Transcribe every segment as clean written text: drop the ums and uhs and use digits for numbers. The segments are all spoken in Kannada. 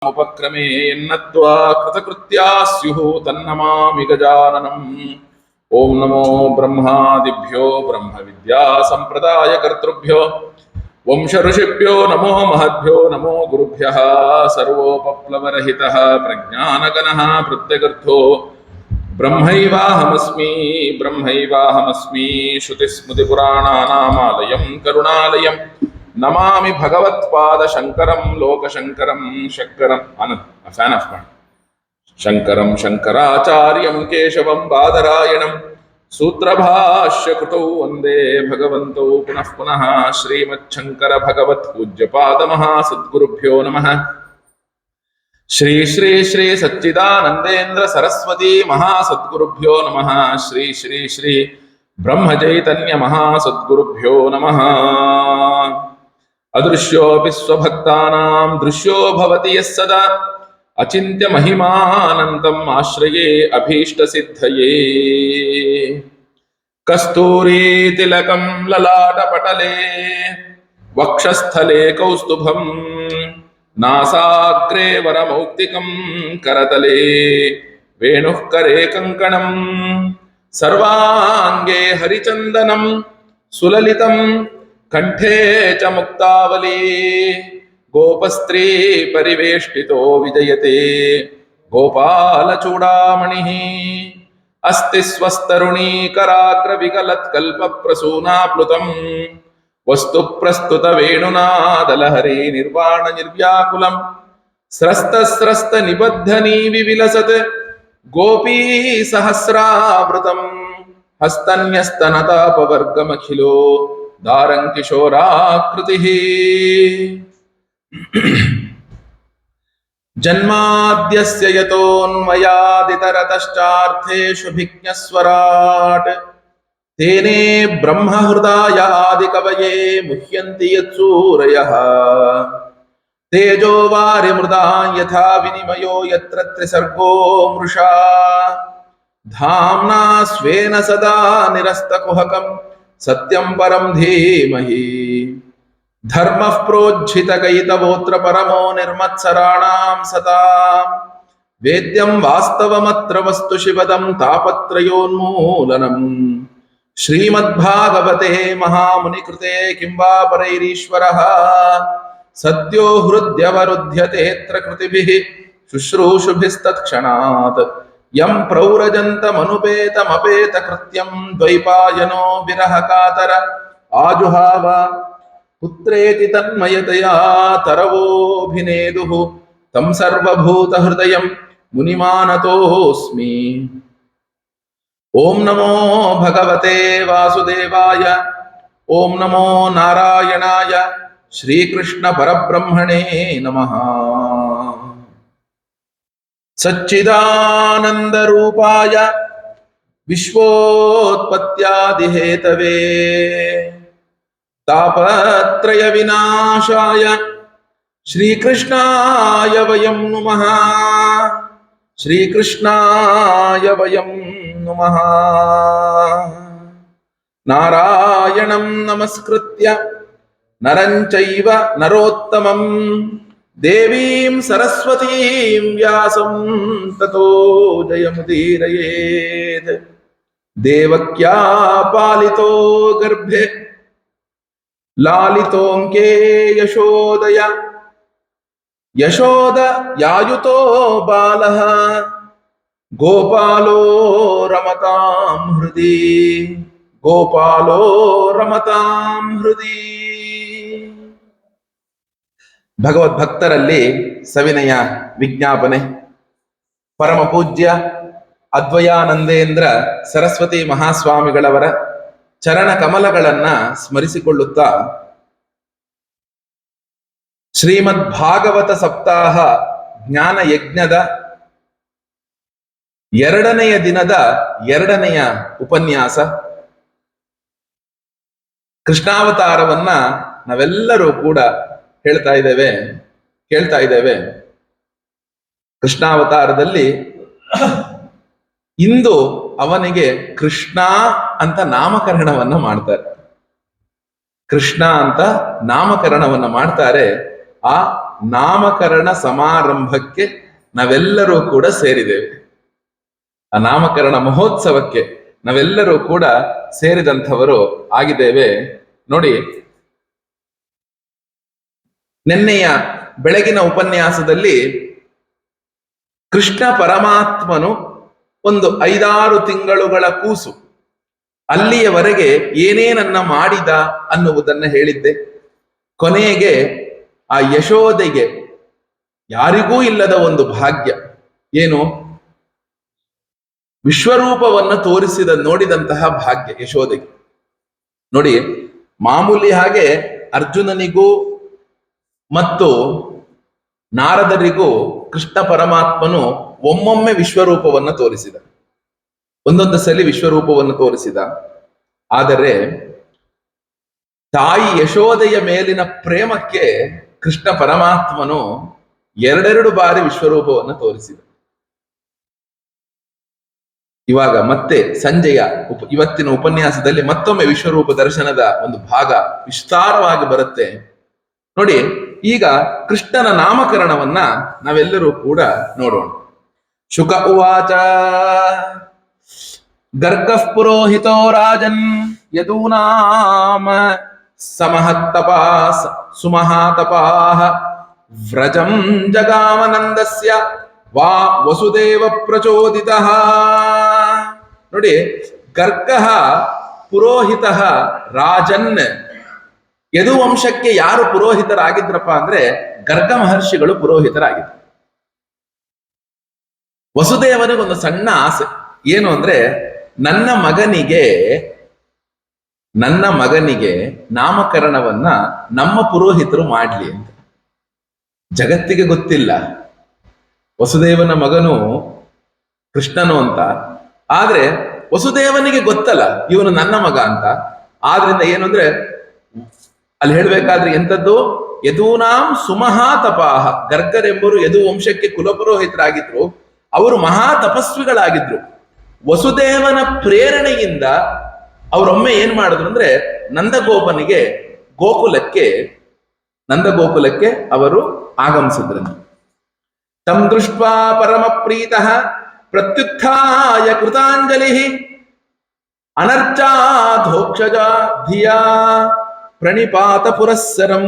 ಉಪಕ್ರಮೇ ಎನ್ನತ್ವಾ ಕೃತಕೃತ್ಯಾ ಸ್ಯುಃ ತನ್ನಮಾಮಿ ಗಜಾನನಂ. ಓಂ ನಮೋ ಬ್ರಹ್ಮಾದಿಭ್ಯೋ ಬ್ರಹ್ಮ ವಿದ್ಯಾ ಸಂಪ್ರದಾಯ ಕರ್ತೃಭ್ಯೋ ವಂಶ ಋಷಿಭ್ಯೋ ನಮೋ ಮಹದ್ಭ್ಯೋ ನಮೋ ಗುರುಭ್ಯಃ. ಸರ್ವೋಪಪ್ಲವರಹಿತಃ ಪ್ರಜ್ಞಾನಗಣಃ ಪ್ರತ್ಯಗರ್ಥೋ ಬ್ರಹ್ಮೈವಾಹಮಸ್ಮಿ ಶ್ರುತಿಸ್ಮೃತಿಪುರಾಣಾನಾಮಾಲಯಂ ಕರುಣಾಲಯಂ ನಮಾಮಿ ಭಗವತ್ಪಾದ ಶಂಕರಂ ಲೋಕಶಂಕರಂ ಶಂಕರಂ ಫ್ಯಾನ್ ಆಫ್ ಮಾಡಿ ಶಂಕರಂ ಶಂಕರಾಚಾರ್ಯಂ ಕೇಶವಂ ಬಾದರಾಯಣಂ ಸೂತ್ರಭಾಷ್ಯ ಕೃತೌ ವಂದೇ ಭಗವಂತೌ ಪುನಃ ಪುನಃ. ಶ್ರೀಮಚ್ಛಂಕರ ಭಗವತ್ ಪೂಜ್ಯಪಾದ ಮಹಾಸದ್ಗುರುಭ್ಯೋ ನಮಃ. ಶ್ರೀ ಶ್ರೀ ಶ್ರೀ ಸಚ್ಚಿದಾನಂದೇಂದ್ರ ಸರಸ್ವತಿ ಮಹಾಸದ್ಗುರುಭ್ಯೋ ನಮಃ. ಶ್ರೀ ಶ್ರೀ ಶ್ರೀ ಬ್ರಹ್ಮಚೈತನ್ಯ ಮಹಾಸದ್ಗುರುಭ್ಯೋ ನಮಃ. ಅದೃಶ್ಯೋಪಿ ಸ್ವಭಕ್ತಾನಾಂ ದೃಶ್ಯೋ ಭವತಿ ಯಃ ಸದಾ ಅಚಿಂತ್ಯ ಮಹಿಮಾನಂತಂ ಆಶ್ರಯೇ ಅಭೀಷ್ಟ ಸಿದ್ಧಯೇ. ಕಸ್ತೂರಿ ತಿಲಕಂ ಲಲಾಟಪಟಲೇ ವಕ್ಷಸ್ಥಲೇ ಕೌಸ್ತುಭಂ ನಾಸಾಗ್ರೇ ವರಮೌಕ್ತಿಕಂ ಕರತಲೇ ವೇಣುಃ ಕರೇ ಕಂಕಣಂ ಸರ್ವಾಂಗೇ ಹರಿಚಂದನಂ ಸುಲಲಿತಂ ಕಂಠೇ ಚ ಮುಕ್ತಾವಲಿ. ಗೋಪಸ್ತ್ರೀ ಪರಿವೇಷ್ಟಿತೋ ವಿಜಯತೆ ಗೋಪಾಲಚೂಡಾಮಣಿಃ. ಅಸ್ತಿ ಸ್ವಸ್ತರುಣೀಕರಾಗ್ರ ವಿಗಲತ್ಕಲ್ಪ ಪ್ರಸೂನಾಪ್ಲುತಂ ವಸ್ತು ಪ್ರಸ್ತುತ ವೇಣುನಾದಲಹರಿ ನಿರ್ವಾಣ ನಿರ್ವ್ಯಾಕುಲಂ. ಸ್ರಸ್ತ ನಿಬದ್ಧನೀ ವಿವಿಲಸತ್ ಗೋಪೀ ಸಹಸ್ರಾವೃತಂ. ಹಸ್ತನ್ಯಸ್ತನತಾಪವರ್ಗಮಖಿಲೋ ದಾರಂ ಕಿಶೋರಾಕೃತಿಃ. ಜನ್ಮಾದ್ಯಸ್ಯ ಯತೋನ್ಮಯಾದಿತರತಶ್ಚಾರ್ಥೇಷು ತೇನೇ ಬ್ರಹ್ಮಹೃದಾಯ ಆದಿಕವಯೇ ಮುಹ್ಯಂತಿ ಯತ್ಸೂರಯಃ. ತೇಜೋ ವಾರಿಮೃದಾ ಯಥಾ ವಿನಿಮಯೋ ಯತ್ರ ತ್ರಿಸರ್ಗೋ ಮೃಷಾ. ಧಾಮ್ನಾ ಸ್ವೇನ ಸದಾ ನಿರಸ್ತಕುಹಕಂ ಸತ್ಯಂ ಪರಂ ಧೀಮಹಿ. ಧರ್ಮಃ ಪ್ರೋಜ್झितकैतवोऽत्र ಪರಮೋ ನಿರ್ಮತ್ಸರಾಣಾಂ ಸತಾಂ. ವೇದ್ಯಂ ವಾಸ್ತವಮತ್ರ ವಸ್ತು ಶಿವದಂ ತಾಪತ್ರಯೋನ್ಮೂಲನಂ. ಶ್ರೀಮದ್ಭಾಗವತೆ ಮಹಾಮುನಿಕೃತೆ ಕಿಂ ವಾ ಪರೈರೀಶ್ವರಃ. ಸದ್ಯೋ ಹೃದ್ಯವರುಧ್ಯತೇऽತ್ರ ಕೃತಿಭಿಃ ಶುಶ್ರೂಷುಭಿಸ್ತತ್ಕ್ಷಣಾತ್. ಯಂ ಪ್ರೌರಜಂತಮನುಪೇತಮಪೇತ ಕೃತ್ಯಂ ದ್ವೈಪಾಯನೋ ವಿರಹ ಕಾತರ ಆಜುಹಾವ. ಪುತ್ರೇತಿ ತನ್ಮಯತಯಾ ತರವೋಭಿನೇದುಃ ತಂ ಸರ್ವಭೂತ ಹೃದಯಂ ಮುನಿಮಾನತೋಸ್ಮಿ. ಓಂ ನಮೋ ಭಗವತೆ ವಾಸುದೇವಾಯ. ಓಂ ನಮೋ ನಾರಾಯಣಾಯ. ಶ್ರೀಕೃಷ್ಣ ಪರಬ್ರಹ್ಮಣೇ ನಮಃ. ಸಚ್ಚಿದಾನಂದ ರೂಪಾಯ ವಿಶ್ವೋತ್ಪತ್ಯಾದಿಹೇತವೇ ತಾಪತ್ರಯ ವಿನಾಶಾಯ ಶ್ರೀಕೃಷ್ಣಾಯ ವಯಂ ನಮಃ. ಶ್ರೀಕೃಷ್ಣಾಯ ವಯಂ ನಮಃ. ನಾರಾಯಣಂ ನಮಸ್ಕೃತ್ಯ ನರಂ ಚೈವ ನರೋತ್ತಮಂ ದೇವೀಂ ಸರಸ್ವತೀಂ ವ್ಯಾಸಂ ತತೋ ಜಯಮುದೀರಯೇತ್. ದೇವಕ್ಯಾ ಪಾಲಿತೋ ಗರ್ಭೆ ಲಾಲಿತೋಂಕೆ ಯಶೋದಯ. ಯಶೋದ ಯಾಯುತೋ ಬಾಲಃ ಗೋಪಾಲೋ ರಮತಾಂ ಹೃದಿ. ಗೋಪಾಲೋ ರಮತಾಂ ಹೃದಿ. ಭಗವದ್ಭಕ್ತರಲ್ಲಿ ಸವಿನಯ ವಿಜ್ಞಾಪನೆ. ಪರಮ ಪೂಜ್ಯ ಅದ್ವಯಾನಂದೇಂದ್ರ ಸರಸ್ವತಿ ಮಹಾಸ್ವಾಮಿಗಳವರ ಚರಣ ಕಮಲಗಳನ್ನ ಸ್ಮರಿಸಿಕೊಳ್ಳುತ್ತಾ ಶ್ರೀಮದ್ ಭಾಗವತ ಸಪ್ತಾಹ ಜ್ಞಾನ ಯಜ್ಞದ 2ನೆಯ ದಿನದ 2ನೆಯ ಉಪನ್ಯಾಸ ಕೃಷ್ಣಾವತಾರವನ್ನ ನಾವೆಲ್ಲರೂ ಕೂಡ ಕೇಳ್ತಾ ಇದ್ದೇವೆ. ಕೃಷ್ಣಾವತಾರದಲ್ಲಿ ಇಂದು ಅವನಿಗೆ ಕೃಷ್ಣ ಅಂತ ನಾಮಕರಣವನ್ನ ಮಾಡ್ತಾರೆ. ಕೃಷ್ಣ ಅಂತ ನಾಮಕರಣವನ್ನ ಮಾಡ್ತಾರೆ. ಆ ನಾಮಕರಣ ಸಮಾರಂಭಕ್ಕೆ ನಾವೆಲ್ಲರೂ ಕೂಡ ಸೇರಿದ್ದೇವೆ. ಆ ನಾಮಕರಣ ಮಹೋತ್ಸವಕ್ಕೆ ನಾವೆಲ್ಲರೂ ಕೂಡ ಸೇರಿದಂಥವರು ಆಗಿದ್ದೇವೆ. ನೋಡಿ, ನಿನ್ನೆಯ ಬೆಳಗಿನ ಉಪನ್ಯಾಸದಲ್ಲಿ ಕೃಷ್ಣ ಪರಮಾತ್ಮನು ಒಂದು 5-6 ತಿಂಗಳುಗಳ ಕೂಸು, ಅಲ್ಲಿಯವರೆಗೆ ಏನೇನನ್ನ ಮಾಡಿದ ಅನ್ನುವುದನ್ನು ಹೇಳಿದ್ದೆ. ಕೊನೆಗೆ ಆ ಯಶೋದೆಗೆ ಯಾರಿಗೂ ಇಲ್ಲದ ಒಂದು ಭಾಗ್ಯ ಏನು, ವಿಶ್ವರೂಪವನ್ನು ನೋಡಿದಂತಹ ಭಾಗ್ಯ ಯಶೋದೆಗೆ. ನೋಡಿ, ಮಾಮೂಲಿ ಹಾಗೆ ಅರ್ಜುನನಿಗೂ ಮತ್ತು ನಾರದರಿಗೂ ಕೃಷ್ಣ ಪರಮಾತ್ಮನು ಒಮ್ಮೊಮ್ಮೆ ವಿಶ್ವರೂಪವನ್ನು ತೋರಿಸಿದ, ಒಂದೊಂದು ಸಲ ವಿಶ್ವರೂಪವನ್ನು ತೋರಿಸಿದ. ಆದರೆ ತಾಯಿ ಯಶೋದೆಯ ಮೇಲಿನ ಪ್ರೇಮಕ್ಕೆ ಕೃಷ್ಣ ಪರಮಾತ್ಮನು 2 ಬಾರಿ ವಿಶ್ವರೂಪವನ್ನು ತೋರಿಸಿದ. ಇವಾಗ ಮತ್ತೆ ಸಂಜೆಯ ಇವತ್ತಿನ ಉಪನ್ಯಾಸದಲ್ಲಿ ಮತ್ತೊಮ್ಮೆ ವಿಶ್ವರೂಪ ದರ್ಶನದ ಒಂದು ಭಾಗ ವಿಸ್ತಾರವಾಗಿ ಬರುತ್ತೆ. ನೋಡಿ, ಈಗ ಕೃಷ್ಣನ ನಾಮಕರಣವನ್ನ ನಾವೆಲ್ಲರೂ ಕೂಡ ನೋಡೋಣ. ಶುಕ ಉವಾಚ ಗರ್ಗಃ ಪುರೋಹಿತೋ ರಾಜನ್ ಯದೂನಾಮ ಸಮಹತ್ತಪಾಸ್ ಸುಮಹಾತಪಾಹ ವ್ರಜಂ ಜಗಾಮನಂದಸ್ಯ ವಾ ವಸುದೇವ ಪ್ರಚೋದಿತಃ. ನೋಡಿ, ಗರ್ಗಃ ಪುರೋಹಿತಃ ರಾಜನ್. ಯದುವಂಶಕ್ಕೆ ಯಾರು ಪುರೋಹಿತರಾಗಿದ್ರಪ್ಪ ಅಂದ್ರೆ ಗರ್ಗ ಮಹರ್ಷಿಗಳು ಪುರೋಹಿತರಾಗಿದ್ರು. ವಸುದೇವನಿಗೊಂದು ಸಣ್ಣ ಆಸೆ ಏನು ಅಂದ್ರೆ ನನ್ನ ಮಗನಿಗೆ ನಾಮಕರಣವನ್ನ ನಮ್ಮ ಪುರೋಹಿತರು ಮಾಡ್ಲಿ ಅಂತ. ಜಗತ್ತಿಗೆ ಗೊತ್ತಿಲ್ಲ ವಸುದೇವನ ಮಗನು ಕೃಷ್ಣನು ಅಂತ, ಆದ್ರೆ ವಸುದೇವನಿಗೆ ಗೊತ್ತಲ್ಲ ಇವನು ನನ್ನ ಮಗ ಅಂತ. ಆದ್ರಿಂದ ಏನು ಅಂದ್ರೆ ಅಲ್ಲಿ ಹೇಳ್ಬೇಕಾದ್ರೆ ಎಂಥದ್ದು, ಯದೂನಾಂ ಸುಮಹಾತಪಾಹ. ಗರ್ಗರೆಂಬರು ಯದು ವಂಶಕ್ಕೆ ಕುಲಪುರೋಹಿತರಾಗಿದ್ರು, ಅವರು ಮಹಾ ತಪಸ್ವಿಗಳಾಗಿದ್ರು. ವಸುದೇವನ ಪ್ರೇರಣೆಯಿಂದ ಅವರೊಮ್ಮೆ ಏನ್ ಮಾಡಿದ್ರು ಅಂದ್ರೆ ನಂದಗೋಪನಿಗೆ ನಂದಗೋಕುಲಕ್ಕೆ ಅವರು ಆಗಮಿಸಿದ್ರು. ತಂ ದೃಷ್ಟ್ವಾ ಪರಮ ಪ್ರೀತಃ ಪ್ರತ್ಯುತ್ಥಾಯ ಕೃತಾಂಜಲಿ ಅನರ್ಚಾಧೋಕ್ಷಜ ಧಿಯಾ ಪ್ರಣಿಪಾತ ಪುರಸ್ಸರಂ.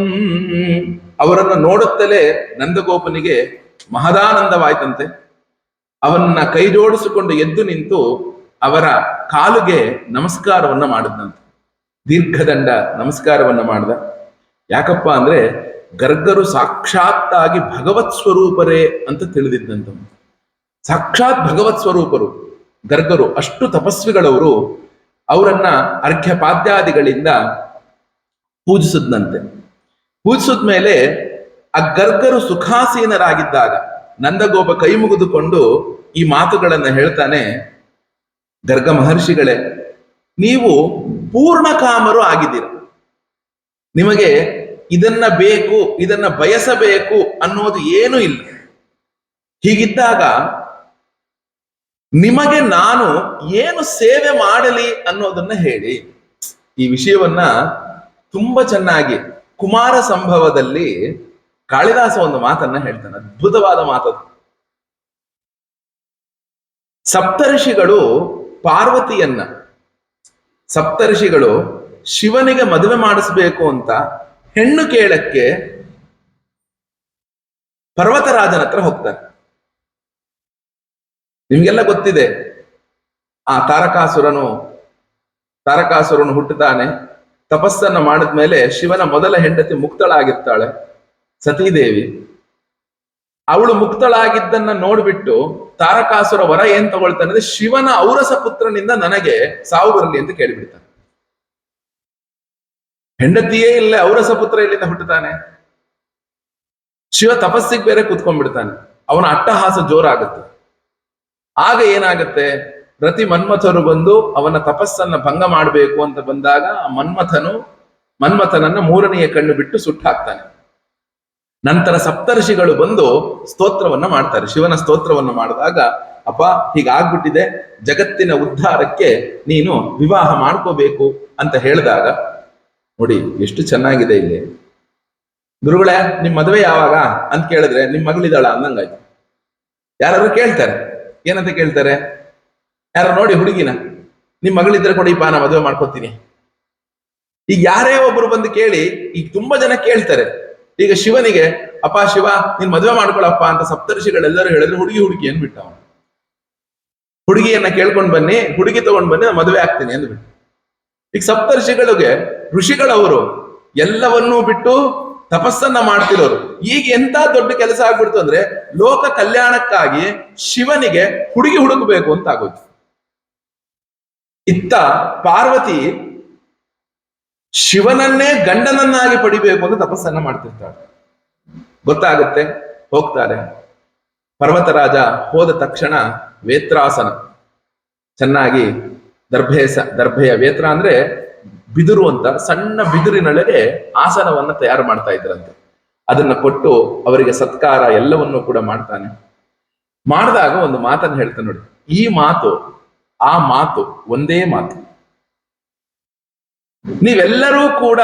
ಅವರನ್ನು ನೋಡುತ್ತಲೇ ನಂದಗೋಪನಿಗೆ ಮಹದಾನಂದವಾಯ್ತಂತೆ. ಅವನ್ನ ಕೈ ಜೋಡಿಸಿಕೊಂಡು ಎದ್ದು ನಿಂತು ಅವರ ಕಾಲುಗೆ ನಮಸ್ಕಾರವನ್ನ ಮಾಡಿದಂತೆ, ದೀರ್ಘದಂಡ ನಮಸ್ಕಾರವನ್ನ ಮಾಡಿದ. ಯಾಕಪ್ಪ ಅಂದ್ರೆ ಗರ್ಗರು ಸಾಕ್ಷಾತ್ತಾಗಿ ಭಗವತ್ ಸ್ವರೂಪರೇ ಅಂತ ತಿಳಿದಿದ್ದಂತ. ಸಾಕ್ಷಾತ್ ಭಗವತ್ ಸ್ವರೂಪರು ಗರ್ಗರು, ಅಷ್ಟು ತಪಸ್ವಿಗಳವರು. ಅವರನ್ನ ಅರ್ಘ್ಯಪಾದ್ಯಾದಿಗಳಿಂದ ಪೂಜಿಸಿದ್ನಂತೆ. ಪೂಜಿಸಿದ್ಮೇಲೆ ಆ ಗರ್ಗರು ಸುಖಾಸೀನರಾಗಿದ್ದಾಗ ನಂದಗೋಪ ಕೈ ಮುಗಿದುಕೊಂಡು ಈ ಮಾತುಗಳನ್ನ ಹೇಳ್ತಾನೆ, ಗರ್ಗ ಮಹರ್ಷಿಗಳೇ, ನೀವು ಪೂರ್ಣ ಕಾಮರು ಆಗಿದ್ದೀರ. ನಿಮಗೆ ಇದನ್ನ ಬೇಕು, ಇದನ್ನ ಬಯಸಬೇಕು ಅನ್ನೋದು ಏನೂ ಇಲ್ಲ. ಹೀಗಿದ್ದಾಗ ನಿಮಗೆ ನಾನು ಏನು ಸೇವೆ ಮಾಡಲಿ ಅನ್ನೋದನ್ನ ಹೇಳಿ. ಈ ವಿಷಯವನ್ನ ತುಂಬಾ ಚೆನ್ನಾಗಿ ಕುಮಾರ ಸಂಭವದಲ್ಲಿ ಕಾಳಿದಾಸ ಒಂದು ಮಾತನ್ನ ಹೇಳ್ತಾನೆ, ಅದ್ಭುತವಾದ ಮಾತದು. ಸಪ್ತರ್ಷಿಗಳು ಶಿವನಿಗೆ ಮದುವೆ ಮಾಡಿಸ್ಬೇಕು ಅಂತ ಹೆಣ್ಣು ಕೇಳಕ್ಕೆ ಪರ್ವತರಾಜನ ಹತ್ರ ಹೋಗ್ತಾರೆ. ನಿಮ್ಗೆಲ್ಲ ಗೊತ್ತಿದೆ, ಆ ತಾರಕಾಸುರನು ಹುಟ್ಟುತ್ತಾನೆ. ತಪಸ್ಸನ್ನ ಮಾಡಿದ್ಮೇಲೆ ಶಿವನ ಮೊದಲ ಹೆಂಡತಿ ಮುಕ್ತಳಾಗಿರ್ತಾಳೆ, ಸತೀದೇವಿ. ಅವಳು ಮುಕ್ತಳಾಗಿದ್ದನ್ನ ನೋಡ್ಬಿಟ್ಟು ತಾರಕಾಸುರ ವರ ಏನ್ ತಗೊಳ್ತಾನೆ ಅಂದ್ರೆ, ಶಿವನ ಔರಸ ಪುತ್ರನಿಂದ ನನಗೆ ಸಾವು ಬರಲಿ ಅಂತ ಕೇಳಿಬಿಡ್ತಾನೆ. ಹೆಂಡತಿಯೇ ಇಲ್ಲ, ಔರಸ ಪುತ್ರ ಇಲ್ಲಿಂದ ಹುಟ್ಟುತ್ತಾನೆ. ಶಿವ ತಪಸ್ಸಿಗೆ ಬೇರೆ ಕೂತ್ಕೊಂಡ್ಬಿಡ್ತಾನೆ. ಅವನ ಅಟ್ಟಹಾಸ ಜೋರಾಗುತ್ತೆ. ಆಗ ಏನಾಗುತ್ತೆ, ರತಿ ಮನ್ಮಥರು ಬಂದು ಅವನ ತಪಸ್ಸನ್ನ ಭಂಗ ಮಾಡಬೇಕು ಅಂತ ಬಂದಾಗ ಮನ್ಮಥನನ್ನ 3ನೆಯ ಕಣ್ಣು ಬಿಟ್ಟು ಸುಟ್ಟು ಹಾಕ್ತಾನೆ. ನಂತರ ಸಪ್ತರ್ಷಿಗಳು ಬಂದು ಸ್ತೋತ್ರವನ್ನ ಮಾಡ್ತಾರೆ. ಶಿವನ ಸ್ತೋತ್ರವನ್ನ ಮಾಡಿದಾಗ, ಅಪ್ಪ ಹೀಗಾಗ್ಬಿಟ್ಟಿದೆ, ಜಗತ್ತಿನ ಉದ್ಧಾರಕ್ಕೆ ನೀನು ವಿವಾಹ ಮಾಡ್ಕೋಬೇಕು ಅಂತ ಹೇಳಿದಾಗ, ನೋಡಿ ಎಷ್ಟು ಚೆನ್ನಾಗಿದೆ ಇಲ್ಲಿ. ಗುರುಗಳೇ ನಿಮ್ ಮದುವೆ ಯಾವಾಗ ಅಂತ ಕೇಳಿದ್ರೆ ನಿಮ್ ಮಗಳಿದಾಳ ಅಂದಂಗಾಯ್ತು. ಯಾರಾದ್ರೂ ಕೇಳ್ತಾರೆ, ಏನಂತ ಕೇಳ್ತಾರೆ? ಯಾರು ನೋಡಿ ಹುಡುಗಿನ, ನಿಮ್ ಮಗಳಿದ್ರೆ ಕೊಡಿಪಾ ನಾ ಮದುವೆ ಮಾಡ್ಕೊತೀನಿ. ಈಗ ಯಾರೇ ಒಬ್ರು ಬಂದು ಕೇಳಿ, ಈಗ ತುಂಬಾ ಜನ ಕೇಳ್ತಾರೆ. ಈಗ ಶಿವನಿಗೆ ಅಪ್ಪ ಶಿವ ನೀನ್ ಮದುವೆ ಮಾಡ್ಕೊಳಪ್ಪ ಅಂತ ಸಪ್ತರ್ಷಿಗಳೆಲ್ಲರೂ ಹೇಳಿದ್ರೆ ಹುಡುಗಿ ಹುಡುಗಿ ಏನ್ಬಿಟ್ಟ ಅವನು. ಹುಡುಗಿಯನ್ನ ಕೇಳ್ಕೊಂಡ್ ಬನ್ನಿ, ಹುಡುಗಿ ತಗೊಂಡ್ ಬನ್ನಿ, ನಾನು ಮದುವೆ ಆಗ್ತೀನಿ ಅಂದ್ಬಿಟ್ಟು. ಈಗ ಸಪ್ತರ್ಷಿಗಳಿಗೆ ಋಷಿಗಳವರು ಎಲ್ಲವನ್ನೂ ಬಿಟ್ಟು ತಪಸ್ಸನ್ನ ಮಾಡ್ತಿರೋರು. ಈಗ ಎಂತ ದೊಡ್ಡ ಕೆಲಸ ಆಗ್ಬಿಡ್ತು ಅಂದ್ರೆ ಲೋಕ ಕಲ್ಯಾಣಕ್ಕಾಗಿ ಶಿವನಿಗೆ ಹುಡುಗಿ ಹುಡುಕಬೇಕು ಅಂತ ಆಗೋಯ್ತು. ಇತ್ತ ಪಾರ್ವತಿ ಶಿವನನ್ನೇ ಗಂಡನನ್ನಾಗಿ ಪಡಿಬೇಕು ಅಂತ ತಪಸ್ಸನ್ನ ಮಾಡ್ತಿರ್ತಾಳೆ. ಗೊತ್ತಾಗುತ್ತೆ, ಹೋಗ್ತಾರೆ. ಪರ್ವತರಾಜ ಹೋದ ತಕ್ಷಣ ವೇತ್ರಾಸನ ಚೆನ್ನಾಗಿ ದರ್ಭೆಯ ವೇತ್ರ ಅಂದ್ರೆ ಬಿದಿರು ಅಂತ, ಸಣ್ಣ ಬಿದಿರಿನೊಳಗೆ ಆಸನವನ್ನ ತಯಾರು ಮಾಡ್ತಾ ಇದ್ರಂತೆ. ಅದನ್ನ ಕೊಟ್ಟು ಅವರಿಗೆ ಸತ್ಕಾರ ಎಲ್ಲವನ್ನೂ ಕೂಡ ಮಾಡ್ತಾನೆ. ಮಾಡಿದಾಗ ಒಂದು ಮಾತನ್ನು ಹೇಳ್ತಾನೆ ನೋಡಿ. ಈ ಮಾತು ಆ ಮಾತು ಒಂದೇ ಮಾತು. ನೀವೆಲ್ಲರೂ ಕೂಡ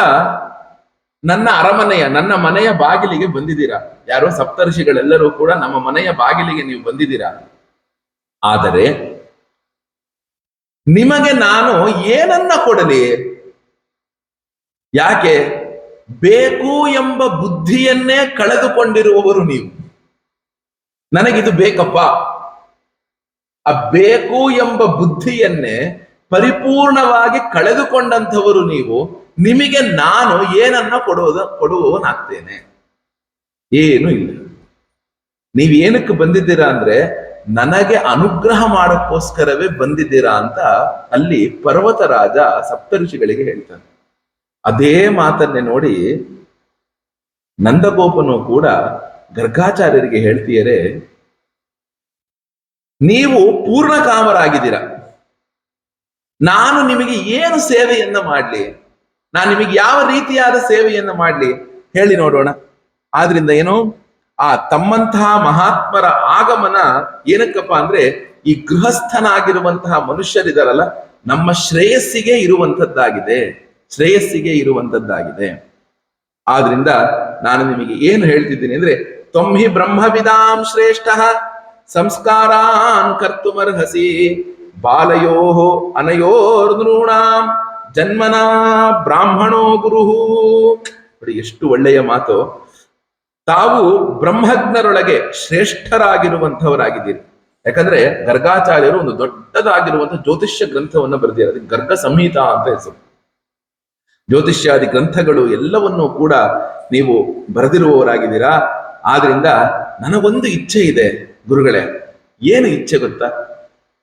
ನನ್ನ ಅರಮನೆಯ, ನನ್ನ ಮನೆಯ ಬಾಗಿಲಿಗೆ ಬಂದಿದ್ದೀರಾ. ಯಾರೋ ಸಪ್ತರ್ಷಿಗಳೆಲ್ಲರೂ ಕೂಡ ನಮ್ಮ ಮನೆಯ ಬಾಗಿಲಿಗೆ ನೀವು ಬಂದಿದ್ದೀರಾ. ಆದರೆ ನಿಮಗೆ ನಾನು ಏನನ್ನ ಕೊಡಲಿ? ಯಾಕೆ? ಬೇಕು ಎಂಬ ಬುದ್ಧಿಯನ್ನೇ ಕಳೆದುಕೊಂಡಿರುವವರು ನೀವು. ನನಗಿದು ಬೇಕಪ್ಪ, ಆ ಬೇಕು ಎಂಬ ಬುದ್ಧಿಯನ್ನೇ ಪರಿಪೂರ್ಣವಾಗಿ ಕಳೆದುಕೊಂಡಂಥವರು ನೀವು. ನಿಮಗೆ ನಾನು ಏನನ್ನ ಕೊಡುವವನಾಗ್ತೇನೆ? ಏನು ಇಲ್ಲ. ನೀವೇನಕ್ಕೆ ಬಂದಿದ್ದೀರಾ ಅಂದ್ರೆ ನನಗೆ ಅನುಗ್ರಹ ಮಾಡೋಕ್ಕೋಸ್ಕರವೇ ಬಂದಿದ್ದೀರಾ ಅಂತ ಅಲ್ಲಿ ಪರ್ವತರಾಜ ಸಪ್ತಋಷಿಗಳಿಗೆ ಹೇಳ್ತಾನೆ. ಅದೇ ಮಾತನ್ನೇ ನೋಡಿ ನಂದಗೋಪನು ಕೂಡ ಗರ್ಗಾಚಾರ್ಯರಿಗೆ ಹೇಳ್ತೀಯರೇ, ನೀವು ಪೂರ್ಣಕಾಮರಾಗಿದ್ದೀರಾ. ನಾನು ನಿಮಗೆ ಏನು ಸೇವೆಯನ್ನ ಮಾಡ್ಲಿ? ನಾನು ನಿಮಗೆ ಯಾವ ರೀತಿಯಾದ ಸೇವೆಯನ್ನ ಮಾಡ್ಲಿ ಹೇಳಿ ನೋಡೋಣ. ಆದ್ರಿಂದ ಏನು, ಆ ತಮ್ಮಂತಹ ಮಹಾತ್ಮರ ಆಗಮನ ಏನಕ್ಕಪ್ಪ ಅಂದ್ರೆ ಈ ಗೃಹಸ್ಥನಾಗಿರುವಂತಹ ಮನುಷ್ಯರಿದಾರಲ್ಲ, ನಮ್ಮ ಶ್ರೇಯಸ್ಸಿಗೆ ಇರುವಂತದ್ದಾಗಿದೆ, ಶ್ರೇಯಸ್ಸಿಗೆ ಇರುವಂತದ್ದಾಗಿದೆ. ಆದ್ರಿಂದ ನಾನು ನಿಮಗೆ ಏನು ಹೇಳ್ತಿದ್ದೀನಿ ಅಂದ್ರೆ, ತ್ವಂ ಹಿ ಬ್ರಹ್ಮವಿದಾಂ ಶ್ರೇಷ್ಠ ಸಂಸ್ಕಾರಾನ್ ಕರ್ತುಮರ್ಹಸಿ ಬಾಲಯೋ ಅನಯೋರ್ ನೃಣಾಂ ಜನ್ಮನಾ ಬ್ರಾಹ್ಮಣೋ ಗುರುಹು. ನೋಡಿ ಎಷ್ಟು ಒಳ್ಳೆಯ ಮಾತು. ತಾವು ಬ್ರಹ್ಮಜ್ಞರೊಳಗೆ ಶ್ರೇಷ್ಠರಾಗಿರುವಂತವರಾಗಿದ್ದೀರಿ. ಯಾಕಂದ್ರೆ ಗರ್ಗಾಚಾರ್ಯರು ಒಂದು ದೊಡ್ಡದಾಗಿರುವಂತಹ ಜ್ಯೋತಿಷ್ಯ ಗ್ರಂಥವನ್ನ ಬರೆದಿದ್ದಾರೆ. ಅದಕ್ಕೆ ಗರ್ಗ ಸಂಹಿತ ಅಂತ ಹೆಸರು. ಜ್ಯೋತಿಷ್ಯಾದಿ ಗ್ರಂಥಗಳು ಎಲ್ಲವನ್ನೂ ಕೂಡ ನೀವು ಬರೆದಿರುವವರಾಗಿದ್ದೀರಾ. ಆದ್ರಿಂದ ನನಗೊಂದು ಇಚ್ಛೆ ಇದೆ ಗುರುಗಳೇ. ಏನು ಇಚ್ಛೆ ಗೊತ್ತಾ?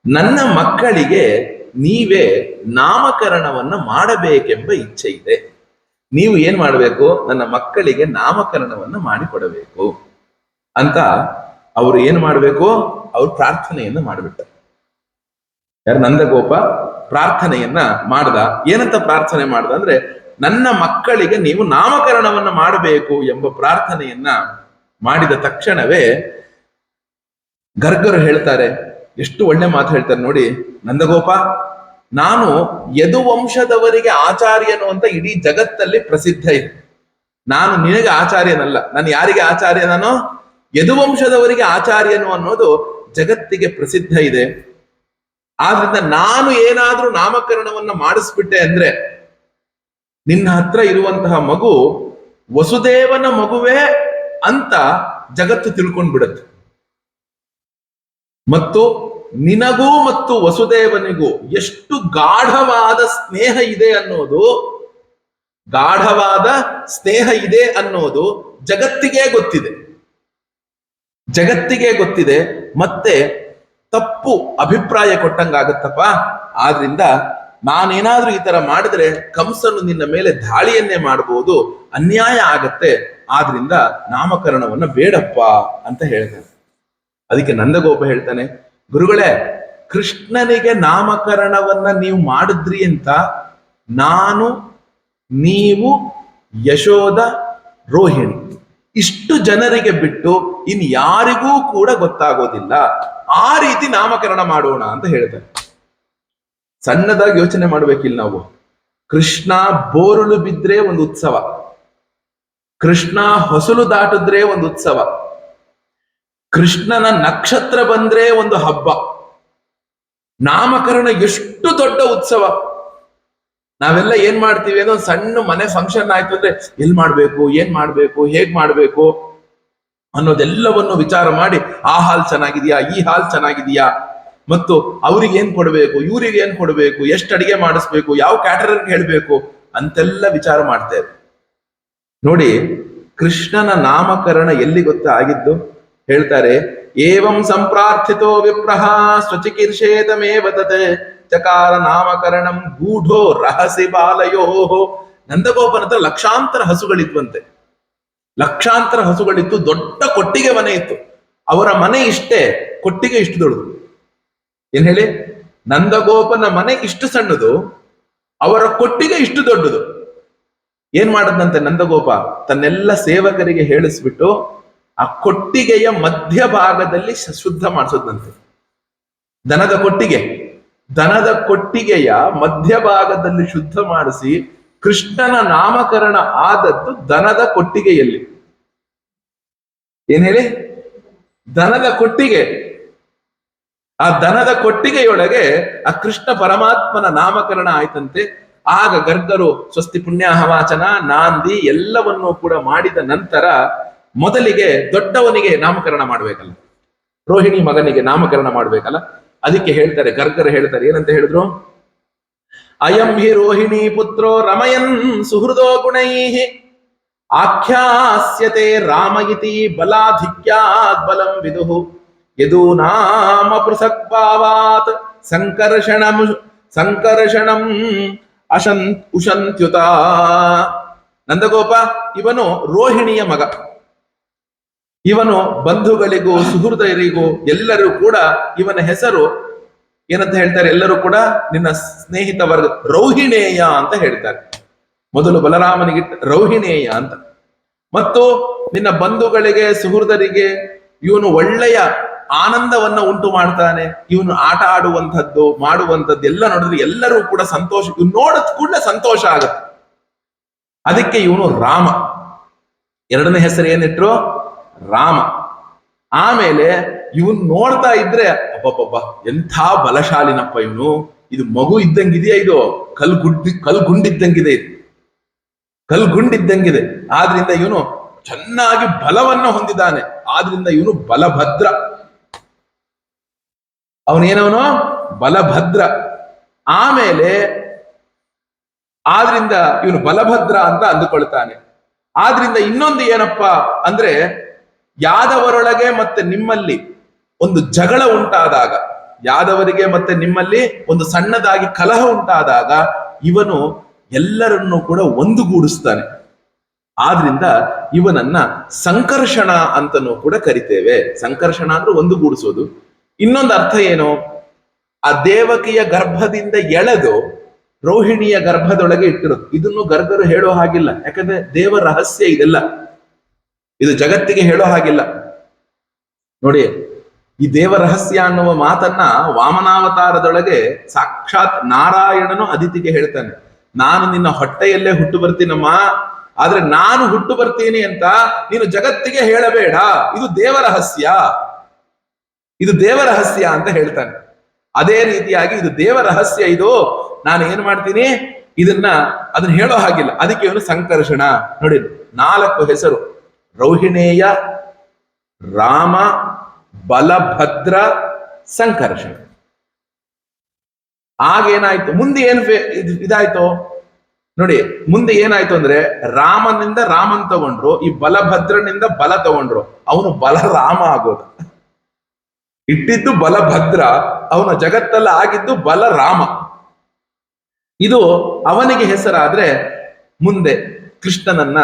ನನ್ನ ಮಕ್ಕಳಿಗೆ ನೀವೇ ನಾಮಕರಣವನ್ನ ಮಾಡಬೇಕೆಂಬ ಇಚ್ಛೆ ಇದೆ. ನೀವು ಏನ್ ಮಾಡಬೇಕು? ನನ್ನ ಮಕ್ಕಳಿಗೆ ನಾಮಕರಣವನ್ನ ಮಾಡಿಕೊಡಬೇಕು ಅಂತ ಅವರು ಏನ್ ಮಾಡಬೇಕು? ಅವ್ರು ಪ್ರಾರ್ಥನೆಯನ್ನ ಮಾಡಿಬಿಟ್ಟ. ಯಾರು? ನಂದಗೋಪ ಪ್ರಾರ್ಥನೆಯನ್ನ ಮಾಡ್ದ. ಏನಂತ ಪ್ರಾರ್ಥನೆ ಮಾಡ್ದ ಅಂದ್ರೆ, ನನ್ನ ಮಕ್ಕಳಿಗೆ ನೀವು ನಾಮಕರಣವನ್ನ ಮಾಡಬೇಕು ಎಂಬ ಪ್ರಾರ್ಥನೆಯನ್ನ ಮಾಡಿದ ತಕ್ಷಣವೇ ಗರ್ಗರು ಹೇಳ್ತಾರೆ, ಎಷ್ಟು ಒಳ್ಳೆ ಮಾತು ಹೇಳ್ತಾರೆ ನೋಡಿ. ನಂದಗೋಪ, ನಾನು ಯದುವಂಶದವರಿಗೆ ಆಚಾರ್ಯನು ಅಂತ ಇಡೀ ಜಗತ್ತಲ್ಲಿ ಪ್ರಸಿದ್ಧ ಇದೆ. ನಾನು ನಿನಗೆ ಆಚಾರ್ಯನಲ್ಲ. ನಾನು ಯಾರಿಗೆ ಆಚಾರ್ಯ? ನಾನು ಯದುವಂಶದವರಿಗೆ ಆಚಾರ್ಯನು ಅನ್ನೋದು ಜಗತ್ತಿಗೆ ಪ್ರಸಿದ್ಧ ಇದೆ. ಆದ್ರಿಂದ ನಾನು ಏನಾದ್ರೂ ನಾಮಕರಣವನ್ನ ಮಾಡಿಸ್ಬಿಟ್ಟೆ ಅಂದ್ರೆ ನಿನ್ನ ಹತ್ರ ಇರುವಂತಹ ಮಗು ವಸುದೇವನ ಮಗುವೇ ಅಂತ ಜಗತ್ತು ತಿಳ್ಕೊಂಡ್ಬಿಡತ್ತೆ. ಮತ್ತು ನಿನಗೂ ಮತ್ತು ವಸುದೇವನಿಗೂ ಎಷ್ಟು ಗಾಢವಾದ ಸ್ನೇಹ ಇದೆ ಅನ್ನೋದು, ಗಾಢವಾದ ಸ್ನೇಹ ಇದೆ ಅನ್ನೋದು ಜಗತ್ತಿಗೆ ಗೊತ್ತಿದೆ. ಜಗತ್ತಿಗೆ ಗೊತ್ತಿದೆ. ಮತ್ತೆ ತಪ್ಪು ಅಭಿಪ್ರಾಯ ಕೊಟ್ಟಂಗಾಗತ್ತಪ್ಪ. ಆದ್ರಿಂದ ನಾನೇನಾದ್ರೂ ಈ ತರ ಮಾಡಿದ್ರೆ ಕಂಸನು ನಿನ್ನ ಮೇಲೆ ದಾಳಿಯನ್ನೇ ಮಾಡಬಹುದು, ಅನ್ಯಾಯ ಆಗತ್ತೆ. ಆದ್ರಿಂದ ನಾಮಕರಣವನ್ನ ಬೇಡಪ್ಪ ಅಂತ ಹೇಳ್ತಾನೆ. ಅದಕ್ಕೆ ನಂದಗೋಪ ಹೇಳ್ತಾನೆ, ಗುರುಗಳೇ, ಕೃಷ್ಣನಿಗೆ ನಾಮಕರಣವನ್ನ ನೀವು ಮಾಡಿದ್ರಿ ಅಂತ ನಾನು, ನೀವು, ಯಶೋದ, ರೋಹಿಣಿ ಇಷ್ಟು ಜನರಿಗೆ ಬಿಟ್ಟು ಇನ್ ಯಾರಿಗೂ ಕೂಡ ಗೊತ್ತಾಗೋದಿಲ್ಲ. ಆ ರೀತಿ ನಾಮಕರಣ ಮಾಡೋಣ ಅಂತ ಹೇಳ್ತಾರೆ. ಸಣ್ಣದಾಗಿ ಯೋಚನೆ ಮಾಡ್ಬೇಕಿಲ್ಲ ನಾವು. ಕೃಷ್ಣ ಬೋರುಳು ಬಿದ್ರೆ ಒಂದು ಉತ್ಸವ, ಕೃಷ್ಣ ಹೊಸಲು ದಾಟಿದ್ರೆ ಒಂದು ಉತ್ಸವ, ಕೃಷ್ಣನ ನಕ್ಷತ್ರ ಬಂದ್ರೆ ಒಂದು ಹಬ್ಬ. ನಾಮಕರಣ ಎಷ್ಟು ದೊಡ್ಡ ಉತ್ಸವ. ನಾವೆಲ್ಲ ಏನ್ ಮಾಡ್ತೀವಿ ಅಂದ್ರೆ ಒಂದು ಸಣ್ಣ ಮನೆ ಫಂಕ್ಷನ್ ಆಯ್ತು ಅಂದ್ರೆ ಎಲ್ ಮಾಡ್ಬೇಕು, ಏನ್ ಮಾಡ್ಬೇಕು, ಹೇಗ್ ಮಾಡ್ಬೇಕು ಅನ್ನೋದೆಲ್ಲವನ್ನು ವಿಚಾರ ಮಾಡಿ ಆ ಹಾಲ್ ಚೆನ್ನಾಗಿದ್ಯಾ, ಈ ಹಾಲ್ ಚೆನ್ನಾಗಿದ್ಯಾ, ಮತ್ತು ಅವ್ರಿಗೆ ಏನ್ ಕೊಡ್ಬೇಕು, ಇವ್ರಿಗೆ ಏನ್ ಕೊಡ್ಬೇಕು, ಎಷ್ಟು ಅಡಿಗೆ ಮಾಡಿಸ್ಬೇಕು, ಯಾವ ಕ್ಯಾಟರರ್ಗೆ ಹೇಳ್ಬೇಕು ಅಂತೆಲ್ಲ ವಿಚಾರ ಮಾಡ್ತೇವೆ. ನೋಡಿ, ಕೃಷ್ಣನ ನಾಮಕರಣ ಎಲ್ಲಿ ಗೊತ್ತಾ ಆಗಿದ್ದು? ಹೇಳ್ತಾರೆ, ಏವಂ ಸಂಪ್ರಾರ್ಥಿತೋ ವಿಪ್ರಹ ಸ್ವಚಿಕೀರ್ಷೇತಮೇವ ತತ್ ಚಕಾರ ನಾಮಕರಣಂ ಗೂಢೋ ರಹಸಿ ಬಾಲಯೋ. ನಂದಗೋಪನ ಹತ್ರ ಲಕ್ಷಾಂತರ ಹಸುಗಳಿದ್ವಂತೆ, ಲಕ್ಷಾಂತರ ಹಸುಗಳಿತ್ತು. ದೊಡ್ಡ ಕೊಟ್ಟಿಗೆ ಮನೆ ಇತ್ತು. ಅವರ ಮನೆ ಇಷ್ಟೇ, ಕೊಟ್ಟಿಗೆ ಇಷ್ಟು ದೊಡ್ಡದು. ಏನ್ ಹೇಳಿ, ನಂದಗೋಪನ ಮನೆ ಇಷ್ಟು ಸಣ್ಣದು, ಅವರ ಕೊಟ್ಟಿಗೆ ಇಷ್ಟು ದೊಡ್ಡದು. ಏನ್ ಮಾಡದಂತೆ ನಂದಗೋಪ, ತನ್ನೆಲ್ಲ ಸೇವಕರಿಗೆ ಹೇಳಿಸ್ಬಿಟ್ಟು ಆ ಕೊಟ್ಟಿಗೆಯ ಮಧ್ಯಭಾಗದಲ್ಲಿ ಶುದ್ಧ ಮಾಡಿಸೋದಂತೆ. ದನದ ಕೊಟ್ಟಿಗೆ, ದನದ ಕೊಟ್ಟಿಗೆಯ ಮಧ್ಯಭಾಗದಲ್ಲಿ ಶುದ್ಧ ಮಾಡಿಸಿ ಕೃಷ್ಣನ ನಾಮಕರಣ ಆದದ್ದು ದನದ ಕೊಟ್ಟಿಗೆಯಲ್ಲಿ. ಏನ್ ಹೇಳಿ, ದನದ ಕೊಟ್ಟಿಗೆ. ಆ ದನದ ಕೊಟ್ಟಿಗೆಯೊಳಗೆ ಆ ಕೃಷ್ಣ ಪರಮಾತ್ಮನ ನಾಮಕರಣ ಆಯ್ತಂತೆ. ಆಗ ಗರ್ಗರು ಸ್ವಸ್ತಿ ಪುಣ್ಯಾಹವಾಚನ ನಾಂದಿ ಎಲ್ಲವನ್ನೂ ಕೂಡ ಮಾಡಿದ ನಂತರ ಮೊದಲಿಗೆ ದೊಡ್ಡವನಿಗೆ ನಾಮಕರಣ ಮಾಡ್ಬೇಕಲ್ಲ, ರೋಹಿಣಿ ಮಗನಿಗೆ ನಾಮಕರಣ ಮಾಡ್ಬೇಕಲ್ಲ. ಅದಕ್ಕೆ ಹೇಳ್ತಾರೆ, ಗರ್ಗರು ಹೇಳ್ತಾರೆ, ಏನಂತ ಹೇಳಿದ್ರು, ಅಯಂ ಹಿ ರೋಹಿಣಿ ಪುತ್ರೋ ರಮಯನ್ ಸುಹೃದೋ ಗುಣೈಃ ಆಖ್ಯಾಸ್ಯತೆ ರಾಮ ಇತಿ ಬಲಾಧಿಕ್ಯಾತ್ ಬಲಂ ವಿದುಃ ಯದು ನಾಮ ಪೃಥಕ್ ಭಾವಾತ್ ಸಂಕರ್ಷಣಂ ಉಶಂತ್ಯುತ. ನಂದಗೋಪ ಇವನು ರೋಹಿಣಿಯ ಮಗ. ಇವನು ಬಂಧುಗಳಿಗೂ ಸುಹೃದಯರಿಗೂ ಎಲ್ಲರೂ ಕೂಡ ಇವನ ಹೆಸರು ಏನಂತ ಹೇಳ್ತಾರೆ, ಎಲ್ಲರೂ ಕೂಡ ನಿನ್ನ ಸ್ನೇಹಿತ ವರ್ಗ ರೌಹಿಣೇಯ ಅಂತ ಹೇಳ್ತಾರೆ. ಮೊದಲು ಬಲರಾಮನಿಗಿಟ್ಟ ರೌಹಿಣೇಯ ಅಂತ. ಮತ್ತು ನಿನ್ನ ಬಂಧುಗಳಿಗೆ ಸುಹೃದರಿಗೆ ಇವನು ಒಳ್ಳೆಯ ಆನಂದವನ್ನ ಉಂಟು ಮಾಡ್ತಾನೆ. ಇವನು ಆಟ ಆಡುವಂಥದ್ದು ಮಾಡುವಂಥದ್ದು ಎಲ್ಲ ನೋಡಿದ್ರೆ ಎಲ್ಲರೂ ಕೂಡ ಸಂತೋಷ, ಇವ್ನು ನೋಡಿದ ಕೂಡಲೇ ಸಂತೋಷ ಆಗುತ್ತೆ. ಅದಕ್ಕೆ ಇವನು ರಾಮ. ಎರಡನೇ ಹೆಸರು ಏನಿಟ್ರು, ರಾಮ. ಆಮೇಲೆ ಇವನ್ ನೋಡ್ತಾ ಇದ್ರೆ ಅಬ್ಬಬ್ಬಬ್ಬ ಎಂಥ ಬಲಶಾಲಿನಪ್ಪ ಇವನು, ಇದು ಮಗು ಇದ್ದಂಗಿದೆಯಾ, ಇದು ಕಲ್ಗುಂಡಿದ್ದಂಗಿದೆ, ಇದು ಕಲ್ಗುಂಡಿದ್ದಂಗಿದೆ. ಆದ್ರಿಂದ ಇವನು ಚೆನ್ನಾಗಿ ಬಲವನ್ನು ಹೊಂದಿದ್ದಾನೆ. ಆದ್ರಿಂದ ಇವನು ಬಲಭದ್ರ. ಅವನೇನವನು ಬಲಭದ್ರ. ಆಮೇಲೆ ಆದ್ರಿಂದ ಇವನು ಬಲಭದ್ರ ಅಂತ ಅಂದುಕೊಳ್ತಾನೆ. ಆದ್ರಿಂದ ಇನ್ನೊಂದು ಏನಪ್ಪಾ ಅಂದ್ರೆ, ಯಾದವರೊಳಗೆ ಮತ್ತೆ ನಿಮ್ಮಲ್ಲಿ ಒಂದು ಜಗಳ ಉಂಟಾದಾಗ, ಯಾದವರಿಗೆ ಮತ್ತೆ ನಿಮ್ಮಲ್ಲಿ ಒಂದು ಸಣ್ಣದಾಗಿ ಕಲಹ ಉಂಟಾದಾಗ ಇವನು ಎಲ್ಲರನ್ನೂ ಕೂಡ ಒಂದುಗೂಡಿಸ್ತಾನೆ. ಆದ್ರಿಂದ ಇವನನ್ನ ಸಂಕರ್ಷಣ ಅಂತನೂ ಕೂಡ ಕರಿತೇವೆ. ಸಂಕರ್ಷಣ ಅಂದ್ರೆ ಒಂದುಗೂಡಿಸೋದು. ಇನ್ನೊಂದು ಅರ್ಥ ಏನು, ಆ ದೇವಕಿಯ ಗರ್ಭದಿಂದ ಎಳೆದು ರೋಹಿಣಿಯ ಗರ್ಭದೊಳಗೆ ಇಟ್ಟಿರೋದು. ಇದನ್ನು ಗರ್ಗರು ಹೇಳೋ ಹಾಗಿಲ್ಲ, ಯಾಕಂದ್ರೆ ದೇವ ರಹಸ್ಯ ಇದೆಲ್ಲ, ಇದು ಜಗತ್ತಿಗೆ ಹೇಳೋ ಹಾಗಿಲ್ಲ. ನೋಡಿ, ಈ ದೇವ ರಹಸ್ಯ ಅನ್ನುವ ಮಾತನ್ನ ವಾಮನಾವತಾರದೊಳಗೆ ಸಾಕ್ಷಾತ್ ನಾರಾಯಣನು ಅದಿತಿಗೆ ಹೇಳ್ತಾನೆ. ನಾನು ನಿನ್ನ ಹೊಟ್ಟೆಯಲ್ಲೇ ಹುಟ್ಟು ಬರ್ತೀನಮ್ಮ, ಆದ್ರೆ ನಾನು ಹುಟ್ಟು ಬರ್ತೀನಿ ಅಂತ ನೀನು ಜಗತ್ತಿಗೆ ಹೇಳಬೇಡ, ಇದು ದೇವ ರಹಸ್ಯ, ಇದು ದೇವ ರಹಸ್ಯ ಅಂತ ಹೇಳ್ತಾನೆ. ಅದೇ ರೀತಿಯಾಗಿ ಇದು ದೇವ ರಹಸ್ಯ, ಇದು ನಾನು ಏನ್ ಮಾಡ್ತೀನಿ ಅದನ್ನ ಹೇಳೋ ಹಾಗಿಲ್ಲ. ಅದಕ್ಕೆ ಇವನು ಸಂಕರ್ಷಣ. ನೋಡಿ, 4 ಹೆಸರು: ರೌಹಿಣೇಯ, ರಾಮ, ಬಲಭದ್ರ, ಸಂಕರ್ಷಣ. ಆಗೇನಾಯ್ತು, ಮುಂದೆ ಏನು ಇದಾಯ್ತು ನೋಡಿ. ಮುಂದೆ ಏನಾಯ್ತು ಅಂದ್ರೆ, ರಾಮನಿಂದ ರಾಮನ್ ತಗೊಂಡ್ರು, ಈ ಬಲಭದ್ರನಿಂದ ಬಲ ತಗೊಂಡ್ರು, ಅವನು ಬಲರಾಮ ಆಗೋದು. ಇಟ್ಟಿದ್ದು ಬಲಭದ್ರ, ಅವನ ಜಗತ್ತಲ್ಲ ಆಗಿದ್ದು ಬಲರಾಮ. ಇದು ಅವನಿಗೆ ಹೆಸರಾದ್ರೆ ಮುಂದೆ ಕೃಷ್ಣನನ್ನ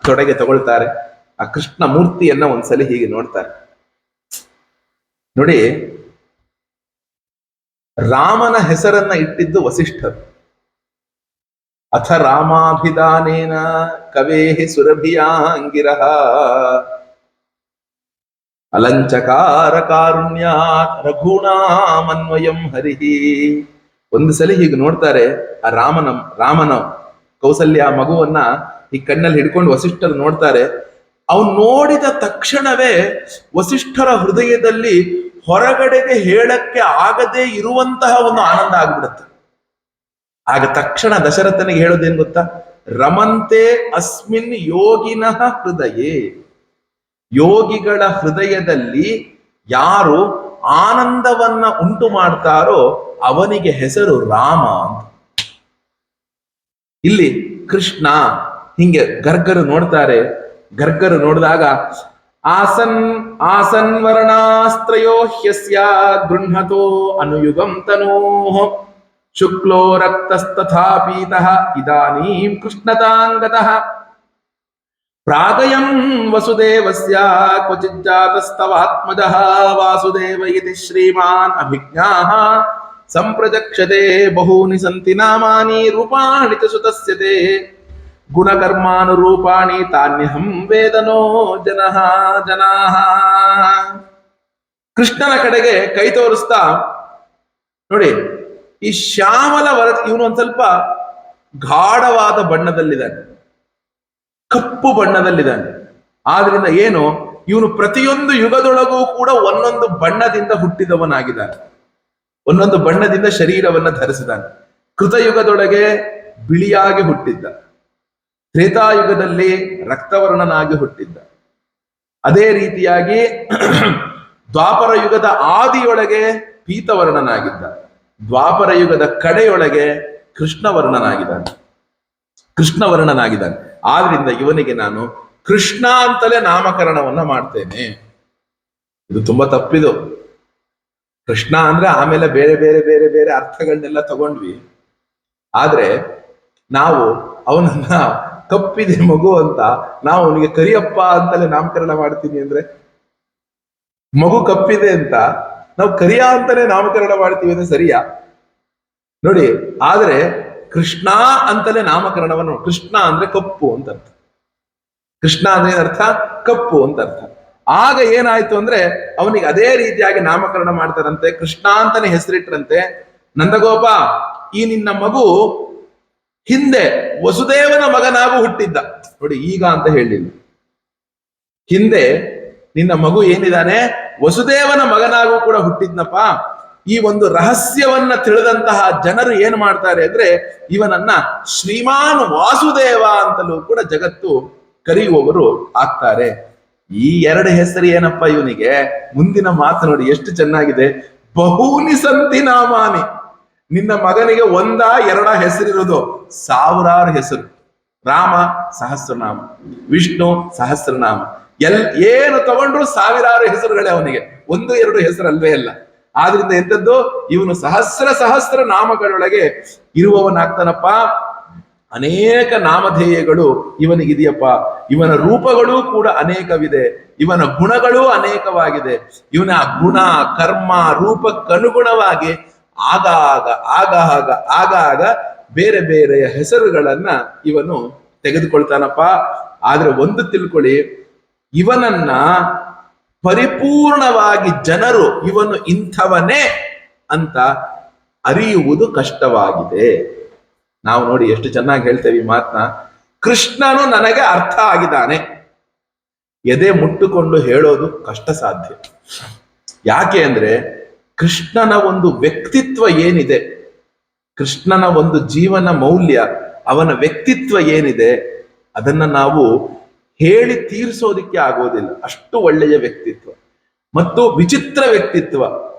ತೊಡೆಗೆ ತಗೊಳ್ತಾರೆ. ಆ ಕೃಷ್ಣ ಮೂರ್ತಿಯನ್ನ ಒಂದ್ಸಲಿ ಹೀಗೆ ನೋಡ್ತಾರೆ. ನೋಡಿ, ರಾಮನ ಹೆಸರನ್ನ ಇಟ್ಟಿದ್ದು ವಸಿಷ್ಠರು. ಅಥ ರಾಮಾಭಿಧಾನೇನ ಕವೇಹಿ ಸುರಭಿಯಾಂಗಿರಃ ಅಲಂಚಕಾರ ಕಾರುಣ್ಯಾತ್ ರಘೂಣಾಮನ್ವಯಂ ಹರಿಹಿ. ಒಂದು ಸಲ ಹೀಗೆ ನೋಡ್ತಾರೆ, ಆ ರಾಮನ ಕೌಸಲ್ಯ ಮಗುವನ್ನ ಈ ಕಣ್ಣಲ್ಲಿ ಹಿಡ್ಕೊಂಡು ವಸಿಷ್ಠರು ನೋಡ್ತಾರೆ. ಅವನು ನೋಡಿದ ತಕ್ಷಣವೇ ವಸಿಷ್ಠರ ಹೃದಯದಲ್ಲಿ ಹೊರಗಡೆಗೆ ಹೇಳಕ್ಕೆ ಆಗದೆ ಇರುವಂತಹ ಒಂದು ಆನಂದ ಆಗ್ಬಿಡುತ್ತೆ. ಆಗ ತಕ್ಷಣ ದಶರಥನಿಗೆ ಹೇಳೋದೇನ್ ಗೊತ್ತಾ? ರಮಂತೆ ಅಸ್ಮಿನ್ ಯೋಗಿನಃ ಹೃದಯೇ. ಯೋಗಿಗಳ ಹೃದಯದಲ್ಲಿ ಯಾರು ಆನಂದವನ್ನ ಉಂಟು ಮಾಡ್ತಾರೋ ಅವನಿಗೆ ಹೆಸರು ರಾಮ ಅಂತ. ಇಲ್ಲಿ ಕೃಷ್ಣ ಹಿಂಗೆ ಗರ್ಗರು ನೋಡ್ತಾರೆ. ಗರ್ಗರು ನೋಡಿದಾಗ ಆಸನ್ ಆಸನ್ ವರ್ಣಾಸ್ತ್ರಯೋ ಹ್ಯಸ್ಯ ಗೃಹತೋ ಅನುಯುಗಂ ತನೋಃ ಶುಕ್ಲೋ ರಕ್ತಸ್ತಥಾ ಪೀತಃ ಇದಾನೀಂ ಕೃಷ್ಣತಾಂಗತಃ ಪ್ರಾಗಯಂ ವಸುದೇವಸ್ಯ ಕ್ವಚಿಜ್ಜಾತಸ್ತವಾತ್ಮಜಃ ವಾಸುದೇವ ಇತಿ ಶ್ರೀಮಾನ್ ಅಭಿಜ್ಞಾಃ ಸಂಪ್ರಜಕ್ಷತೆ ಬಹೂನಿ ಸಂತಿ ನಾಮಾನಿ ರೂಪಾಣಿ ಚ ಸುತಸ್ಯ ತೇ ಗುಣಕರ್ಮಾನುರೂಪಾಣಿ ತಾನ್ಯಹಂ ವೇದನೋ ಜನಾಃ. ಕೃಷ್ಣನ ಕಡೆಗೆ ಕೈ ತೋರಿಸ್ತಾ ನೋಡಿ, ಈ ಶ್ಯಾಮಲ ಇವನು ಒಂದ್ ಸ್ವಲ್ಪ ಗಾಢವಾದ ಬಣ್ಣದಲ್ಲಿದ್ದಾನೆ, ಕಪ್ಪು ಬಣ್ಣದಲ್ಲಿದ್ದಾನೆ. ಆದ್ರಿಂದ ಏನು, ಇವನು ಪ್ರತಿಯೊಂದು ಯುಗದೊಳಗೂ ಕೂಡ ಒಂದೊಂದು ಬಣ್ಣದಿಂದ ಹುಟ್ಟಿದವನಾಗಿದ್ದಾನೆ, ಒಂದೊಂದು ಬಣ್ಣದಿಂದ ಶರೀರವನ್ನ ಧರಿಸಿದ್ದಾನೆ. ಕೃತಯುಗದೊಳಗೆ ಬಿಳಿಯಾಗಿ ಹುಟ್ಟಿದ್ದ, ತ್ರೇತಾಯುಗದಲ್ಲಿ ರಕ್ತವರ್ಣನಾಗಿ ಹುಟ್ಟಿದ್ದ, ಅದೇ ರೀತಿಯಾಗಿ ದ್ವಾಪರ ಯುಗದ ಆದಿಯೊಳಗೆ ಪೀತವರ್ಣನಾಗಿದ್ದ, ದ್ವಾಪರ ಯುಗದ ಕಡೆಯೊಳಗೆ ಕೃಷ್ಣವರ್ಣನಾಗಿದ್ದಾನೆ. ಆದ್ರಿಂದ ಇವನಿಗೆ ನಾನು ಕೃಷ್ಣ ಅಂತಲೇ ನಾಮಕರಣವನ್ನ ಮಾಡ್ತೇನೆ. ಇದು ತುಂಬಾ ತಪ್ಪಿದು. ಕೃಷ್ಣ ಅಂದ್ರೆ ಆಮೇಲೆ ಬೇರೆ ಬೇರೆ ಬೇರೆ ಬೇರೆ ಅರ್ಥಗಳನ್ನೆಲ್ಲ ತಗೊಂಡ್ವಿ. ಆದ್ರೆ ನಾವು ಅವನನ್ನ ಕಪ್ಪಿದೆ ಮಗು ಅಂತ ನಾವು ಅವನಿಗೆ ಕರಿಯಪ್ಪ ಅಂತಲೇ ನಾಮಕರಣ ಮಾಡ್ತೀನಿ ಅಂದ್ರೆ, ಮಗು ಕಪ್ಪಿದೆ ಅಂತ ನಾವು ಕರಿಯ ಅಂತಾನೆ ನಾಮಕರಣ ಮಾಡ್ತೀವಿ ಅಂದ್ರೆ ಸರಿಯಾ? ನೋಡಿ, ಆದ್ರೆ ಕೃಷ್ಣ ಅಂತಲೇ ನಾಮಕರಣವನ್ನು, ಕೃಷ್ಣ ಅಂದ್ರೆ ಕಪ್ಪು ಅಂತ ಅರ್ಥ. ಕೃಷ್ಣ ಅಂದ್ರೆ ಏನರ್ಥ? ಕಪ್ಪು ಅಂತ ಅರ್ಥ. ಆಗ ಏನಾಯ್ತು ಅಂದ್ರೆ ಅವನಿಗೆ ಅದೇ ರೀತಿಯಾಗಿ ನಾಮಕರಣ ಮಾಡ್ತಾರಂತೆ, ಕೃಷ್ಣ ಅಂತಾನೆ ಹೆಸರಿಟ್ರಂತೆ. ನಂದಗೋಪ, ಈ ನಿನ್ನ ಮಗು ಹಿಂದೆ ವಸುದೇವನ ಮಗನಾಗೂ ಹುಟ್ಟಿದ್ದ. ನೋಡಿ, ಈಗ ಅಂತ ಹೇಳಿಲ್ಲ, ಹಿಂದೆ ನಿನ್ನ ಮಗು ಏನಿದಾನೆ ವಸುದೇವನ ಮಗನಾಗೂ ಕೂಡ ಹುಟ್ಟಿದ್ನಪ್ಪ. ಈ ಒಂದು ರಹಸ್ಯವನ್ನ ತಿಳಿದಂತಹ ಜನರು ಏನ್ ಮಾಡ್ತಾರೆ ಅಂದ್ರೆ ಇವನನ್ನ ಶ್ರೀಮಾನ್ ವಾಸುದೇವ ಅಂತಲೂ ಕೂಡ ಜಗತ್ತು ಕರೆಯುವವರು ಆಗ್ತಾರೆ. ಈ ಎರಡು ಹೆಸರು ಏನಪ್ಪ ಇವನಿಗೆ? ಮುಂದಿನ ಮಾತು ನೋಡಿ ಎಷ್ಟು ಚೆನ್ನಾಗಿದೆ. ಬಹೂನಿ ಸಂತಿ ನಾಮಾನಿ. ನಿನ್ನ ಮಗನಿಗೆ ಒಂದ ಎರಡ ಹೆಸರಿರೋದು, ಸಾವಿರಾರು ಹೆಸರು. ರಾಮ ಸಹಸ್ರನಾಮ, ವಿಷ್ಣು ಸಹಸ್ರನಾಮ, ಏನು ತಗೊಂಡ್ರು ಸಾವಿರಾರು ಹೆಸರುಗಳೇ ಅವನಿಗೆ, ಒಂದು ಎರಡು ಹೆಸರು ಅಲ್ವೇ ಅಲ್ಲ. ಆದ್ರಿಂದ ಎಂತದ್ದು, ಇವನು ಸಹಸ್ರ ನಾಮಗಳೊಳಗೆ ಇರುವವನಾಗ್ತಾನಪ್ಪ. ಅನೇಕ ನಾಮಧೇಯಗಳು ಇವನಿಗಿದೆಯಪ್ಪ. ಇವನ ರೂಪಗಳೂ ಕೂಡ ಅನೇಕವಿದೆ, ಇವನ ಗುಣಗಳೂ ಅನೇಕವಾಗಿದೆ. ಇವನ ಗುಣ ಕರ್ಮ ರೂಪಕ್ಕನುಗುಣವಾಗಿ ಆಗಾಗ ಬೇರೆ ಬೇರೆಯ ಹೆಸರುಗಳನ್ನ ಇವನು ತೆಗೆದುಕೊಳ್ತಾನಪ್ಪ. ಆದ್ರೆ ಒಂದು ತಿಳ್ಕೊಳ್ಳಿ, ಇವನನ್ನ ಪರಿಪೂರ್ಣವಾಗಿ ಜನರು ಇವನು ಇಂಥವನೇ ಅಂತ ಅರಿಯುವುದು ಕಷ್ಟವಾಗಿದೆ. ನಾವು ನೋಡಿ ಎಷ್ಟು ಚೆನ್ನಾಗಿ ಹೇಳ್ತೇವೆ ಈ ಮಾತನ್ನ. ಕೃಷ್ಣನು ನನಗೆ ಅರ್ಥ ಆಗಿದ್ದಾನೆ, ಎದೆ ಮುಟ್ಟುಕೊಂಡು ಹೇಳೋದು ಕಷ್ಟ ಸಾಧ್ಯ. ಯಾಕೆ ಅಂದ್ರೆ ಕೃಷ್ಣನ ಒಂದು ವ್ಯಕ್ತಿತ್ವ ಏನಿದೆ, ಕೃಷ್ಣನ ಒಂದು ಜೀವನ ಮೌಲ್ಯ, ಅವನ ವ್ಯಕ್ತಿತ್ವ ಏನಿದೆ, ಅದನ್ನ ನಾವು ಹೇಳಿ ತೀರಿಸೋದಿಕ್ಕೆ ಆಗೋದಿಲ್ಲ. ಅಷ್ಟು ಒಳ್ಳೆಯ ವ್ಯಕ್ತಿತ್ವ ಮತ್ತು ವಿಚಿತ್ರ ವ್ಯಕ್ತಿತ್ವ.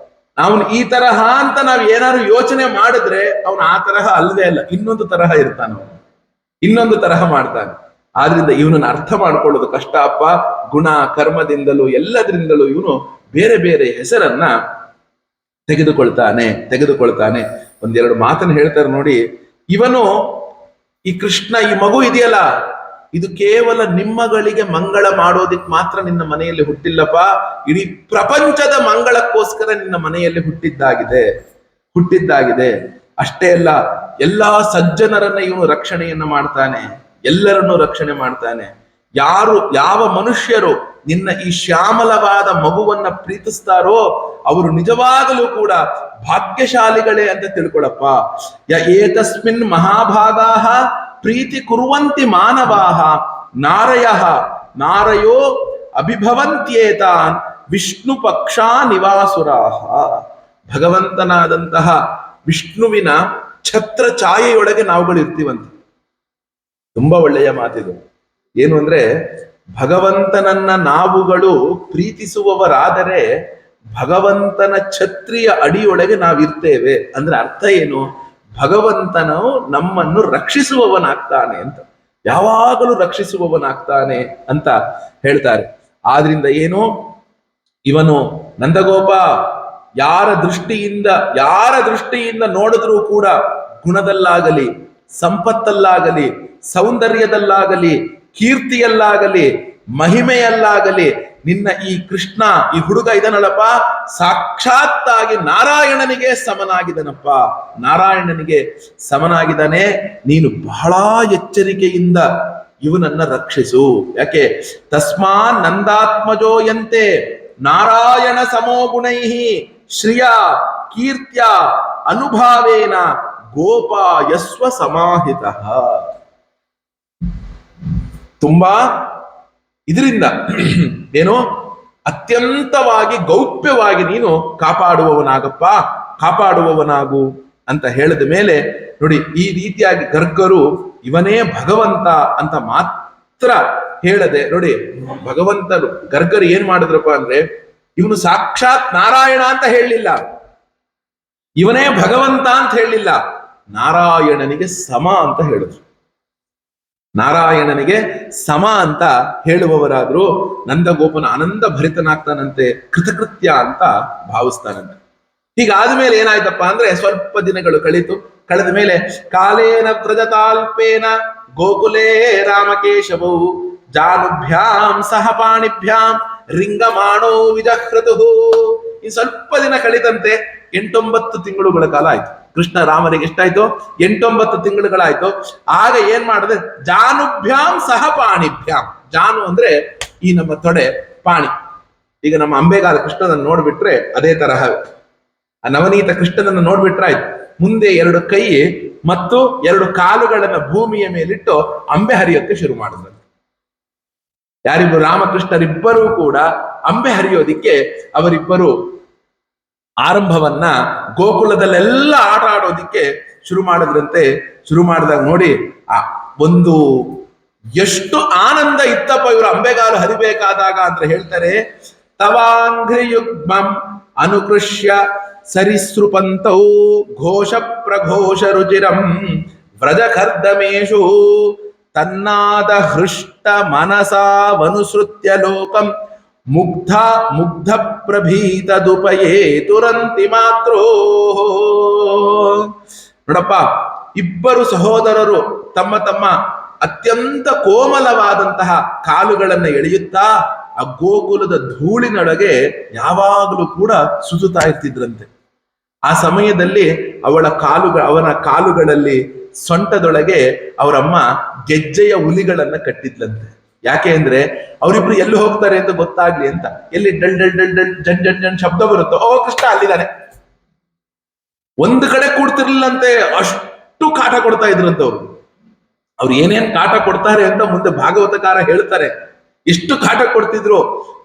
ಅವನು ಈ ತರಹ ಅಂತ ನಾವು ಏನಾದ್ರು ಯೋಚನೆ ಮಾಡಿದ್ರೆ ಅವನು ಆ ತರಹ ಅಲ್ಲವೇ ಅಲ್ಲ, ಇನ್ನೊಂದು ತರಹ ಇರ್ತಾನ, ಇನ್ನೊಂದು ತರಹ ಮಾಡ್ತಾನೆ. ಆದ್ರಿಂದ ಇವನನ್ನು ಅರ್ಥ ಮಾಡ್ಕೊಳ್ಳೋದು ಕಷ್ಟ ಅಪ್ಪ. ಗುಣ ಕರ್ಮದಿಂದಲೂ ಎಲ್ಲದರಿಂದಲೂ ಇವನು ಬೇರೆ ಬೇರೆ ಹೆಸರನ್ನ ತೆಗೆದುಕೊಳ್ತಾನೆ. ಒಂದೆರಡು ಮಾತನ್ನು ಹೇಳ್ತಾರೆ ನೋಡಿ. ಇವನು ಈ ಕೃಷ್ಣ, ಈ ಮಗು ಇದೆಯಲ್ಲ, ಇದು ಕೇವಲ ನಿಮ್ಮಗಳಿಗೆ ಮಂಗಳ ಮಾಡೋದಿಕ್ ಮಾತ್ರ ನಿನ್ನ ಮನೆಯಲ್ಲಿ ಹುಟ್ಟಿಲ್ಲಪ್ಪ, ಇಡೀ ಪ್ರಪಂಚದ ಮಂಗಳಕ್ಕೋಸ್ಕರ ನಿನ್ನ ಮನೆಯಲ್ಲಿ ಹುಟ್ಟಿದ್ದಾಗಿದೆ. ಅಷ್ಟೇ ಅಲ್ಲ, ಎಲ್ಲಾ ಸಜ್ಜನರನ್ನ ಇವನು ರಕ್ಷಣೆಯನ್ನ ಮಾಡ್ತಾನೆ, ಎಲ್ಲರನ್ನೂ ರಕ್ಷಣೆ ಮಾಡ್ತಾನೆ. ಯಾವ ಮನುಷ್ಯರು ನಿನ್ನ ಈ ಶ್ಯಾಮಲವಾದ ಮಗುವನ್ನ ಪ್ರೀತಿಸ್ತಾರೋ ಅವರು ನಿಜವಾಗಲೂ ಕೂಡ ಭಾಗ್ಯಶಾಲಿಗಳೇ ಅಂತ ತಿಳ್ಕೊಳಪ್ಪ. ಏತಸ್ಮಿನ್ ಮಹಾಭಾಗಾಹ ಪ್ರೀತಿ ಕುರುವಂತಿ ಮಾನವಾಹ ನಾರಯಃ ನಾರಯೋ ಅಭಿಭವಂತ್ಯೇತಾನ್ ವಿಷ್ಣು ಪಕ್ಷಾ ನಿವಾಸುರಾಹ. ಭಗವಂತನಾದಂತಹ ವಿಷ್ಣುವಿನ ಛತ್ರ ಛಾಯೆಯೊಳಗೆ ನಾವುಗಳು ಇರ್ತೀವಂತೆ. ತುಂಬಾ ಒಳ್ಳೆಯ ಮಾತಿದು. ಏನು ಅಂದ್ರೆ, ಭಗವಂತನನ್ನ ನಾವುಗಳು ಪ್ರೀತಿಸುವವರಾದರೆ ಭಗವಂತನ ಛತ್ರಿಯ ಅಡಿಯೊಳಗೆ ನಾವಿರ್ತೇವೆ. ಅಂದ್ರೆ ಅರ್ಥ ಏನು? ಭಗವಂತನು ನಮ್ಮನ್ನು ರಕ್ಷಿಸುವವನಾಗ್ತಾನೆ ಅಂತ, ಯಾವಾಗಲೂ ರಕ್ಷಿಸುವವನಾಗ್ತಾನೆ ಅಂತ ಹೇಳ್ತಾರೆ. ಆದ್ರಿಂದ ಏನು, ಇವನು ನಂದಗೋಪ ಯಾರ ದೃಷ್ಟಿಯಿಂದ ನೋಡಿದ್ರೂ ಕೂಡ ಗುಣದಲ್ಲಾಗಲಿ, ಸಂಪತ್ತಲ್ಲಾಗಲಿ, ಸೌಂದರ್ಯದಲ್ಲಾಗಲಿ, ಕೀರ್ತಿಯಲ್ಲಾಗಲಿ, ಮಹಿಮೆಯಲ್ಲಾಗಲಿ ನಿನ್ನ ಈ ಕೃಷ್ಣ, ಈ ಹುಡುಗ ಇದನ್ನಲ್ಲಪ್ಪ, ಸಾಕ್ಷಾತ್ತಾಗಿ ನಾರಾಯಣನಿಗೆ ಸಮನಾಗಿದನಪ್ಪ, ನಾರಾಯಣನಿಗೆ ಸಮನಾಗಿದ್ದಾನೆ. ನೀನು ಬಹಳ ಎಚ್ಚರಿಕೆಯಿಂದ ಇವನನ್ನ ರಕ್ಷಿಸು. ಯಾಕೆ? ತಸ್ಮಾನ್ ನಂದಾತ್ಮಜೋಯಂತೆ ನಾರಾಯಣ ಸಮೋ ಗುಣೈಹಿ ಶ್ರಿಯ ಕೀರ್ತ್ಯ ಅನುಭಾವೇನ ಗೋಪ ಯಸ್ವ ಸಮಾಹಿತ. ತುಂಬಾ ಇದರಿಂದ ಏನು, ಅತ್ಯಂತವಾಗಿ ಗೌಪ್ಯವಾಗಿ ನೀನು ಕಾಪಾಡುವವನಾಗಪ್ಪ, ಕಾಪಾಡುವವನಾಗು ಅಂತ ಹೇಳಿದ ಮೇಲೆ ನೋಡಿ, ಈ ರೀತಿಯಾಗಿ ಗರ್ಗರು ಇವನೇ ಭಗವಂತ ಅಂತ ಮಾತ್ರ ಹೇಳದೆ, ನೋಡಿ ಭಗವಂತರು ಗರ್ಗರು ಏನ್ ಮಾಡಿದ್ರಪ್ಪ ಅಂದ್ರೆ, ಇವನು ಸಾಕ್ಷಾತ್ ನಾರಾಯಣ ಅಂತ ಹೇಳಲಿಲ್ಲ, ಇವನೇ ಭಗವಂತ ಅಂತ ಹೇಳಲಿಲ್ಲ, ನಾರಾಯಣನಿಗೆ ಸಮ ಅಂತ ಹೇಳಿದ್ರು. ನಾರಾಯಣನಿಗೆ ಸಮ ಅಂತ ಹೇಳುವವರಾದ್ರು ನಂದಗೋಪನ ಆನಂದ ಭರಿತನಾಗ್ತಾನಂತೆ, ಕೃತಕೃತ್ಯ ಅಂತ ಭಾವಿಸ್ತಾನಂತೆ. ಹೀಗಾದ್ಮೇಲೆ ಏನಾಯ್ತಪ್ಪ ಅಂದ್ರೆ, ಸ್ವಲ್ಪ ದಿನಗಳು ಕಳೆದ ಮೇಲೆ ಕಾಲೇನ ವ್ರಜತಾಲ್ಪೇನ ಗೋಕುಲೇ ರಾಮಕೇಶವೌ ಜಾನುಭ್ಯಾಂ ಸಹ ಪಾಣಿಭ್ಯಾಂ ರಿಂಗಮಾಣೋ ವಿಜಹೃತು. ಈ ಸ್ವಲ್ಪ ದಿನ ಕಳಿತಂತೆ, 8-9 ತಿಂಗಳುಗಳ ಕಾಲ ಆಯ್ತು. ಕೃಷ್ಣ ರಾಮರಿಗೆ ಎಷ್ಟಾಯ್ತು? 8-9 ತಿಂಗಳುಗಳಾಯ್ತು. ಆಗ ಏನ್ ಮಾಡಿದೆ? ಜಾನುಭ್ಯಾಂ ಸಹ ಪಾಣಿಭ್ಯಾಂ. ಜಾನು ಅಂದ್ರೆ ಈ ನಮ್ಮ ತೊಡೆ, ಪಾಣಿ. ಈಗ ನಮ್ಮ ಅಂಬೆಗಾಲ ಕೃಷ್ಣನನ್ನು ನೋಡ್ಬಿಟ್ರೆ ಅದೇ ತರಹ ಆ ನವನೀತ ಕೃಷ್ಣನನ್ನು ನೋಡ್ಬಿಟ್ರೆ ಆಯ್ತು. ಮುಂದೆ 2 ಕೈ ಮತ್ತು 2 ಕಾಲುಗಳನ್ನ ಭೂಮಿಯ ಮೇಲಿಟ್ಟು ಅಂಬೆ ಹರಿಯೋಕ್ಕೆ ಶುರು ಮಾಡಿದ್ರು. ಯಾರಿಬ್ಬರು? ರಾಮಕೃಷ್ಣರಿಬ್ಬರೂ ಕೂಡ ಅಂಬೆ ಹರಿಯೋದಿಕ್ಕೆ ಅವರಿಬ್ಬರು ಆರಂಭವನ್ನ ಗೋಕುಲದಲ್ಲೆಲ್ಲ ಆಟ ಆಡೋದಿಕ್ಕೆ ಶುರು ಮಾಡಿದ್ರಂತೆ. ಶುರು ಮಾಡಿದಾಗ ನೋಡಿ, ಒಂದು ಎಷ್ಟು ಆನಂದ ಇತ್ತಪ್ಪ ಇವರು ಅಂಬೆಗಾಲು ಹರಿಬೇಕಾದಾಗ ಅಂತ ಹೇಳ್ತಾರೆ. ತವಾಂಘ್ರಿಯುಗ್ಮಂ ಅನುಕೃಷ್ಯ ಸರಿಸೃಪಂತೌ ಘೋಷ ಪ್ರಘೋಷ ರುಚಿರಂ ವ್ರಜಕರ್ದಮೇಶು ತನ್ನಾದ ಹೃಷ್ಟ ಮನಸಾವನುಸೃತ್ಯ ಲೋಕಂ ಮುಗ್ಧ ಪ್ರಭೀತದುಪಯೇ ತುರಂತಿ ಮಾತ್ರೋ. ನೋಡಪ್ಪ, ಇಬ್ಬರು ಸಹೋದರರು ತಮ್ಮ ತಮ್ಮ ಅತ್ಯಂತ ಕೋಮಲವಾದಂತಹ ಕಾಲುಗಳನ್ನ ಎಳೆಯುತ್ತಾ ಆ ಗೋಕುಲದ ಧೂಳಿನೊಳಗೆ ಯಾವಾಗಲೂ ಕೂಡ ಸುತ್ತುತ್ತಾ ಇರ್ತಿದ್ರಂತೆ. ಆ ಸಮಯದಲ್ಲಿ ಅವನ ಕಾಲುಗಳಲ್ಲಿ ಸೊಂಟದೊಳಗೆ ಅವರಮ್ಮ ಗೆಜ್ಜೆಯ ಹುಲಿಗಳನ್ನ ಕಟ್ಟಿದ್ಲಂತೆ. ಯಾಕೆ ಅಂದ್ರೆ ಅವರಿಬ್ರು ಎಲ್ಲಿ ಹೋಗ್ತಾರೆ ಅಂತ ಗೊತ್ತಾಗ್ಲಿ ಅಂತ. ಎಲ್ಲಿ dull dull dull dull Jan Jan Jan ಶಬ್ದ ಬರುತ್ತೋ, ಓ ಕೃಷ್ಣ ಅಲ್ಲಿದ್ದಾನೆ. ಒಂದು ಕಡೆ ಕೂಡ್ತಿರ್ಲಿಲ್ಲಂತೆ, ಅಷ್ಟು ಕಾಟ ಕೊಡ್ತಾ ಇದ್ರಂತ ಅವ್ರು ಏನೇನ್ ಕಾಟ ಕೊಡ್ತಾರೆ ಅಂತ ಮುಂದೆ ಭಾಗವತಕಾರ ಹೇಳ್ತಾರೆ. ಎಷ್ಟು ಕಾಟ ಕೊಡ್ತಿದ್ರು,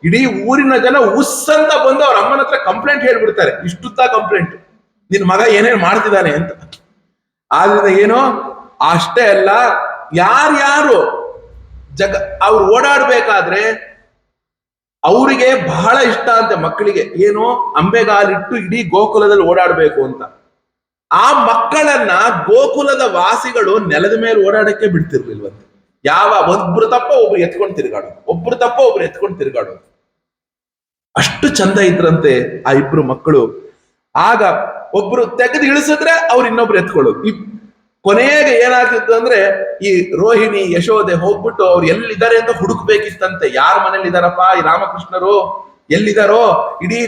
ಇಡೀ ಊರಿನ ಜನ ಉಸ್ಸಂತ ಬಂದು ಅವ್ರ ಅಮ್ಮನ ಹತ್ರ ಕಂಪ್ಲೇಂಟ್ ಹೇಳ್ಬಿಡ್ತಾರೆ. ಇಷ್ಟುತ್ತ ಕಂಪ್ಲೇಂಟ್, ನಿನ್ ಮಗ ಏನೇನ್ ಮಾಡ್ತಿದ್ದಾನೆ ಅಂತ. ಆದ್ರಿಂದ ಏನೋ ಅಷ್ಟೇ ಅಲ್ಲ, ಯಾರ್ಯಾರು ಅವ್ರು ಓಡಾಡ್ಬೇಕಾದ್ರೆ ಅವರಿಗೆ ಬಹಳ ಇಷ್ಟ ಅಂತೆ ಮಕ್ಕಳಿಗೆ, ಏನು ಅಂಬೆಗಾಲಿಟ್ಟು ಇಡೀ ಗೋಕುಲದಲ್ಲಿ ಓಡಾಡ್ಬೇಕು ಅಂತ. ಆ ಮಕ್ಕಳನ್ನ ಗೋಕುಲದ ವಾಸಿಗಳು ನೆಲದ ಮೇಲೆ ಓಡಾಡಕ್ಕೆ ಬಿಡ್ತಿರ್ಲಿಲ್ವಂತೆ. ಒಬ್ರು ತಪ್ಪ ಒಬ್ರು ಎತ್ಕೊಂಡು ತಿರುಗಾಡೋದು, ಒಬ್ರು ತಪ್ಪ ಒಬ್ರು ಎತ್ಕೊಂಡು ತಿರುಗಾಡೋದು. ಅಷ್ಟು ಚಂದ ಇದ್ರಂತೆ ಆ ಇಬ್ರು ಮಕ್ಕಳು. ಆಗ ಒಬ್ರು ತೆಗೆದು ಇಳಿಸಿದ್ರೆ ಅವ್ರು ಇನ್ನೊಬ್ರು ಎತ್ಕೊಳ್ಳೋದು. ಕೊನೆಗೆ ಏನಾಗ್ತಿತ್ತು ಅಂದ್ರೆ, ಈ ರೋಹಿಣಿ ಯಶೋದೆ ಹೋಗ್ಬಿಟ್ಟು ಅವ್ರು ಎಲ್ಲಿದ್ದಾರೆ ಅಂತ ಹುಡುಕ್ಬೇಕಿತ್ತಂತೆ. ಯಾರ ಮನೇಲಿ ಇದಾರಪ್ಪ ಈ ರಾಮಕೃಷ್ಣರು, ಎಲ್ಲಿದಾರೋ? ಇಡೀ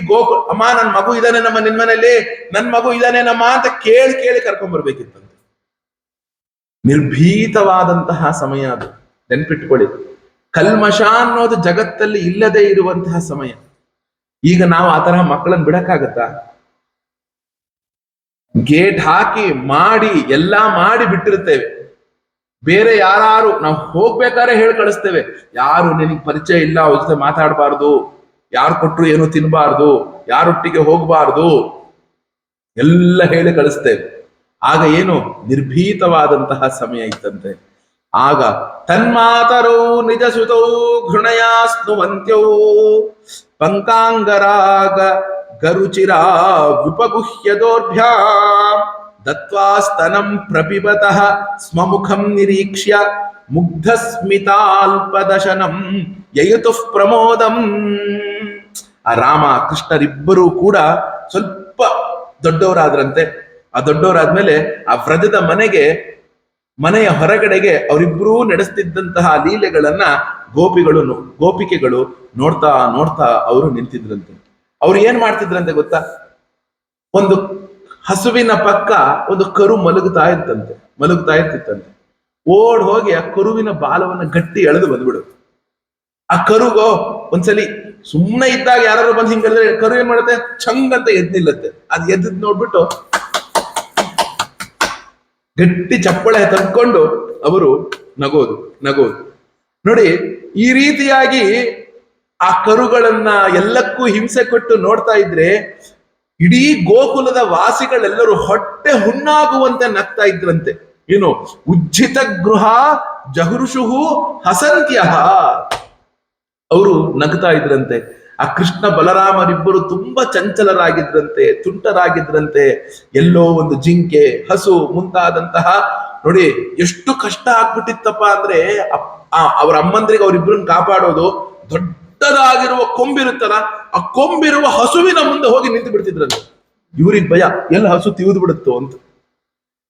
ಅಮ್ಮ ನನ್ ಮಗು ಇದಾನೆ ನಮ್ಮ ನಿನ್ ಮನೇಲಿ, ನನ್ ಮಗು ಇದಾನೆ ನಮ್ಮ ಅಂತ ಕೇಳಿ ಕರ್ಕೊಂಡ್ ಬರ್ಬೇಕಿತ್ತಂತೆ. ನಿರ್ಭೀತವಾದಂತಹ ಸಮಯ ಅದು, ನೆನ್ಪಿಟ್ಕೊಳ್ಳಿ. ಕಲ್ಮಶ ಅನ್ನೋದು ಜಗತ್ತಲ್ಲಿ ಇಲ್ಲದೆ ಇರುವಂತಹ ಸಮಯ. ಈಗ ನಾವು ಆ ತರಹ ಮಕ್ಕಳನ್ನ ಬಿಡಕ್ಕಾಗತ್ತಾ? ಗೇಟ್ ಹಾಕಿ ಮಾಡಿ ಎಲ್ಲಾ ಮಾಡಿ ಬಿಟ್ಟಿರ್ತೇವೆ. ಬೇರೆ ಯಾರು ನಾವು ಹೋಗ್ಬೇಕಾದ್ರೆ ಹೇಳಿ ಕಳಿಸ್ತೇವೆ, ಯಾರು ನಿನಗೆ ಪರಿಚಯ ಇಲ್ಲ ಅವ್ರ ಜೊತೆ ಮಾತಾಡಬಾರ್ದು, ಯಾರು ಕೊಟ್ರು ಏನು ತಿನ್ಬಾರ್ದು, ಯಾರೊಟ್ಟಿಗೆ ಹೋಗಬಾರ್ದು ಎಲ್ಲ ಹೇಳಿ ಕಳಿಸ್ತೇವೆ. ಆಗ ಏನು ನಿರ್ಭೀತವಾದಂತಹ ಸಮಯ ಇತ್ತಂತೆ. ಆಗ ತನ್ಮಾತರೌ ನಿಜ ಸುತೌ ಘೃಣಯಾ ಸ್ನುವಂತ್ಯೌ ಪಂಕಾಂಗರಾಗ ಗರುಚಿರಾ ವಿಪಗುಹ್ಯದೋರ್ಭ್ಯಾಂ ದತ್ವಾಸ್ತನಂ ಪ್ರಪಿಬತಃ ಸ್ಮಮುಖಂ ನಿರೀಕ್ಷ್ಯ ಮುಗ್ಧಸ್ಮಿತಾಲ್ಪದಶನಂ ಯಯುತುಃ ಪ್ರಮೋದಂ. ಆ ರಾಮ ಕೃಷ್ಣರಿಬ್ಬರೂ ಕೂಡ ಸ್ವಲ್ಪ ದೊಡ್ಡವರಾದ್ರಂತೆ. ಆ ದೊಡ್ಡವರಾದ್ಮೇಲೆ ಆ ವ್ರಜದ ಮನೆಯ ಹೊರಗಡೆಗೆ ಅವರಿಬ್ಬರೂ ನಡೆಸ್ತಿದ್ದಂತಹ ಲೀಲೆಗಳನ್ನ ಗೋಪಿಕೆಗಳು ನೋಡ್ತಾ ನೋಡ್ತಾ ಅವರು ನಿಂತಿದ್ರಂತೆ. ಅವ್ರು ಏನ್ ಮಾಡ್ತಿದ್ರಂತೆ ಗೊತ್ತಾ? ಒಂದು ಹಸುವಿನ ಪಕ್ಕ ಒಂದು ಕರು ಮಲಗುತ್ತಾ ಇರ್ತಿತ್ತಂತೆ. ಓಡ್ ಹೋಗಿ ಆ ಕರುವಿನ ಬಾಲವನ್ನ ಗಟ್ಟಿ ಎಳೆದು ಬಂದ್ಬಿಡು. ಆ ಕರುಗೋ ಒಂದ್ಸಲಿ ಸುಮ್ಮನೆ ಇದ್ದಾಗ ಯಾರು ಬಂದು ಹಿಂಗ್ ಹೇಳಿದ್ರೆ ಕರು ಏನ್ ಮಾಡುತ್ತೆ, ಚಂಗ್ ಅಂತ ಎದ್ ನಿಲ್ಲತ್ತೆ. ಅದ್ ಎದ್ದ್ ನೋಡ್ಬಿಟ್ಟು ಗಟ್ಟಿ ಚಪ್ಪಳೆ ತಂದ್ಕೊಂಡು ಅವರು ನಗೋದು. ನೋಡಿ, ಈ ರೀತಿಯಾಗಿ ಆ ಕರುಗಳನ್ನ ಎಲ್ಲಕ್ಕೂ ಹಿಂಸೆ ಕೊಟ್ಟು ನೋಡ್ತಾ ಇದ್ರೆ ಇಡೀ ಗೋಕುಲದ ವಾಸಿಗಳೆಲ್ಲರೂ ಹೊಟ್ಟೆ ಹುಣ್ಣಾಗುವಂತೆ ನಗ್ತಾ ಇದ್ರಂತೆ. ಏನು ಉಜ್ಜಿತ ಗೃಹ ಜಹೃಷುಹು ಹಸಂತ್ಯ, ಅವರು ನಗ್ತಾ ಇದ್ರಂತೆ. ಆ ಕೃಷ್ಣ ಬಲರಾಮರಿಬ್ಬರು ತುಂಬಾ ಚಂಚಲರಾಗಿದ್ರಂತೆ, ತುಂಟರಾಗಿದ್ರಂತೆ. ಎಲ್ಲೋ ಒಂದು ಜಿಂಕೆ, ಹಸು ಮುಂತಾದಂತಹ, ನೋಡಿ ಎಷ್ಟು ಕಷ್ಟ ಆಗ್ಬಿಟ್ಟಿತ್ತಪ್ಪ ಅಂದ್ರೆ ಅವ್ರ ಅಮ್ಮಂದ್ರಿಗೆ ಅವ್ರಿಬ್ರನ್ನ ಕಾಪಾಡೋದು. ದೊಡ್ಡದಾಗಿರುವ ಕೊಂಬಿರುತ್ತಲ್ಲ, ಆ ಕೊಂಬಿರುವ ಹಸುವಿನ ಮುಂದೆ ಹೋಗಿ ನಿಂತು ಬಿಡ್ತಿದ್ರಂತೆ. ಇವ್ರಿಗೆ ಭಯ, ಎಲ್ಲಿ ಹಸು ತಿವಿದು ಬಿಡುತ್ತೋ ಅಂತ,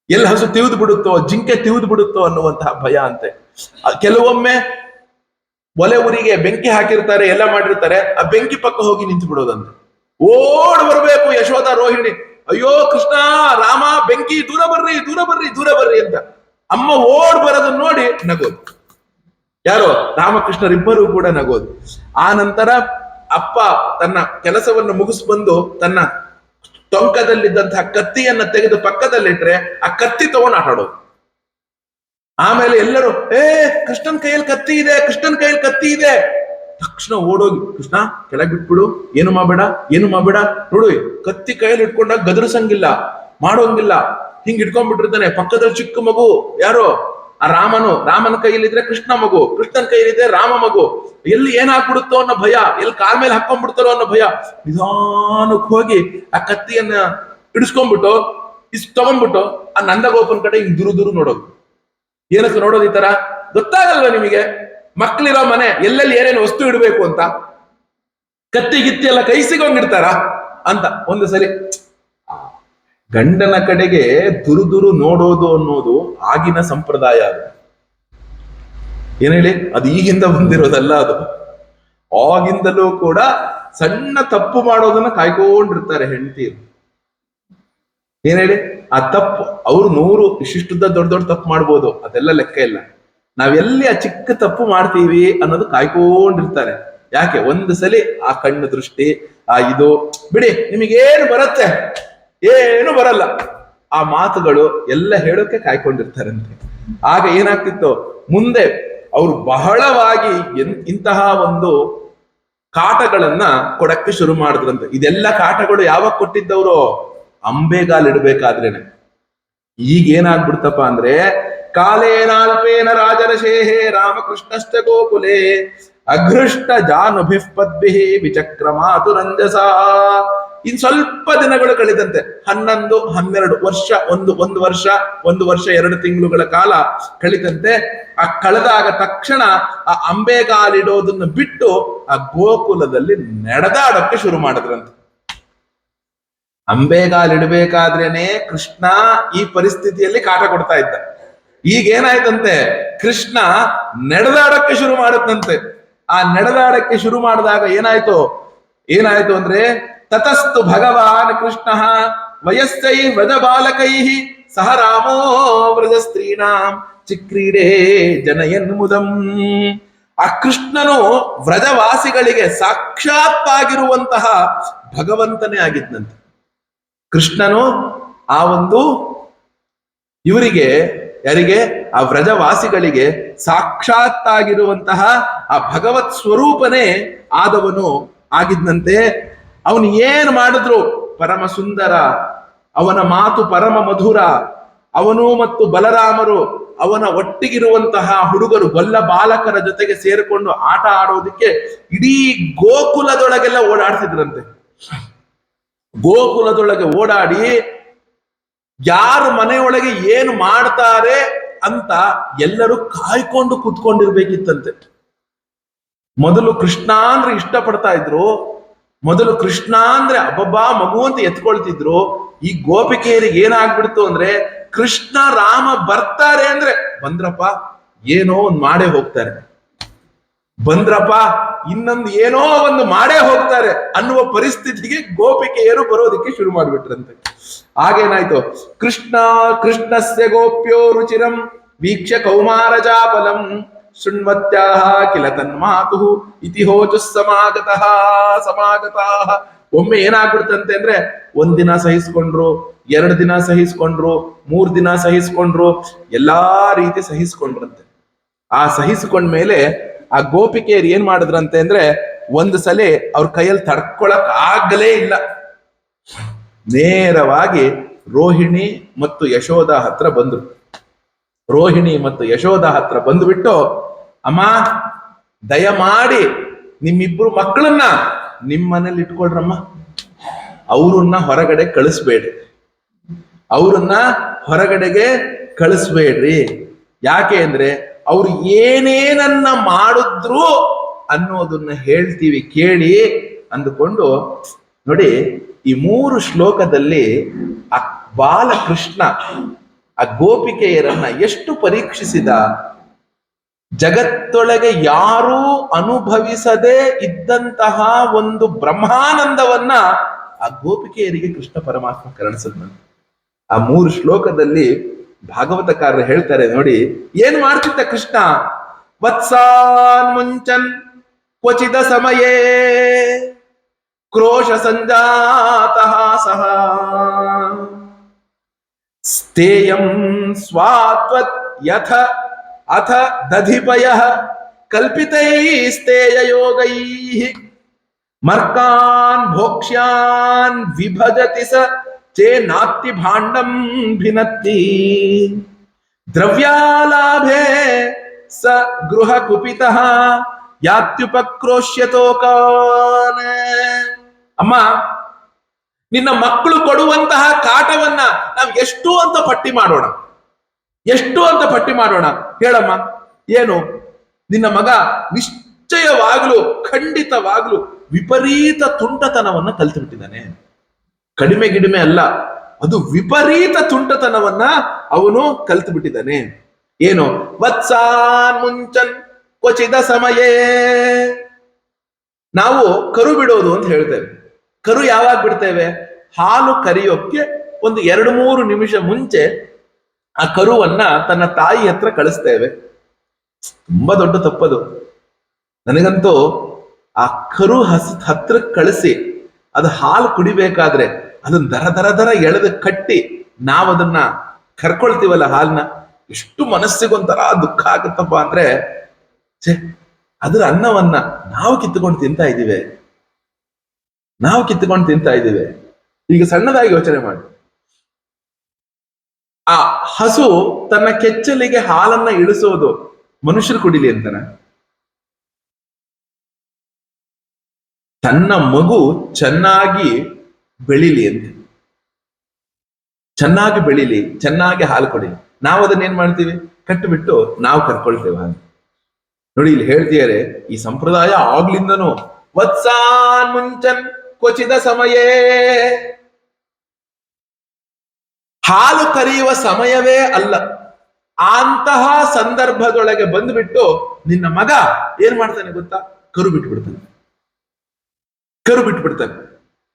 ಎಲ್ಲಿ ಹಸು ತಿವಿದು ಬಿಡುತ್ತೋ, ಜಿಂಕೆ ತಿವಿದು ಬಿಡುತ್ತೋ ಅನ್ನುವಂತಹ ಭಯ ಅಂತೆ. ಕೆಲವೊಮ್ಮೆ ಒಲೆ ಊರಿಗೆ ಬೆಂಕಿ ಹಾಕಿರ್ತಾರೆ, ಎಲ್ಲ ಮಾಡಿರ್ತಾರೆ, ಆ ಬೆಂಕಿ ಪಕ್ಕ ಹೋಗಿ ನಿಂತು ಬಿಡೋದಂತೆ. ಓಡ್ ಬರ್ಬೇಕು ಯಶೋಧ ರೋಹಿಣಿ, ಅಯ್ಯೋ ಕೃಷ್ಣ ರಾಮ ಬೆಂಕಿ, ದೂರ ಬರ್ರಿ ಅಂತ. ಅಮ್ಮ ಓಡ್ ಬರೋದನ್ನ ನೋಡಿ ನಗೋದು. ಯಾರೋ ರಾಮಕೃಷ್ಣರಿಬ್ಬರು ಕೂಡ ನಗೋದು. ಆ ನಂತರ ಅಪ್ಪ ತನ್ನ ಕೆಲಸವನ್ನು ಮುಗಿಸ್ಬಂದು ತನ್ನ ಟೊಂಕದಲ್ಲಿದ್ದಂತಹ ಕತ್ತಿಯನ್ನ ತೆಗೆದು ಪಕ್ಕದಲ್ಲಿಟ್ರೆ ಆ ಕತ್ತಿ ತಗೊಂಡು ಆಟಾಡೋದು. ಆಮೇಲೆ ಎಲ್ಲರೂ ಕೃಷ್ಣನ್ ಕೈಯಲ್ಲಿ ಕತ್ತಿ ಇದೆ. ತಕ್ಷಣ ಓಡೋಗಿ, ಕೃಷ್ಣ ಕೆಳಗೆ ಬಿಟ್ಬಿಡು, ಏನು ಮಾಡಬೇಡ ನೋಡು, ಕತ್ತಿ ಕೈಯಲ್ಲಿ ಇಟ್ಕೊಂಡಾಗ ಗದರ್ಸಂಗಿಲ್ಲ, ಮಾಡೋಂಗಿಲ್ಲ. ಹಿಂಗ್ ಇಟ್ಕೊಂಡ್ಬಿಟ್ಟಿರ್ತಾನೆ. ಪಕ್ಕದಲ್ಲಿ ಚಿಕ್ಕ ಮಗು ಯಾರೋ ಆ ರಾಮನ ಕೈಯಲ್ಲಿದ್ರೆ ಕೃಷ್ಣ ಮಗು, ಕೃಷ್ಣನ ಕೈಯಲ್ಲಿದ್ರೆ ರಾಮ ಮಗು. ಎಲ್ಲಿ ಏನಾಗ್ಬಿಡುತ್ತೋ ಅನ್ನೋ ಭಯ, ಎಲ್ಲಿ ಕಾಲ್ ಮೇಲೆ ಹಾಕೊಂಡ್ಬಿಡ್ತಾರೋ ಅನ್ನೋ ಭಯ. ನಿಧಾನಕ್ಕೆ ಹೋಗಿ ಆ ಕತ್ತಿಯನ್ನ ಇಡಿಸ್ಕೊಂಡ್ಬಿಟ್ಟು ತಗೊಂಡ್ಬಿಟ್ಟು ಆ ನಂದಗೋಪನ್ ಕಡೆ ಹಿಂಗ್ ದುರು ನೋಡೋದು. ಏನಕ್ಕೆ ನೋಡೋದು ಈ ತರ? ಗೊತ್ತಾಗಲ್ವ ನಿಮಗೆ? ಮಕ್ಳಿರೋ ಮನೆ ಎಲ್ಲೆಲ್ಲಿ ಏನೇನು ವಸ್ತು ಇಡಬೇಕು ಅಂತ, ಕತ್ತಿ ಗಿತ್ತಿ ಎಲ್ಲ ಕೈ ಸಿಗೋಂಗಿಡ್ತಾರ ಅಂತ. ಒಂದು ಸರಿ ಗಂಡನ ಕಡೆಗೆ ದುರು ನೋಡೋದು ಅನ್ನೋದು ಆಗಿನ ಸಂಪ್ರದಾಯ. ಅದು ಏನ್ ಹೇಳಿ, ಅದು ಈಗಿಂದ ಬಂದಿರೋದಲ್ಲ. ಅದು ಆಗಿಂದಲೂ ಕೂಡ ಸಣ್ಣ ತಪ್ಪು ಮಾಡೋದನ್ನ ಕಾಯ್ಕೊಂಡಿರ್ತಾರೆ ಹೆಂಡತಿಯರು. ಏನ್ ಹೇಳಿ, ಆ ತಪ್ಪು ಅವ್ರು 100 ಇಷ್ಟಿಷ್ಟುದ್ದ ದೊಡ್ಡ ತಪ್ಪು ಮಾಡ್ಬೋದು, ಅದೆಲ್ಲ ಲೆಕ್ಕ ಇಲ್ಲ. ನಾವೆಲ್ಲಿ ಆ ಚಿಕ್ಕ ತಪ್ಪು ಮಾಡ್ತೀವಿ ಅನ್ನೋದು ಕಾಯ್ಕೊಂಡಿರ್ತಾರೆ. ಯಾಕೆ? ಒಂದು ಸಲಿ ಆ ಕಣ್ಣು ದೃಷ್ಟಿ, ಆ ಇದು ಬಿಡಿ, ನಿಮಗೇನು ಬರುತ್ತೆ, ಏನು ಬರಲ್ಲ, ಆ ಮಾತುಗಳು ಎಲ್ಲ ಹೇಳೋಕೆ ಕಾಯ್ಕೊಂಡಿರ್ತಾರಂತೆ. ಆಗ ಏನಾಗ್ತಿತ್ತು, ಮುಂದೆ ಅವರು ಬಹಳವಾಗಿ ಇಂತಹ ಒಂದು ಕಾಟಗಳನ್ನ ಕೊಡಕ್ಕೆ ಶುರು ಮಾಡಿದ್ರಂತೆ. ಇದೆಲ್ಲ ಕಾಟಗಳು ಯಾವಾಗ ಕೊಟ್ಟಿದ್ದವರು? ಅಂಬೆಗಾಲಿಡ್ಬೇಕಾದ್ರೇನೆ. ಈಗ ಏನಾಗ್ಬಿಡ್ತಪ್ಪ ಅಂದ್ರೆ, ಕಾಲೇನಾಲ್ಪೇನ ರಾಜರಶೇಹೇ ರಾಮಕೃಷ್ಣಶ್ಚ ಗೋಕುಲೆ ಅಘೃಷ್ಟ ಜಾನುಭಿಪದ್ಭಿಃ ವಿಚಕ್ರಮಾತು ರಂಜಸ. ಇನ್ ಸ್ವಲ್ಪ ದಿನಗಳು ಕಳೆದಂತೆ 11, 12 ವರ್ಷ, ಒಂದು ವರ್ಷ 2 ತಿಂಗಳುಗಳ ಕಾಲ ಕಳಿತಂತೆ. ಆ ಕಳೆದಾಗ ತಕ್ಷಣ ಆ ಅಂಬೆಗಾಲಿಡೋದನ್ನ ಬಿಟ್ಟು ಆ ಗೋಕುಲದಲ್ಲಿ ನಡೆದಾಡೋಕ್ಕೆ ಶುರು ಮಾಡಿದ್ರಂತೆ. ಅಂಬೆಗಾಲಿಡ್ಬೇಕಾದ್ರೇನೆ ಕೃಷ್ಣ ಈ ಪರಿಸ್ಥಿತಿಯಲ್ಲಿ ಕಾಟ ಕೊಡ್ತಾ ಇದ್ದ. ಈಗ ಏನಾಯ್ತಂತೆ, ಕೃಷ್ಣ ನಡೆದಾಡಕ್ಕೆ ಶುರು ಮಾಡುತ್ತಂತೆ. ಆ ನಡೆದಾಡಕ್ಕೆ ಶುರು ಮಾಡಿದಾಗ ಏನಾಯ್ತು ಅಂದ್ರೆ, ತತಸ್ತು ಭಗವಾನ್ ಕೃಷ್ಣ ವಯಸ್ಸೈ ವ್ರಜ ಬಾಲಕೈ ಸಹ ರಾಮೋ ವ್ರಜ ಸ್ತ್ರೀಣಾಂ ಚಿಕ್ರೀಡೇ ಜನಯನ್ ಮುದಂ. ಆ ಕೃಷ್ಣನು ವ್ರಜವಾಸಿಗಳಿಗೆ ಸಾಕ್ಷಾತ್ತಾಗಿರುವಂತಹ ಭಗವಂತನೇ ಆಗಿದ್ದಂತೆ. ಕೃಷ್ಣನು ಆ ಒಂದು ಇವರಿಗೆ, ಯಾರಿಗೆ? ಆ ವ್ರಜವಾಸಿಗಳಿಗೆ ಸಾಕ್ಷಾತ್ತಾಗಿರುವಂತಹ ಆ ಭಗವತ್ ಸ್ವರೂಪನೇ ಆದವನು ಆಗಿದ್ದಂತೆ. ಅವನು ಏನ್ ಮಾಡಿದ್ರು ಪರಮ ಸುಂದರ, ಅವನ ಮಾತು ಪರಮ ಮಧುರ. ಅವನು ಮತ್ತು ಬಲರಾಮರು ಅವನ ಒಟ್ಟಿಗಿರುವಂತಹ ಹುಡುಗರು ಗೊಲ್ಲ ಬಾಲಕರ ಜೊತೆಗೆ ಸೇರಿಕೊಂಡು ಆಟ ಆಡೋದಕ್ಕೆ ಇಡೀ ಗೋಕುಲದೊಳಗೆಲ್ಲ ಓಡಾಡ್ತಿದ್ರಂತೆ. ಗೋಕುಲದೊಳಗೆ ಓಡಾಡಿ ಯಾರು ಮನೆಯೊಳಗೆ ಏನು ಮಾಡ್ತಾರೆ ಅಂತ ಎಲ್ಲರೂ ಕಾಯ್ಕೊಂಡು ಕೂತ್ಕೊಂಡಿರ್ಬೇಕಿತ್ತಂತೆ. ಮೊದಲು ಕೃಷ್ಣ ಅಂದ್ರೆ ಇಷ್ಟಪಡ್ತಾ ಇದ್ರು, ಮೊದಲು ಕೃಷ್ಣ ಅಂದ್ರೆ ಅಬ್ಬಬ್ಬಾ ಮಗು ಅಂತ ಎತ್ಕೊಳ್ತಿದ್ರು. ಈ ಗೋಪಿಕೆಯರಿಗೆ ಏನಾಗ್ಬಿಡ್ತು ಅಂದ್ರೆ ಕೃಷ್ಣ ರಾಮ ಬರ್ತಾರೆ ಅಂದ್ರೆ ಬಂದ್ರಪ್ಪ ಏನೋ ಒಂದು ಮಾಡೇ ಹೋಗ್ತಾರೆ, ಬಂದ್ರಪ್ಪ ಇನ್ನೊಂದು ಏನೋ ಒಂದು ಮಾಡೇ ಹೋಗ್ತಾರೆ ಅನ್ನುವ ಪರಿಸ್ಥಿತಿಗೆ ಗೋಪಿಕೆಯರು ಬರೋದಕ್ಕೆ ಶುರು ಮಾಡ್ಬಿಟ್ರಂತೆ. ಆಗೇನಾಯ್ತು, ಕೃಷ್ಣ ಕೃಷ್ಣಸ್ಯ ಗೋಪ್ಯೋ ರುಚಿರಂ ವೀಕ್ಷ್ಯ ಕೌಮಾರಜಾಪಲಂ ಶೃಣ್ವತ್ಯಾಹ ಕಿಲ ತನ್ಮಾತು ಇತಿಹೋಚು ಸಮಾಗತಃ. ಒಮ್ಮೆ ಏನಾಗ್ಬಿಡ್ತಂತೆ ಅಂದ್ರೆ ಒಂದಿನ ಸಹಿಸ್ಕೊಂಡ್ರು, 2 ದಿನ ಸಹಿಸ್ಕೊಂಡ್ರು, 3 ದಿನ ಸಹಿಸ್ಕೊಂಡ್ರು, ಎಲ್ಲಾ ರೀತಿ ಸಹಿಸ್ಕೊಂಡ್ರಂತೆ. ಆ ಸಹಿಸ್ಕೊಂಡ್ಮೇಲೆ ಆ ಗೋಪಿಕೆಯರು ಏನ್ ಮಾಡಿದ್ರಂತೆ ಅಂದ್ರೆ ಒಂದು ಸಲ ಅವ್ರ ಕೈಯಲ್ಲಿ ತಡ್ಕೊಳಕ್ ಆಗಲೇ ಇಲ್ಲ, ನೇರವಾಗಿ ರೋಹಿಣಿ ಮತ್ತು ಯಶೋಧ ಹತ್ರ ಬಂದ್ರು. ರೋಹಿಣಿ ಮತ್ತು ಯಶೋಧ ಹತ್ರ ಬಂದುಬಿಟ್ಟು, ಅಮ್ಮ ದಯಮಾಡಿ ನಿಮ್ಮಿಬ್ರು ಮಕ್ಕಳನ್ನ ನಿಮ್ಮನೇಲಿ ಇಟ್ಕೊಳ್ರಮ್ಮ, ಅವ್ರನ್ನ ಹೊರಗಡೆ ಕಳಿಸ್ಬೇಡ್ರಿ, ಅವ್ರನ್ನ ಹೊರಗಡೆಗೆ ಕಳಿಸ್ಬೇಡ್ರಿ. ಯಾಕೆ ಅಂದ್ರೆ ಅವ್ರು ಏನೇನನ್ನ ಮಾಡಿದ್ರು ಅನ್ನೋದನ್ನ ಹೇಳ್ತೀವಿ ಕೇಳಿ ಅಂದುಕೊಂಡು. ನೋಡಿ, ಈ 3 ಶ್ಲೋಕದಲ್ಲಿ ಆ ಬಾಲಕೃಷ್ಣ ಆ ಗೋಪಿಕೆಯರನ್ನ ಎಷ್ಟು ಪರೀಕ್ಷಿಸಿದ. ಜಗತ್ತೊಳಗೆ ಯಾರೂ ಅನುಭವಿಸದೇ ಇದ್ದಂತಹ ಒಂದು ಬ್ರಹ್ಮಾನಂದವನ್ನ ಆ ಗೋಪಿಕೆಯರಿಗೆ ಕೃಷ್ಣ ಪರಮಾತ್ಮ ಕರುಣಿಸಿದ್ನಂತೆ. ಆ 3 ಶ್ಲೋಕದಲ್ಲಿ ಭಾಗವತಕಾರರು ಹೇಳ್ತಾರೆ ನೋಡಿ, ಏನ್ ಮಾಡ್ತಿದ್ದ ಕೃಷ್ಣ. ವತ್ಸಾನ್ ಮುಂಚನ್ ಕ್ವಚಿದ ಸಮಯೇ ಕ್ರೋಶ ಸಂಜಾತಃ ಸಹ ಸ್ಥೇಯಂ ಸ್ವಾತ್ವತ್ ಯಥ ಅಥ ದಧಿಪಯಃ ಕಲ್ಪಿತೈಸ್ತೇಯ ಯೋಗೈಃ ಮರ್ಕಾನ್ ಭೋಕ್ಷ್ಯಾನ್ ವಿಭಜತಿ ಸ ಚೇನಾತ್ತಿ ಭಾಂಡಂ ಭಿನತ್ತಿ ದ್ರವ್ಯಾಲಾಭೆ ಸ ಗೃಹ ಕುಪಿತಃ ಯಾತ್ಯುಪಕ್ರೋಶ್ಯತೋಕಾನ್. ಅಮ್ಮ, ನಿನ್ನ ಮಕ್ಕಳು ಕೊಡುವಂತಹ ಕಾಟವನ್ನ ನಾವು ಎಷ್ಟು ಅಂತ ಪಟ್ಟಿ ಮಾಡೋಣ, ಎಷ್ಟು ಅಂತ ಪಟ್ಟಿ ಮಾಡೋಣ ಹೇಳಮ್ಮ. ಏನು, ನಿನ್ನ ಮಗ ನಿಶ್ಚಯವಾಗ್ಲು ಖಂಡಿತವಾಗ್ಲು ವಿಪರೀತ ತುಂಟತನವನ್ನ ಕಲಿತು ಬಿಟ್ಟಿದ್ದಾನೆ. ಕಡಿಮೆ ಗಿಡಿಮೆ ಅಲ್ಲ, ಅದು ವಿಪರೀತ ತುಂಟತನವನ್ನ ಅವನು ಕಲಿತು ಬಿಟ್ಟಿದ್ದಾನೆ. ಏನು, ವತ್ಸಾನ್ ಮುಂಚನ್ ಕ್ವಚಿದ ಸಮಯೇ. ನಾವು ಕರು ಬಿಡೋದು ಅಂತ ಹೇಳ್ತೇವೆ. ಕರು ಯಾವಾಗ ಬಿಡ್ತೇವೆ? ಹಾಲು ಕರಿಯೋಕ್ಕೆ ಒಂದು 2-3 ನಿಮಿಷ ಮುಂಚೆ ಆ ಕರುವನ್ನ ತನ್ನ ತಾಯಿ ಹತ್ರ ಕಳಿಸ್ತೇವೆ. ತುಂಬಾ ದೊಡ್ಡ ತಪ್ಪದು. ನನಗಂತೂ ಆ ಕರು ಹತ್ರ ಕಳಿಸಿ ಅದು ಹಾಲು ಕುಡಿಬೇಕಾದ್ರೆ ಅದನ್ನ ದರ ಎಳೆದು ಕಟ್ಟಿ ನಾವದನ್ನ ಕರ್ಕೊಳ್ತೀವಲ್ಲ ಹಾಲನ್ನ, ಎಷ್ಟು ಮನಸ್ಸಿಗೊಂಥರ ದುಃಖ ಆಗುತ್ತಪ್ಪ ಅಂದ್ರೆ, ಅದರ ಅನ್ನವನ್ನ ನಾವು ಕಿತ್ತುಕೊಂಡು ತಿಂತಾ ಇದ್ದೀವಿ, ನಾವು ಕಿತ್ತುಕೊಂಡು ತಿಂತಾ ಇದ್ದೀವಿ. ಈಗ ಸಣ್ಣದಾಗಿ ಯೋಚನೆ ಮಾಡಿ, ಆ ಹಸು ತನ್ನ ಕೆಚ್ಚಲಿಗೆ ಹಾಲನ್ನ ಇಳಿಸೋದು ಮನುಷ್ಯರು ಕುಡಿಲಿ ಅಂತಾನೆ? ತನ್ನ ಮಗು ಚೆನ್ನಾಗಿ ಬೆಳಿಲಿ ಅಂತ, ಚೆನ್ನಾಗಿ ಬೆಳಿಲಿ, ಚೆನ್ನಾಗಿ ಹಾಲು ಕೊಡಿ. ನಾವು ಅದನ್ನ ಏನ್ ಮಾಡ್ತೀವಿ? ಕಟ್ಟಿಬಿಟ್ಟು ನಾವು ಕರ್ಕೊಳ್ತೇವೆ ಹಾಗೆ. ನೋಡಿ, ಇಲ್ಲಿ ಹೇಳ್ತಿದ್ದಾರೆ ಈ ಸಂಪ್ರದಾಯ ಆಗ್ಲಿಂದನು. ವತ್ಸಾನ್ ಮುಂಚನ್ ಕ್ವಚಿದ ಸಮಯೇ, ಹಾಲು ಕರೆಯುವ ಸಮಯವೇ ಅಲ್ಲ, ಅಂತಹ ಸಂದರ್ಭದೊಳಗೆ ಬಂದ್ಬಿಟ್ಟು ನಿನ್ನ ಮಗ ಏನ್ ಮಾಡ್ತಾನೆ ಗೊತ್ತಾ? ಕರು ಬಿಟ್ಬಿಡ್ತಾನೆ. ಕರು ಬಿಟ್ಬಿಡ್ತಾನೆ.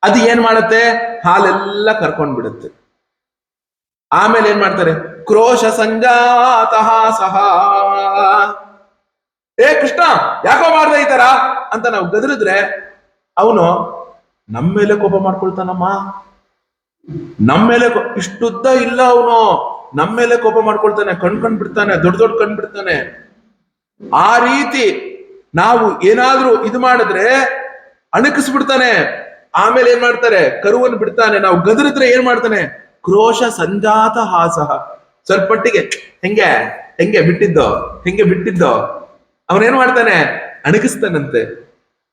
ಅದು ಏನ್ ಮಾಡತ್ತೆ? ಹಾಲೆಲ್ಲ ಕರ್ಕೊಂಡ್ ಬಿಡುತ್ತೆ. ಆಮೇಲೆ ಏನ್ ಮಾಡ್ತಾರೆ? ಕ್ರೋಶ ಸಂಜಾತಃ ಸಹ. ಏ ಕೃಷ್ಣ, ಯಾಕೋ ಮಾಡ್ದೆ ಈ ತರ ಅಂತ ನಾವು ಗದರಿದ್ರೆ ಅವನು ನಮ್ಮ ಮೇಲೆ ಕೋಪ ಮಾಡ್ಕೊಳ್ತಾನಮ್ಮ. ನಮ್ಮ ಮೇಲೆ ಇಷ್ಟುದ್ದ ಇಲ್ಲ ಅವನು, ನಮ್ಮ ಮೇಲೆ ಕೋಪ ಮಾಡ್ಕೊಳ್ತಾನೆ, ಕಣ್ ಬಿಡ್ತಾನೆ, ದೊಡ್ಡ ದೊಡ್ಡ ಕಣ್ ಬಿಡ್ತಾನೆ. ಆ ರೀತಿ ನಾವು ಏನಾದ್ರೂ ಇದು ಮಾಡಿದ್ರೆ ಅಣಕಿಸ್ಬಿಡ್ತಾನೆ. ಆಮೇಲೆ ಏನ್ ಮಾಡ್ತಾರೆ, ಕರುವನ್ನು ಬಿಡ್ತಾನೆ. ನಾವು ಗದರಿದ್ರೆ ಏನ್ ಮಾಡ್ತಾನೆ, ಕ್ರೋಶ ಸಂಜಾತ ಹಾಸಹ, ಸ್ವಲ್ಪಟ್ಟಿಗೆ ಹೆಂಗೆ ಹೆಂಗೆ ಬಿಟ್ಟಿದ್ದೋ ಹೆಂಗೆ ಬಿಟ್ಟಿದ್ದೋ ಅವನೇನ್ ಮಾಡ್ತಾನೆ, ಅಣಗಿಸ್ತಾನಂತೆ.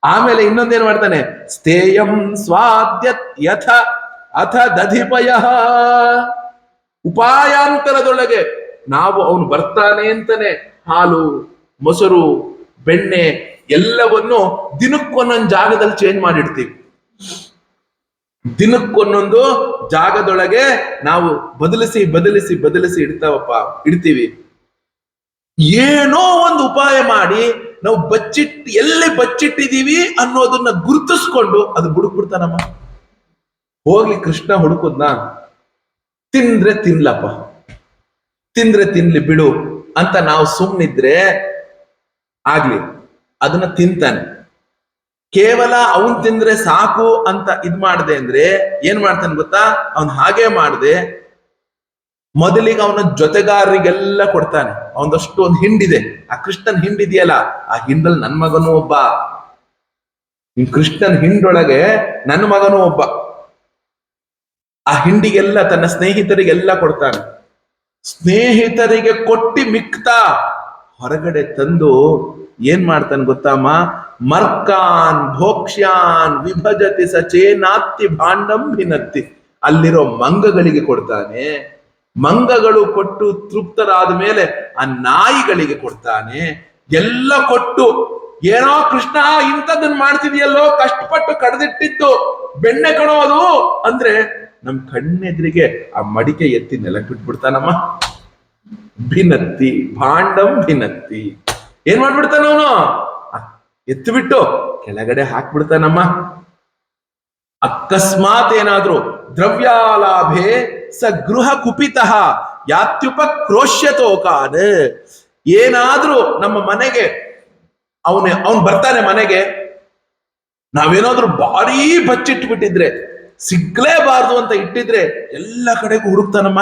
ಆಮೇಲೆ ಇನ್ನೊಂದೇನ್ ಮಾಡ್ತಾನೆ, ಸ್ಥೇಯಂ ಸ್ವಾದ್ಯತ್ ಯಥ ಅಥ ದಧಿಪಯ, ಉಪಾಯಾಂತರದೊಳಗೆ ನಾವು ಅವನು ಬರ್ತಾನೆ ಅಂತಾನೆ ಹಾಲು, ಮೊಸರು, ಬೆಣ್ಣೆ ಎಲ್ಲವನ್ನು ದಿನಕ್ಕೊಂದೊಂದು ಜಾಗದಲ್ಲಿ ಚೇಂಜ್ ಮಾಡಿಡ್ತೀವಿ. ದಿನಕ್ಕೊಂದೊಂದು ಜಾಗದೊಳಗೆ ನಾವು ಬದಲಿಸಿ ಬದಲಿಸಿ ಬದಲಿಸಿ ಇಡ್ತೀವಿ. ಏನೋ ಒಂದು ಉಪಾಯ ಮಾಡಿ ನಾವು ಎಲ್ಲಿ ಬಚ್ಚಿಟ್ಟಿದೀವಿ ಅನ್ನೋದನ್ನ ಗುರುತಿಸ್ಕೊಂಡು ಅದು ಬುಡುಕ್ಬಿಡ್ತಾನಮ್ಮ. ಹೋಗ್ಲಿ ಕೃಷ್ಣ ಹುಡುಕುದ್ನ, ತಿಂದ್ರೆ ತಿನ್ಲಪ್ಪ, ತಿಂದ್ರೆ ತಿನ್ಲಿ ಬಿಡು ಅಂತ ನಾವು ಸುಮ್ಮನಿದ್ರೆ ಆಗ್ಲಿ, ಅದನ್ನ ತಿಂತಾನೆ. ಕೇವಲ ಅವನ್ ತಿಂದ್ರೆ ಸಾಕು ಅಂತ ಇದ್ ಮಾಡ್ದೆ ಅಂದ್ರೆ ಏನ್ ಮಾಡ್ತಾನೆ ಗೊತ್ತಾ, ಅವನ್ ಹಾಗೆ ಮಾಡ್ದೆ ಮೊದಲಿಗೆ ಅವನ ಜೊತೆಗಾರರಿಗೆಲ್ಲ ಕೊಡ್ತಾನೆ. ಅವನದಷ್ಟು ಒಂದು ಹಿಂಡಿದೆ, ಆ ಕೃಷ್ಣನ್ ಹಿಂಡಿದೆಯಲ್ಲ, ಆ ಹಿಂಡಲ್ಲಿ ನನ್ ಮಗನೂ ಒಬ್ಬ, ಕೃಷ್ಣನ್ ಹಿಂಡೊಳಗೆ ನನ್ನ ಮಗನೂ ಒಬ್ಬ. ಆ ಹಿಂಡಿಗೆಲ್ಲ ತನ್ನ ಸ್ನೇಹಿತರಿಗೆಲ್ಲ ಕೊಡ್ತಾನೆ. ಸ್ನೇಹಿತರಿಗೆ ಕೊಟ್ಟಿ ಮಿಕ್ತಾ ಹೊರಗಡೆ ತಂದು ಏನ್ ಮಾಡ್ತಾನೆ ಗೊತ್ತಮ್ಮ, ಮರ್ಕಾನ್ ಭೋಕ್ಷ್ಯಾನ್ ವಿಭಜತಿ ಸಚೇನಾತ್ತಿ ಭಾಂಡಂ ಭಿನತ್ತಿ, ಅಲ್ಲಿರೋ ಮಂಗಗಳಿಗೆ ಕೊಡ್ತಾನೆ. ಮಂಗಗಳು ಕೊಟ್ಟು ತೃಪ್ತರಾದ ಮೇಲೆ ಆ ನಾಯಿಗಳಿಗೆ ಕೊಡ್ತಾನೆ. ಎಲ್ಲ ಕೊಟ್ಟು ಏನೋ ಕೃಷ್ಣ ಇಂಥದ್ದನ್ನ ಮಾಡ್ತಿದ್ಯಲ್ಲೋ, ಕಷ್ಟಪಟ್ಟು ಕಡ್ದಿಟ್ಟಿದ್ದು ಬೆಣ್ಣೆ ಕಣೋದು ಅಂದ್ರೆ ನಮ್ ಕಣ್ಣೆದ್ರಿಗೆ ಆ ಮಡಿಕೆ ಎತ್ತಿ ನೆಲಕ್ಕೆ ಬಿಟ್ಬಿಡ್ತಾನಮ್ಮ. ಭಿನತ್ತಿ ಭಾಂಡಂ ಭಿನತ್ತಿ, ಏನ್ ಮಾಡ್ಬಿಡ್ತಾನ ಅವನು, ಎತ್ತು ಬಿಟ್ಟು ಕೆಳಗಡೆ ಹಾಕ್ಬಿಡ್ತಾನಮ್ಮ. ಅಕಸ್ಮಾತ್ ಏನಾದ್ರು ದ್ರವ್ಯಾಲಾಭೆ ಸ ಗೃಹ ಕುಪಿತಃ ಯಾತ್ಯುಪಕ್ರೋಶ್ಯತೋಕಾನ್, ಏನಾದ್ರೂ ನಮ್ಮ ಮನೆಗೆ ಅವನ್ ಬರ್ತಾನೆ ಮನೆಗೆ, ನಾವೇನಾದ್ರೂ ಭಾರೀ ಬಚ್ಚಿಟ್ಬಿಟ್ಟಿದ್ರೆ, ಸಿಗ್ಲೇಬಾರ್ದು ಅಂತ ಇಟ್ಟಿದ್ರೆ ಎಲ್ಲ ಕಡೆಗೂ ಹುಡುಕ್ತಾನಮ್ಮ.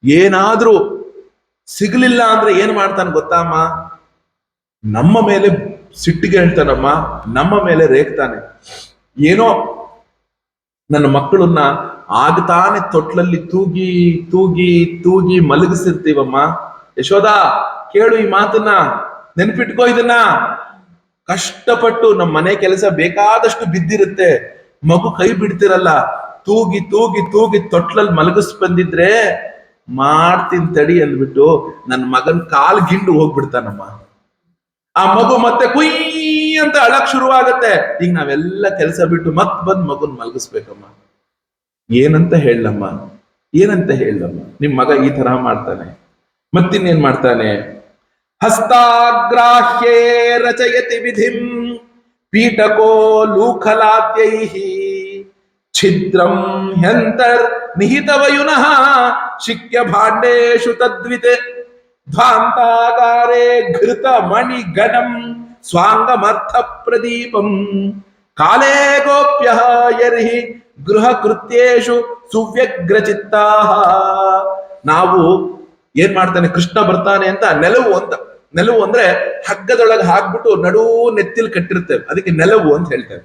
ಏನಾದ್ರೂ ಸಿಗ್ಲಿಲ್ಲ ಅಂದ್ರೆ ಏನ್ ಮಾಡ್ತಾನೆ ಗೊತ್ತಮ್ಮ, ನಮ್ಮ ಮೇಲೆ ಸಿಟ್ಟಿಗೆ ಹೇಳ್ತಾನಮ್ಮ, ನಮ್ಮ ಮೇಲೆ ರೇಗ್ತಾನೆ. ಏನೋ ನನ್ನ ಮಕ್ಕಳನ್ನ ಆಗ್ತಾನೆ ತೊಟ್ಲಲ್ಲಿ ತೂಗಿ ತೂಗಿ ತೂಗಿ ಮಲಗಿಸಿರ್ತೀವಮ್ಮ. ಯಶೋದ ಕೇಳು ಈ ಮಾತನ್ನ, ನೆನ್ಪಿಟ್ಕೋ ಇದನ್ನ. ಕಷ್ಟಪಟ್ಟು ನಮ್ಮ ಮನೆ ಕೆಲಸ ಬೇಕಾದಷ್ಟು ಬಿದ್ದಿರುತ್ತೆ, ಮಗು ಕೈ ಬಿಡ್ತಿರಲ್ಲ, ತೂಗಿ ತೂಗಿ ತೂಗಿ ತೊಟ್ಲಲ್ಲಿ ಮಲಗಿಸ್ ಬಂದಿದ್ರೆ ಮಾಡ್ತೀನಿ ತಡಿ ಅಂದ್ಬಿಟ್ಟು ನನ್ನ ಮಗನ್ ಕಾಲ್ ಗಿಂಡು ಹೋಗ್ಬಿಡ್ತಾನಮ್ಮ. ಆ ಮಗು ಮತ್ತೆ ಕುಯ್ ಅಂತ ಅಳಕ್ ಶುರುವಾಗತ್ತೆ. ಈಗ ನಾವೆಲ್ಲ ಕೆಲಸ ಬಿಟ್ಟು ಮತ್ ಬಂದ್ ಮಗುನ್ ಮಲಗಿಸ್ಬೇಕಮ್ಮ. ಏನಂತ ಹೇಳಮ್ಮ, ಏನಂತ ಹೇಳಮ್ಮ, ನಿಮ್ ಮಗ ಈ ತರ ಮಾಡ್ತಾನೆ. ಮತ್ತಿನ್ನೇನ್ ಮಾಡ್ತಾನೆ, ಹಸ್ತಾಗ್ರಾಹ್ಯೇ ರಚಯತಿ ವಿಧಿಂ ಪೀಠಕೋ ಲೂಖಲಾದ್ಯೈಹಿ ಛಿದ್ರಂ ಹ್ಯಂತರ್ ನಿಹಿತವಯುನಃ ಶಿಕ್ಯ ಭಾಂಡೇಶು ತದ್ವಿತೆ ಧ್ವಾಂತಾಗಾರೇ ಘೃತ ಮಣಿ ಗಣಂ ಸ್ವಾಂಗಮರ್ಥ ಪ್ರದೀಪಂ ಕಾಲೇ ಗೋಪ್ಯ ಯರ್ಹಿ ಗೃಹ ಕೃತ್ಯೇಶು ಸುವ್ಯಗ್ರಚಿತ್ತಾ. ನಾವು ಏನ್ ಮಾಡ್ತಾನೆ, ಕೃಷ್ಣ ಬರ್ತಾನೆ ಅಂತ ನೆಲವು ಅಂದ್ರೆ ಹಗ್ಗದೊಳಗೆ ಹಾಕ್ಬಿಟ್ಟು ನಡೂ ನೆತ್ತಿಲ್ ಕಟ್ಟಿರ್ತೇವೆ, ಅದಕ್ಕೆ ನೆಲವು ಅಂತ ಹೇಳ್ತೇವೆ.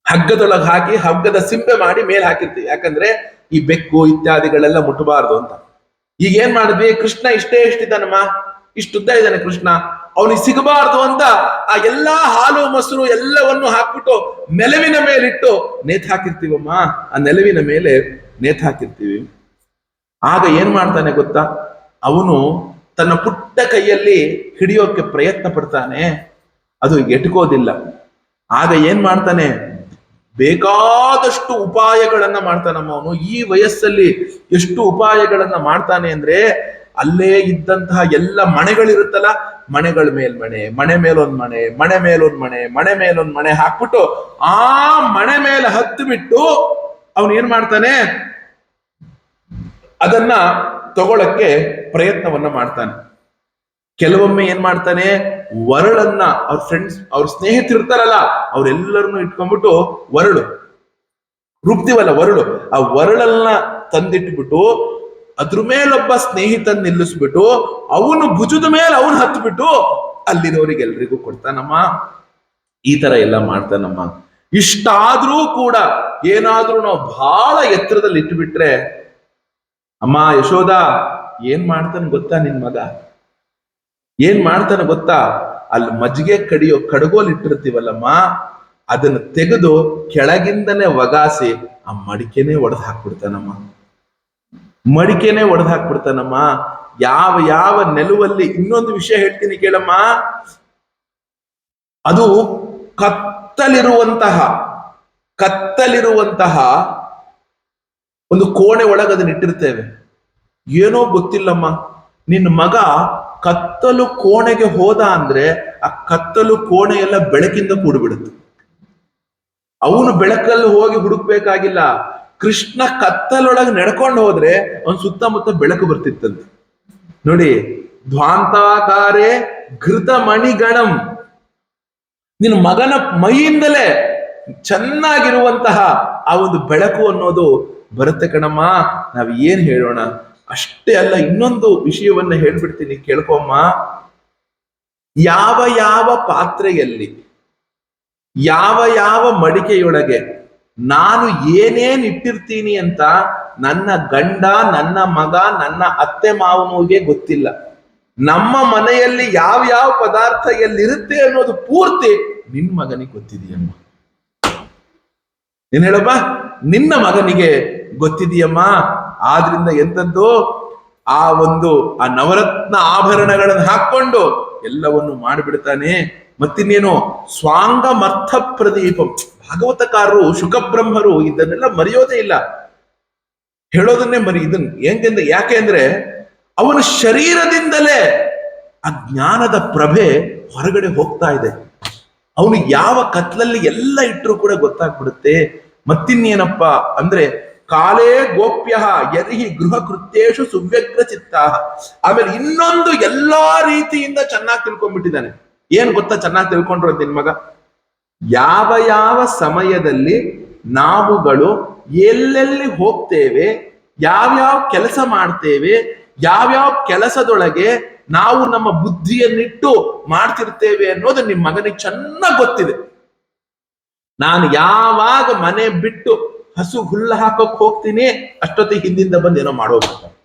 ಹಗ್ಗದೊಳಗೆ ಹಾಕಿ ಹಗ್ಗದ ಸಿಂಬೆ ಮಾಡಿ ಮೇಲೆ ಹಾಕಿರ್ತೀವಿ, ಯಾಕಂದ್ರೆ ಈ ಬೆಕ್ಕು ಇತ್ಯಾದಿಗಳೆಲ್ಲ ಮುಟ್ಟಬಾರ್ದು ಅಂತ. ಈಗ ಏನ್ ಮಾಡಿದ್ವಿ, ಕೃಷ್ಣ ಇಷ್ಟಿದ್ದಾನಮ್ಮ, ಇಷ್ಟುದ್ದ ಇದ್ದಾನೆ ಕೃಷ್ಣ, ಅವನಿಗೆ ಸಿಗಬಾರ್ದು ಅಂತ ಆ ಎಲ್ಲಾ ಹಾಲು ಮೊಸರು ಎಲ್ಲವನ್ನು ಹಾಕ್ಬಿಟ್ಟು ನೆಲವಿನ ಮೇಲಿಟ್ಟು ನೇತ್ ಹಾಕಿರ್ತೀವಮ್ಮ. ಆ ನೆಲವಿನ ಮೇಲೆ ನೇತ್ ಹಾಕಿರ್ತೀವಿ. ಆಗ ಏನ್ ಮಾಡ್ತಾನೆ ಗೊತ್ತಾ, ಅವನು ತನ್ನ ಪುಟ್ಟ ಕೈಯಲ್ಲಿ ಹಿಡಿಯೋಕೆ ಪ್ರಯತ್ನ ಪಡ್ತಾನೆ, ಅದು ಎಟುಕೋದಿಲ್ಲ. ಆಗ ಏನ್ ಮಾಡ್ತಾನೆ, ಬೇಕಾದಷ್ಟು ಉಪಾಯಗಳನ್ನ ಮಾಡ್ತಾನಮ್ಮ ಅವನು. ಈ ವಯಸ್ಸಲ್ಲಿ ಎಷ್ಟು ಉಪಾಯಗಳನ್ನ ಮಾಡ್ತಾನೆ ಅಂದ್ರೆ, ಅಲ್ಲೇ ಇದ್ದಂತಹ ಎಲ್ಲ ಮನೆಗಳಿರುತ್ತಲ್ಲ, ಮನೆಗಳ ಮೇಲ್ಮನೆ, ಮನೆ ಮೇಲೊಂದ್ ಮನೆ, ಮನೆ ಮೇಲೊಂದ್ ಮನೆ, ಮನೆ ಮೇಲೊಂದ್ ಮನೆ ಹಾಕ್ಬಿಟ್ಟು ಆ ಮನೆ ಮೇಲೆ ಹತ್ತು ಬಿಟ್ಟು ಅವನು ಏನ್ ಮಾಡ್ತಾನೆ, ಅದನ್ನ ತಗೊಳಕ್ಕೆ ಪ್ರಯತ್ನವನ್ನ ಮಾಡ್ತಾನೆ. ಕೆಲವೊಮ್ಮೆ ಏನ್ ಮಾಡ್ತಾನೆ, ವರಳನ್ನ ಅವ್ರ ಫ್ರೆಂಡ್ಸ್, ಅವ್ರ ಸ್ನೇಹಿತರಿರ್ತಾರಲ್ಲ, ಅವ್ರೆಲ್ಲರನ್ನು ಇಟ್ಕೊಂಡ್ಬಿಟ್ಟು ವರಳು ರುಬ್ತೀವಲ್ಲ, ವರಳು, ಆ ವರಳನ್ನ ತಂದಿಟ್ಬಿಟ್ಟು ಅದ್ರ ಮೇಲೊಬ್ಬ ಸ್ನೇಹಿತನ್ ನಿಲ್ಲಿಸ್ಬಿಟ್ಟು ಅವನು ಭುಜದ ಮೇಲೆ ಅವನು ಹತ್ಬಿಟ್ಟು ಅಲ್ಲಿರೋರಿಗೆಲ್ರಿಗೂ ಕೊಡ್ತಾನಮ್ಮ. ಈ ತರ ಎಲ್ಲ ಮಾಡ್ತಾನಮ್ಮ. ಇಷ್ಟಾದ್ರೂ ಕೂಡ ಏನಾದ್ರೂ ನಾವು ಬಹಳ ಎತ್ತರದಲ್ಲಿ ಇಟ್ಬಿಟ್ರೆ, ಅಮ್ಮ ಯಶೋದ ಏನ್ ಮಾಡ್ತಾನೆ ಗೊತ್ತಾ ನಿನ್ ಮಗ? ಏನ್ ಮಾಡ್ತಾನೆ ಗೊತ್ತಾ? ಅಲ್ಲಿ ಮಜ್ಜಿಗೆ ಕಡಿಯೋ ಕಡಗೋಲ್ ಇಟ್ಟಿರ್ತೀವಲ್ಲಮ್ಮ, ಅದನ್ನ ತೆಗೆದು ಕೆಳಗಿಂದನೇ ಒಗಾಸಿ ಆ ಮಡಿಕೆನೆ ಒಡೆದು ಹಾಕ್ಬಿಡ್ತಾನಮ್ಮ. ಮಡಿಕೆನೆ ಒಡೆದು ಹಾಕ್ಬಿಡ್ತಾನಮ್ಮ. ಯಾವ ಯಾವ ನೆಲುವಲ್ಲಿ, ಇನ್ನೊಂದು ವಿಷಯ ಹೇಳ್ತೀನಿ ಕೇಳಮ್ಮ, ಅದು ಕತ್ತಲಿರುವಂತಹ ಒಂದು ಕೋಣೆ ಒಳಗೆ ಅದನ್ನ ಇಟ್ಟಿರ್ತೇವೆ. ಏನೋ ಗೊತ್ತಿಲ್ಲಮ್ಮ, ನಿನ್ನ ಮಗ ಕತ್ತಲು ಕೋಣೆಗೆ ಹೋದ ಅಂದ್ರೆ ಆ ಕತ್ತಲು ಕೋಣೆ ಎಲ್ಲ ಬೆಳಕಿಂದ ಕೂಡ್ಬಿಡುತ್ತೆ. ಅವನು ಬೆಳಕಲ್ಲಿ ಹೋಗಿ ಹುಡುಕ್ಬೇಕಾಗಿಲ್ಲ. ಕೃಷ್ಣ ಕತ್ತಲೊಳಗೆ ನಡ್ಕೊಂಡು ಹೋದ್ರೆ ಅವನ್ ಸುತ್ತಮುತ್ತ ಬೆಳಕು ಬರ್ತಿತ್ತಂತೆ. ನೋಡಿ, ಧ್ವಾಂತಾಕಾರೇ ಘೃತ ಮಣಿಗಣಂ, ನಿನ್ನ ಮಗನ ಮೈಯಿಂದಲೇ ಚೆನ್ನಾಗಿರುವಂತಹ ಆ ಒಂದು ಬೆಳಕು ಅನ್ನೋದು ಬರುತ್ತೆ ಕಣಮ್ಮ. ನಾವ್ ಏನ್ ಹೇಳೋಣ? ಅಷ್ಟೇ ಅಲ್ಲ, ಇನ್ನೊಂದು ವಿಷಯವನ್ನ ಹೇಳ್ಬಿಡ್ತೀನಿ ಕೇಳ್ಕೊಮ್ಮ. ಯಾವ ಯಾವ ಪಾತ್ರೆಯಲ್ಲಿ, ಯಾವ ಯಾವ ಮಡಿಕೆಯೊಳಗೆ ನಾನು ಏನೇನ್ ಇಟ್ಟಿರ್ತೀನಿ ಅಂತ ನನ್ನ ಗಂಡ, ನನ್ನ ಮಗ, ನನ್ನ ಅತ್ತೆ ಮಾವನಿಗೆ ಗೊತ್ತಿಲ್ಲ. ನಮ್ಮ ಮನೆಯಲ್ಲಿ ಯಾವ ಯಾವ ಪದಾರ್ಥ ಎಲ್ಲಿರುತ್ತೆ ಅನ್ನೋದು ಪೂರ್ತಿ ನಿನ್ ಮಗನಿಗೆ ಗೊತ್ತಿದೆಯಮ್ಮ. ಏನ್ ಹೇಳಮ್ಮ? ನಿನ್ನ ಮಗನಿಗೆ ಗೊತ್ತಿದೆಯಮ್ಮ. ಆದ್ರಿಂದ ಎಂತದ್ದು, ಆ ನವರತ್ನ ಆಭರಣಗಳನ್ನು ಹಾಕೊಂಡು ಎಲ್ಲವನ್ನು ಮಾಡಿಬಿಡ್ತಾನೆ. ಮತ್ತಿನ್ನೇನು, ಸ್ವಾಂಗಮರ್ಥ ಪ್ರದೀಪಂ. ಭಾಗವತಕಾರರು, ಶುಕಬ್ರಹ್ಮರು ಇದನ್ನೆಲ್ಲ ಮರೆಯೋದೇ ಇಲ್ಲ, ಹೇಳೋದನ್ನೇ ಯಾಕೆ ಅಂದ್ರೆ ಅವನ ಶರೀರದಿಂದಲೇ ಆ ಜ್ಞಾನದ ಪ್ರಭೆ ಹೊರಗಡೆ ಹೋಗ್ತಾ ಇದೆ. ಅವನು ಯಾವ ಕತ್ಲಲ್ಲಿ ಎಲ್ಲ ಇಟ್ಟರು ಕೂಡ ಗೊತ್ತಾಗ್ಬಿಡುತ್ತೆ. ಮತ್ತಿನ್ನೇನಪ್ಪ ಅಂದ್ರೆ, ಕಾಲೇ ಗೋಪ್ಯ ಯರಿಹಿ ಗೃಹ ಕೃತ್ಯೇಶು ಸುವ್ಯಗ್ರ ಚಿತ್ತ. ಆಮೇಲೆ ಇನ್ನೊಂದು ಎಲ್ಲಾ ರೀತಿಯಿಂದ ಚೆನ್ನಾಗಿ ತಿಳ್ಕೊಂಡ್ಬಿಟ್ಟಿದ್ದಾನೆ. ಏನ್ ಗೊತ್ತಾ ಚೆನ್ನಾಗಿ ತಿಳ್ಕೊಂಡ್ರು ನಿನ್ ಮಗ? ಯಾವ ಯಾವ ಸಮಯದಲ್ಲಿ ನಾವುಗಳು ಎಲ್ಲೆಲ್ಲಿ ಹೋಗ್ತೇವೆ, ಯಾವ್ಯಾವ ಕೆಲಸ ಮಾಡ್ತೇವೆ, ಯಾವ್ಯಾವ ಕೆಲಸದೊಳಗೆ ನಾವು ನಮ್ಮ ಬುದ್ಧಿಯನ್ನಿಟ್ಟು ಮಾಡ್ತಿರ್ತೇವೆ ಅನ್ನೋದು ನಿಮ್ ಮಗನಿಗೆ ಚೆನ್ನಾಗಿ ಗೊತ್ತಿದೆ. ನಾನು ಯಾವಾಗ ಮನೆ ಬಿಟ್ಟು ಹಸು ಹುಲ್ಲು ಹಾಕೋಕ್ ಹೋಗ್ತೀನಿ, ಅಷ್ಟೊತ್ತಿಗೆ ಹಿಂದಿಂದ ಬಂದು ಏನೋ ಮಾಡೋಗ್ಬಿಡ್ತಾನೆ.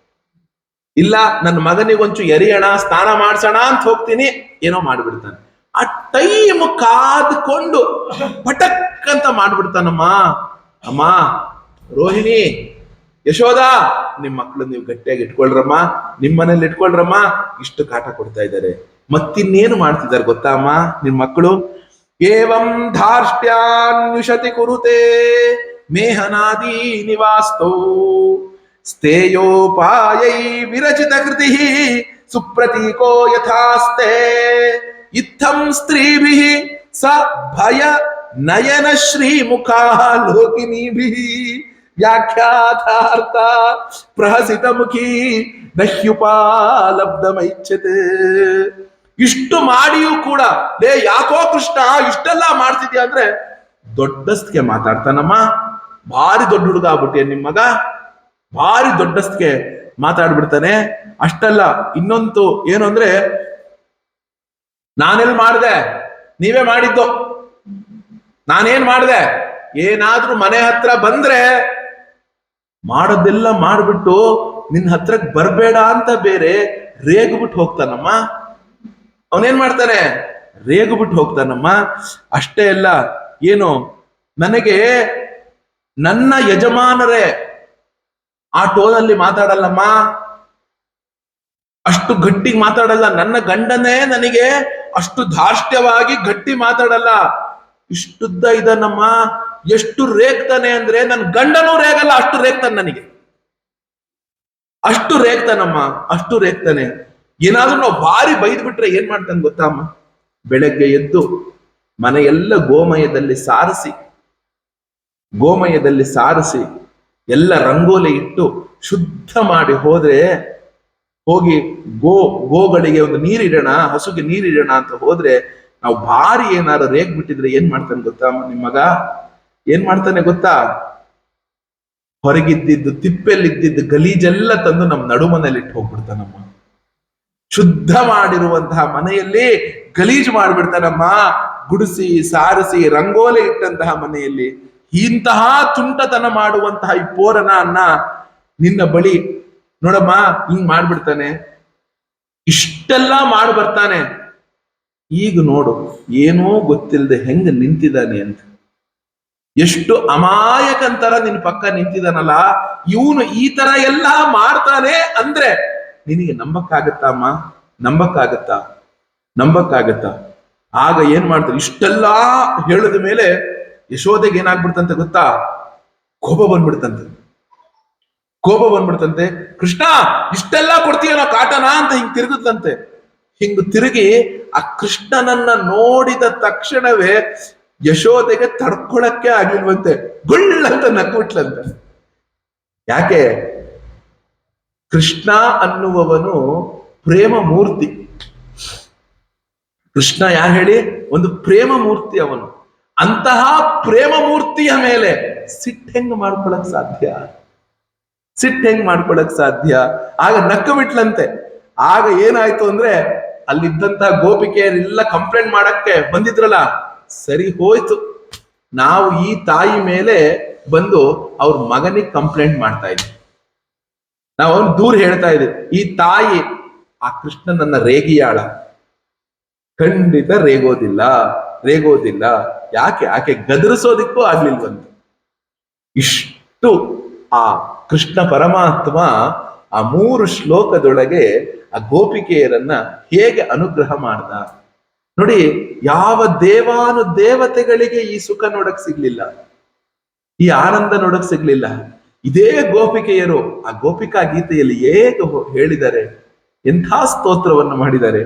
ಇಲ್ಲ, ನನ್ನ ಮಗನಿಗೊಂಚು ಎರಿಯಣ, ಸ್ನಾನ ಮಾಡ್ಸೋಣ ಅಂತ ಹೋಗ್ತೀನಿ, ಏನೋ ಮಾಡ್ಬಿಡ್ತಾನೆ. ಆ ಟೈಮ್ ಕಾದ್ಕೊಂಡು ಪಟಕ್ ಅಂತ ಮಾಡ್ಬಿಡ್ತಾನಮ್ಮ. ಅಮ್ಮ ರೋಹಿಣಿ, ಯಶೋದ, ನಿಮ್ ಮಕ್ಳು ನೀವು ಗಟ್ಟಿಯಾಗಿ ಇಟ್ಕೊಳ್ರಮ್ಮ, ನಿಮ್ ಮನೇಲಿ ಇಟ್ಕೊಳ್ರಮ್ಮ, ಇಷ್ಟು ಕಾಟ ಕೊಡ್ತಾ ಇದ್ದಾರೆ. ಮತ್ತಿನ್ನೇನು ಮಾಡ್ತಿದ್ದಾರೆ ಗೊತ್ತಾ ಅಮ್ಮ ನಿಮ್ ಮಕ್ಕಳು? ಏವಂ ಧಾರ್ಷ್ಟ್ಯಾನ್ಯುಷತಿ ಕುರುತೆ ಮೇಹನಾದಿ ನಿವಾಸ್ತೋ ಸ್ಥೇಯೋಪಾಯೈ ವಿರಚಿತ ಕೃತಿ ಸುಪ್ರತೀಕೋ ಯಥಾಸ್ತೆ ಇತ್ತಂ ಸ್ತ್ರೀಭಿಃ ಸ ಭಯ ನಯನ ಶ್ರೀಮುಖಾ ಲೋಕಿನೀಭಿಃ ವ್ಯಾಖ್ಯಾತಾರ್ಥ ಪ್ರಹಸಿತ ಮುಖಿ ನಹ್ಯುಪಾಲಬ್ಧಮೈಚ್ಛತೆ. ಇಷ್ಟು ಮಾಡಿಯೂ ಕೂಡ, ಲೇ ಯಾಕೋ ಕೃಷ್ಣ ಇಷ್ಟೆಲ್ಲ ಮಾಡ್ತಿದ್ಯಾ ಅಂದ್ರೆ, ದೊಡ್ಡಸ್ತಿಗೆ ಮಾತಾಡ್ತಾನಮ್ಮ. ಭಾರಿ ದೊಡ್ಡ ಹುಡುಗ ಆಗ್ಬಿಟ್ಟಿಯ ನಿಮ್ ಮಗ, ಭಾರಿ ದೊಡ್ಡಸ್ತಿಗೆ ಮಾತಾಡ್ಬಿಡ್ತಾನೆ. ಅಷ್ಟಲ್ಲ, ಇನ್ನೊಂದು ಏನು ಅಂದ್ರೆ, ನಾನೆಲ್ ಮಾಡ್ದೆ, ನೀವೇ ಮಾಡಿದ್ದು, ನಾನೇನ್ ಮಾಡ್ದೆ, ಏನಾದ್ರೂ ಮನೆ ಹತ್ರ ಬಂದ್ರೆ ಮಾಡೋದೆಲ್ಲ ಮಾಡ್ಬಿಟ್ಟು ನಿನ್ ಹತ್ರಕ್ ಬರ್ಬೇಡ ಅಂತ ಬೇರೆ ರೇಗ್ಬಿಟ್ಟು ಹೋಗ್ತಾನಮ್ಮ. ಅವನೇನ್ ಮಾಡ್ತಾನೆ? ರೇಗ್ಬಿಟ್ಟು ಹೋಗ್ತಾನಮ್ಮ. ಅಷ್ಟೇ ಅಲ್ಲ, ಏನು, ನನಗೆ ನನ್ನ ಯಜಮಾನರೇ ಆ ಟೋನಲ್ಲಿ ಮಾತಾಡಲ್ಲಮ್ಮ, ಅಷ್ಟು ಗಟ್ಟಿ ಮಾತಾಡಲ್ಲ. ನನ್ನ ಗಂಡನೇ ನನಗೆ ಅಷ್ಟು ಧಾರ್ಷ್ಟ್ಯವಾಗಿ ಗಟ್ಟಿ ಮಾತಾಡಲ್ಲ. ಇಷ್ಟುದ್ದ ಇದನ್ನಮ್ಮ, ಎಷ್ಟು ರೇಗ್ತಾನೆ ಅಂದ್ರೆ ನನ್ನ ಗಂಡನೂ ರೇಗಲ್ಲ, ಅಷ್ಟು ರೇಗ್ತಾನೆ ನನಗೆ. ಅಷ್ಟು ರೇಗ್ತಾನಮ್ಮ, ಅಷ್ಟು ರೇಗ್ತಾನೆ. ಏನಾದ್ರೂ ನಾವು ಭಾರಿ ಬೈದ್ ಬಿಟ್ರೆ ಏನ್ ಮಾಡ್ತಾನೆ ಗೊತ್ತಾ ಅಮ್ಮ? ಬೆಳಗ್ಗೆ ಎದ್ದು ಮನೆಯೆಲ್ಲ ಗೋಮಯದಲ್ಲಿ ಸಾರಿಸಿ ಎಲ್ಲ ರಂಗೋಲಿ ಇಟ್ಟು ಶುದ್ಧ ಮಾಡಿ ಹೋಗಿ ಗೋಗಳಿಗೆ ಒಂದು ನೀರಿಡೋಣ, ಹಸುಗೆ ನೀರಿಡೋಣ ಅಂತ ಹೋದ್ರೆ, ನಾವು ಭಾರಿ ಏನಾರು ರೇಗ್ ಬಿಟ್ಟಿದ್ರೆ ಏನ್ ಮಾಡ್ತಾನೆ ಗೊತ್ತಾ ನಿಮ್ ಮಗ? ಏನ್ ಮಾಡ್ತಾನೆ ಗೊತ್ತಾ? ಹೊರಗಿದ್ದಿದ್ದು ತಿಪ್ಪೆಲ್ಲಿದ್ದಿದ್ದು ಗಲೀಜೆಲ್ಲ ತಂದು ನಮ್ಮ ನಡುಮನೆಯಲ್ಲಿ ಇಟ್ಟು ಹೋಗ್ಬಿಡ್ತಾನಮ್ಮ. ಶುದ್ಧ ಮಾಡಿರುವಂತಹ ಮನೆಯಲ್ಲಿ ಗಲೀಜು ಮಾಡ್ಬಿಡ್ತಾನಮ್ಮ. ಗುಡಿಸಿ ಸಾರಿಸಿ ರಂಗೋಲಿ ಇಟ್ಟಂತಹ ಮನೆಯಲ್ಲಿ ಇಂತಹ ತುಂಟತನ ಮಾಡುವಂತಹ ಈ ಪೋರನ ಅನ್ನ ನಿನ್ನ ಬಳಿ ನೋಡಮ್ಮ ಹಿಂಗ್ ಮಾಡ್ಬಿಡ್ತಾನೆ. ಇಷ್ಟೆಲ್ಲ ಮಾಡಿ ಬರ್ತಾನೆ. ಈಗ ನೋಡು ಏನೋ ಗೊತ್ತಿಲ್ಲದೆ ಹೆಂಗ ನಿಂತಿದ್ದಾನೆ ಅಂತ. ಎಷ್ಟು ಅಮಾಯಕಂತರ ನಿನ್ ಪಕ್ಕ ನಿಂತಿದ್ದಾನಲ್ಲ, ಇವನು ಈ ತರ ಎಲ್ಲ ಮಾಡ್ತಾನೆ ಅಂದ್ರೆ ನಿನಗೆ ನಂಬಕ್ಕಾಗತ್ತಮ್ಮ? ನಂಬಕ್ಕಾಗತ್ತಾ? ಆಗ ಏನ್ ಮಾಡ್ತಾರೆ, ಇಷ್ಟೆಲ್ಲಾ ಹೇಳಿದ ಮೇಲೆ ಯಶೋದೆಗೆ ಏನಾಗ್ಬಿಡ್ತಂತೆ ಗೊತ್ತಾ? ಕೋಪ ಬಂದ್ಬಿಡ್ತಂತೆ. ಕೃಷ್ಣ ಇಷ್ಟೆಲ್ಲ ಕೊಡ್ತೀಯನೋ ಕಾಟನ ಅಂತ ಹಿಂಗ್ ತಿರುಗುತ್ತಂತೆ. ಹಿಂಗ್ ತಿರುಗಿ ಆ ಕೃಷ್ಣನನ್ನ ನೋಡಿದ ತಕ್ಷಣವೇ ಯಶೋದೆಗೆ ತಡ್ಕೊಳಕ್ಕೆ ಆಗ್ಲಿಲ್ವಂತೆ. ಗುಳ್ಳಂತ ನಕ್ಬಿಟ್ಲಂತೆ. ಯಾಕೆ? ಕೃಷ್ಣ ಅನ್ನುವವನು ಪ್ರೇಮ ಮೂರ್ತಿ. ಕೃಷ್ಣ ಯಾರು ಹೇಳಿ? ಒಂದು ಪ್ರೇಮ ಮೂರ್ತಿ ಅವನು. ಅಂತಹ ಪ್ರೇಮ ಮೂರ್ತಿಯ ಮೇಲೆ ಸಿಟ್ಟು ಹೆಂಗ್ ಮಾಡ್ಕೊಳಕ್ ಸಾಧ್ಯ? ಆಗ ನಕ್ಕ ಬಿಟ್ಲಂತೆ. ಆಗ ಏನಾಯ್ತು ಅಂದ್ರೆ ಅಲ್ಲಿದ್ದಂತಹ ಗೋಪಿಕೆಯರೆಲ್ಲ ಕಂಪ್ಲೇಂಟ್ ಮಾಡಕ್ಕೆ ಬಂದಿದ್ರಲ್ಲ, ಸರಿ ಹೋಯ್ತು. ನಾವು ಈ ತಾಯಿ ಮೇಲೆ ಬಂದು ಅವ್ರ ಮಗನಿಗೆ ಕಂಪ್ಲೇಂಟ್ ಮಾಡ್ತಾ ಇದ್ವಿ, ನಾವು ಅವನು ದೂರ ಹೇಳ್ತಾ ಇದ್ವಿ. ಈ ತಾಯಿ ಆ ಕೃಷ್ಣನನ್ನ ರೇಗಿಯಾಳ? ಖಂಡಿತ ರೇಗೋದಿಲ್ಲ. ಯಾಕೆ? ಆಕೆ ಗದರಿಸೋದಿಕ್ಕೂ ಆಗ್ಲಿಲ್ವಂತ. ಇಷ್ಟು ಆ ಕೃಷ್ಣ ಪರಮಾತ್ಮ ಆ 3 ಶ್ಲೋಕದೊಳಗೆ ಆ ಗೋಪಿಕೆಯರನ್ನ ಹೇಗೆ ಅನುಗ್ರಹ ಮಾಡ್ದ ನೋಡಿ. ಯಾವ ದೇವತೆಗಳಿಗೆ ಈ ಸುಖ ನೋಡಕ್ ಸಿಗ್ಲಿಲ್ಲ, ಈ ಆನಂದ ನೋಡಕ್ ಸಿಗ್ಲಿಲ್ಲ. ಇದೇ ಗೋಪಿಕೆಯರು ಆ ಗೋಪಿಕಾ ಗೀತೆಯಲ್ಲಿ ಹೇಗೆ ಹೇಳಿದ್ದಾರೆ, ಎಂಥ ಸ್ತೋತ್ರವನ್ನು ಮಾಡಿದ್ದಾರೆ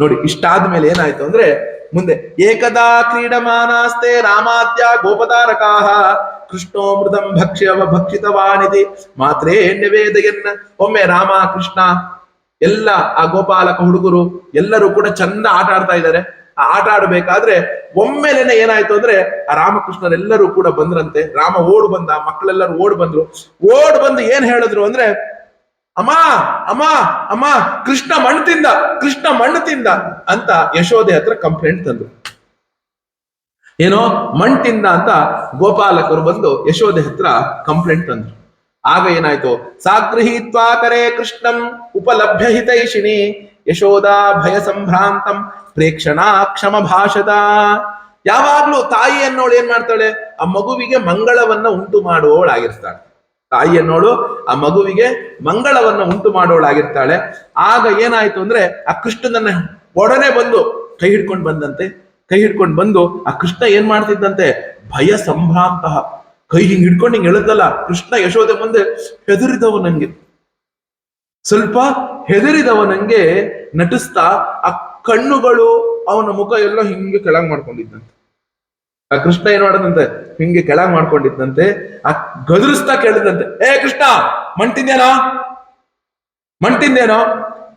ನೋಡಿ. ಇಷ್ಟಾದ್ಮೇಲೆ ಏನಾಯ್ತು ಅಂದ್ರೆ ಮುಂದೆ ಏಕದಾ ಕ್ರೀಡಮಾನಾಸ್ತೆ ರಾಮಾದ್ಯ ಗೋಪತಾರಕಾಹ ಕೃಷ್ಣೋ ಮೃದಂ ಭಕ್ಷಿತವಾನಿತಿ ಮಾತ್ರೇ ನಿವೇದಯನ್ನ. ಒಮ್ಮೆ ರಾಮ ಕೃಷ್ಣ ಎಲ್ಲ ಆ ಗೋಪಾಲಕ ಹುಡುಗರು ಎಲ್ಲರೂ ಕೂಡ ಚಂದ ಆಟ ಆಡ್ತಾ ಇದ್ದಾರೆ. ಆ ಆಟ ಆಡ್ಬೇಕಾದ್ರೆ ಒಮ್ಮೆಲೆನೆ ಏನಾಯ್ತು ಅಂದ್ರೆ ಆ ರಾಮಕೃಷ್ಣರೆಲ್ಲರೂ ಕೂಡ ಬಂದ್ರಂತೆ. ರಾಮ ಬಂದ, ಮಕ್ಕಳೆಲ್ಲರೂ ಬಂದು ಏನ್ ಹೇಳಿದ್ರು ಅಂದ್ರೆ, ಅಮ್ಮ ಅಮ್ಮ ಅಮ್ಮ ಕೃಷ್ಣ ಮಣ್ಣು ತಿಂದ ಅಂತ ಯಶೋದೆ ಹತ್ರ ಕಂಪ್ಲೇಂಟ್ ತಂದ್ರು. ಏನೋ ಮಣ್ಣು ತಿಂದ ಅಂತ ಗೋಪಾಲಕರು ಬಂದು ಯಶೋದೆ ಹತ್ರ ಕಂಪ್ಲೇಂಟ್ ತಂದ್ರು. ಆಗ ಏನಾಯ್ತು, ಸಾಗೃಹೀತ್ವಾ ಕರೆ ಕೃಷ್ಣಂ ಉಪಲಭ್ಯ ಹಿತೈಷಿಣಿ ಯಶೋದಾ ಭಯ ಸಂಭ್ರಾಂತಂ ಪ್ರೇಕ್ಷಣಾ ಕ್ಷಮ ಭಾಷದ. ಯಾವಾಗ್ಲೂ ತಾಯಿ ಅನ್ನೋಳು ಏನ್ ಮಾಡ್ತಾಳೆ, ಆ ಮಗುವಿಗೆ ಮಂಗಳವನ್ನ ಉಂಟು ಮಾಡುವವಳಾಗಿರ್ತಾಳೆ. ತಾಯಿ ಅನ್ನೋಳು ಆ ಮಗುವಿಗೆ ಮಂಗಳವನ್ನ ಉಂಟು ಮಾಡೋಳಾಗಿರ್ತಾಳೆ. ಆಗ ಏನಾಯ್ತು ಅಂದ್ರೆ ಆ ಕೃಷ್ಣನನ್ನ ಒಡನೆ ಬಂದು ಕೈ ಹಿಡ್ಕೊಂಡು ಬಂದು ಆ ಕೃಷ್ಣ ಏನ್ ಮಾಡ್ತಿದ್ದಂತೆ, ಭಯ ಸಂಭ್ರಾಂತ, ಕೈ ಹಿಂಗ್ ಹಿಡ್ಕೊಂಡು ಹಿಂಗ್ ಹೇಳದಲ್ಲ. ಕೃಷ್ಣ ಯಶೋದೆ ಮುಂದೆ ಸ್ವಲ್ಪ ಹೆದರಿದವನಂಗೆ ನಟಿಸ್ತಾ ಆ ಕಣ್ಣುಗಳು ಅವನ ಮುಖ ಎಲ್ಲ ಹಿಂಗೆ ಕೆಳಗ್ ಮಾಡ್ಕೊಂಡಿದ್ದಂತೆ. ಆ ಕೃಷ್ಣ ಏನ್ ಮಾಡದಂತೆ, ಹಿಂಗೆ ಕೆಳಗ್ ಮಾಡ್ಕೊಂಡಿದ್ದಂತೆ. ಆ ಗದರಿಸ್ತಾ ಕೇಳಿದಂತೆ, ಏ ಕೃಷ್ಣ ಮಣ್ತಿಂದೇನೋ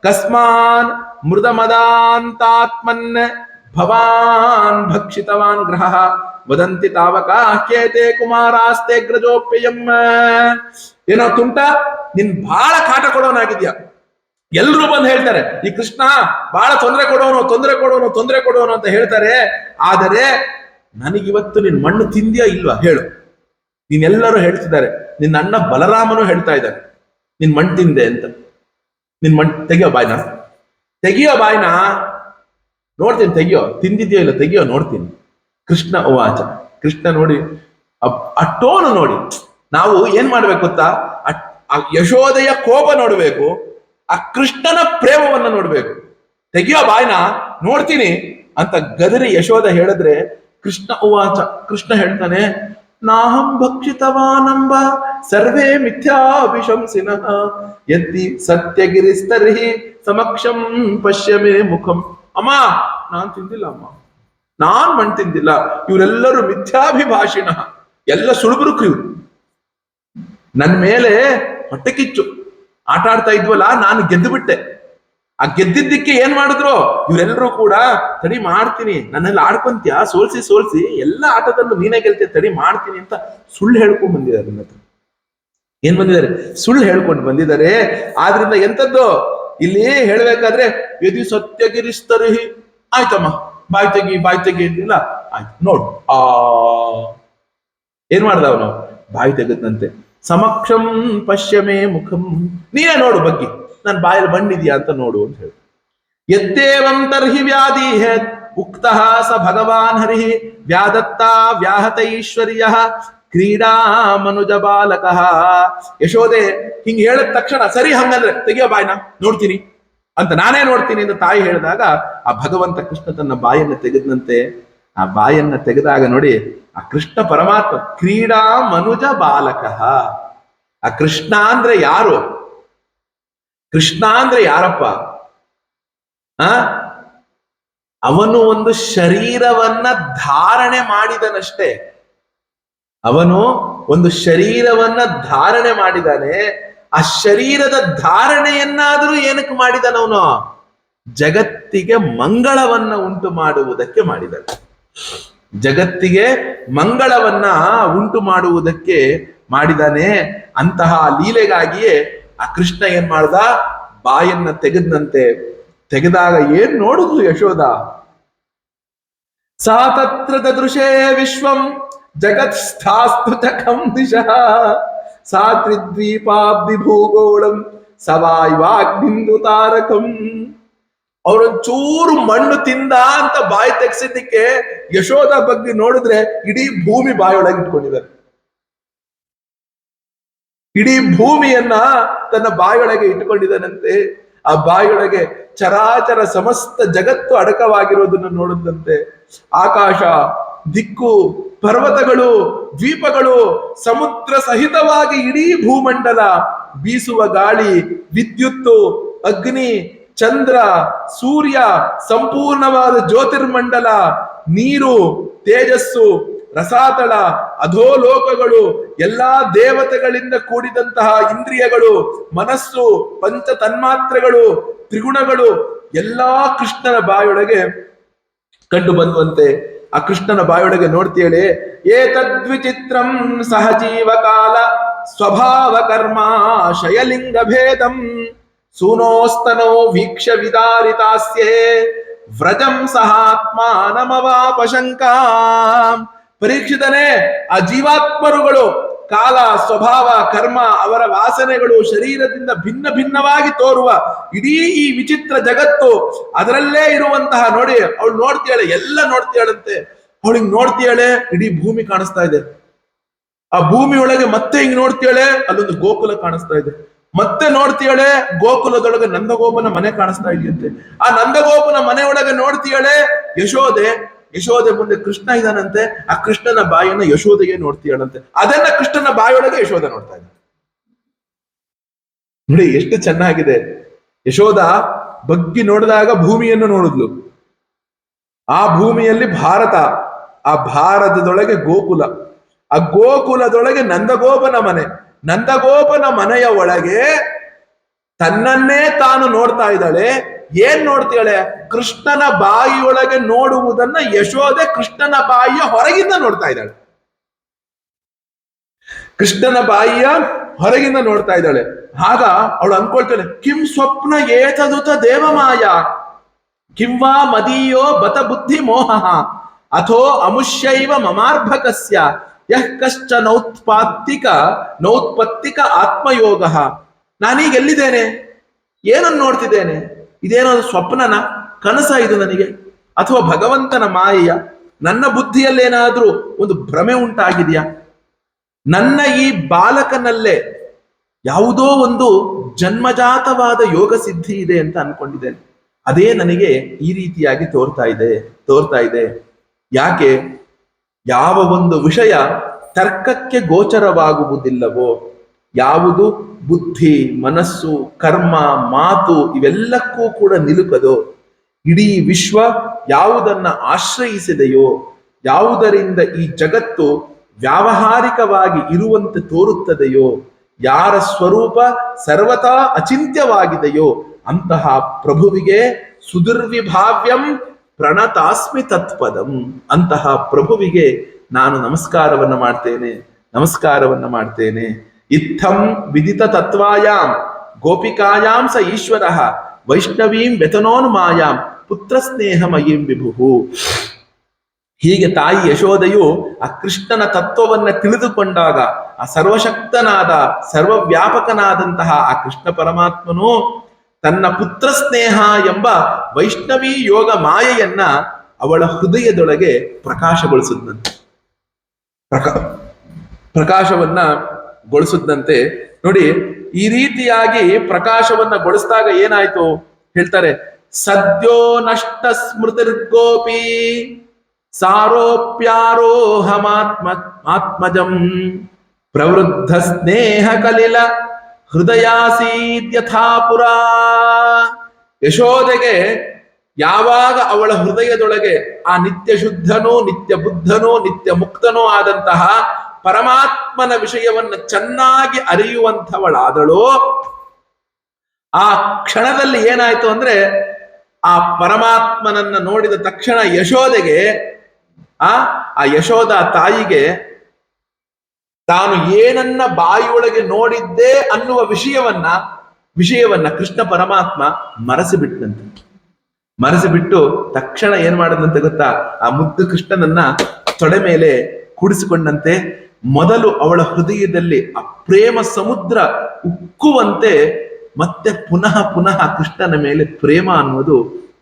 ಕಸ್ಮಾನ್ ಮೃದ ಮದಾಂತಾತ್ಮನ್ ಭವಾನ್ ಭಕ್ಷಿತವಾನ್ ಗ್ರಹ ವದಂತಿ ತಾವಕಾಖ್ಯೇತೆ ಕುಮಾರಾಸ್ತೆ ಗ್ರಜೋಪ್ಯಯಂ. ಏನೋ ತುಂಟ, ನಿನ್ ಬಹಳ ಕಾಟ ಕೊಡೋನಾಗಿದ್ಯಾ. ಎಲ್ರು ಬಂದು ಹೇಳ್ತಾರೆ ಈ ಕೃಷ್ಣ ಬಹಳ ತೊಂದರೆ ಕೊಡೋನು ಅಂತ ಹೇಳ್ತಾರೆ. ಆದರೆ ನನಗಿವತ್ತು ನಿನ್ ಮಣ್ಣು ತಿಂದ್ಯಾ ಇಲ್ವಾ ಹೇಳು. ನೀನೆಲ್ಲರೂ ಹೇಳ್ತಿದ್ದಾರೆ, ನಿನ್ನ ಅಣ್ಣ ಬಲರಾಮನು ಹೇಳ್ತಾ ಇದ್ದಾನೆ ನಿನ್ ಮಣ್ಣು ತಿಂದೆ ಅಂತ. ನಿನ್ ಮಣ್ಣು ತೆಗಿಯೋ ಬಾಯ್ನ ನೋಡ್ತೀನಿ, ತಿಂದಿದ್ಯೋ ಇಲ್ಲ ತೆಗಿಯೋ ನೋಡ್ತೀನಿ. ಕೃಷ್ಣ ಉವಾಚ. ಕೃಷ್ಣ ನೋಡಿ ಆ ಟೋನು ನೋಡಿ, ನಾವು ಏನ್ ಮಾಡ್ಬೇಕು ಗೊತ್ತಾ, ಆ ಯಶೋದೆಯ ಕೋಪ ನೋಡ್ಬೇಕು, ಆ ಕೃಷ್ಣನ ಪ್ರೇಮವನ್ನ ನೋಡ್ಬೇಕು. ತೆಗಿಯೋ ಬಾಯ್ನ ನೋಡ್ತೀನಿ ಅಂತ ಗದರಿ ಯಶೋದ ಹೇಳಿದ್ರೆ, ಕೃಷ್ಣ ಉವಾಚ, ಕೃಷ್ಣ ಹೇಳ್ತಾನೆ, ನಾಹಂ ಭಕ್ಷಿತವಾನಂಬ ಸರ್ವೇ ಮಿಥ್ಯಾಭಿಶಂಸಿನಃ ಯದ್ದಿ ಸತ್ಯಗಿರಿಸ್ತರ್ಹಿ ಸಮಕ್ಷಂ ಪಶ್ಯಮೇ ಮುಖಂ. ಅಮ್ಮ ನಾನ್ ತಿಂದಿಲ್ಲ, ನಾನ್ ಮಣ್ಣು ತಿಂದಿಲ್ಲ, ಇವರೆಲ್ಲರೂ ಮಿಥ್ಯಾಭಿಭಾಷಿಣ, ಎಲ್ಲ ಸುಳುಬುರುಕು ಇವ್ರು. ನನ್ ಮೇಲೆ ಹೊಟ್ಟೆ ಕಿಚ್ಚು ಆಟ ಆಡ್ತಾ ಇದ್ವಲ್ಲ, ನಾನು ಗೆದ್ದು ಬಿಟ್ಟೆ. ಆ ಗೆದ್ದಿದ್ದಕ್ಕೆ ಏನ್ ಮಾಡಿದ್ರು ಇವರೆಲ್ಲರೂ ಕೂಡ, ತಡಿ ಮಾಡ್ತೀನಿ, ನನ್ನೆಲ್ಲ ಆಡ್ಕೊಂತೀಯ, ಸೋಲ್ಸಿ ಎಲ್ಲ ಆಟದಲ್ಲೂ ನೀನೇ ಗೆಲ್ತೀಯ, ತಡಿ ಮಾಡ್ತೀನಿ ಅಂತ ಸುಳ್ಳು ಹೇಳ್ಕೊಂಡ್ ಬಂದಿದ್ದಾರೆ ನನ್ನ ಹತ್ರ. ಏನ್ ಬಂದಿದ್ದಾರೆ? ಸುಳ್ಳು ಹೇಳ್ಕೊಂಡು ಬಂದಿದ್ದಾರೆ. ಆದ್ರಿಂದ ಎಂತದ್ದು ಇಲ್ಲಿ ಹೇಳ್ಬೇಕಾದ್ರೆ ಯದಿ ಸತ್ಯಗಿರಿಸ್ತರಿಹಿ, ಆಯ್ತಮ್ಮ ಬಾಯ್ ತೆಗಿ ಅಂತಿಲ್ಲ, ಆಯ್ತು ನೋಡು ಏನ್ ಮಾಡ್ದ ಅವನು? ಬಾಯಿ ತೆಗದ್ನಂತೆ. ಸಮಕ್ಷಂ ಪಶ್ಯಮೇ ಮುಖಂ, ನೀನೇ ನೋಡು ಬಗ್ಗಿ, ನನ್ ಬಾಯಲ್ಲಿ ಮಣ್ಣಿದ್ಯಾ ಅಂತ ನೋಡು ಅಂತ ಹೇಳಿ. ಯದ್ದೇವಂ ತರ್ಹಿ ವ್ಯಾಧಿ ಉಕ್ತಃ ಸ ಭಗವಾನ್ ಹರಿ ವ್ಯಾದತ್ತ ವ್ಯಾಹತ ಐಶ್ವರ್ಯ ಕ್ರೀಡಾ ಮನುಜ ಬಾಲಕ. ಯಶೋದೆ ಹಿಂಗ್ ಹೇಳಿದ ತಕ್ಷಣ, ಸರಿ ಹಂಗಂದ್ರೆ ತೆಗಿಯೋ ಬಾಯ್ನ ನೋಡ್ತೀನಿ ಅಂತ, ನಾನೇ ನೋಡ್ತೀನಿ ಅಂತ ತಾಯಿ ಹೇಳಿದಾಗ ಆ ಭಗವಂತ ಕೃಷ್ಣ ತನ್ನ ಬಾಯನ್ನು ತೆಗೆದಂತೆ. ಆ ಬಾಯನ್ನ ತೆಗೆದಾಗ ನೋಡಿ, ಆ ಕೃಷ್ಣ ಪರಮಾತ್ಮ ಕ್ರೀಡಾ ಮನುಜ ಬಾಲಕ. ಆ ಕೃಷ್ಣ ಅಂದ್ರೆ ಯಾರು? ಕೃಷ್ಣ ಅಂದ್ರೆ ಯಾರಪ್ಪ? ಅವನು ಒಂದು ಶರೀರವನ್ನ ಧಾರಣೆ ಮಾಡಿದನಷ್ಟೇ. ಅವನು ಒಂದು ಶರೀರವನ್ನ ಧಾರಣೆ ಮಾಡಿದಾನೆ. ಆ ಶರೀರದ ಧಾರಣೆಯನ್ನಾದರೂ ಏನಕ್ಕೆ ಮಾಡಿದನವನು? ಜಗತ್ತಿಗೆ ಮಂಗಳವನ್ನ ಉಂಟು ಮಾಡುವುದಕ್ಕೆ ಮಾಡಿದನು. ಜಗತ್ತಿಗೆ ಮಂಗಳವನ್ನ ಉಂಟು ಮಾಡುವುದಕ್ಕೆ ಮಾಡಿದಾನೆ. ಅಂತಹ ಲೀಲೆಗಾಗಿಯೇ ಆ ಕೃಷ್ಣ ಏನ್ ಮಾಡ್ದ? ಬಾಯನ್ನ ತೆಗೆದಂತೆ. ತೆಗೆದಾಗ ಏನ್ ನೋಡಿದ್ಲು ಯಶೋದ? ಸಾ ತತ್ರ ದೃಶೇ ವಿಶ್ವಂ ಜಗತ್ ಸ್ಥಾಸ್ತು ಚಕಂ ದಿಶಃ ಸಾ ತ್ರಿದ್ವೀಪಾಬ್ಧಿ ಭೂಗೋಳಂ ಸವಾಯ್ವಾಗ್ನಿಂದು ತಾರಕಂ. ಅವರೊಂಚೂರು ಮಣ್ಣು ತಿಂದ ಅಂತ ಬಾಯಿ ತೆಗ್ಸಿದ್ದಕ್ಕೆ ಯಶೋದ ಬಗ್ಗೆ ನೋಡಿದ್ರೆ ಇಡೀ ಭೂಮಿ ಬಾಯೊಳಗೆ ಇಟ್ಕೊಂಡಿದ್ದಾರೆ. ಇಡೀ ಭೂಮಿಯನ್ನ ತನ್ನ ಬಾಯೊಳಗೆ ಇಟ್ಟುಕೊಂಡಿದ್ದಾನಂತೆ. ಆ ಬಾಯೊಳಗೆ ಚರಾಚರ ಸಮಸ್ತ ಜಗತ್ತು ಅಡಕವಾಗಿರೋದನ್ನು ನೋಡಿದಂತೆ. ಆಕಾಶ, ದಿಕ್ಕು, ಪರ್ವತಗಳು, ದ್ವೀಪಗಳು, ಸಮುದ್ರ ಸಹಿತವಾಗಿ ಇಡೀ ಭೂಮಂಡಲ, ಬೀಸುವ ಗಾಳಿ, ವಿದ್ಯುತ್ತು, ಅಗ್ನಿ, ಚಂದ್ರ, ಸೂರ್ಯ, ಸಂಪೂರ್ಣವಾದ ಜ್ಯೋತಿರ್ಮಂಡಲ, ನೀರು, ತೇಜಸ್ಸು, ರಸಾತಳ, ಅಧೋಲೋಕಗಳು, ಎಲ್ಲಾ ದೇವತೆಗಳಿಂದ ಕೂಡಿದಂತಹ ಇಂದ್ರಿಯಗಳು, ಮನಸ್ಸು, ಪಂಚ ತನ್ಮಾತ್ರೆಗಳು, ತ್ರಿಗುಣಗಳು ಎಲ್ಲಾ ಕೃಷ್ಣನ ಬಾಯೊಳಗೆ ಕಂಡು ಬಂದುವಂತೆ. ಆ ಕೃಷ್ಣನ ಬಾಯೊಳಗೆ ನೋಡ್ತೀಯಳೆ, ಏತದ್ವಿಚಿತ್ರಂ ಸಹಜೀವ ಕಾಲ ಸ್ವಭಾವ ಕರ್ಮ ಶಯಲಿಂಗ ಭೇದಂ ಸೂನೋಸ್ತನೋ ವೀಕ್ಷ ವಿದಾರಿತಾಸ್ಯೇ ವ್ರಜಂ ಸಹಾತ್ಮಾನಮವಾಪಶಂಕಾ. ಪರೀಕ್ಷಿತನೇ, ಆ ಜೀವಾತ್ಮರುಗಳು ಕಾಲ, ಸ್ವಭಾವ, ಕರ್ಮ, ಅವರ ವಾಸನೆಗಳು ಶರೀರದಿಂದ ಭಿನ್ನ ಭಿನ್ನವಾಗಿ ತೋರುವ ಇಡೀ ಈ ವಿಚಿತ್ರ ಜಗತ್ತು, ಅದರಲ್ಲೇ ಇರುವಂತಹ ನೋಡಿ, ಅವಳು ನೋಡ್ತೀಯಾಳೆ, ಎಲ್ಲ ನೋಡ್ತೀಯಾಳಂತೆ. ಅವಳಿಗೆ ನೋಡ್ತೀಯಾಳೆ, ಇಡೀ ಭೂಮಿ ಕಾಣಿಸ್ತಾ ಇದೆ. ಆ ಭೂಮಿಯೊಳಗೆ ಮತ್ತೆ ಹಿಂಗ್ ನೋಡ್ತೀಯಾಳೆ, ಅಲ್ಲೊಂದು ಗೋಕುಲ ಕಾಣಿಸ್ತಾ ಇದೆ. ಮತ್ತೆ ನೋಡ್ತೀಯಾಳೆ, ಗೋಕುಲದೊಳಗೆ ನಂದಗೋಪನ ಮನೆ ಕಾಣಿಸ್ತಾ ಇದೆಯಂತೆ. ಆ ನಂದಗೋಪನ ಮನೆಯೊಳಗೆ ನೋಡ್ತೀಯಾಳೆ ಯಶೋದೆ. ಯಶೋದೆ ಮುಂದೆ ಕೃಷ್ಣ ಇದ್ದಾನಂತೆ. ಆ ಕೃಷ್ಣನ ಬಾಯಿಯನ್ನ ಯಶೋದೆಗೆ ನೋಡ್ತೀಯಾಳಂತೆ. ಅದನ್ನ ಕೃಷ್ಣನ ಬಾಯೊಳಗೆ ಯಶೋಧ ನೋಡ್ತಾ ಇದ್ದ. ನೋಡಿ ಎಷ್ಟು ಚೆನ್ನಾಗಿದೆ. ಯಶೋಧ ಬಗ್ಗಿ ನೋಡಿದಾಗ ಭೂಮಿಯನ್ನು ನೋಡಿದ್ಲು. ಆ ಭೂಮಿಯಲ್ಲಿ ಭಾರತ, ಆ ಭಾರತದೊಳಗೆ ಗೋಕುಲ, ಆ ಗೋಕುಲದೊಳಗೆ ನಂದಗೋಪನ ಮನೆ, ನಂದಗೋಪನ ಮನೆಯ ಒಳಗೆ ತನ್ನನ್ನೇ ತಾನು ನೋಡ್ತಾ ಇದ್ದಾಳೆ. ಏನ್ ನೋಡ್ತಾಳೆ? ಕೃಷ್ಣನ ಬಾಯಿಯೊಳಗೆ ನೋಡುವುದನ್ನ ಯಶೋದೆ ಕೃಷ್ಣನ ಬಾಯಿಯ ಹೊರಗಿಂದ ನೋಡ್ತಾ ಇದ್ದಾಳೆ. ಕೃಷ್ಣನ ಬಾಯಿಯ ಹೊರಗಿಂದ ನೋಡ್ತಾ ಇದ್ದಾಳೆ. ಆಗ ಅವಳು ಅನ್ಕೊಳ್ತಾಳೆ, ಕಿಂ ಸ್ವಪ್ನ ಏತದುತ ದೇವಮಾಯ ಕಿಂವಾ ಮದೀಯೋ ಬತ ಬುದ್ಧಿ ಮೋಹ ಅಥೋ ಅಮುಷ್ಯೈವ ಮಮಾರ್ಭಕಸ್ಯ ಯಃ ಕಶ್ಚ ನೌತ್ಪತ್ತಿಕ ಆತ್ಮಯೋಗ. ನಾನೀಗ ಎಲ್ಲಿದ್ದೇನೆ? ಏನನ್ನು ನೋಡ್ತಿದ್ದೇನೆ? ಇದೇನೋ ಸ್ವಪ್ನನ ಕನಸ ಇದು ನನಗೆ, ಅಥವಾ ಭಗವಂತನ ಮಾಯೆಯ? ನನ್ನ ಬುದ್ಧಿಯಲ್ಲೇನಾದ್ರೂ ಒಂದು ಭ್ರಮೆ ಉಂಟಾಗಿದೆಯಾ? ನನ್ನ ಈ ಬಾಲಕನಲ್ಲೇ ಯಾವುದೋ ಒಂದು ಜನ್ಮಜಾತವಾದ ಯೋಗ ಸಿದ್ಧಿ ಇದೆ ಅಂತ ಅನ್ಕೊಂಡಿದ್ದೇನೆ. ಅದೇ ನನಗೆ ಈ ರೀತಿಯಾಗಿ ತೋರ್ತಾ ಇದೆ. ಯಾಕೆ? ಯಾವ ಒಂದು ವಿಷಯ ತರ್ಕಕ್ಕೆ ಗೋಚರವಾಗುವುದಿಲ್ಲವೋ, ಯಾವುದು ಬುದ್ಧಿ, ಮನಸ್ಸು, ಕರ್ಮ, ಮಾತು ಇವೆಲ್ಲಕ್ಕೂ ಕೂಡ ನಿಲುಕದೋ, ಇಡೀ ವಿಶ್ವ ಯಾವುದನ್ನ ಆಶ್ರಯಿಸಿದೆಯೋ, ಯಾವುದರಿಂದ ಈ ಜಗತ್ತು ವ್ಯಾವಹಾರಿಕವಾಗಿ ಇರುವಂತೆ ತೋರುತ್ತದೆಯೋ, ಯಾರ ಸ್ವರೂಪ ಸರ್ವತಾ ಅಚಿಂತ್ಯವಾಗಿದೆಯೋ ಅಂತಹ ಪ್ರಭುವಿಗೆ ಸುದುರ್ವಿಭಾವ್ಯಂ ಪ್ರಣತಾಸ್ಮಿ ತತ್ಪದಂ. ಅಂತಹ ಪ್ರಭುವಿಗೆ ನಾನು ನಮಸ್ಕಾರವನ್ನ ಮಾಡ್ತೇನೆ. ಇತ್ತಂ ವಿದಿತ ತತ್ವಾಯಾಂ ಗೋಪಿಕಾಯಾಂ ಸ ಈಶ್ವರಃ ವೈಷ್ಣವೀಂ ವ್ಯತನೋನ್ಮಾಯಾಂ ಪುತ್ರ ಸ್ನೇಹಮಯೀಂ ವಿಭುಃ. ಹೀಗೆ ತಾಯಿ ಯಶೋದೆಯು ಆ ಕೃಷ್ಣನ ತತ್ವವನ್ನ ತಿಳಿದುಕೊಂಡಾಗ ಆ ಸರ್ವಶಕ್ತನಾದ ಸರ್ವವ್ಯಾಪಕನಾದಂತಹ ಆ ಕೃಷ್ಣ ಪರಮಾತ್ಮನು ತನ್ನ ಪುತ್ರ ಸ್ನೇಹ ಎಂಬ ವೈಷ್ಣವಿ ಯೋಗ ಮಾಯೆಯನ್ನ ಅವಳ ಹೃದಯದೊಳಗೆ ಪ್ರಕಾಶಗೊಳಿಸಿದಂತೆ ಪ್ರಕಾಶವನ್ನ ಗೊಳಿಸಿದಂತೆ. ನೋಡಿ, ಈ ರೀತಿಯಾಗಿ ಪ್ರಕಾಶವನ್ನ ಗೊಳಿಸಿದಾಗ ಏನಾಯ್ತು ಹೇಳ್ತಾರೆ, ಸದ್ಯೋ ನಷ್ಟ ಸ್ಮೃತಿರ್ಗೋಪಿ ಸಾರೋಪ್ಯಾರೋಹಮಾತ್ಮಜಂ ಪ್ರವೃದ್ಧ ಸ್ನೇಹ ಕಲಿಲ ಹೃದಯಾಸೀದ್ಯಥಾ ಪುರಾ. ಯಶೋದೆಗೆ ಯಾವಾಗ ಅವಳ ಹೃದಯದೊಳಗೆ ಆ ನಿತ್ಯ ಶುದ್ಧನೂ ನಿತ್ಯ ಬುದ್ಧನೂ ನಿತ್ಯ ಮುಕ್ತನೂ ಆದಂತಹ ಪರಮಾತ್ಮನ ವಿಷಯವನ್ನ ಚೆನ್ನಾಗಿ ಅರಿಯುವಂಥವಳಾದಳೋ, ಆ ಕ್ಷಣದಲ್ಲಿ ಏನಾಯ್ತು ಅಂದ್ರೆ ಆ ಪರಮಾತ್ಮನನ್ನ ನೋಡಿದ ತಕ್ಷಣ ಯಶೋದೆಗೆ ಆ ಯಶೋದ ತಾಯಿಗೆ ತಾನು ಏನನ್ನ ಬಾಯಿಯೊಳಗೆ ನೋಡಿದ್ದೆ ಅನ್ನುವ ವಿಷಯವನ್ನ ಕೃಷ್ಣ ಪರಮಾತ್ಮ ಮರೆಸಿಬಿಟ್ಟಂತೆ. ಮರೆಸಿಬಿಟ್ಟು ತಕ್ಷಣ ಏನ್ ಮಾಡದಂತೆ ಗೊತ್ತಾ, ಆ ಮುದ್ದು ಕೃಷ್ಣನನ್ನ ತೊಡೆ ಮೇಲೆ ಕೂಡಿಸಿಕೊಂಡಂತೆ. ಮೊದಲು ಅವಳ ಹೃದಯದಲ್ಲಿ ಆ ಪ್ರೇಮ ಸಮುದ್ರ ಉಕ್ಕುವಂತೆ ಮತ್ತೆ ಪುನಃ ಪುನಃ ಕೃಷ್ಣನ ಮೇಲೆ ಪ್ರೇಮ ಅನ್ನೋದು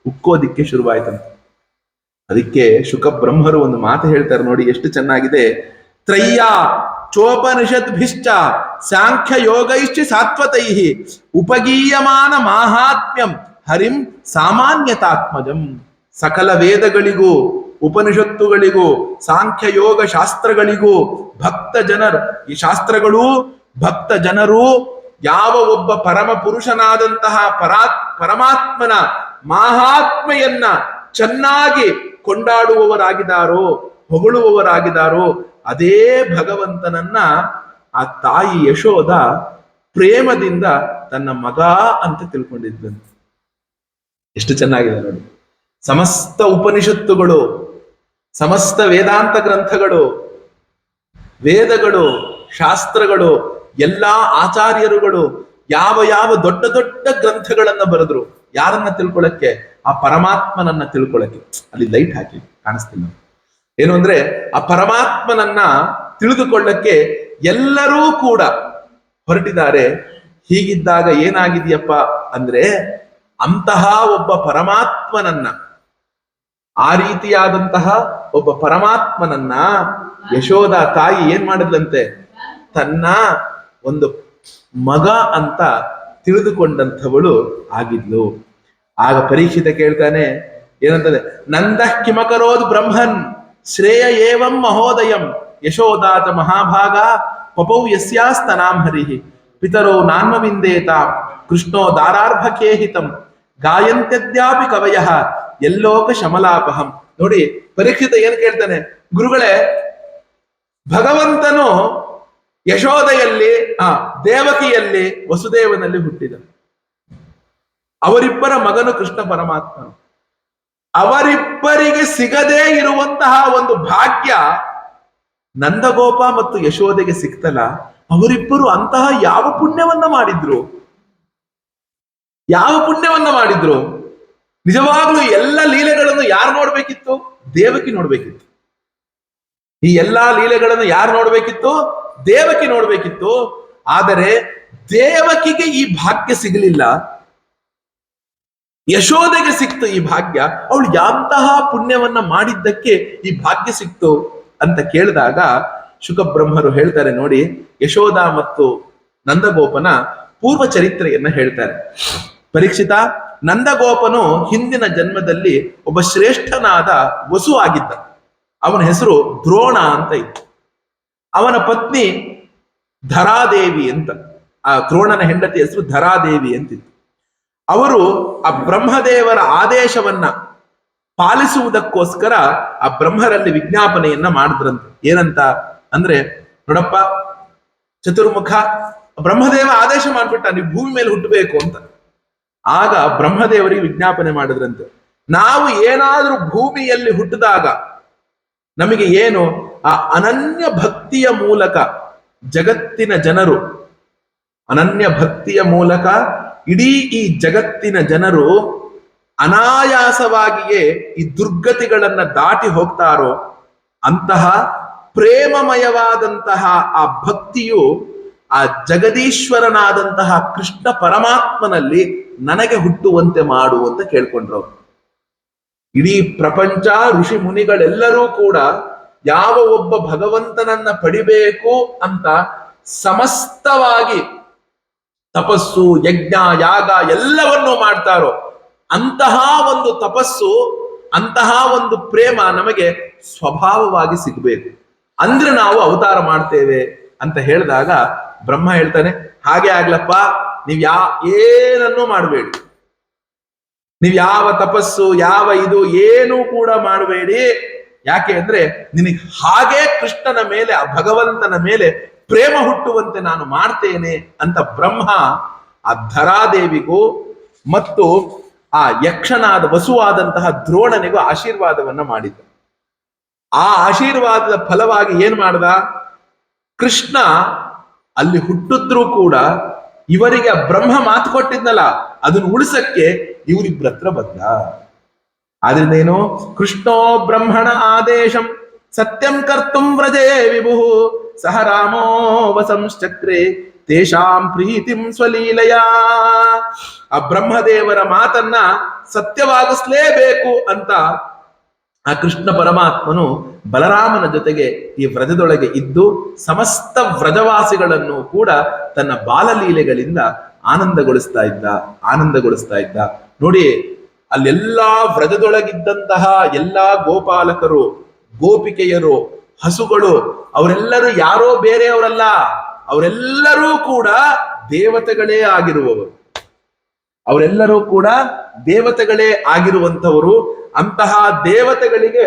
ಉಕ್ಕೋದಿಕ್ಕೆ ಶುರುವಾಯ್ತಂತೆ. ಅದಕ್ಕೆ ಶುಕ ಬ್ರಹ್ಮರು ಒಂದು ಮಾತು ಹೇಳ್ತಾರೆ ನೋಡಿ, ಎಷ್ಟು ಚೆನ್ನಾಗಿದೆ. ತ್ರಯ್ಯ ಚೋಪನಿಷದ್ಭಿಶ್ಚ ಸಾಂಖ್ಯ ಯೋಗೈಶ್ಚ ಸಾತ್ವತೈಹಿ ಉಪಗೀಯಮಾನ ಮಾಹಾತ್ಮ್ಯಂ ಹರಿಂ ಸಾಮಾನ್ಯತಾತ್ಮಜಂ. ಸಕಲ ವೇದಗಳಿಗೂ ಉಪನಿಷತ್ತುಗಳಿಗೂ ಸಾಂಖ್ಯ ಯೋಗ ಶಾಸ್ತ್ರಗಳಿಗೂ ಭಕ್ತ ಜನರು, ಈ ಶಾಸ್ತ್ರಗಳು ಭಕ್ತ ಜನರು ಯಾವ ಒಬ್ಬ ಪರಮ ಪುರುಷನಾದಂತಹ ಪರಮಾತ್ಮನ ಮಹಾತ್ಮೆಯನ್ನ ಚೆನ್ನಾಗಿ ಕೊಂಡಾಡುವವರಾಗಿದ್ದಾರೋ, ಹೊಗಳುವವರಾಗಿದ್ದಾರೋ, ಅದೇ ಭಗವಂತನನ್ನ ಆ ತಾಯಿ ಯಶೋದ ಪ್ರೇಮದಿಂದ ತನ್ನ ಮಗ ಅಂತ ತಿಳ್ಕೊಂಡಿದ್ದಂತೆ. ಎಷ್ಟು ಚೆನ್ನಾಗಿದೆ ನೋಡಿ. ಸಮಸ್ತ ಉಪನಿಷತ್ತುಗಳು, ಸಮಸ್ತ ವೇದಾಂತ ಗ್ರಂಥಗಳು, ವೇದಗಳು, ಶಾಸ್ತ್ರಗಳು, ಎಲ್ಲಾ ಆಚಾರ್ಯರುಗಳು ಯಾವ ಯಾವ ದೊಡ್ಡ ದೊಡ್ಡ ಗ್ರಂಥಗಳನ್ನ ಬರೆದ್ರು ಯಾರನ್ನ ತಿಳ್ಕೊಳಕ್ಕೆ? ಆ ಪರಮಾತ್ಮನನ್ನ ತಿಳ್ಕೊಳಕ್ಕೆ. ಅಲ್ಲಿ ಲೈಟ್ ಹಾಕಿ ಕಾಣಿಸ್ತಿಲ್ಲ ಏನು ಅಂದ್ರೆ, ಆ ಪರಮಾತ್ಮನನ್ನ ತಿಳಿದುಕೊಳ್ಳಕ್ಕೆ ಎಲ್ಲರೂ ಕೂಡ ಹೊರಟಿದ್ದಾರೆ. ಹೀಗಿದ್ದಾಗ ಏನಾಗಿದೆಯಪ್ಪ ಅಂದ್ರೆ, ಅಂತಹ ಒಬ್ಬ ಪರಮಾತ್ಮನನ್ನ, ಆ ರೀತಿಯಾದಂತಹ ಒಬ್ಬ ಪರಮಾತ್ಮನನ್ನ ಯಶೋದ ತಾಯಿ ಏನ್ ಮಾಡಿದ್ಲಂತೆ, ತನ್ನ ಒಂದು ಮಗ ಅಂತ ತಿಳಿದುಕೊಂಡಂಥವಳು ಆಗಿದ್ಲು. ಆಗ ಪರೀಕ್ಷಿತ ಕೇಳ್ತಾನೆ, ಏನಂತಂದ್ರೆ, ನಂದ ಕಿಮಕರೋದ್ ಬ್ರಹ್ಮನ್ ಶ್ರೇಯ ಏವಂ ಮಹೋದಯಂ ಯಶೋದಾತ ಮಹಾಭಾಗ ಪಪೌ ಯಸ್ಯಾಸ್ತನಾಂ ಹರಿಹಿ ಪಿತರೋ ನಾನ್ಮವಿಂದೇತ ಕೃಷ್ಣೋ ದಾರಾರ್ಭಕೇಹಿತಂ ಗಾಯಂತ್ಯದ್ಯಾಪಿ ಕವಯಃ ಎಲ್ಲೋಕ ಶಮಲಾಪಹಂ. ನೋಡಿ, ಪರೀಕ್ಷಿತ ಏನ್ ಕೇಳ್ತಾನೆ, ಗುರುಗಳೇ, ಭಗವಂತನು ಯಶೋದೆಯಲ್ಲಿ ದೇವಕಿಯಲ್ಲಿ ವಸುದೇವನಲ್ಲಿ ಹುಟ್ಟಿದ. ಅವರಿಬ್ಬರ ಮಗನು ಕೃಷ್ಣ ಪರಮಾತ್ಮನು. ಅವರಿಬ್ಬರಿಗೆ ಸಿಗದೇ ಇರುವಂತಹ ಒಂದು ಭಾಗ್ಯ ನಂದಗೋಪ ಮತ್ತು ಯಶೋದೆಗೆ ಸಿಕ್ತಲ್ಲ. ಅವರಿಬ್ಬರು ಅಂತಹ ಯಾವ ಪುಣ್ಯವನ್ನ ಮಾಡಿದ್ರು? ಯಾವ ಪುಣ್ಯವನ್ನ ಮಾಡಿದ್ರು? ನಿಜವಾಗ್ಲೂ ಎಲ್ಲ ಲೀಲೆಗಳನ್ನು ಯಾರು ನೋಡ್ಬೇಕಿತ್ತು? ದೇವಕಿ ನೋಡ್ಬೇಕಿತ್ತು. ಈ ಎಲ್ಲಾ ಲೀಲೆಗಳನ್ನು ಯಾರು ನೋಡ್ಬೇಕಿತ್ತು? ದೇವಕಿ ನೋಡ್ಬೇಕಿತ್ತು. ಆದರೆ ದೇವಕಿಗೆ ಈ ಭಾಗ್ಯ ಸಿಗಲಿಲ್ಲ, ಯಶೋದೆಗೆ ಸಿಕ್ತು ಈ ಭಾಗ್ಯ. ಅವಳು ಯಾಂತಹ ಪುಣ್ಯವನ್ನ ಮಾಡಿದ್ದಕ್ಕೆ ಈ ಭಾಗ್ಯ ಸಿಕ್ತು ಅಂತ ಕೇಳಿದಾಗ ಶುಕಬ್ರಹ್ಮರು ಹೇಳ್ತಾರೆ ನೋಡಿ, ಯಶೋದ ಮತ್ತು ನಂದಗೋಪನ ಪೂರ್ವ ಚರಿತ್ರೆಯನ್ನ ಹೇಳ್ತಾರೆ. ಪರೀಕ್ಷಿತ, ನಂದಗೋಪನು ಹಿಂದಿನ ಜನ್ಮದಲ್ಲಿ ಒಬ್ಬ ಶ್ರೇಷ್ಠನಾದ ವಸು ಆಗಿದ್ದ. ಅವನ ಹೆಸರು ದ್ರೋಣ ಅಂತ ಇತ್ತು. ಅವನ ಪತ್ನಿ ಧರಾದೇವಿ ಅಂತ, ಆ ದ್ರೋಣನ ಹೆಂಡತಿ ಹೆಸರು ಧರಾದೇವಿ ಅಂತಿತ್ತು. ಅವರು ಆ ಬ್ರಹ್ಮದೇವರ ಆದೇಶವನ್ನ ಪಾಲಿಸುವುದಕ್ಕೋಸ್ಕರ ಆ ಬ್ರಹ್ಮರಲ್ಲಿ ವಿಜ್ಞಾಪನೆಯನ್ನ ಮಾಡಿದ್ರಂತೆ. ಏನಂತ ಅಂದ್ರೆ, ನೋಡಪ್ಪ ಚತುರ್ಮುಖ, ಬ್ರಹ್ಮದೇವ ಆದೇಶ ಮಾಡ್ಬಿಟ್ಟ ನೀವು ಭೂಮಿ ಮೇಲೆ ಹುಟ್ಟಬೇಕು ಅಂತ. ಆಗ ಬ್ರಹ್ಮದೇವರಿಗೆ ವಿಜ್ಞಾಪನೆ ಮಾಡಿದ್ರಂತೆ, ನಾವು ಏನಾದ್ರೂ ಭೂಮಿಯಲ್ಲಿ ಹುಟ್ಟಿದಾಗ ನಮಗೆ ಏನು, ಆ ಅನನ್ಯ ಭಕ್ತಿಯ ಮೂಲಕ ಜಗತ್ತಿನ ಜನರು ಅನನ್ಯ ಭಕ್ತಿಯ ಮೂಲಕ ಇಡೀ ಈ ಜಗತ್ತಿನ ಜನರು ಅನಾಯಾಸವಾಗಿಯೇ ಈ ದುರ್ಗತಿಗಳನ್ನ ದಾಟಿ ಹೋಗ್ತಾರೋ ಅಂತಹ ಪ್ರೇಮಮಯವಾದಂತಹ ಆ ಭಕ್ತಿಯು ಆ ಜಗದೀಶ್ವರನಾದಂತಹ ಕೃಷ್ಣ ಪರಮಾತ್ಮನಲ್ಲಿ ನನಗೆ ಹುಟ್ಟುವಂತೆ ಮಾಡು ಅಂತ ಕೇಳ್ಕೊಂಡ್ರು. ಇಡೀ ಪ್ರಪಂಚ ಋಷಿ ಮುನಿಗಳೆಲ್ಲರೂ ಕೂಡ ಯಾವ ಒಬ್ಬ ಭಗವಂತನನ್ನ ಪಡಿಬೇಕು ಅಂತ ಸಮಸ್ತವಾಗಿ ತಪಸ್ಸು, ಯಜ್ಞ, ಯಾಗ ಎಲ್ಲವನ್ನೂ ಮಾಡ್ತಾರೋ ಅಂತಹ ಒಂದು ತಪಸ್ಸು, ಅಂತಹ ಒಂದು ಪ್ರೇಮ ನಮಗೆ ಸ್ವಭಾವವಾಗಿ ಸಿಗಬೇಕು. ಅಂದ್ರೆ ನಾವು ಅವತಾರ ಮಾಡ್ತೇವೆ ಅಂತ ಹೇಳಿದಾಗ ಬ್ರಹ್ಮ ಹೇಳ್ತಾನೆ, ಹಾಗೆ ಆಗ್ಲಪ್ಪ, ನೀವ್ ಏನನ್ನೂ ಮಾಡಬೇಡಿ, ನೀವ್ ಯಾವ ತಪಸ್ಸು ಯಾವ ಇದು ಏನೂ ಕೂಡ ಮಾಡಬೇಡಿ. ಯಾಕೆ ಅಂದ್ರೆ ನಿನಗೆ ಹಾಗೆ ಕೃಷ್ಣನ ಮೇಲೆ, ಆ ಭಗವಂತನ ಮೇಲೆ ಪ್ರೇಮ ಹುಟ್ಟುವಂತೆ ನಾನು ಮಾಡ್ತೇನೆ ಅಂತ ಬ್ರಹ್ಮ ಆ ಧರಾದೇವಿಗೂ ಮತ್ತು ಆ ಯಕ್ಷನಾದ ವಸುವಾದಂತಹ ದ್ರೋಣನಿಗೂ ಆಶೀರ್ವಾದವನ್ನ ಮಾಡಿದ. ಆ ಆಶೀರ್ವಾದದ ಫಲವಾಗಿ ಏನ್ ಮಾಡ್ದ, ಕೃಷ್ಣ ಅಲ್ಲಿ ಹುಟ್ಟಿದ್ರೂ ಕೂಡ ಇವರಿಗೆ ಬ್ರಹ್ಮ ಮಾತು ಕೊಟ್ಟಿದ್ನಲ್ಲ ಅದನ್ನು ಉಳಿಸಕ್ಕೆ ಇವರಿಬ್ಬರ ಹತ್ರ ಬಂದ. ಆದ್ರಿಂದ ಏನು, ಕೃಷ್ಣೋ ಬ್ರಹ್ಮಣ ಆದೇಶಂ ಸತ್ಯಂ ಕರ್ತುಂ ವ್ರಜೇ ವಿಭು ಸಹ ರಾಮೋ ವಸಂಶ್ಚಕ್ರೆ ತೇಷಾಂ ಪ್ರೀತಿಂ ಸ್ವಲೀಲಯ. ಆ ಬ್ರಹ್ಮದೇವರ ಮಾತನ್ನ ಸತ್ಯವಾಗಿಸ್ಲೇಬೇಕು ಅಂತ ಆ ಕೃಷ್ಣ ಪರಮಾತ್ಮನು ಬಲರಾಮನ ಜೊತೆಗೆ ಈ ವ್ರಜದೊಳಗೆ ಇದ್ದು ಸಮಸ್ತ ವ್ರಜವಾಸಿಗಳನ್ನು ಕೂಡ ತನ್ನ ಬಾಲಲೀಲೆಗಳಿಂದ ಆನಂದಗೊಳಿಸ್ತಾ ಇದ್ದ. ನೋಡಿ, ಅಲ್ಲೆಲ್ಲಾ ವ್ರಜದೊಳಗಿದ್ದಂತಹ ಎಲ್ಲಾ ಗೋಪಾಲಕರು, ಗೋಪಿಕೆಯರು, ಹಸುಗಳು ಅವರೆಲ್ಲರೂ ಯಾರೋ ಬೇರೆಯವರಲ್ಲ, ಅವರೆಲ್ಲರೂ ಕೂಡ ದೇವತೆಗಳೇ ಆಗಿರುವಂತವರು. ಅಂತಹ ದೇವತೆಗಳಿಗೆ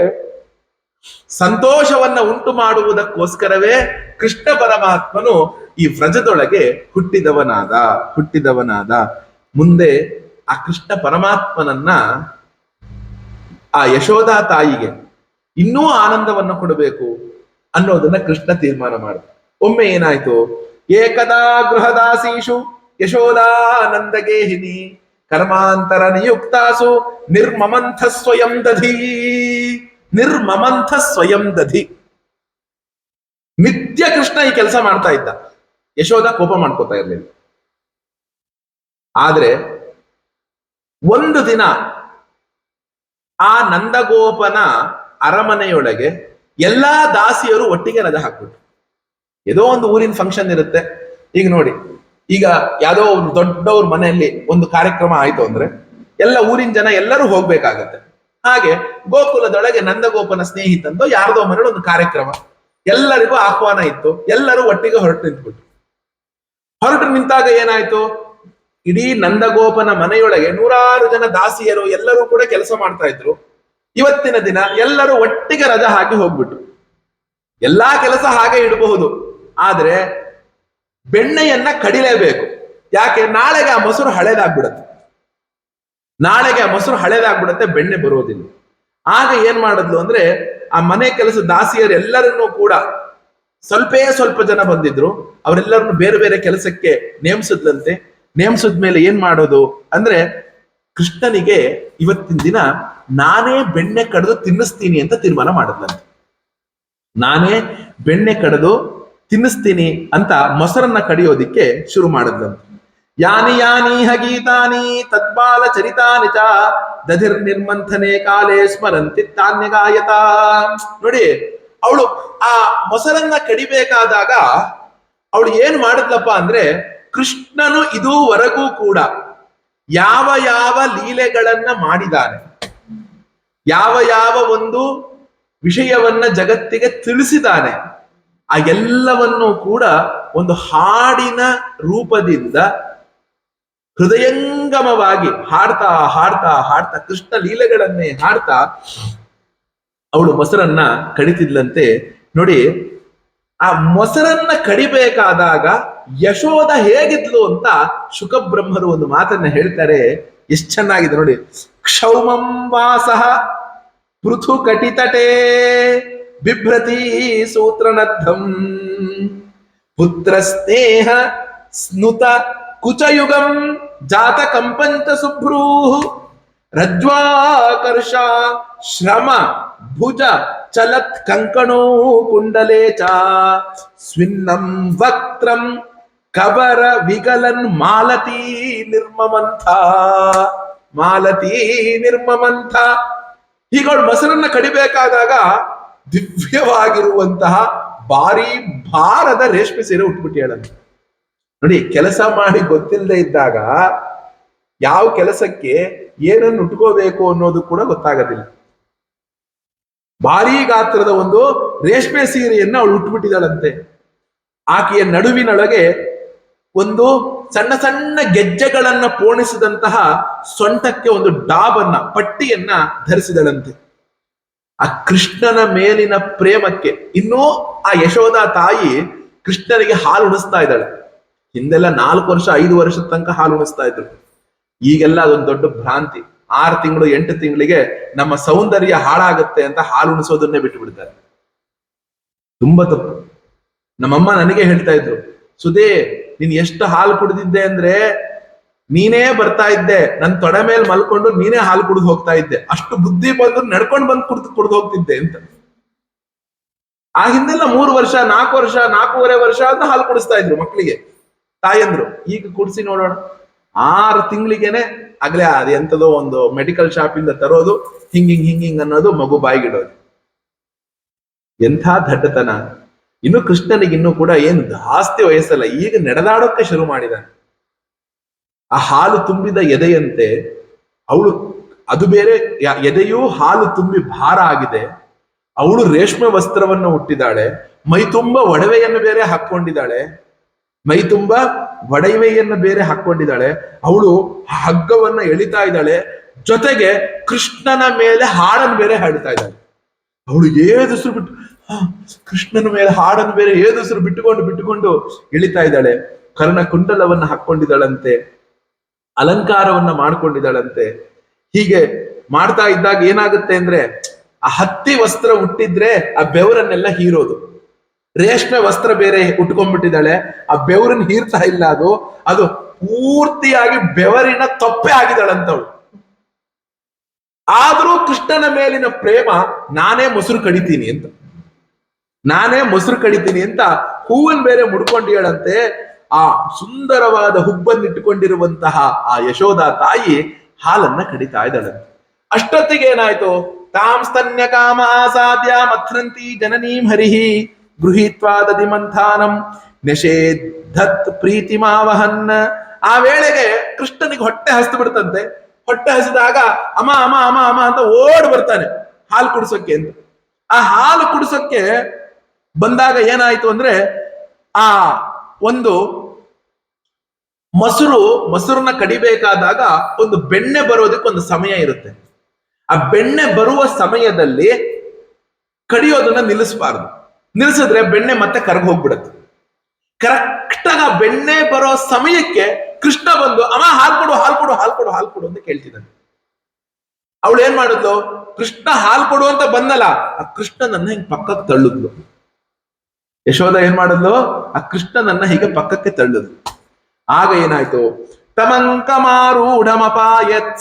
ಸಂತೋಷವನ್ನ ಉಂಟು ಮಾಡುವುದಕ್ಕೋಸ್ಕರವೇ ಕೃಷ್ಣ ಪರಮಾತ್ಮನು ಈ ವ್ರಜದೊಳಗೆ ಹುಟ್ಟಿದವನಾದ. ಮುಂದೆ ಆ ಕೃಷ್ಣ ಪರಮಾತ್ಮನನ್ನ ಆ ಯಶೋದಾ ತಾಯಿಗೆ ಇನ್ನೂ ಆನಂದವನ್ನು ಕೊಡಬೇಕು ಅನ್ನೋದನ್ನ ಕೃಷ್ಣ ತೀರ್ಮಾನ ಮಾಡಿದ. ಒಮ್ಮೆ ಏನಾಯ್ತು, ಏಕದಾ ಗೃಹದಾಸೀಷು ಯಶೋದಾನಂದಗೇಹಿನಿ ಕರ್ಮಾಂತರ ನಿಯುಕ್ತಾಸು ನಿರ್ಮಮಂಥ ಸ್ವಯಂ ದಧಿ. ನಿತ್ಯ ಕೃಷ್ಣ ಈ ಕೆಲಸ ಮಾಡ್ತಾ ಇದ್ದ, ಯಶೋದ ಕೋಪ ಮಾಡ್ಕೋತಾ ಇರ್ಲಿಲ್ಲ. ಆದ್ರೆ ಒಂದು ದಿನ ಆ ನಂದಗೋಪನ ಅರಮನೆಯೊಳಗೆ ಎಲ್ಲಾ ದಾಸಿಯರು ಒಟ್ಟಿಗೆ ರಜೆ ಹಾಕ್ಬಿಟ್ರು. ಏನೋ ಒಂದು ಊರಿನ ಫಂಕ್ಷನ್ ಇರುತ್ತೆ. ಈಗ ನೋಡಿ, ಈಗ ಯಾವ್ದೋ ಒಂದು ದೊಡ್ಡವ್ರ ಮನೆಯಲ್ಲಿ ಒಂದು ಕಾರ್ಯಕ್ರಮ ಆಯ್ತು ಅಂದ್ರೆ ಎಲ್ಲ ಊರಿನ ಜನ ಎಲ್ಲರೂ ಹೋಗ್ಬೇಕಾಗತ್ತೆ. ಹಾಗೆ ಗೋಕುಲದೊಳಗೆ ನಂದಗೋಪನ ಸ್ನೇಹಿತಂದು ಯಾರ್ದೋ ಮನೇಲಿ ಒಂದು ಕಾರ್ಯಕ್ರಮ, ಎಲ್ಲರಿಗೂ ಆಹ್ವಾನ ಇತ್ತು. ಎಲ್ಲರೂ ಒಟ್ಟಿಗೆ ಹೊರಟು ನಿಂತಾಗ ಏನಾಯ್ತು, ಇಡೀ ನಂದಗೋಪನ ಮನೆಯೊಳಗೆ 100 ಜನ ದಾಸಿಯರು ಎಲ್ಲರೂ ಕೂಡ ಕೆಲಸ ಮಾಡ್ತಾ ಇದ್ರು. ಇವತ್ತಿನ ದಿನ ಎಲ್ಲರೂ ಒಟ್ಟಿಗೆ ರಜಾ ಹಾಕಿ ಹೋಗ್ಬಿಟ್ರು. ಎಲ್ಲಾ ಕೆಲಸ ಹಾಗೆ ಇಡಬಹುದು, ಆದ್ರೆ ಬೆಣ್ಣೆಯನ್ನ ಕಡಿಲೇಬೇಕು. ಯಾಕೆ, ನಾಳೆಗೆ ಆ ಮೊಸರು ಹಳೇದಾಗ್ಬಿಡತ್ತೆ, ಬೆಣ್ಣೆ ಬರೋದಿಲ್ಲ. ಆಗ ಏನ್ ಮಾಡಿದ್ಲು ಅಂದ್ರೆ, ಆ ಮನೆ ಕೆಲಸ ದಾಸಿಯರು ಎಲ್ಲರನ್ನೂ ಕೂಡ ಸ್ವಲ್ಪ ಜನ ಬಂದಿದ್ರು, ಅವರೆಲ್ಲರನ್ನು ಬೇರೆ ಬೇರೆ ಕೆಲಸಕ್ಕೆ ನೇಮಿಸಿದ್ಲಂತೆ. ನೇಮಿಸಿದ್ಮೇಲೆ ಏನ್ ಮಾಡೋದು ಅಂದ್ರೆ, ಕೃಷ್ಣನಿಗೆ ಇವತ್ತಿನ ದಿನ ನಾನೇ ಬೆಣ್ಣೆ ಕಡಿದು ತಿನ್ನಿಸ್ತೀನಿ ಅಂತ ತೀರ್ಮಾನ ಮಾಡಿದ್ಲಂತೆ. ನಾನೇ ಬೆಣ್ಣೆ ಕಡಿದು ತಿನ್ನಿಸ್ತೀನಿ ಅಂತ ಮೊಸರನ್ನ ಕಡಿಯೋದಿಕ್ಕೆ ಶುರು ಮಾಡಿದ್ಲಂತೆ. ಯಾನಿ ಯಾನೀಹ ಗೀತಾನಿ ತದ್ಬಾಲ ಚರಿತಾನಿ ಚ ದಧಿರ್ ನಿರ್ಮಂಥನೆ ಕಾಲೇ ಸ್ಮರಂತಿ ತಾನ್ಯಗಾಯತ. ನೋಡಿ, ಅವಳು ಆ ಮೊಸರನ್ನ ಕಡಿಬೇಕಾದಾಗ ಅವಳು ಏನ್ ಮಾಡಿದ್ಲಪ್ಪ ಅಂದ್ರೆ, ಕೃಷ್ಣನು ಇದುವರೆಗೂ ಕೂಡ ಯಾವ ಯಾವ ಲೀಲೆಗಳನ್ನ ಮಾಡಿದ್ದಾನೆ, ಯಾವ ಒಂದು ವಿಷಯವನ್ನ ಜಗತ್ತಿಗೆ ತಿಳಿಸಿದ್ದಾನೆ, ಆ ಎಲ್ಲವನ್ನೂ ಕೂಡ ಒಂದು ಹಾಡಿನ ರೂಪದಿಂದ ಹೃದಯಂಗಮವಾಗಿ ಹಾಡ್ತಾ ಕೃಷ್ಣ ಲೀಲೆಗಳನ್ನೇ ಹಾಡ್ತಾ ಅವಳು ಮೊಸರನ್ನ ಕಡಿತಿದ್ಲಂತೆ. ನೋಡಿ, ಆ ಮೊಸರನ್ನ ಕಡಿಬೇಕಾದಾಗ ಯಶೋದ ಹೇಗಿದ್ಲು ಅಂತ ಶುಕಬ್ರಹ್ಮರು ಒಂದು ಮಾತನ್ನ ಹೇಳ್ತಾರೆ. ಎಷ್ಟು ಚೆನ್ನಾಗಿದೆ ನೋಡಿ. ಕ್ಷೌಮಂ ವಾಸಃ ಪೃಥು ಕಟಿತಟೇ ಬಿಭ್ರತಿ ಸೂತ್ರನದ್ಧಂ ಪುತ್ರ ಸ್ನೇಹ ಸ್ನುತ ಕುಚಯುಗಂ ಜಾತ ಕಂಪಂತ ಸುಭ್ರೂ ರಜ್ವಾಕರ್ಷ ಶ್ರಮ ಭುಜ ಚಲತ್ ಕಂಕಣೋ ಕುಂಡಲೇ ಚ ಸ್ವಿನ್ನಂ ವಕ್ತ್ರಂ ಕಬರ ವಿಗಲನ್ ಮಾಲತಿ ನಿರ್ಮಮಂಥ ಮಾಲತಿ ನಿರ್ಮಮಂಥ. ಹೀಗಳು ಮೊಸರನ್ನ ಕಡಿಬೇಕಾದಾಗ ದಿವ್ಯವಾಗಿರುವಂತಹ ಭಾರಿ ಭಾರದ ರೇಷ್ಮೆ ಸೀರೆ ಉಟ್ಬಿಟ್ಟಿಯಾಳಂತ. ನೋಡಿ, ಕೆಲಸ ಮಾಡಿ ಗೊತ್ತಿಲ್ಲದೆ ಇದ್ದಾಗ ಯಾವ ಕೆಲಸಕ್ಕೆ ಏನನ್ನು ಉಟ್ಕೋಬೇಕು ಅನ್ನೋದು ಕೂಡ ಗೊತ್ತಾಗೋದಿಲ್ಲ. ಭಾರೀ ಗಾತ್ರದ ಒಂದು ರೇಷ್ಮೆ ಸೀರೆಯನ್ನ ಅವಳು ಉಟ್ಬಿಟ್ಟಿದ್ದಾಳಂತೆ. ಆಕೆಯ ನಡುವಿನೊಳಗೆ ಒಂದು ಸಣ್ಣ ಸಣ್ಣ ಗೆಜ್ಜೆಗಳನ್ನ ಪೋಣಿಸಿದಂತಹ ಸೊಂಟಕ್ಕೆ ಒಂದು ಡಾಬನ್ನ ಪಟ್ಟಿಯನ್ನ ಧರಿಸಿದಳಂತೆ. ಆ ಕೃಷ್ಣನ ಮೇಲಿನ ಪ್ರೇಮಕ್ಕೆ ಇನ್ನೂ ಆ ಯಶೋಧ ತಾಯಿ ಕೃಷ್ಣನಿಗೆ ಹಾಲು ಉಣಿಸ್ತಾ ಇದ್ದಾಳೆ. ಹಿಂದೆಲ್ಲ 4 ವರ್ಷ 5 ವರ್ಷದ ತನಕ ಹಾಲು ಉಣಿಸ್ತಾ ಇದ್ರು. ಈಗೆಲ್ಲ ಅದೊಂದು ದೊಡ್ಡ ಭ್ರಾಂತಿ. 6 ತಿಂಗಳು 8 ತಿಂಗಳಿಗೆ ನಮ್ಮ ಸೌಂದರ್ಯ ಹಾಳಾಗುತ್ತೆ ಅಂತ ಹಾಲು ಉಣಿಸೋದನ್ನೇ ಬಿಟ್ಟು ಬಿಡ್ತಾರೆ. ತುಂಬಾ ತಪ್ಪು. ನಮ್ಮಮ್ಮ ನನಗೆ ಹೇಳ್ತಾ ಇದ್ರು, ಸುಧೇ ನೀನ್ ಎಷ್ಟು ಹಾಲು ಕುಡಿದಿದ್ದೆ ಅಂದ್ರೆ ನೀನೇ ಬರ್ತಾ ಇದ್ದೆ ನನ್ ತೊಡೆ ಮೇಲೆ ಮಲ್ಕೊಂಡು ನೀನೇ ಹಾಲು ಕುಡಿದು ಹೋಗ್ತಾ ಇದ್ದೆ, ಅಷ್ಟು ಬುದ್ಧಿ ಬಂದು ನಡ್ಕೊಂಡು ಬಂದು ಕುಡಿದು ಹೋಗ್ತಿದ್ದೆ ಅಂತ. ಆ ಹಿಂದೆಲ್ಲ 3 ವರ್ಷ 4 ವರ್ಷ 4.5 ವರ್ಷ ಅಂತ ಹಾಲು ಕುಡಿಸ್ತಾ ಇದ್ರು ಮಕ್ಕಳಿಗೆ ತಾಯಂದ್ರು. ಈಗ ಕುಡಿಸಿ ನೋಡೋಣ, 6 ತಿಂಗಳಿಗೆನೆ ಆಗ್ಲೇ ಎಂತದೋ ಒಂದು ಮೆಡಿಕಲ್ ಶಾಪ್ ಇಂದ ತರೋದು, ಹಿಂಗಿಂಗ್ ಅನ್ನೋದು, ಮಗು ಬಾಯಿಗಿಡೋದು. ಎಂಥ ದಡ್ಡತನ. ಇನ್ನು ಕೃಷ್ಣನಿಗೆ ಇನ್ನೂ ಕೂಡ ಏನು ಜಾಸ್ತಿ ವಯಸ್ಸಲ್ಲ, ಈಗ ನಡೆದಾಡೋಕ್ಕೆ ಶುರು ಮಾಡಿದಾನೆ. ಆ ಹಾಲು ತುಂಬಿದ ಎದೆಯಂತೆ ಅವಳು, ಅದು ಬೇರೆ ಎದೆಯೂ ಹಾಲು ತುಂಬಿ ಭಾರ ಆಗಿದೆ. ಅವಳು ರೇಷ್ಮೆ ವಸ್ತ್ರವನ್ನು ಹುಟ್ಟಿದಾಳೆ, ಮೈ ತುಂಬ ಒಡವೆಯನ್ನು ಬೇರೆ ಹಾಕೊಂಡಿದ್ದಾಳೆ, ಮೈ ತುಂಬ ಒಡವೆಯನ್ನು ಬೇರೆ ಹಾಕೊಂಡಿದ್ದಾಳೆ. ಅವಳು ಹಗ್ಗವನ್ನ ಎಳಿತಾ ಇದ್ದಾಳೆ, ಜೊತೆಗೆ ಕೃಷ್ಣನ ಮೇಲೆ ಹಾಡನ್ನು ಬೇರೆ ಹಾಡ್ತಾ ಇದ್ದಾಳೆ. ಅವಳು ಏದುಸಿರು ಬಿಟ್ಟು ಕೃಷ್ಣನ ಮೇಲೆ ಹಾಡನ್ನು ಬೇರೆ ಏದುಸಿರು ಬಿಟ್ಟುಕೊಂಡು ಇಳಿತಾ ಇದ್ದಾಳೆ. ಕರ್ಣ ಕುಂಡಲವನ್ನ ಹಾಕೊಂಡಿದ್ದಾಳಂತೆ, ಅಲಂಕಾರವನ್ನ ಮಾಡ್ಕೊಂಡಿದ್ದಾಳಂತೆ. ಹೀಗೆ ಮಾಡ್ತಾ ಇದ್ದಾಗ ಏನಾಗುತ್ತೆ ಅಂದ್ರೆ, ಆ ಹತ್ತಿ ವಸ್ತ್ರ ಹುಟ್ಟಿದ್ರೆ ಆ ಬೆವರನ್ನೆಲ್ಲ ಹೀರೋದು. ರೇಷ್ಮೆ ವಸ್ತ್ರ ಬೇರೆ ಉಟ್ಕೊಂಡ್ಬಿಟ್ಟಿದ್ದಾಳೆ, ಆ ಬೆವರನ್ನ ಹೀರ್ತಾ ಇಲ್ಲ, ಅದು ಪೂರ್ತಿಯಾಗಿ ಬೆವರಿನ ತೊಪ್ಪೆ ಆಗಿದ್ದಾಳಂತವಳು. ಆದ್ರೂ ಕೃಷ್ಣನ ಮೇಲಿನ ಪ್ರೇಮ, ನಾನೇ ಮೊಸರು ಕಡಿತೀನಿ ಅಂತ ಹೂವನ್ ಬೇರೆ ಮುಡ್ಕೊಂಡಿಯಳಂತೆ. ಆ ಸುಂದರವಾದ ಹುಬ್ಬನ್ನಿಟ್ಟುಕೊಂಡಿರುವಂತಹ ಆ ಯಶೋಧ ತಾಯಿ ಹಾಲನ್ನ ಕಡಿತಾ ಇದ್ದಾಳಂತೆ. ಅಷ್ಟೊತ್ತಿಗೆ ಏನಾಯ್ತು, ತಾಂ ಸ್ತನ್ಯ ಕಾಮ ಆಸಾದ್ಯ ಮಥ್ರಂತಿ ಜನನೀಂ ಹರಿಹಿ ಗೃಹೀತ್ವಾ ದಧಿಮಂಥಾನಂ ನಿಷೇಧತ್ ಪ್ರೀತಿಮಾವಹನ್. ಆ ವೇಳೆಗೆ ಕೃಷ್ಣನಿಗೆ ಹೊಟ್ಟೆ ಹಸ್ತು ಬಿಡ್ತಂತೆ. ಹೊಟ್ಟೆ ಹಸಿದಾಗ ಅಮ್ಮ ಅಮ್ಮ ಅಮ್ಮ ಅಮ್ಮ ಅಂತ ಓಡ್ ಬರ್ತಾನೆ ಹಾಲು ಕುಡಿಸೋಕೆ ಅಂತ. ಆ ಹಾಲು ಕುಡಿಸೋಕೆ ಬಂದಾಗ ಏನಾಯ್ತು ಅಂದ್ರೆ, ಆ ಒಂದು ಮೊಸರನ್ನ ಕಡಿಬೇಕಾದಾಗ ಒಂದು ಬೆಣ್ಣೆ ಬರೋದಕ್ಕೆ ಒಂದು ಸಮಯ ಇರುತ್ತೆ. ಆ ಬೆಣ್ಣೆ ಬರುವ ಸಮಯದಲ್ಲಿ ಕಡಿಯೋದನ್ನ ನಿಲ್ಲಿಸಬಾರ್ದು. ನಿಲ್ಲಿಸಿದ್ರೆ ಬೆಣ್ಣೆ ಮತ್ತೆ ಕರಗ ಹೋಗ್ಬಿಡತ್ತೆ. ಕರೆಕ್ಟ್ ಆಗ ಬೆಣ್ಣೆ ಬರೋ ಸಮಯಕ್ಕೆ ಕೃಷ್ಣ ಬಂದು ಅಮ್ಮ ಹಾಲು ಕೊಡು ಹಾಲು ಕೊಡು ಹಾಲು ಕೊಡು ಹಾಲು ಕೊಡು ಅಂತ ಕೇಳ್ತಿದ್ದಾನೆ. ಅವಳು ಏನ್ ಮಾಡಿದ್ಲು, ಕೃಷ್ಣ ಹಾಲು ಕೊಡು ಅಂತ ಬಂದಲ್ಲ, ಆ ಕೃಷ್ಣನನ್ನ ಹಿಂಗ್ ಪಕ್ಕಕ್ಕೆ ತಳ್ಳಿದ್ಲು. ಯಶೋಧ ಏನ್ ಮಾಡಿದ್ಲು, ಆ ಕೃಷ್ಣನನ್ನ ಹೀಗೆ ಪಕ್ಕಕ್ಕೆ ತಳ್ಳಿದ್ಲು. ಆಗ ಏನಾಯ್ತು, ತಮಂಕಮಾರೂಢಮಪಾಯತ್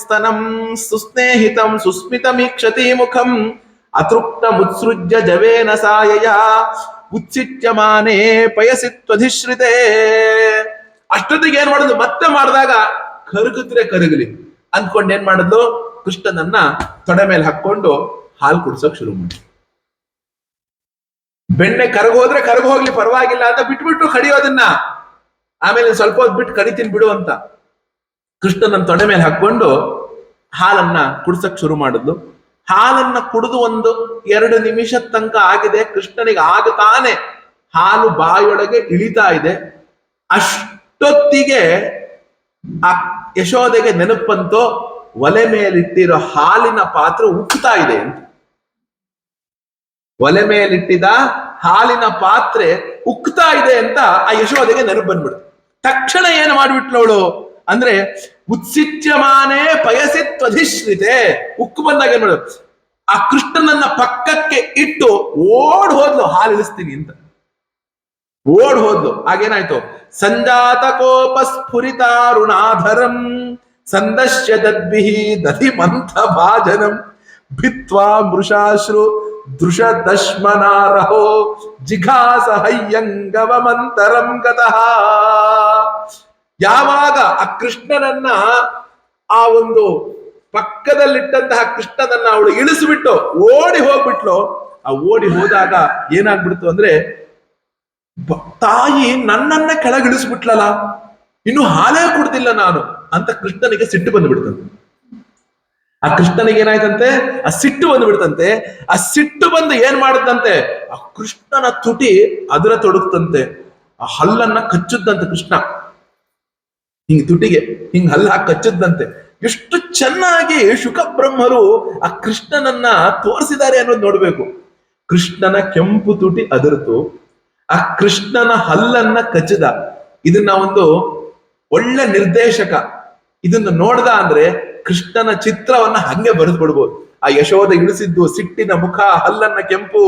ಸ್ತನಂ ಸುಸ್ನೇಹಿತಂ ಸುಸ್ಮಿತಮೀಕ್ಷತಿ ಮುಖಂ ಅತೃಪ್ತ ಮುತ್ಸೃಜ್ಯ ಜವೇನ ಸಾಯಯ ಉತ್ಸಿಚ್ಯಮಾನೇ ಪಯಸಿತ್ವಧಿಶ್ರಿತೆ. ಅಷ್ಟೊತ್ತಿಗೆ ಏನ್ ಮಾಡುದು, ಮತ್ತೆ ಮಾಡಿದಾಗ ಕರಗಿದ್ರೆ ಕರಗಲಿ ಅಂದ್ಕೊಂಡು ಏನ್ ಮಾಡಿದ್ಲು, ಕೃಷ್ಣನನ್ನ ತೊಡೆ ಮೇಲೆ ಹಾಕೊಂಡು ಹಾಲು ಕುಡ್ಸೋಕ್ ಶುರು ಮಾಡಿ. ಬೆಣ್ಣೆ ಕರಗೋದ್ರೆ ಕರಗ ಹೋಗ್ಲಿ ಪರವಾಗಿಲ್ಲ ಅಂತ ಬಿಟ್ಬಿಟ್ಟು ಕಡಿಯೋದನ್ನ. ಆಮೇಲೆ ಸ್ವಲ್ಪ ಹೊತ್ತು ಬಿಟ್ಟು ಕಡಿತೀನಿ ಬಿಡು ಅಂತ ಕೃಷ್ಣನನ್ನ ತೊಡೆ ಮೇಲೆ ಹಾಕೊಂಡು ಹಾಲನ್ನ ಕುಡ್ಸಕ್ ಶುರು ಮಾಡಿದ್ಲು. ಹಾಲನ್ನ ಕುಡಿದು 1-2 ನಿಮಿಷ ತನಕ ಆಗಿದೆ. ಕೃಷ್ಣನಿಗೆ ಆಗತಾನೆ ಹಾಲು ಬಾಯೊಳಗೆ ಇಳಿತಾ ಇದೆ. ಅಷ್ಟೊತ್ತಿಗೆ ಆ ಯಶೋಧೆಗೆ ನೆನಪಂತೋ, ಒಲೆ ಮೇಲಿಟ್ಟಿರೋ ಹಾಲಿನ ಪಾತ್ರೆ ಉಕ್ತಾ ಇದೆ ಅಂತ. ಒಲೆ ಮೇಲಿಟ್ಟಿದ ಹಾಲಿನ ಪಾತ್ರೆ ಉಕ್ತಾ ಇದೆ ಅಂತ ಆ ಯಶೋಧೆಗೆ ನೆನಪು ಬಂದ್ಬಿಡ್ತು. ತಕ್ಷಣ ಏನು ಮಾಡ್ಬಿಟ್ಲವಳು ಅಂದ್ರೆ, ಉತ್ಸಿಚ್ಯಮಾನೇ ಪಯಸಿತ್ವಧಿಶ್ರಿತೆ. ಉಕ್ಕು ಬಂದಾಗ ಏನ್ ಮಾಡೋದು, ಆ ಕೃಷ್ಣನನ್ನ ಪಕ್ಕಕ್ಕೆ ಇಟ್ಟು ಓಡ್ ಹೋದ್ಲು ಹಾಲು ಇಳಿಸ್ತೀನಿ ಅಂತ. ಓಡ್ ಹೋದ್ಲು. ಆಗೇನಾಯ್ತು? ಸಂಜಾತ ಕೋಪ ಸ್ಫುರಿತಾರುಣಾಧರಂ ಸಂದಶ್ಯ ದದ್ಭಿಹಿ ದಧಿ ಮಂಥ ಭಾಜನಂ ಭಿತ್ವಾ ಮೃಷಾಶ್ರು ದೃಷದಶ್ಮನಾರಹೋ ಜಿಘಾಸ ಹಯ್ಯಂಗವ ಮಂತರಂ ಗತಃ. ಯಾವಾಗ ಆ ಕೃಷ್ಣನನ್ನ, ಆ ಒಂದು ಪಕ್ಕದಲ್ಲಿಟ್ಟಂತಹ ಕೃಷ್ಣನನ್ನ ಅವಳು ಇಳಿಸಿಬಿಟ್ಟು ಓಡಿ ಹೋಗ್ಬಿಟ್ಲು. ಆ ಓಡಿ ಹೋದಾಗ ಏನಾಗ್ಬಿಡ್ತು ಅಂದ್ರೆ, ತಾಯಿ ನನ್ನನ್ನ ಕೆಳಗಿಳಿಸ್ಬಿಟ್ಲಲ್ಲ, ಇನ್ನು ಹಾಲೇ ಕುಡ್ದಿಲ್ಲ ನಾನು ಅಂತ ಕೃಷ್ಣನಿಗೆ ಸಿಟ್ಟು ಬಂದ್ಬಿಡ್ತಂತೆ. ಆ ಕೃಷ್ಣನಿಗೆ ಏನಾಯ್ತಂತೆ? ಆ ಸಿಟ್ಟು ಬಂದ್ಬಿಡ್ತಂತೆ. ಆ ಸಿಟ್ಟು ಬಂದು ಏನ್ ಮಾಡುತ್ತಂತೆ? ಆ ಕೃಷ್ಣನ ತುಟಿ ಅದರ ತೊಡಗ್ತಂತೆ. ಆ ಹಲ್ಲನ್ನ ಕಚ್ಚುದಂತೆ ಕೃಷ್ಣ, ಹಿಂಗ್ ತುಟಿಗೆ ಹಿಂಗ್ ಹಲ್ಲ ಕಚ್ಚುದಂತೆ. ಎಷ್ಟು ಚೆನ್ನಾಗಿ ಶುಕಬ್ರಹ್ಮರು ಆ ಕೃಷ್ಣನನ್ನ ತೋರಿಸಿದ್ದಾರೆ ಅನ್ನೋದು ನೋಡ್ಬೇಕು. ಕೃಷ್ಣನ ಕೆಂಪು ತುಟಿ ಅದರ್ತು, ಆ ಕೃಷ್ಣನ ಹಲ್ಲನ್ನ ಕಚ್ಚದ. ಇದನ್ನ ಒಂದು ಒಳ್ಳೆ ನಿರ್ದೇಶಕ ಇದನ್ನ ನೋಡ್ದ ಅಂದ್ರೆ ಕೃಷ್ಣನ ಚಿತ್ರವನ್ನ ಹಂಗೆ ಬರೆದು ಬಿಡ್ಬೋದು. ಆ ಯಶೋಧ ಇಳಿಸಿದ್ದು ಸಿಟ್ಟಿನ ಮುಖ, ಹಲ್ಲನ್ನ ಕೆಂಪು.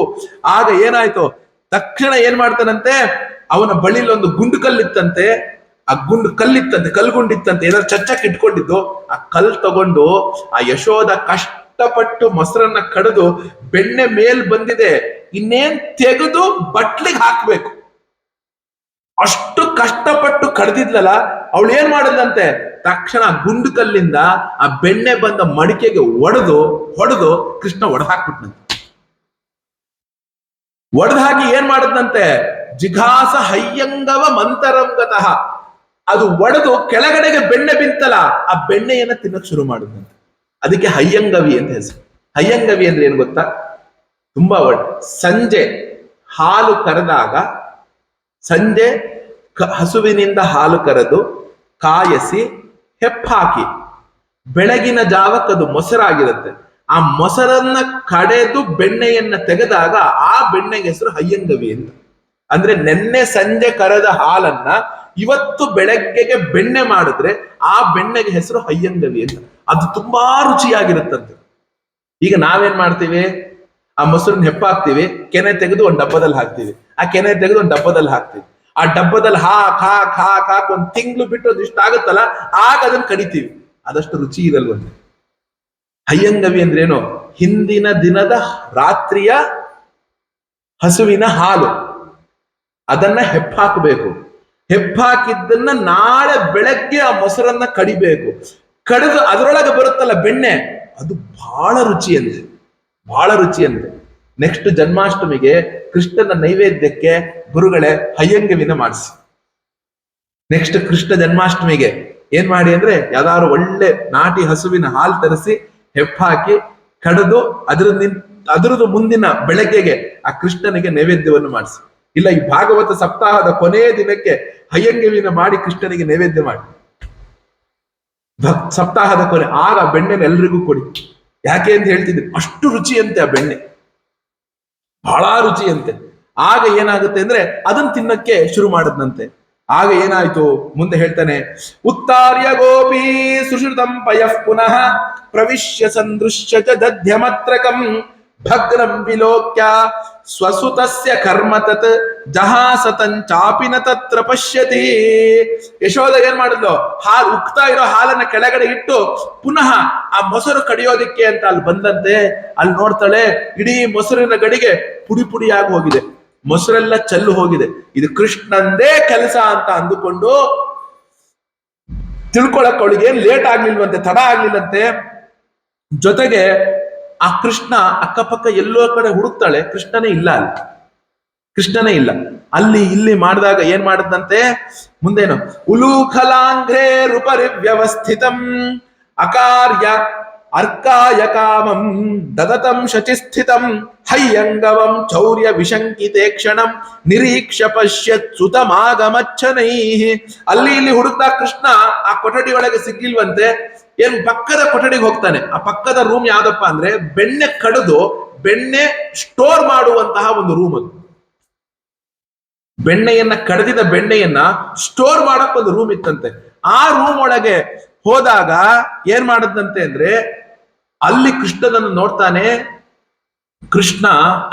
ಆಗ ಏನಾಯ್ತು? ತಕ್ಷಣ ಏನ್ ಮಾಡ್ತಾನಂತೆ, ಅವನ ಬಳಿಲಿ ಒಂದು ಗುಂಡು ಕಲ್ಲಿತ್ತಂತೆ. ಆ ಗುಂಡು ಕಲ್ಲಿತ್ತಂತೆ, ಕಲ್ಗುಂಡಿತ್ತಂತೆ, ಏನಾದ್ರು ಚಚ್ಚಕ್ಕೆ ಇಟ್ಕೊಂಡಿದ್ದು. ಆ ಕಲ್ ತಗೊಂಡು ಆ ಯಶೋಧ ಕಷ್ಟಪಟ್ಟು ಮೊಸರನ್ನ ಕಡಿದು ಬೆಣ್ಣೆ ಮೇಲ್ ಬಂದಿದೆ, ಇನ್ನೇನ್ ತೆಗೆದು ಬಟ್ಲಿಗೆ ಹಾಕ್ಬೇಕು, ಅಷ್ಟು ಕಷ್ಟಪಟ್ಟು ಕಡ್ದಿದ್ಲಲ್ಲ. ಅವಳು ಏನ್ ಮಾಡಿದ್ಲಂತೆ? ತಕ್ಷಣ ಗುಂಡು ಕಲ್ಲಿಂದ ಆ ಬೆಣ್ಣೆ ಬಂದ ಮಡಿಕೆಗೆ ಹೊಡೆದು ಕೃಷ್ಣ ಒಡೆದು ಹಾಕ್ಬಿಟ್ನಂತೆ. ಒಡೆದು ಹಾಕಿ ಏನ್ ಮಾಡಿದ್ನಂತೆ? ಜಿಘಾಸ ಹಯ್ಯಂಗವ ಮಂತರಂಗತಃ. ಅದು ಒಡೆದು ಕೆಳಗಡೆಗೆ ಬೆಣ್ಣೆ ಬಿತ್ತಲ್ಲ, ಆ ಬೆಣ್ಣೆಯನ್ನ ತಿನ್ನಕ್ ಶುರು ಮಾಡಿದ್ನಂತೆ. ಅದಕ್ಕೆ ಹಯ್ಯಂಗವಿ ಅಂತ ಹೆಸರು. ಹಯ್ಯಂಗವಿ ಅಂದ್ರೆ ಏನ್ ಗೊತ್ತಾ? ತುಂಬಾ ಒಳ್ಳೆ. ಸಂಜೆ ಹಾಲು ಕರೆದಾಗ, ಸಂಜೆ ಹಸುವಿನಿಂದ ಹಾಲು ಕರೆದು ಕಾಯಿಸಿ ಹೆಪ್ಪಾಕಿ ಬೆಳಗಿನ ಜಾವಕ್ಕದು ಮೊಸರಾಗಿರುತ್ತೆ. ಆ ಮೊಸರನ್ನ ಕಡೆದು ಬೆಣ್ಣೆಯನ್ನ ತೆಗೆದಾಗ ಆ ಬೆಣ್ಣೆಗೆ ಹೆಸರು ಹಯ್ಯಂಗವಿ ಅಂತ. ಅಂದ್ರೆ ನೆನ್ನೆ ಸಂಜೆ ಕರೆದ ಹಾಲನ್ನ ಇವತ್ತು ಬೆಳಗ್ಗೆಗೆ ಬೆಣ್ಣೆ ಮಾಡಿದ್ರೆ ಆ ಬೆಣ್ಣೆಗೆ ಹೆಸರು ಹಯ್ಯಂಗವಿ ಅಂತ. ಅದು ತುಂಬಾ ರುಚಿಯಾಗಿರುತ್ತಂತೆ. ಈಗ ನಾವೇನ್ ಮಾಡ್ತೀವಿ? ಆ ಮೊಸರನ್ನ ಹೆಪ್ಪಾಕ್ತಿವಿ, ಕೆನೆ ತೆಗೆದು ಒಂದು ಡಬ್ಬದಲ್ಲಿ ಹಾಕ್ತಿವಿ, ಆ ಕೆನೆ ತೆಗೆದು ಒಂದು ಡಬ್ಬದಲ್ಲಿ ಹಾಕ್ತಿವಿ. ಆ ಡಬ್ಬದಲ್ಲಿ ಹಾಕ್ ಒಂದ್ ತಿಂಗಳು ಬಿಟ್ಟು ಅದಿಷ್ಟ ಆಗುತ್ತಲ್ಲ, ಆಗ ಅದನ್ನ ಕಡಿತೀವಿ. ಅದಷ್ಟು ರುಚಿ ಇರಲ್ವಂತೆ. ಹಯ್ಯಂಗವಿ ಅಂದ್ರೇನು? ಹಿಂದಿನ ದಿನದ ರಾತ್ರಿಯ ಹಸುವಿನ ಹಾಲು, ಅದನ್ನ ಹೆಪ್ಪಾಕಬೇಕು. ಹೆಪ್ಪಾಕಿದ್ದನ್ನ ನಾಳೆ ಬೆಳಗ್ಗೆ ಆ ಮೊಸರನ್ನ ಕಡಿಬೇಕು. ಕಡಿದು ಅದರೊಳಗೆ ಬರುತ್ತಲ್ಲ ಬೆಣ್ಣೆ, ಅದು ಬಹಳ ರುಚಿ ಅಂತೆ, ಬಹಳ ರುಚಿ ಅಂತೆ. ನೆಕ್ಸ್ಟ್ ಜನ್ಮಾಷ್ಟಮಿಗೆ ಕೃಷ್ಣನ ನೈವೇದ್ಯಕ್ಕೆ ಗುರುಗಳೇ ಹಯ್ಯಂಗವಿನ ಮಾಡಿಸಿ. ನೆಕ್ಸ್ಟ್ ಕೃಷ್ಣ ಜನ್ಮಾಷ್ಟಮಿಗೆ ಏನ್ ಮಾಡಿ ಅಂದ್ರೆ, ಯಾವ್ದಾದ್ರು ಒಳ್ಳೆ ನಾಟಿ ಹಸುವಿನ ಹಾಲು ತರಿಸಿ ಹೆಪ್ಪಾಕಿ ಕಡಿದು ಅದ್ರದ್ದು ಮುಂದಿನ ಬೆಳಗ್ಗೆಗೆ ಆ ಕೃಷ್ಣನಿಗೆ ನೈವೇದ್ಯವನ್ನು ಮಾಡಿಸಿ. ಇಲ್ಲ, ಈ ಭಾಗವತ ಸಪ್ತಾಹದ ಕೊನೆಯ ದಿನಕ್ಕೆ ಹಯ್ಯಂಗವಿನ ಮಾಡಿ ಕೃಷ್ಣನಿಗೆ ನೈವೇದ್ಯ ಮಾಡಿ, ಸಪ್ತಾಹದ ಕೊನೆ. ಆಗ ಬೆಣ್ಣೆನ ಎಲ್ರಿಗೂ ಕೊಡಿ. ಯಾಕೆ ಅಂತ ಹೇಳ್ತಿದ್ದೆ, ಅಷ್ಟು ರುಚಿಯಂತೆ ಆ ಬೆಣ್ಣೆ, ಬಹಳ ರುಚಿಯಂತೆ. ಆಗ ಏನಾಗುತ್ತೆ ಅಂದ್ರೆ ಅದನ್ನ ತಿನ್ನಕ್ಕೆ ಶುರು ಮಾಡದ್ನಂತೆ. ಆಗ ಏನಾಯ್ತು ಮುಂದೆ ಹೇಳ್ತಾನೆ, ಉತ್ತಾರ್ಯ ಗೋಪಿ ಸುಶ್ರುತಂ ಪಯಃ ಪುನಃ ಪ್ರವಿಶ್ಯ ಸಂದೃಶ್ಯ ಚ ದಧ್ಯಮತ್ರಕಂ ಭಗ್ರಂ ವಿಲೋಕ್ಯ ಸ್ವಸುತಸ್ಯ ಕರ್ಮ ತತ್ ಜಹಾಸತಂ ಚಾಪಿನ ತತ್ರ ಪಶ್ಯತಿ. ಯಶೋಧ ಏನ್ ಮಾಡಿದ್ಲು? ಹಾಲು ಉಕ್ತಾ ಇರೋ ಹಾಲನ್ನ ಕೆಳಗಡೆ ಇಟ್ಟು ಪುನಃ ಆ ಮೊಸರು ಕಡಿಯೋದಿಕ್ಕೆ ಅಂತ ಅಲ್ಲಿ ಬಂದಂತೆ. ಅಲ್ಲಿ ನೋಡ್ತಾಳೆ, ಇಡೀ ಮೊಸರಿನ ಗಡಿಗೆ ಪುಡಿ ಪುಡಿಯಾಗಿ ಹೋಗಿದೆ, ಮೊಸರೆಲ್ಲ ಚೆಲ್ಲು ಹೋಗಿದೆ. ಇದು ಕೃಷ್ಣಂದೇ ಕೆಲಸ ಅಂತ ಅಂದುಕೊಂಡು ತಿಳ್ಕೊಳಕ್ ಅವಳಿಗೆ ಏನ್ ಲೇಟ್ ಆಗ್ಲಿಲ್ವಂತೆ, ತಡ ಆಗ್ಲಿಲ್ಲಂತೆ. ಜೊತೆಗೆ ಆ ಕೃಷ್ಣ ಅಕ್ಕಪಕ್ಕ ಎಲ್ಲೋ ಕಡೆ ಹುಡುಕ್ತಾಳೆ, ಕೃಷ್ಣನೇ ಇಲ್ಲ ಅಲ್ಲಿ, ಕೃಷ್ಣನೇ ಇಲ್ಲ. ಅಲ್ಲಿ ಇಲ್ಲಿ ಮಾಡಿದಾಗ ಏನ್ ಮಾಡದಂತೆ ಮುಂದೇನು, ಉಲೂಖಲಾಂಘ್ರೇ ರೂಪರಿವ್ಯವಸ್ಥಿತಂ ಅಕಾರ್ಯ ಅರ್ಕಾಯ ಕಾಮಂ ದದತಂ ಶಚಿಸ್ಥಿತಂ ಹಯ್ಯಂಗವಂ ಚೌರ್ಯ ವಿಶಂಕಿತೆ ಕ್ಷಣಂ ನಿರೀಕ್ಷ ಪಶ್ಯತ್ ಸುತಮಾಗಮಚ್ಚನೈ. ಅಲ್ಲಿ ಇಲ್ಲಿ ಹುಡುಕ್ತಾ ಕೃಷ್ಣ ಆ ಕೊಠಡಿ ಒಳಗೆ ಸಿಗ್ಲಿಲ್ವಂತೆ. ಏನ್ ಪಕ್ಕದ ಕೊಠಡಿಗೆ ಹೋಗ್ತಾನೆ. ಆ ಪಕ್ಕದ ರೂಮ್ ಯಾವ್ದಪ್ಪ ಅಂದ್ರೆ ಬೆಣ್ಣೆ ಕಡಿದು ಬೆಣ್ಣೆ ಸ್ಟೋರ್ ಮಾಡುವಂತಹ ಒಂದು ರೂಮ್ ಅದು. ಬೆಣ್ಣೆಯನ್ನ ಕಡಿದಿದ ಬೆಣ್ಣೆಯನ್ನ ಸ್ಟೋರ್ ಮಾಡಕ್ ಒಂದು ರೂಮ್ ಇತ್ತಂತೆ. ಆ ರೂಮ್ ಒಳಗೆ ಹೋದಾಗ ಏನ್ ಮಾಡದಂತೆ ಅಂದ್ರೆ ಅಲ್ಲಿ ಕೃಷ್ಣನನ್ನು ನೋಡ್ತಾನೆ. ಕೃಷ್ಣ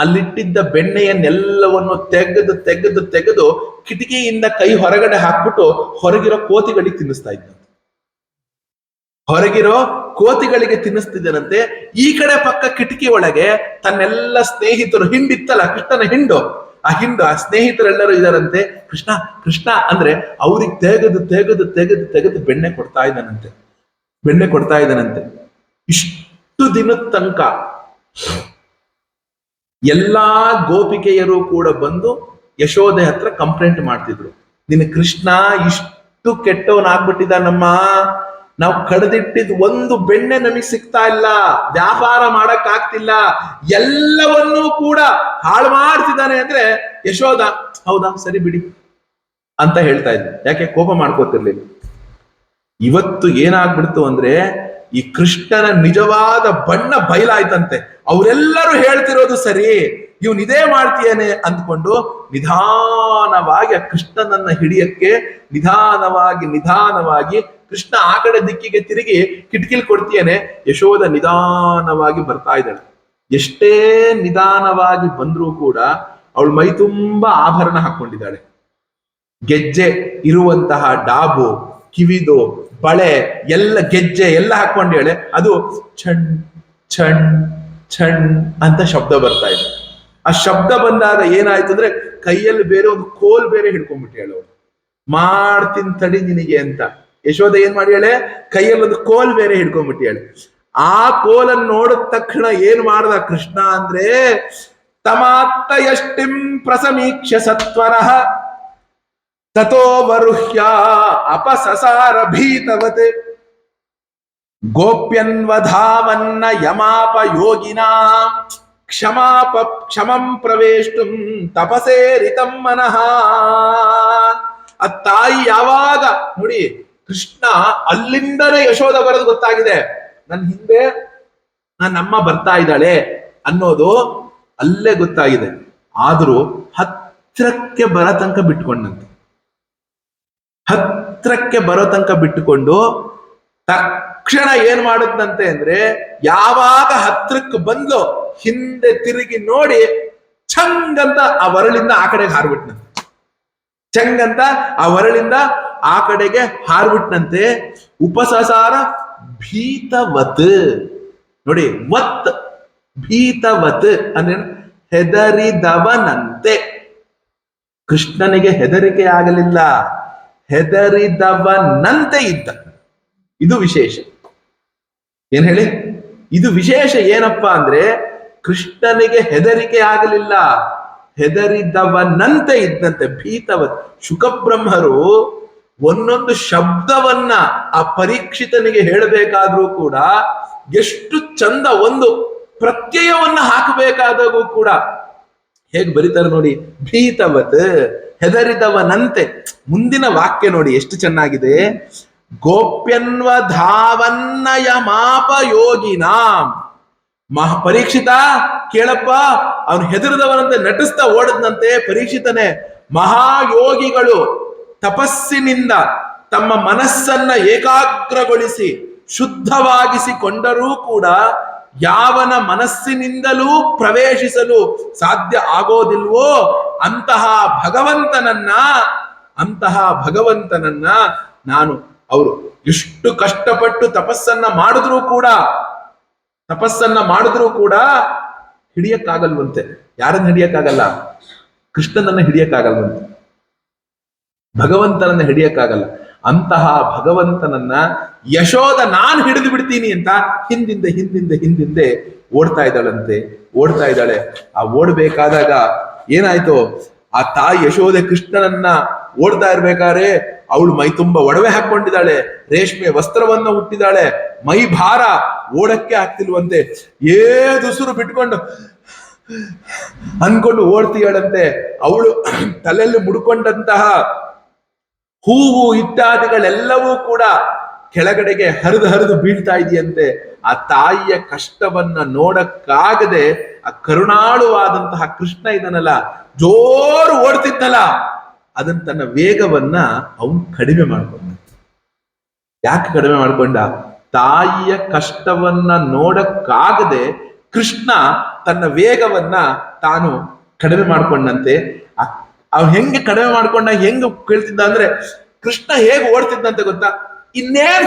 ಅಲ್ಲಿಟ್ಟಿದ್ದ ಬೆಣ್ಣೆಯನ್ನೆಲ್ಲವನ್ನು ತೆಗೆದು ತೆಗೆದು ತೆಗೆದು ಕಿಟಕಿಯಿಂದ ಕೈ ಹೊರಗಡೆ ಹಾಕ್ಬಿಟ್ಟು ಹೊರಗಿರೋ ಕೋತಿಗಳಿಗೆ ತಿನ್ನಿಸ್ತಾ ಇದ್ದ. ಹೊರಗಿರೋ ಕೋತಿಗಳಿಗೆ ತಿನ್ನಿಸ್ತಿದ್ದನಂತೆ. ಈ ಕಡೆ ಪಕ್ಕ ಕಿಟಕಿ ಒಳಗೆ ತನ್ನೆಲ್ಲ ಸ್ನೇಹಿತರು, ಹಿಂಡಿತ್ತಲ್ಲ ಕೃಷ್ಣನ ಹಿಂಡು, ಆ ಸ್ನೇಹಿತರೆಲ್ಲರೂ ಇದಾರಂತೆ. ಕೃಷ್ಣ ಕೃಷ್ಣ ಅಂದ್ರೆ ಅವ್ರಿಗೆ ತೆಗೆದು ತೆಗೆದು ತೆಗೆದು ತೆಗೆದು ಬೆಣ್ಣೆ ಕೊಡ್ತಾ ಇದ್ದಾನಂತೆ. ಇಷ್ಟು ದಿನದ ತನಕ ಎಲ್ಲಾ ಗೋಪಿಕೆಯರು ಕೂಡ ಬಂದು ಯಶೋದೆ ಹತ್ರ ಕಂಪ್ಲೇಂಟ್ ಮಾಡ್ತಿದ್ರು, ನಿನ್ನ ಕೃಷ್ಣ ಇಷ್ಟು ಕೆಟ್ಟವನಾಗ್ಬಿಟ್ಟಿದ್ದಾನಮ್ಮ, ನಾವು ಕಡ್ದಿಟ್ಟಿದ್ ಒಂದು ಬೆಣ್ಣೆ ನಮಗ್ ಸಿಗ್ತಾ ಇಲ್ಲ, ವ್ಯಾಪಾರ ಮಾಡಕ್ ಆಗ್ತಿಲ್ಲ, ಎಲ್ಲವನ್ನೂ ಕೂಡ ಹಾಳು ಮಾಡ್ತಿದ್ದಾನೆ. ಅಂದ್ರೆ ಯಶೋದ ಹೌದಾ ಸರಿ ಬಿಡಿ ಅಂತ ಹೇಳ್ತಾ ಇದ್ದೆ. ಯಾಕೆ ಕೋಪ ಮಾಡ್ಕೋತಿರ್ಲಿಲ್ಲ. ಇವತ್ತು ಏನಾಗ್ಬಿಡ್ತು ಅಂದ್ರೆ ಈ ಕೃಷ್ಣನ ನಿಜವಾದ ಬಣ್ಣ ಬಯಲಾಯ್ತಂತೆ. ಅವರೆಲ್ಲರೂ ಹೇಳ್ತಿರೋದು ಸರಿ, ಇವನ್ ಇದೇ ಮಾಡ್ತೀಯೇನೆ ಅಂದ್ಕೊಂಡು ನಿಧಾನವಾಗಿ ಆ ಕೃಷ್ಣನನ್ನ ಹಿಡಿಯಕ್ಕೆ ನಿಧಾನವಾಗಿ ಕೃಷ್ಣ ಆ ಕಡೆ ದಿಕ್ಕಿಗೆ ತಿರುಗಿ ಕಿಟಕಿಲ್ ಕೊಡ್ತೀಯೇನೆ, ಯಶೋದ ನಿಧಾನವಾಗಿ ಬರ್ತಾ ಇದ್ದಾಳೆ. ಎಷ್ಟೇ ನಿಧಾನವಾಗಿ ಬಂದ್ರೂ ಕೂಡ ಅವಳು ಮೈ ತುಂಬಾ ಆಭರಣ ಹಾಕೊಂಡಿದ್ದಾಳೆ. ಗೆಜ್ಜೆ ಇರುವಂತಹ ಡಾಬು, ಕಿವಿದು ಬಳೆ ಎಲ್ಲ, ಗೆಜ್ಜೆ ಎಲ್ಲ ಹಾಕೊಂಡೇಳೆ. ಅದು ಛಣ್ ಛಣ್ ಛಣ್ ಅಂತ ಶಬ್ದ ಬರ್ತಾ ಇದೆ. ಆ ಶಬ್ದ ಬಂದಾಗ ಏನಾಯ್ತು ಅಂದ್ರೆ ಕೈಯಲ್ಲಿ ಬೇರೆ ಒಂದು ಕೋಲ್ ಬೇರೆ ಹಿಡ್ಕೊಂಡ್ಬಿಟ್ಟೇಳು. ಮಾಡ್ತೀನಿ ತಡಿ ನಿನಗೆ ಅಂತ ಯಶೋಧ ಏನ್ ಮಾಡಿ ಹೇಳೆ, ಕೈಯಲ್ಲಿ ಒಂದು ಕೋಲ್ ಬೇರೆ ಹಿಡ್ಕೊಂಡ್ಬಿಟ್ಟೇಳೆ. ಆ ಕೋಲನ್ನು ನೋಡಿದ ತಕ್ಷಣ ಏನ್ ಮಾಡ್ದ ಕೃಷ್ಣ ಅಂದ್ರೆ, ತಮಾತ್ತ ಯಷ್ಟಿಂ ಪ್ರಸಮೀಕ್ಷ ಸತ್ವರಃ ತಥೋ ವರುಹ್ಯ ಅಪಸಸಾರ ಭೀತವತೆ ಗೋಪ್ಯನ್ವಧಾವನ್ನ ಯಮಾಪ ಯೋಗಿನಾ ಕ್ಷಮಂ ಪ್ರವೇಷ್ಟುಂ ತಪಸೇರಿತಂ ಮನಃ. ಆ ತಾಯಿ ಯಾವಾಗ ನೋಡಿ, ಕೃಷ್ಣ ಅಲ್ಲಿಂದನೇ ಯಶೋಧ ಬರೋದು ಗೊತ್ತಾಗಿದೆ, ನನ್ನ ಹಿಂದೆ ನನ್ನಮ್ಮ ಬರ್ತಾ ಇದ್ದಾಳೆ ಅನ್ನೋದು ಅಲ್ಲೇ ಗೊತ್ತಾಗಿದೆ. ಆದ್ರೂ ಹತ್ರಕ್ಕೆ ಬರೋ ತನಕ ಬಿಟ್ಕೊಂಡಂತೆ. ಹತ್ರಕ್ಕೆ ಬರೋ ತನಕ ಬಿಟ್ಟುಕೊಂಡು ತಕ್ಷಣ ಏನ್ ಮಾಡುತ್ತಂತೆ ಅಂದ್ರೆ, ಯಾವಾಗ ಹತ್ರಕ್ಕೆ ಬಂದ್ಲು ಹಿಂದೆ ತಿರುಗಿ ನೋಡಿ ಚಂಗಂತ ಆ ವರಳಿಂದ ಆ ಕಡೆಗೆ ಹಾರ್ಬಿಟ್ನಂತೆ. ಚಂಗಂತ ಆ ವರಳಿಂದ ಆ ಕಡೆಗೆ ಹಾರ್ಬಿಟ್ನಂತೆ. ಉಪಸಸಾರ ಭೀತವತ್ ನೋಡಿ, ವತ್ ಭೀತವತ್ ಅಂದ್ರೆ ಹೆದರಿದವನಂತೆ. ಕೃಷ್ಣನಿಗೆ ಹೆದರಿಕೆ ಆಗಲಿಲ್ಲ, ಹೆದರಿದವನಂತೆ ಇದ್ದ. ಇದು ವಿಶೇಷ. ಏನ್ ಹೇಳಿ, ಇದು ವಿಶೇಷ. ಏನಪ್ಪಾ ಅಂದ್ರೆ ಕೃಷ್ಣನಿಗೆ ಹೆದರಿಕೆ ಆಗಲಿಲ್ಲ, ಹೆದರಿದವನಂತೆ ಇದ್ದಂತೆ. ಭೀತವತ್. ಶುಕಬ್ರಹ್ಮರು ಒಂದೊಂದು ಶಬ್ದವನ್ನ ಆ ಪರೀಕ್ಷಿತನಿಗೆ ಹೇಳಬೇಕಾದ್ರೂ ಕೂಡ ಎಷ್ಟು ಚಂದ ಒಂದು ಪ್ರತ್ಯಯವನ್ನ ಹಾಕಬೇಕಾದಾಗೂ ಕೂಡ ಹೇಗೆ ಬರೀತಾರೆ ನೋಡಿ. ಭೀತವತ್, ಹೆದರಿದವನಂತೆ. ಮುಂದಿನ ವಾಕ್ಯ ನೋಡಿ ಎಷ್ಟು ಚೆನ್ನಾಗಿದೆ. ಗೋಪ್ಯನ್ವಧಾವನ್ನಯ ಮಾಪ ಯೋಗಿನಾಂ. ಪರೀಕ್ಷಿತ ಕೇಳಪ್ಪ, ಅವನು ಹೆದರಿದವನಂತೆ ನಟಿಸ್ತಾ ಓಡದ್ನಂತೆ. ಪರೀಕ್ಷಿತನೇ, ಮಹಾಯೋಗಿಗಳು ತಪಸ್ಸಿನಿಂದ ತಮ್ಮ ಮನಸ್ಸನ್ನ ಏಕಾಗ್ರಗೊಳಿಸಿ ಶುದ್ಧವಾಗಿಸಿಕೊಂಡರೂ ಕೂಡ ಯಾವನ ಮನಸ್ಸಿನಿಂದಲೂ ಪ್ರವೇಶಿಸಲು ಸಾಧ್ಯ ಆಗೋದಿಲ್ವೋ ಅಂತಹ ಭಗವಂತನನ್ನ ನಾನು, ಅವರು ಎಷ್ಟು ಕಷ್ಟಪಟ್ಟು ತಪಸ್ಸನ್ನ ಮಾಡಿದ್ರೂ ಕೂಡ ಹಿಡಿಯಕ್ಕಾಗಲ್ವಂತೆ. ಯಾರನ್ನ ಹಿಡಿಯಕ್ಕಾಗಲ್ಲ? ಕೃಷ್ಣನನ್ನ ಹಿಡಿಯಕ್ಕಾಗಲ್ವಂತೆ, ಭಗವಂತನನ್ನ ಹಿಡಿಯಕ್ಕಾಗಲ್ಲ. ಅಂತಹ ಭಗವಂತನನ್ನ ಯಶೋಧ ನಾನು ಹಿಡಿದು ಬಿಡ್ತೀನಿ ಅಂತ ಹಿಂದಿಂದೆ ಓಡ್ತಾ ಇದ್ದಾಳೆ. ಆ ಓಡ್ಬೇಕಾದಾಗ ಏನಾಯ್ತು, ಆ ತಾಯಿ ಯಶೋಧೆ ಕೃಷ್ಣನನ್ನ ಓಡ್ತಾ ಇರ್ಬೇಕಾದ್ರೆ ಅವಳು ಮೈ ತುಂಬಾ ಒಡವೆ ಹಾಕೊಂಡಿದ್ದಾಳೆ, ರೇಷ್ಮೆ ವಸ್ತ್ರವನ್ನ ಹುಟ್ಟಿದ್ದಾಳೆ, ಮೈ ಭಾರ, ಓಡಕ್ಕೆ ಆಗ್ತಿಲ್ವಂತೆ. ದುಸುರು ಬಿಟ್ಕೊಂಡು ಅನ್ಕೊಂಡು ಓಡ್ತೀಯಳಂತೆ. ಅವಳು ತಲೆಯಲ್ಲಿ ಮುಡ್ಕೊಂಡಂತಹ ಹೂವು ಇತ್ಯಾದಿಗಳೆಲ್ಲವೂ ಕೂಡ ಕೆಳಗಡೆಗೆ ಹರಿದು ಬೀಳ್ತಾ ಇದೆಯಂತೆ. ಆ ತಾಯಿಯ ಕಷ್ಟವನ್ನ ನೋಡಕ್ಕಾಗದೆ ಆ ಕರುಣಾಳುವಾದಂತಹ ಕೃಷ್ಣ ಇದನ್ನಲ್ಲ, ಜೋರು ಓಡ್ತಿದ್ದಲ್ಲ, ಅದನ್ನ ತನ್ನ ವೇಗವನ್ನ ಅವನು ಕಡಿಮೆ ಮಾಡ್ಕೊಂಡ. ಯಾಕೆ ಕಡಿಮೆ ಮಾಡ್ಕೊಂಡ? ತಾಯಿಯ ಕಷ್ಟವನ್ನ ನೋಡಕ್ಕಾಗದೆ ಕೃಷ್ಣ ತನ್ನ ವೇಗವನ್ನ ತಾನು ಕಡಿಮೆ ಮಾಡ್ಕೊಂಡಂತೆ. ಅವ್ ಹೆಂಗೆ ಕಡಿಮೆ ಮಾಡ್ಕೊಂಡ, ಹೆಂಗ್ ಕೇಳ್ತಿದ್ದ ಅಂದ್ರೆ, ಕೃಷ್ಣ ಹೇಗೆ ಓಡ್ತಿದ್ದಂತೆ ಗೊತ್ತಾ? ಇನ್ನೇನ್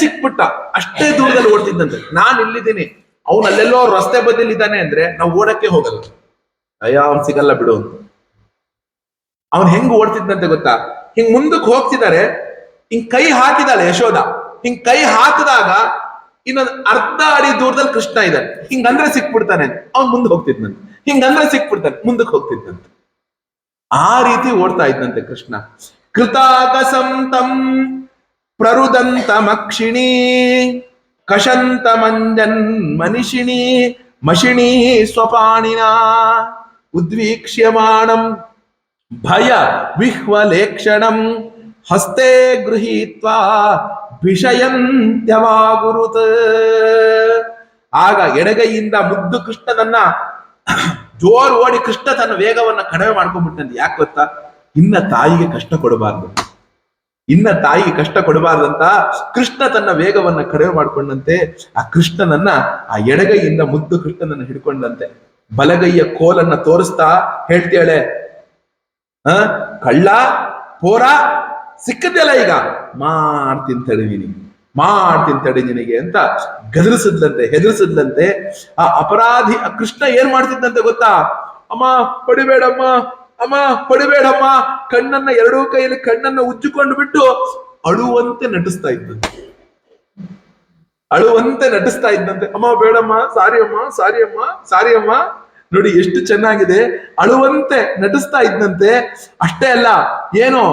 ಸಿಕ್ಬಿಟ್ಟ ಅಷ್ಟೇ ದೂರದಲ್ಲಿ ಓಡ್ತಿದ್ದಂತೆ. ನಾನ್ ಇಲ್ಲಿದ್ದೀನಿ, ಅವ್ನು ಅಲ್ಲೆಲ್ಲೋ ರಸ್ತೆ ಬದಿಯಲ್ಲಿ ಇದ್ದಾನೆ ಅಂದ್ರೆ ನಾವು ಓಡಕ್ಕೆ ಹೋಗಲ್ಲ. ಅಯ್ಯ ಅವ್ನ್ ಸಿಗಲ್ಲ ಬಿಡು ಅಂತ. ಅವ್ನ್ ಹೆಂಗ್ ಓಡ್ತಿದ್ದಂತೆ ಗೊತ್ತಾ? ಹಿಂಗ್ ಮುಂದಕ್ಕೆ ಹೋಗ್ತಿದ್ದಾರೆ, ಹಿಂಗ್ ಕೈ ಹಾಕಿದಾಳೆ ಯಶೋದ. ಹಿಂಗ್ ಕೈ ಹಾಕಿದಾಗ ಇನ್ನೊಂದು ಅರ್ಧ ಅಡಿ ದೂರದಲ್ಲಿ ಕೃಷ್ಣ ಇದ್ದಾನೆ. ಹಿಂಗಂದ್ರೆ ಸಿಕ್ಬಿಡ್ತಾನೆ, ಅವ್ನ್ ಮುಂದೆ ಹೋಗ್ತಿದ್ನಂತೆ. ಹಿಂಗಂದ್ರೆ ಸಿಕ್ಬಿಡ್ತಾನೆ, ಮುಂದಕ್ಕೆ ಹೋಗ್ತಿದ್ದಂತೆ. ಆ ರೀತಿ ಓಡ್ತಾ ಇದ್ದಂತೆ ಕೃಷ್ಣ. ಕೃತಾಗಸಂತಂ ಪ್ರರುದಂತ ಮಕ್ಷಿಣಿ ಕಷಂತ ಮಂಜನ್ ಮನಿಷಿಣಿ ಮಷಿಣಿ ಸ್ವಪಾಣಿನ ಉದ್ವೀಕ್ಷ್ಯಮಾಣಂ ಭಯ ವಿಹ್ವಲೇಕ್ಷಣಂ ಹಸ್ತೆ ಗೃಹೀತ್ವಾ ವಿಷಯಂತ್ಯವಾಗುರುತ್. ಆಗ ಎಡಗೈಯಿಂದ ಮುದ್ದು ಕೃಷ್ಣನನ್ನ ಜೋರು ಓಡಿ ಕೃಷ್ಣ ತನ್ನ ವೇಗವನ್ನ ಕಡಿಮೆ ಮಾಡ್ಕೊಂಡ್ಬಿಟ್ಟಂತೆ. ಯಾಕೆ ಗೊತ್ತಾ? ಇನ್ನ ತಾಯಿಗೆ ಕಷ್ಟ ಕೊಡಬಾರ್ದಂತ ಕೃಷ್ಣ ತನ್ನ ವೇಗವನ್ನ ಕಡಿಮೆ ಮಾಡ್ಕೊಂಡಂತೆ. ಆ ಕೃಷ್ಣನನ್ನ, ಆ ಎಡಗೈಯಿಂದ ಮುದ್ದು ಕೃಷ್ಣನನ್ನ ಹಿಡ್ಕೊಂಡಂತೆ. ಬಲಗೈಯ ಕೋಲನ್ನ ತೋರಿಸ್ತಾ ಹೇಳ್ತಾಳೆ, ಕಳ್ಳ ಪೋರ ಸಿಕ್ಕದೆಲ್ಲ, ಈಗ ಮಾಡ್ತೀನಿ ತಡಿ ನಿನಗೆ ಅಂತ ಹೆದರಿಸಿದ್ಲಂತೆ. ಆ ಅಪರಾಧಿ ಆ ಕೃಷ್ಣ ಏನ್ ಮಾಡ್ತಿದ್ದಂತೆ ಗೊತ್ತಾ? ಅಮ್ಮ ಹೊಡಿಬೇಡಮ್ಮ, ಕಣ್ಣನ್ನ ಎರಡೂ ಕೈಯಲ್ಲಿ ಕಣ್ಣನ್ನ ಉಜ್ಜಿಕೊಂಡು ಬಿಟ್ಟು ಅಳುವಂತೆ ನಟಿಸ್ತಾ ಇದ್ದಂತೆ. ಅಮ್ಮ ಬೇಡಮ್ಮ, ಸಾರಿ ಅಮ್ಮ. ನೋಡಿ ಎಷ್ಟು ಚೆನ್ನಾಗಿದೆ, ಅಳುವಂತೆ ನಟಿಸ್ತಾ ಇದ್ದಂತೆ. ಅಷ್ಟೇ ಅಲ್ಲ, ಏನೋ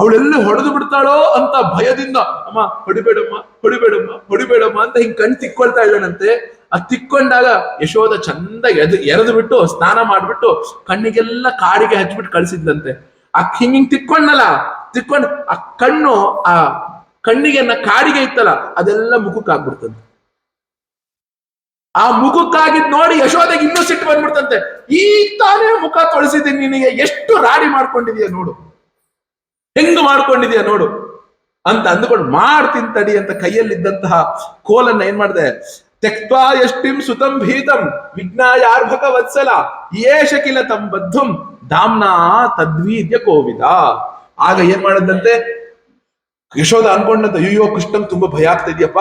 ಅವಳೆಲ್ಲಿ ಹೊಡೆದು ಬಿಡ್ತಾಳೋ ಅಂತ ಭಯದಿಂದ, ಅಮ್ಮ ಹೊಡಿಬೇಡಮ್ಮ ಅಂತ ಹಿಂಗ್ ಕಣ್ ತಿಕ್ಕೊಳ್ತಾ ಇದ್ದಾನಂತೆ. ಆ ತಿಕ್ಕೊಂಡಾಗ ಯಶೋದ ಚಂದ ಎರೆದು ಬಿಟ್ಟು ಸ್ನಾನ ಮಾಡ್ಬಿಟ್ಟು ಕಣ್ಣಿಗೆಲ್ಲ ಕಾಡಿಗೆ ಹಚ್ಬಿಟ್ಟು ಕಳಿಸಿದ್ಲಂತೆ. ಆ ಹಿಂಗ್ ತಿಕ್ಕೊಂಡು ಆ ಕಣ್ಣು, ಆ ಕಣ್ಣಿಗೆ ಕಾಡಿಗೆ ಇತ್ತಲ್ಲ, ಅದೆಲ್ಲ ಮುಖಕ್ಕೆ ಆಗ್ಬಿಡ್ತಂತೆ. ಆ ಮುಖಕ್ಕಾಗಿದ್ ನೋಡಿ ಯಶೋದೆಗೆ ಇನ್ನೂ ಸಿಟ್ಟು ಬಂದ್ಬಿಡ್ತಂತೆ. ಈಗ ತಾನೇ ಮುಖ ತೊಳಸಿದ್ದೀನಿ, ನಿನಗೆ ಎಷ್ಟು ರಾಡಿ ಮಾಡ್ಕೊಂಡಿದೀಯ ನೋಡು, ಹೆಂಗ್ ಮಾಡ್ಕೊಂಡಿದೀಯ ನೋಡು ಅಂತ ಅಂದುಕೊಂಡು, ಮಾಡ್ತೀನಿ ತಡಿ ಅಂತ ಕೈಯಲ್ಲಿದ್ದಂತಹ ಕೋಲನ್ನ ಏನ್ ಮಾಡಿದೆ, ತ್ಯಕ್ವಾ ಯಷ್ಟಿಂ ಸುತಂ ಭೀತಂ ವಿಜ್ಞಾಯಾರ್ಭಕ ವತ್ಸಲ ಯೇಷ ಕಿಲ ತಂ ಬದ್ಧುಂ ಧಾಮ್ನಾ ತದ್ವೀರ್ಯ ಕೋವಿದ. ಆಗ ಏನ್ ಮಾಡದಂತೆ ಯಶೋದ ಅನ್ಕೊಂಡಂತ, ಅಯ್ಯೋ ಕೃಷ್ಣನ್ ತುಂಬಾ ಭಯ ಆಗ್ತಿದ್ಯಪ್ಪ,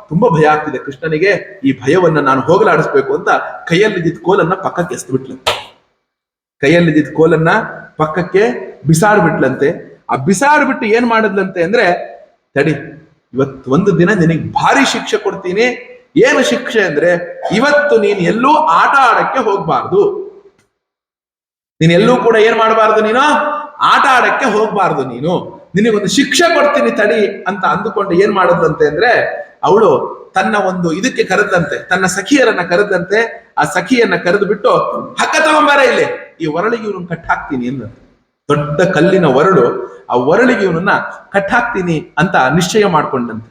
ತುಂಬಾ ಭಯ ಆಗ್ತಿದೆ ಕೃಷ್ಣನಿಗೆ, ಈ ಭಯವನ್ನ ನಾನು ಹೋಗಲಾಡಿಸ್ಬೇಕು ಅಂತ ಕೈಯಲ್ಲಿದ್ದ ಕೋಲನ್ನ ಪಕ್ಕಕ್ಕೆ ಎಸ್ಬಿಟ್ಲಂತೆ. ಕೈಯಲ್ಲಿದ್ದ ಕೋಲನ್ನ ಪಕ್ಕಕ್ಕೆ ಬಿಸಾಡ್ಬಿಟ್ಲಂತೆ. ಆ ಬಿಸಾಡ್ಬಿಟ್ಟು ಏನ್ ಮಾಡಿದ್ಲಂತೆ ಅಂದ್ರೆ, ತಡಿ ಇವತ್ತು ಒಂದು ದಿನ ನಿನಗೆ ಭಾರಿ ಶಿಕ್ಷೆ ಕೊಡ್ತೀನಿ. ಏನು ಶಿಕ್ಷೆ ಅಂದ್ರೆ, ಇವತ್ತು ನೀನು ಎಲ್ಲೂ ಆಟ ಆಡಕ್ಕೆ ಹೋಗ್ಬಾರ್ದು, ನೀನೆಲ್ಲೂ ಕೂಡ ಏನ್ ಮಾಡಬಾರ್ದು, ನೀನು ಆಟ ಆಡಕ್ಕೆ ಹೋಗ್ಬಾರ್ದು, ನಿನಗೊಂದು ಶಿಕ್ಷೆ ಕೊಡ್ತೀನಿ ತಡಿ ಅಂತ ಅಂದುಕೊಂಡು ಏನ್ ಮಾಡಿದ್ಲಂತೆ ಅಂದ್ರೆ, ಅವಳು ತನ್ನ ಒಂದು ಇದಕ್ಕೆ ಕರೆದಂತೆ, ತನ್ನ ಸಖಿಯರನ್ನ ಕರೆದಂತೆ. ಆ ಸಖಿಯನ್ನ ಕರೆದು ಬಿಟ್ಟು, ಹಗ್ಗ ತಗೊಂಬಾರ ಇಲ್ಲಿ, ಈ ಒರಳಿಗೆ ಇವನು ಕಟ್ಟಾಕ್ತೀನಿ ಎಂದಂತೆ. ದೊಡ್ಡ ಕಲ್ಲಿನ ಒರಳು, ಆ ಒರಳಿಗೆ ಇವನನ್ನ ಕಟ್ಟಾಕ್ತೀನಿ ಅಂತ ನಿಶ್ಚಯ ಮಾಡ್ಕೊಂಡಂತೆ.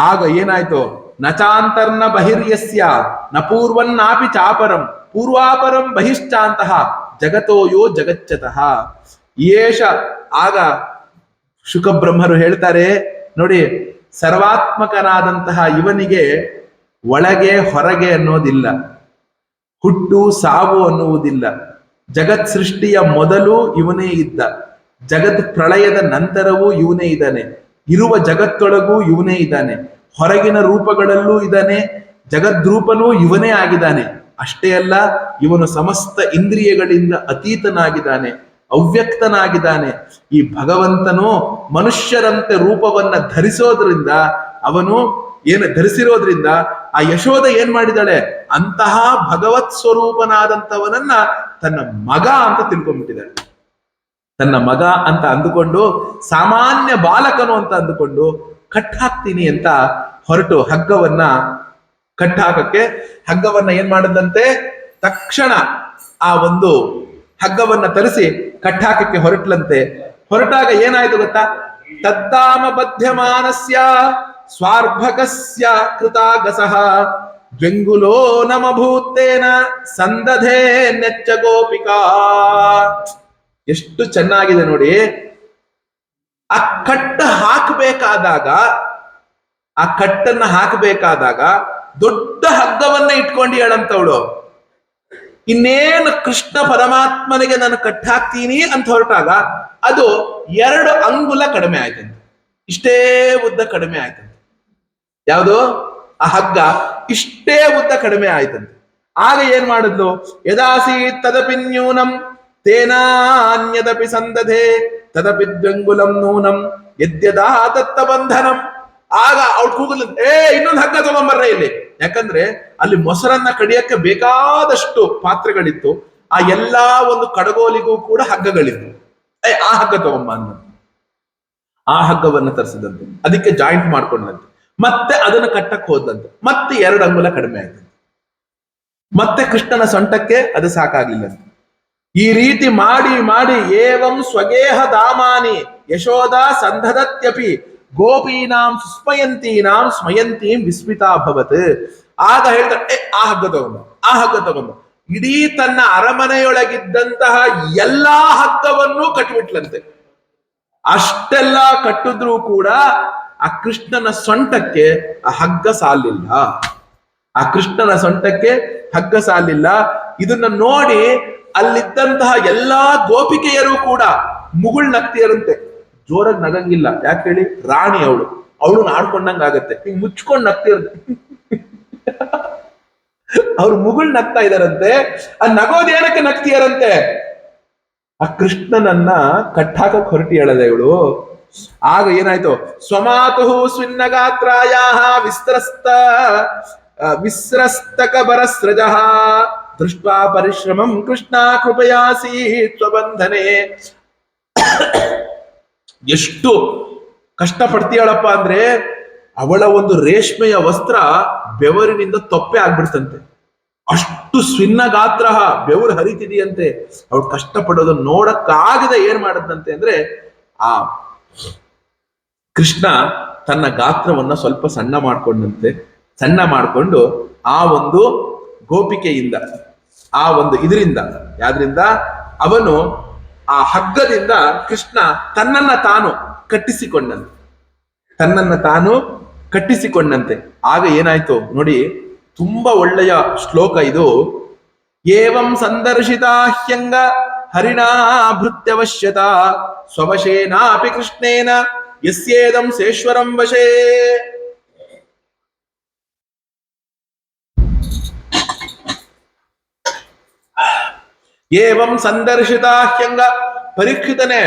ಆಗ ಏನಾಯ್ತು, ನಚಾಂತರ್ನ ಬಹಿರ್ಯಸ್ಯ ನ ಪೂರ್ವನ್ನಾಪಿ ಚಾಪರಂ ಪೂರ್ವಾಪರಂ ಬಹಿಶ್ಚಾಂತಹ ಜಗತೋಯೋ ಜಗಚ್ಚತಃ ಯೇಷ. ಆಗ ಶುಕಬ್ರಹ್ಮರು ಹೇಳ್ತಾರೆ ನೋಡಿ, ಸರ್ವಾತ್ಮಕನಾದಂತಹ ಇವನಿಗೆ ಒಳಗೆ ಹೊರಗೆ ಅನ್ನೋದಿಲ್ಲ, ಹುಟ್ಟು ಸಾವು ಅನ್ನುವುದಿಲ್ಲ. ಜಗತ್ ಸೃಷ್ಟಿಯ ಮೊದಲು ಇವನೇ ಇದ್ದ, ಜಗತ್ ಪ್ರಳಯದ ನಂತರವೂ ಇವನೇ ಇದ್ದಾನೆ, ಇರುವ ಜಗತ್ತೊಳಗೂ ಇವನೇ ಇದ್ದಾನೆ, ಹೊರಗಿನ ರೂಪಗಳಲ್ಲೂ ಇದ್ದಾನೆ, ಜಗದ್ರೂಪನೂ ಇವನೇ ಆಗಿದ್ದಾನೆ. ಅಷ್ಟೇ ಅಲ್ಲ, ಇವನು ಸಮಸ್ತ ಇಂದ್ರಿಯಗಳಿಂದ ಅತೀತನಾಗಿದ್ದಾನೆ, ಅವ್ಯಕ್ತನಾಗಿದ್ದಾನೆ. ಈ ಭಗವಂತನು ಮನುಷ್ಯರಂತೆ ರೂಪವನ್ನ ಧರಿಸೋದ್ರಿಂದ, ಅವನು ಧರಿಸಿರೋದ್ರಿಂದ ಆ ಯಶೋದ ಏನ್ ಮಾಡಿದಾಳೆ, ಅಂತಹ ಭಗವತ್ ಸ್ವರೂಪನಾದಂಥವನನ್ನ ತನ್ನ ಮಗ ಅಂತ ತಿಳ್ಕೊಂಡ್ಬಿಟ್ಟಿದ್ದಾಳೆ. ತನ್ನ ಮಗ ಅಂತ ಅಂದುಕೊಂಡು, ಸಾಮಾನ್ಯ ಬಾಲಕನು ಅಂತ ಅಂದುಕೊಂಡು ಕಟ್ಟಾಕ್ತೀನಿ ಅಂತ ಹೊರಟು ಹಗ್ಗವನ್ನ ಕಟ್ಟಾಕಕ್ಕೆ ಹಗ್ಗವನ್ನ ಏನ್ ಮಾಡದಂತೆ, ತಕ್ಷಣ ಆ ಒಂದು ಹಗ್ಗವನ್ನ ತರಿಸಿ ಕಟ್ಟಾಕಕ್ಕೆ ಹೊರಟ್ಲಂತೆ. ಹೊರಟಾಗ ಏನಾಯ್ತು ಗೊತ್ತಾ, ತದ್ದಾಮ ಬಧ್ಯಮಾನಸ್ಯ ಸ್ವಾರ್ಭಕಸ್ಯ ಕೃತಾಗಸಃ ದ್ವೆಂಗುಲೋ ನಮಭೂತೇನ ಸಂದಧೇ ನೆಚ್ಚ ಗೋಪಿಕಾ. ಎಷ್ಟು ಚೆನ್ನಾಗಿದೆ ನೋಡಿ. ಆ ಕಟ್ಟನ್ನು ಹಾಕಬೇಕಾದಾಗ ದೊಡ್ಡ ಹಗ್ಗವನ್ನ ಇಟ್ಕೊಂಡು ಹೇಳಂತವಳು. ಇನ್ನೇನು ಕೃಷ್ಣ ಪರಮಾತ್ಮನಿಗೆ ನಾನು ಕಟ್ಟಾಕ್ತೀನಿ ಅಂತ ಹೊರಟಾಗ ಅದು 2 ಅಂಗುಲ ಕಡಿಮೆ ಆಯ್ತಂತೆ. ಇಷ್ಟೇ ಉದ್ದ ಕಡಿಮೆ ಆಯ್ತಂತೆ. ಯಾವುದು ಆ ಹಗ್ಗ ಇಷ್ಟೇ ಉದ್ದ ಕಡಿಮೆ ಆಯ್ತಂತೆ. ಆಗ ಏನ್ ಮಾಡಿದ್ಲು? ಯದಾಸಿ ತದಪಿ ನ್ಯೂನಂ ತೇನಾನ್ಯದಪಿ ಸಂದಧೆ ತದಪಿ ದ್ವಂಗುಲಂ ನೂನಂ ಯದ್ಯದಾ ತತ್ತ ಬಂಧನಂ. ಆಗ ಅವ್ಳು ಕೂಗಲು, ಇನ್ನೊಂದು ಹಗ್ಗ ತಗೊಂಬರ್ರೆ ಇಲ್ಲಿ. ಯಾಕಂದ್ರೆ ಅಲ್ಲಿ ಮೊಸರನ್ನ ಕಡಿಯಕ್ಕೆ ಬೇಕಾದಷ್ಟು ಪಾತ್ರೆಗಳಿತ್ತು. ಆ ಎಲ್ಲಾ ಒಂದು ಕಡಗೋಲಿಗೂ ಕೂಡ ಹಗ್ಗಗಳಿತ್ತು. ಆ ಹಗ್ಗ ತಗೊಂಬ ಅಂದ. ಆ ಹಗ್ಗವನ್ನ ತರಿಸಿದಂತೆ, ಅದಕ್ಕೆ ಜಾಯಿಂಟ್ ಮಾಡ್ಕೊಂಡಂತೆ, ಮತ್ತೆ ಅದನ್ನ ಕಟ್ಟಕ್ಕೆ ಹೋದಂತೆ, ಮತ್ತೆ 2 ಅಂಗುಲ ಕಡಿಮೆ ಆಯ್ತು. ಮತ್ತೆ ಕೃಷ್ಣನ ಸೊಂಟಕ್ಕೆ ಅದು ಸಾಕಾಗ್ಲಿಲ್ಲಂತೆ. ಈ ರೀತಿ ಮಾಡಿ ಮಾಡಿ ಏವಂ ಸ್ವಗೇಹ ಧಾಮಾನಿ ಯಶೋಧ ಸಂಧದತ್ಯಪಿ ಗೋಪೀನಾಂ ಸುಸ್ಮಯಂತೀನಾಂ ಸ್ಮಯಂತೀಂ ವಿಸ್ಮಿತಾಭವತ್. ಆಗ ಹೇಳ್ತಾರೆ, ಆ ಹಗ್ಗ ತಗೊಂಬ, ಆ ಹಗ್ಗ ತಗೊಂಬ. ಇಡೀ ತನ್ನ ಅರಮನೆಯೊಳಗಿದ್ದಂತಹ ಎಲ್ಲಾ ಹಗ್ಗವನ್ನೂ ಕಟ್ಟಿಬಿಟ್ಲಂತೆ. ಅಷ್ಟೆಲ್ಲ ಕಟ್ಟಿದ್ರೂ ಕೂಡ ಆ ಕೃಷ್ಣನ ಸೊಂಟಕ್ಕೆ ಆ ಹಗ್ಗ ಸಾಲಿಲ್ಲ. ಆ ಕೃಷ್ಣನ ಸೊಂಟಕ್ಕೆ ಹಗ್ಗ ಸಾಲಿಲ್ಲ. ಇದನ್ನ ನೋಡಿ ಅಲ್ಲಿದ್ದಂತಹ ಎಲ್ಲಾ ಗೋಪಿಕೆಯರು ಕೂಡ ಮುಗುಳ್ ನಗ್ತಿಯರಂತೆ. ಜೋರಾಗಿ ನಗಂಗಿಲ್ಲ. ಯಾಕೆ ಹೇಳಿ? ರಾಣಿ ಅವಳು ಆಡ್ಕೊಂಡಂಗ ಆಗತ್ತೆ. ಹಿಂಗ್ ಮುಚ್ಕೊಂಡ್ ನಗ್ತಿರಂತೆ. ಅವ್ರು ಮುಗುಳ್ ನಗ್ತಾ ಇದಾರಂತೆ. ಆ ನಗೋದೇನಕ್ಕೆ ನಗ್ತಿಯರಂತೆ? ಆ ಕೃಷ್ಣನನ್ನ ಕಟ್ಟಾಕಕ್ ಹೊರಟಿ ಹೇಳದೆ ಇವಳು. ಆಗ ಏನಾಯ್ತು? ಸ್ವಮಾತು ಸ್ವಿನ್ನಗಾತ್ರಾಯ ವಿಸ್ರಸ್ತಕ ಬರಸ್ರಜ ದೃಷ್ಟ್ವಾ ಪರಿಶ್ರಮಂ ಕೃಷ್ಣ ಕೃಪಯಾಸಿ ತ್ವಬಂಧನೆ. ಎಷ್ಟು ಕಷ್ಟಪಡ್ತೀಯಳಪ್ಪ ಅಂದ್ರೆ ಅವಳ ಒಂದು ರೇಷ್ಮೆಯ ವಸ್ತ್ರ ಬೆವರಿನಿಂದ ತೊಪ್ಪೆ ಆಗ್ಬಿಡ್ತಂತೆ. ಅಷ್ಟು ಸ್ವಿನ್ನ ಗಾತ್ರ, ಬೆವರು ಹರಿತಿದೆಯಂತೆ. ಅವಳು ಕಷ್ಟಪಡೋದನ್ನ ನೋಡಕ್ಕಾಗದೆ ಏನ್ ಮಾಡದಂತೆ ಅಂದ್ರೆ ಆ ಕೃಷ್ಣ ತನ್ನ ಗಾತ್ರವನ್ನ ಸ್ವಲ್ಪ ಸಣ್ಣ ಮಾಡ್ಕೊಂಡಂತೆ. ಸಣ್ಣ ಮಾಡಿಕೊಂಡು ಆ ಒಂದು ಗೋಪಿಕೆಯಿಂದ, ಆ ಒಂದು ಇದರಿಂದ, ಯಾದ್ರಿಂದ ಅವನು ಆ ಹಗ್ಗದಿಂದ ಕೃಷ್ಣ ತನ್ನನ್ನ ತಾನು ಕಟ್ಟಿಸಿಕೊಂಡಂತೆ. ತನ್ನನ್ನ ತಾನು ಕಟ್ಟಿಸಿಕೊಂಡಂತೆ. ಆಗ ಏನಾಯ್ತು ನೋಡಿ, ತುಂಬಾ ಒಳ್ಳೆಯ ಶ್ಲೋಕ ಇದು. ಏವಂ ಸಂದರ್ಶಿತಾಹ್ಯಂಗ ಹರಿಣಾ ಭೃತ್ಯವಶ್ಯತ ಸ್ವವಶೇನಾಪಿ ಕೃಷ್ಣೇನ ಯಸ್ಯೇದಂ ಸೇಶ್ವರಂ ವಶೇ. ಏವಂ ಸಂದರ್ಶಿತಾಹ್ಯಂಗ. ಪರೀಕ್ಷಿತನೇ,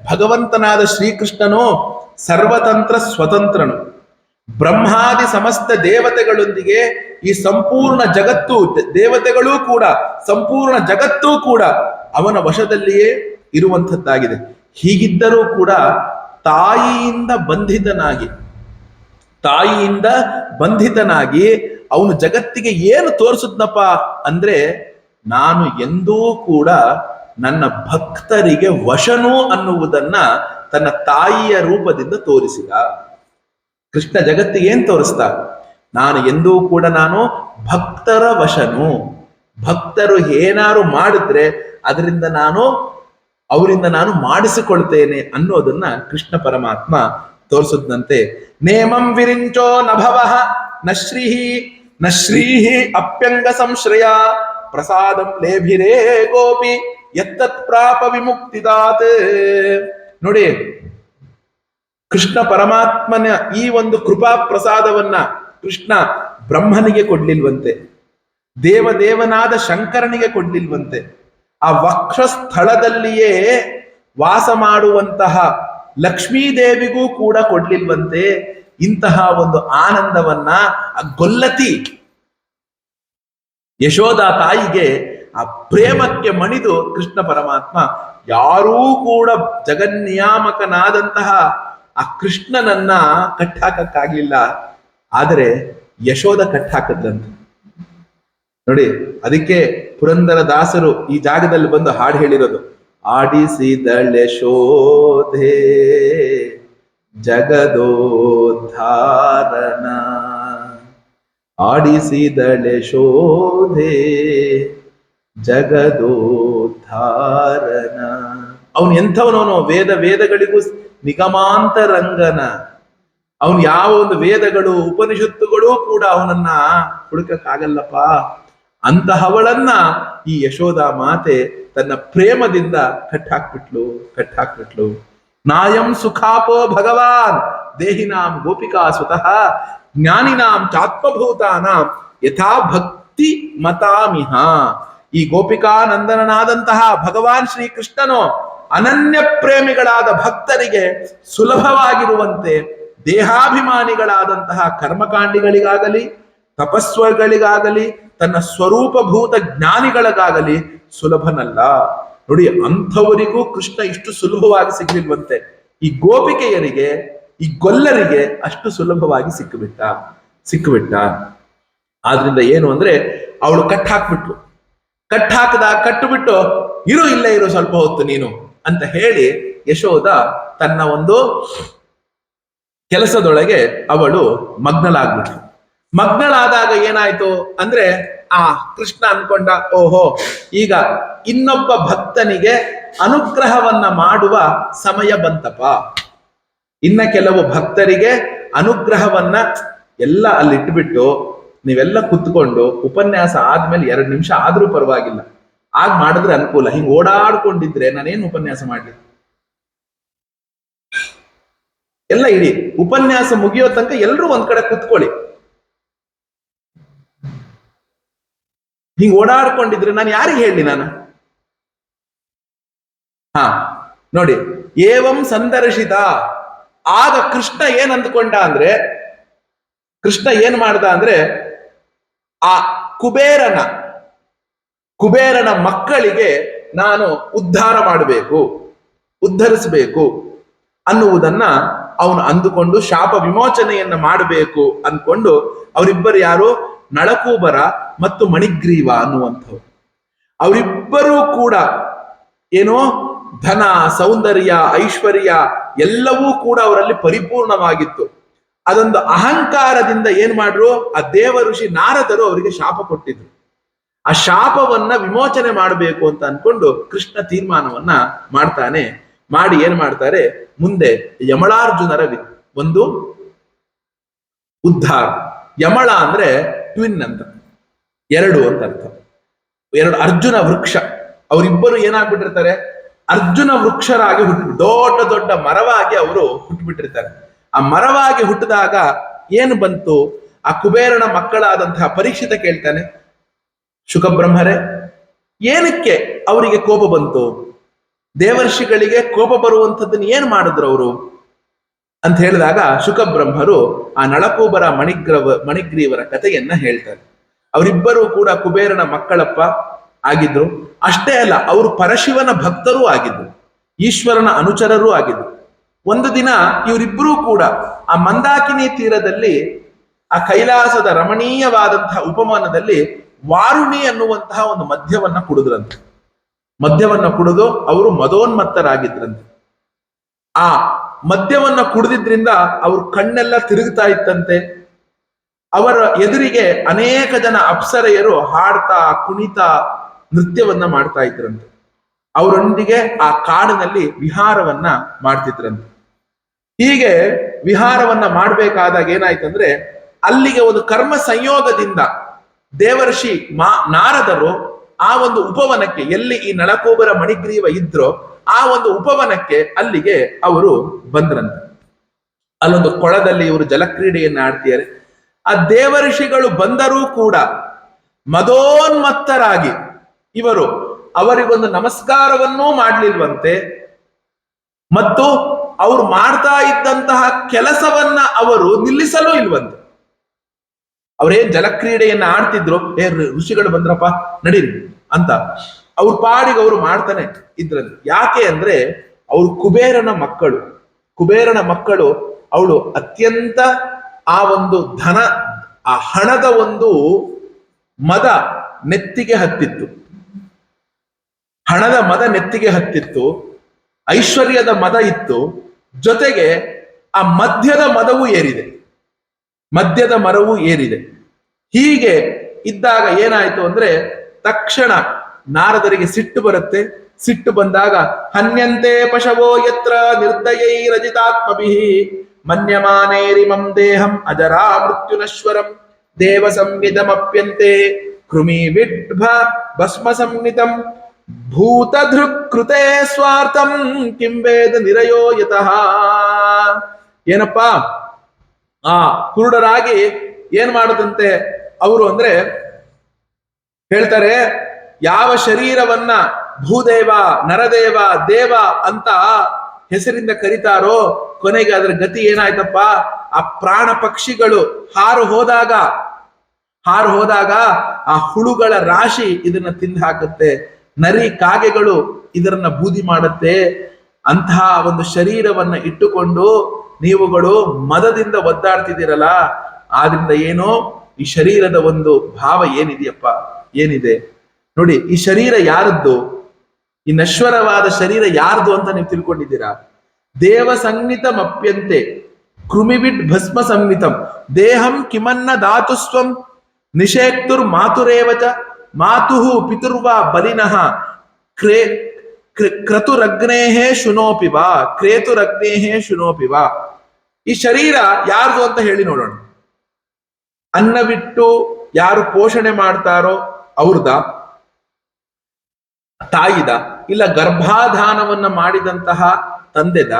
ಭಗವಂತನಾದ ಶ್ರೀಕೃಷ್ಣನು ಸರ್ವತಂತ್ರ ಸ್ವತಂತ್ರನು. ಬ್ರಹ್ಮಾದಿ ಸಮಸ್ತ ದೇವತೆಗಳೊಂದಿಗೆ ಈ ಸಂಪೂರ್ಣ ಜಗತ್ತು, ದೇವತೆಗಳೂ ಕೂಡ, ಸಂಪೂರ್ಣ ಜಗತ್ತೂ ಕೂಡ ಅವನ ವಶದಲ್ಲಿಯೇ ಇರುವಂಥದ್ದಾಗಿದೆ. ಹೀಗಿದ್ದರೂ ಕೂಡ ತಾಯಿಯಿಂದ ಬಂಧಿತನಾಗಿ ಅವನು ಜಗತ್ತಿಗೆ ಏನು ತೋರಿಸಿದ್ನಪ್ಪ ಅಂದ್ರೆ, ನಾನು ಎಂದೂ ಕೂಡ ನನ್ನ ಭಕ್ತರಿಗೆ ವಶನು ಅನ್ನುವುದನ್ನ ತನ್ನ ತಾಯಿಯ ರೂಪದಿಂದ ತೋರಿಸಿದ. ಕೃಷ್ಣ ಜಗತ್ತಿಗೆ ಏನ್ ತೋರಿಸ್ತ? ನಾನು ಎಂದೂ ಕೂಡ ನಾನು ಭಕ್ತರ ವಶನು. ಭಕ್ತರು ಏನಾರು ಮಾಡಿದ್ರೆ ಅದರಿಂದ ಅವರಿಂದ ನಾನು ಮಾಡಿಸಿಕೊಳ್ತೇನೆ ಅನ್ನೋದನ್ನ ಕೃಷ್ಣ ಪರಮಾತ್ಮ ತೋರಿಸಿದಂತೆ. ನೇಮಂ ವಿರಿಂಚೋ ನಭವಃ ನಶ್ರೀಹಿ ಅಪ್ಯಂಗ ಸಂಶ್ರಯ ಪ್ರಸಾದಂ ಲೇಭಿರೇ ಗೋಪಿ ಎತ್ತತ್ ಪ್ರಾಪ ವಿಮುಕ್ತಿದಾತ್. ನೋಡಿ, ಕೃಷ್ಣ ಪರಮಾತ್ಮನ ಈ ಒಂದು ಕೃಪಾ ಪ್ರಸಾದವನ್ನ ಕೃಷ್ಣ ಬ್ರಹ್ಮನಿಗೆ ಕೊಡ್ಲಿಲ್ವಂತೆ, ದೇವದೇವನಾದ ಶಂಕರನಿಗೆ ಕೊಡ್ಲಿಲ್ವಂತೆ, ಆ ವಕ್ಷಸ್ಥಳದಲ್ಲಿಯೇ ವಾಸ ಮಾಡುವಂತಹ ಲಕ್ಷ್ಮೀದೇವಿಗೂ ಕೂಡ ಕೊಡ್ಲಿಲ್ವಂತೆ. ಇಂತಹ ಒಂದು ಆನಂದವನ್ನ ಆ ಗೊಲ್ಲತಿ ಯಶೋಧ ತಾಯಿಗೆ, ಆ ಪ್ರೇಮಕ್ಕೆ ಮಣಿದು ಕೃಷ್ಣ ಪರಮಾತ್ಮ ಯಾರೂ ಕೂಡ ಜಗನ್ನಿಯಾಮಕನಾದಂತಹ ಆ ಕೃಷ್ಣನನ್ನ ಕಟ್ಟಾಕಕ್ಕಾಗ್ಲಿಲ್ಲ. ಆದರೆ ಯಶೋಧ ಕಟ್ಟಾಕದ್ದಂತೆ ನೋಡಿ. ಅದಕ್ಕೆ ಪುರಂದರ ದಾಸರು ಈ ಜಾಗದಲ್ಲಿ ಬಂದು ಹಾಡು ಹೇಳಿರೋದು, ಆಡಿಸಿದಳೆ ಶೋಧೆ ಜಗದೋದ್ಧಾರನ, ಆಡಿಸಿದಳೆ ಶೋಧೆ ಜಗದೋದ್ಧಾರನ. ಅವನು ಎಂಥವನವನು? ವೇದಗಳಿಗೂ ನಿಗಮಾಂತರಂಗನ, ಅವನು ಯಾವ ಒಂದು ವೇದಗಳು ಉಪನಿಷತ್ತುಗಳು ಕೂಡ ಅವನನ್ನ ಹುಡುಕಕ್ಕಾಗಲ್ಲಪ್ಪ. ಅಂತಹವಳನ್ನ ಈ ಯಶೋಧ ಮಾತೆ ತನ್ನ ಪ್ರೇಮದಿಂದ ಕಟ್ಟಾಕ್ಬಿಟ್ಲು. ನಾಯಂ ಸುಖಾಪೋ ಭಗವಾನ್ ದೇಹಿನಾಂ ಗೋಪಿಕಾ ಸುತಃ ಜ್ಞಾನಿನಾಂ ಚಾತ್ಮಭೂತಾನಾಂ ಯಥಾ ಭಕ್ತಿ ಮತಾಮಿಹ. ಈ ಗೋಪಿಕಾ ನಂದನನಾದಂತಹ ಭಗವಾನ್ ಶ್ರೀಕೃಷ್ಣನು ಅನನ್ಯ ಪ್ರೇಮಿಗಳಾದ ಭಕ್ತರಿಗೆ ಸುಲಭವಾಗಿರುವಂತೆ ದೇಹಾಭಿಮಾನಿಗಳಾದಂತಹ ಕರ್ಮಕಾಂಡಿಗಳಿಗಾಗಲಿ ತಪಸ್ವಗಳಿಗಾಗಲಿ ತನ್ನ ಸ್ವರೂಪಭೂತ ಜ್ಞಾನಿಗಳಿಗಾಗಲಿ ಸುಲಭನಲ್ಲ. ನೋಡಿ, ಅಂಥವರಿಗೂ ಕೃಷ್ಣ ಇಷ್ಟು ಸುಲಭವಾಗಿ ಸಿಗಲಿಲ್ವಂತೆ. ಈ ಗೋಪಿಕೆಯರಿಗೆ, ಈ ಗೊಲ್ಲರಿಗೆ ಅಷ್ಟು ಸುಲಭವಾಗಿ ಸಿಕ್ಕಿಬಿಟ್ಟ. ಆದ್ರಿಂದ ಏನು ಅಂದ್ರೆ ಅವಳು ಕಟ್ಟುಬಿಟ್ಟು ಇಲ್ಲೇ ಇರು ಸ್ವಲ್ಪ ಹೊತ್ತು ನೀನು ಅಂತ ಹೇಳಿ ಯಶೋಧ ತನ್ನ ಒಂದು ಕೆಲಸದೊಳಗೆ ಅವಳು ಮಗ್ನಳಾದಾಗ ಏನಾಯ್ತು ಅಂದ್ರೆ ಆ ಕೃಷ್ಣ ಅನ್ಕೊಂಡ, ಓಹೋ, ಈಗ ಇನ್ನೊಬ್ಬ ಭಕ್ತನಿಗೆ ಅನುಗ್ರಹವನ್ನ ಮಾಡುವ ಸಮಯ ಬಂತಪ್ಪ. ಇನ್ನ ಕೆಲವು ಭಕ್ತರಿಗೆ ಅನುಗ್ರಹವನ್ನ ಎಲ್ಲ ಅಲ್ಲಿಟ್ಬಿಟ್ಟು ನೀವೆಲ್ಲ ಕುತ್ಕೊಂಡು ಉಪನ್ಯಾಸ ಆದ್ಮೇಲೆ 2 ನಿಮಿಷ ಆದ್ರೂ ಪರವಾಗಿಲ್ಲ, ಆಗ ಮಾಡಿದ್ರೆ ಅನುಕೂಲ. ಹಿಂಗ್ ಓಡಾಡ್ಕೊಂಡಿದ್ರೆ ನಾನೇನು ಉಪನ್ಯಾಸ ಮಾಡ್ಲಿ? ಎಲ್ಲ ಇಡೀ ಉಪನ್ಯಾಸ ಮುಗಿಯೋ ತನಕ ಎಲ್ರೂ ಒಂದ್ ಕಡೆ ಕುತ್ಕೊಳ್ಳಿ. ಹಿಂಗ್ ಓಡಾಡ್ಕೊಂಡಿದ್ರೆ ನಾನು ಯಾರಿಗೆ ಹೇಳಿ ನಾನು? ನೋಡಿ, ಏವಂ ಸಂದರ್ಶಿತ. ಆಗ ಕೃಷ್ಣ ಏನ್ ಅಂದ್ಕೊಂಡ ಅಂದ್ರೆ, ಕೃಷ್ಣ ಏನ್ ಮಾಡ್ದ ಅಂದ್ರೆ, ಆ ಕುಬೇರನ ಮಕ್ಕಳಿಗೆ ನಾನು ಉದ್ಧರಿಸಬೇಕು ಅನ್ನುವುದನ್ನ ಅವನು ಅಂದುಕೊಂಡು ಶಾಪ ವಿಮೋಚನೆಯನ್ನ ಮಾಡಬೇಕು ಅಂದ್ಕೊಂಡು ಅವರಿಬ್ಬರು ಯಾರು, ನಳಕೂಬರ ಮತ್ತು ಮಣಿಗ್ರೀವ ಅನ್ನುವಂಥವ್ರು, ಅವರಿಬ್ಬರೂ ಕೂಡ ಏನೋ ಧನ ಸೌಂದರ್ಯ ಐಶ್ವರ್ಯ ಎಲ್ಲವೂ ಕೂಡ ಅವರಲ್ಲಿ ಪರಿಪೂರ್ಣವಾಗಿತ್ತು. ಅದೊಂದು ಅಹಂಕಾರದಿಂದ ಏನ್ ಮಾಡ್ರು, ಆ ದೇವ ಋಷಿ ನಾರದರು ಅವರಿಗೆ ಶಾಪ ಕೊಟ್ಟಿದ್ರು. ಆ ಶಾಪವನ್ನ ವಿಮೋಚನೆ ಮಾಡಬೇಕು ಅಂತ ಅನ್ಕೊಂಡು ಕೃಷ್ಣ ತೀರ್ಮಾನವನ್ನ ಮಾಡಿ ಏನ್ ಮಾಡ್ತಾರೆ, ಮುಂದೆ ಯಮಳಾರ್ಜುನರ ಒಂದು ಉದ್ಧಾರ. ಯಮಳ ಅಂದ್ರೆ ಟ್ವಿನ್ ಅಂತ, 2 ಅಂತ ಅರ್ಥ. 2 ಅರ್ಜುನ ವೃಕ್ಷ, ಅವರಿಬ್ಬರು ಏನಾಗ್ಬಿಟ್ಟಿರ್ತಾರೆ, ಅರ್ಜುನ ವೃಕ್ಷರಾಗಿ ದೊಡ್ಡ ಮರವಾಗಿ ಅವರು ಹುಟ್ಟುಬಿಟ್ಟಿರ್ತಾರೆ. ಆ ಮರವಾಗಿ ಹುಟ್ಟಿದಾಗ ಏನು ಬಂತು, ಆ ಕುಬೇರನ ಮಕ್ಕಳಾದಂತಹ ಪರೀಕ್ಷಿತ ಕೇಳ್ತಾನೆ, ಶುಕಬ್ರಹ್ಮರೇ, ಏನಕ್ಕೆ ಅವರಿಗೆ ಕೋಪ ಬಂತು? ದೇವರ್ಷಿಗಳಿಗೆ ಕೋಪ ಬರುವಂಥದ್ದನ್ನ ಏನ್ ಮಾಡಿದ್ರು ಅವರು ಅಂತ ಹೇಳಿದಾಗ ಶುಕಬ್ರಹ್ಮರು ಆ ನಳಕೂಬರ ಮಣಿಗ್ರೀವರ ಕಥೆಯನ್ನ ಹೇಳ್ತಾರೆ. ಅವರಿಬ್ಬರೂ ಕೂಡ ಕುಬೇರನ ಮಕ್ಕಳಪ್ಪ ಆಗಿದ್ರು. ಅಷ್ಟೇ ಅಲ್ಲ, ಅವರು ಪರಶಿವನ ಭಕ್ತರೂ ಆಗಿದ್ರು, ಈಶ್ವರನ ಅನುಚರರೂ ಆಗಿದ್ರು. ಒಂದು ದಿನ ಇವರಿಬ್ಬರೂ ಕೂಡ ಆ ಮಂದಾಕಿನಿ ತೀರದಲ್ಲಿ, ಆ ಕೈಲಾಸದ ರಮಣೀಯವಾದಂತಹ ಉಪಮಾನದಲ್ಲಿ ವಾರುಣಿ ಅನ್ನುವಂತಹ ಒಂದು ಮದ್ಯವನ್ನ ಕುಡಿದು ಅವರು ಮದೋನ್ಮತ್ತರಾಗಿದ್ರಂತೆ. ಆ ಮದ್ಯವನ್ನ ಕುಡಿದಿದ್ರಿಂದ ಅವ್ರ ಕಣ್ಣೆಲ್ಲ ತಿರುಗ್ತಾ ಇತ್ತಂತೆ. ಅವರ ಎದುರಿಗೆ ಅನೇಕ ಜನ ಅಪ್ಸರೆಯರು ಹಾಡ್ತಾ ಕುಣಿತಾ ನೃತ್ಯವನ್ನ ಮಾಡ್ತಾ ಇದ್ರಂತೆ. ಅವರೊಂದಿಗೆ ಆ ಕಾಡಿನಲ್ಲಿ ವಿಹಾರವನ್ನ ಮಾಡ್ತಿದ್ರಂತೆ. ಹೀಗೆ ವಿಹಾರವನ್ನ ಮಾಡ್ಬೇಕಾದಾಗ ಏನಾಯ್ತಂದ್ರೆ, ಅಲ್ಲಿಗೆ ಒಂದು ಕರ್ಮ ಸಂಯೋಗದಿಂದ ದೇವರ್ಷಿ ನಾರದರು ಆ ಒಂದು ಉಪವನಕ್ಕೆ, ಎಲ್ಲಿ ಈ ನಳಕೂಬರ ಮಣಿಗ್ರೀವ ಇದ್ರೋ ಆ ಒಂದು ಉಪವನಕ್ಕೆ ಅಲ್ಲಿಗೆ ಅವರು ಬಂದ್ರಂತೆ. ಅಲ್ಲೊಂದು ಕೊಳದಲ್ಲಿ ಇವರು ಜಲಕ್ರೀಡೆಯನ್ನ ಆಡ್ತಿದ್ದಾರೆ. ಆ ದೇವರ್ಷಿಗಳು ಬಂದರೂ ಕೂಡ ಮದೋನ್ಮತ್ತರಾಗಿ ಇವರು ಅವರಿಗೊಂದು ನಮಸ್ಕಾರವನ್ನೂ ಮಾಡ್ಲಿಲ್ವಂತೆ, ಮತ್ತು ಅವರು ಮಾಡ್ತಾ ಇದ್ದಂತಹ ಕೆಲಸವನ್ನ ಅವರು ನಿಲ್ಲಿಸಲೂ ಇಲ್ವಂತೆ. ಅವ್ರೇನ್ ಜಲಕ್ರೀಡೆಯನ್ನ ಆಡ್ತಿದ್ರು, ಋಷಿಗಳು ಬಂದ್ರಪ್ಪ ನಡೀರಿ ಅಂತ ಅವ್ರ ಪಾಡಿಗೆ ಅವರು ಮಾಡ್ತಾನೆ ಇದ್ರಲ್ಲಿ. ಯಾಕೆ ಅಂದ್ರೆ ಅವರು ಕುಬೇರನ ಮಕ್ಕಳು. ಅವಳು ಅತ್ಯಂತ ಆ ಒಂದು ಆ ಹಣದ ಒಂದು ಮದ ನೆತ್ತಿಗೆ ಹತ್ತಿತ್ತು, ಐಶ್ವರ್ಯದ ಮದ ಇತ್ತು, ಜೊತೆಗೆ ಆ ಮದ್ಯದ ಮರವೂ ಏರಿದೆ. ಹೀಗೆ ಇದ್ದಾಗ ಏನಾಯ್ತು ಅಂದ್ರೆ, ತಕ್ಷಣ ನಾರದರಿಗೆ ಸಿಟ್ಟು ಬರುತ್ತೆ. ಸಿಟ್ಟು ಬಂದಾಗ ಹನ್ಯಂತೆ ಪಶವೋ ಯತ್ರ ನಿರ್ದಯೈ ರಜಿತಾತ್ಮಭಿಃ ಮನ್ಯಮಾನೇರಿಮಂ ದೇಹಂ ಅಜರಾ ಮೃತ್ಯುನಶ್ವರಂ ದೇವ ಸಂವಿಧಮಪ್ಯಂತೆ ಕೃಮಿ ವಿಡ್ಭ ಭಸ್ಮ ಸಂಹಿತಂ ಭೂತಧೃಕೃತೆ ಸ್ವಾರ್ಥಂ ಕಿಂ ವೇದ ನಿರಯೋ ಯತಃ. ಏನಪ್ಪ, ಆ ಕುರುಡರಾಗಿ ಏನ್ ಮಾಡದಂತೆ ಅವರು ಅಂದ್ರೆ ಹೇಳ್ತಾರೆ, ಯಾವ ಶರೀರವನ್ನ ಭೂದೇವ, ನರದೇವ, ದೇವ ಅಂತ ಹೆಸರಿಂದ ಕರೀತಾರೋ ಕೊನೆಗೆ ಅದರ ಗತಿ ಏನಾಯ್ತಪ್ಪ, ಆ ಪ್ರಾಣ ಪಕ್ಷಿಗಳು ಹಾರು ಹೋದಾಗ ಆ ಹುಳುಗಳ ರಾಶಿ ಇದನ್ನ ತಿಂದು ಹಾಕುತ್ತೆ, ನರಿ ಕಾಗೆಗಳು ಇದರನ್ನ ಬೂದಿ ಮಾಡುತ್ತೆ. ಅಂತಹ ಒಂದು ಶರೀರವನ್ನ ಇಟ್ಟುಕೊಂಡು ನೀವುಗಳು ಮದದಿಂದ ಒದ್ದಾಡ್ತಿದ್ದೀರಲ್ಲ, ಆದ್ರಿಂದ ಏನೋ ಈ ಶರೀರದ ಒಂದು ಭಾವ ಏನಿದೆಯಪ್ಪ, ಏನಿದೆ ನೋಡಿ. ಈ ಶರೀರ ಯಾರದ್ದು? ಈ ನಶ್ವರವಾದ ಶರೀರ ಯಾರ್ದು ಅಂತ ನೀವು ತಿಳ್ಕೊಂಡಿದ್ದೀರಾ? ದೇವ ಸಂಹಿತಮಪ್ಯಂತೆ ಕೃಮಿವಿಡ್ ಭಸ್ಮ ಸಂಹಿತಂ ದೇಹಂ ಕಿಮನ್ನ ಧಾತುಸ್ವಂ ನಿಷೇಕ್ತುರ್ ಮಾತುರೇವಚ ಮಾತುಃ ಪಿತುರ್ವಾ ಬಲಿನಃ ಕ್ರತುರಗ್ನೇಹೇ ಶುನೋಪಿ ವಾ ಕ್ರೇತುರಗ್ನೇಹೇ ಶುನೋಪಿ ವಾ. ಈ ಶರೀರ ಯಾರ್ದು ಅಂತ ಹೇಳಿ ನೋಡೋಣ. ಅನ್ನವಿಟ್ಟು ಯಾರು ಪೋಷಣೆ ಮಾಡ್ತಾರೋ ಅವ್ರದ, ತಾಯಿದ, ಇಲ್ಲ ಗರ್ಭಾಧಾನವನ್ನ ಮಾಡಿದಂತಹ ತಂದೆದ,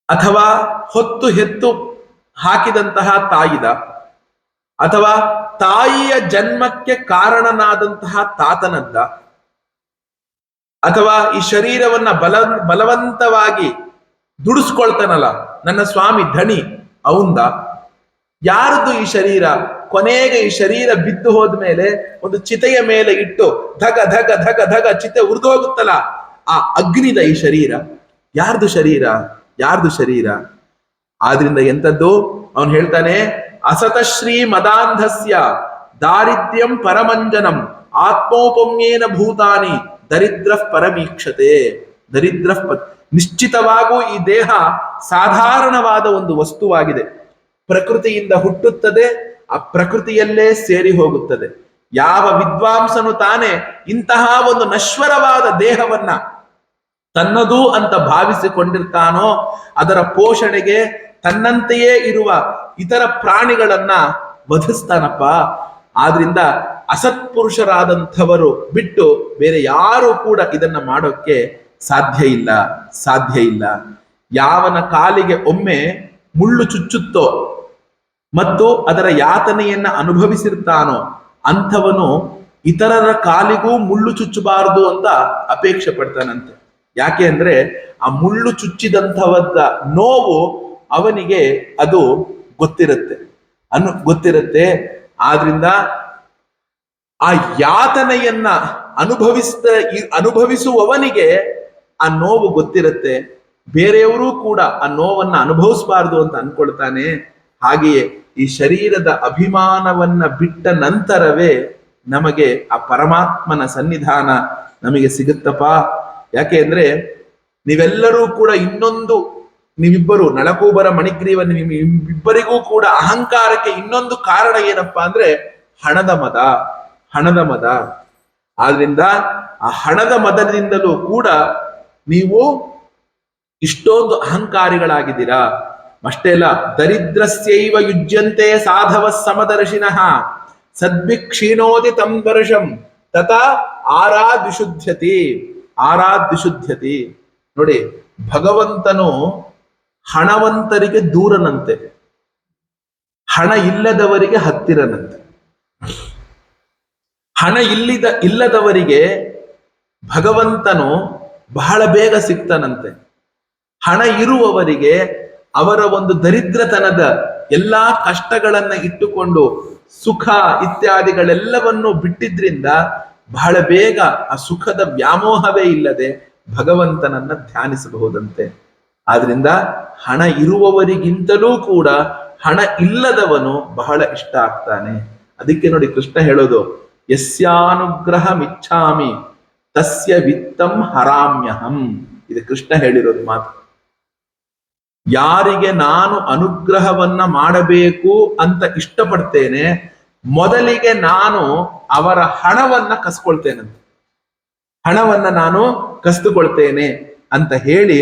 ಅಥವಾ ಹೊತ್ತು ಹೆತ್ತು ಹಾಕಿದಂತಹ ತಾಯಿದ, ಅಥವಾ ತಾಯಿಯ ಜನ್ಮಕ್ಕೆ ಕಾರಣನಾದಂತಹ ತಾತನದ್ದ, ಅಥವಾ ಈ ಶರೀರವನ್ನ ಬಲವಂತವಾಗಿ ದುಡಿಸ್ಕೊಳ್ತಾನಲ್ಲ ನನ್ನ ಸ್ವಾಮಿ ಧಣಿ ಅವಂದ, ಯಾರದು ಈ ಶರೀರ? ಕೊನೆಗೆ ಈ ಶರೀರ ಬಿದ್ದು ಹೋದ್ಮೇಲೆ ಒಂದು ಚಿತೆಯ ಮೇಲೆ ಇಟ್ಟು ಧಗ ಧಗ ಧಗ ಧಗ ಚಿತೆ ಉರಿದೋಗುತ್ತಲ್ಲ, ಆ ಅಗ್ನಿದ ಈ ಶರೀರ. ಯಾರ್ದು ಶರೀರ? ಯಾರ್ದು ಶರೀರ? ಆದ್ರಿಂದ ಎಂತದ್ದು ಅವನು ಹೇಳ್ತಾನೆ, ಅಸತಶ್ರೀ ಮದಾಂಧಸ್ಯ ದಾರಿದ್ರ್ಯಂ ಪರಮಂಜನಂ ಆತ್ಮೋಪಮ್ಯೇನ ಭೂತಾನಿ ದರಿದ್ರ ಪರಮೀಕ್ಷತೆ. ನಿಶ್ಚಿತವಾಗೂ ಈ ದೇಹ ಸಾಧಾರಣವಾದ ಒಂದು ವಸ್ತುವಾಗಿದೆ. ಪ್ರಕೃತಿಯಿಂದ ಹುಟ್ಟುತ್ತದೆ, ಆ ಪ್ರಕೃತಿಯಲ್ಲೇ ಸೇರಿ ಹೋಗುತ್ತದೆ. ಯಾವ ವಿದ್ವಾಂಸನು ತಾನೇ ಇಂತಹ ಒಂದು ನಶ್ವರವಾದ ದೇಹವನ್ನ ತನ್ನದು ಅಂತ ಭಾವಿಸಿಕೊಂಡಿರ್ತಾನೋ ಅದರ ಪೋಷಣೆಗೆ ತನ್ನಂತೆಯೇ ಇರುವ ಇತರ ಪ್ರಾಣಿಗಳನ್ನ ವಧಿಸ್ತಾನಪ್ಪ. ಆದ್ರಿಂದ ಅಸತ್ಪುರುಷರಾದಂಥವರು ಬಿಟ್ಟು ಬೇರೆ ಯಾರು ಕೂಡ ಇದನ್ನ ಮಾಡೋಕ್ಕೆ ಸಾಧ್ಯ ಇಲ್ಲ. ಯಾವನ ಕಾಲಿಗೆ ಒಮ್ಮೆ ಮುಳ್ಳು ಚುಚ್ಚುತ್ತೋ ಮತ್ತು ಅದರ ಯಾತನೆಯನ್ನ ಅನುಭವಿಸಿರ್ತಾನೋ ಅಂಥವನು ಇತರರ ಕಾಲಿಗೂ ಮುಳ್ಳು ಚುಚ್ಚಬಾರದು ಅಂತ ಅಪೇಕ್ಷೆ ಪಡ್ತಾನಂತೆ. ಯಾಕೆ ಅಂದ್ರೆ ಆ ಮುಳ್ಳು ಚುಚ್ಚಿದಂಥವದ ನೋವು ಅವನಿಗೆ ಅದು ಗೊತ್ತಿರುತ್ತೆ. ಆದ್ರಿಂದ ಆ ಯಾತನೆಯನ್ನ ಅನುಭವಿಸುವವನಿಗೆ ಆ ನೋವು ಗೊತ್ತಿರುತ್ತೆ. ಬೇರೆಯವರು ಕೂಡ ಆ ನೋವನ್ನ ಅನುಭವಿಸಬಾರ್ದು ಅಂತ ಅನ್ಕೊಳ್ತಾನೆ. ಹಾಗೆಯೇ ಈ ಶರೀರದ ಅಭಿಮಾನವನ್ನ ಬಿಟ್ಟ ನಂತರವೇ ನಮಗೆ ಆ ಪರಮಾತ್ಮನ ಸನ್ನಿಧಾನ ನಮಗೆ ಸಿಗುತ್ತಪ್ಪ. ಯಾಕೆ ಅಂದ್ರೆ ನೀವೆಲ್ಲರೂ ಕೂಡ ನೀವಿಬ್ಬರು ನಳಕೂಬರ ಮಣಿಗ್ರೀವ, ನಿಮ್ಮಿಬ್ಬರಿಗೂ ಕೂಡ ಅಹಂಕಾರಕ್ಕೆ ಇನ್ನೊಂದು ಕಾರಣ ಏನಪ್ಪಾ ಅಂದ್ರೆ ಹಣದ ಮದ. ಆದ್ರಿಂದ ಆ ಹಣದ ಮದದಿಂದಲೂ ಕೂಡ ನೀವು ಇಷ್ಟೊಂದು ಅಹಂಕಾರಿಗಳಾಗಿದ್ದೀರಾ. ಅಷ್ಟೇ ಅಲ್ಲ, ದರಿದ್ರಸ್ಯೈವ ಯುಜ್ಯಂತೆ ಸಾಧವ ಸಮದರ್ಶಿನಃ ಸದ್ಭಿಕ್ಷೀಣೋದಿ ತಂ ವರ್ಷಂ ತಥಾ ಆರಾದ್ವಿಶುದ್ಧ್ಯತಿ. ನೋಡಿ, ಭಗವಂತನು ಹಣವಂತರಿಗೆ ದೂರನಂತೆ, ಹಣ ಇಲ್ಲದವರಿಗೆ ಹತ್ತಿರನಂತೆ. ಹಣ ಇಲ್ಲದವರಿಗೆ ಭಗವಂತನು ಬಹಳ ಬೇಗ ಸಿಗ್ತಾನಂತೆ. ಹಣ ಇರುವವರಿಗೆ ಅವರ ಒಂದು ದರಿದ್ರತನದ ಎಲ್ಲಾ ಕಷ್ಟಗಳನ್ನ ಇಟ್ಟುಕೊಂಡು ಸುಖ ಇತ್ಯಾದಿಗಳೆಲ್ಲವನ್ನು ಬಿಟ್ಟಿದ್ರಿಂದ ಬಹಳ ಬೇಗ ಆ ಸುಖದ ವ್ಯಾಮೋಹವೇ ಇಲ್ಲದೆ ಭಗವಂತನನ್ನ ಧ್ಯಾನಿಸಬಹುದಂತೆ. ಆದ್ರಿಂದ ಹಣ ಇರುವವರಿಗಿಂತಲೂ ಕೂಡ ಹಣ ಇಲ್ಲದವನು ಬಹಳ ಇಷ್ಟ ಆಗ್ತಾನೆ. ಅದಕ್ಕೆ ನೋಡಿ ಕೃಷ್ಣ ಹೇಳೋದು, ಯಸ್ಯಾನುಗ್ರಹಮಿಚ್ಛಾಮಿ ತಸ್ಯ ವಿತ್ತಂ ಹರಾಮ್ಯಹಂ. ಇದು ಕೃಷ್ಣ ಹೇಳಿರೋದು ಮಾತು. ಯಾರಿಗೆ ನಾನು ಅನುಗ್ರಹವನ್ನ ಮಾಡಬೇಕು ಅಂತ ಇಷ್ಟಪಡ್ತೇನೆ, ಮೊದಲಿಗೆ ನಾನು ಅವರ ಹಣವನ್ನ ಕಸ್ಕೊಳ್ತೇನಂತೆ, ಹಣವನ್ನ ನಾನು ಕಸಿದುಕೊಳ್ತೇನೆ ಅಂತ ಹೇಳಿ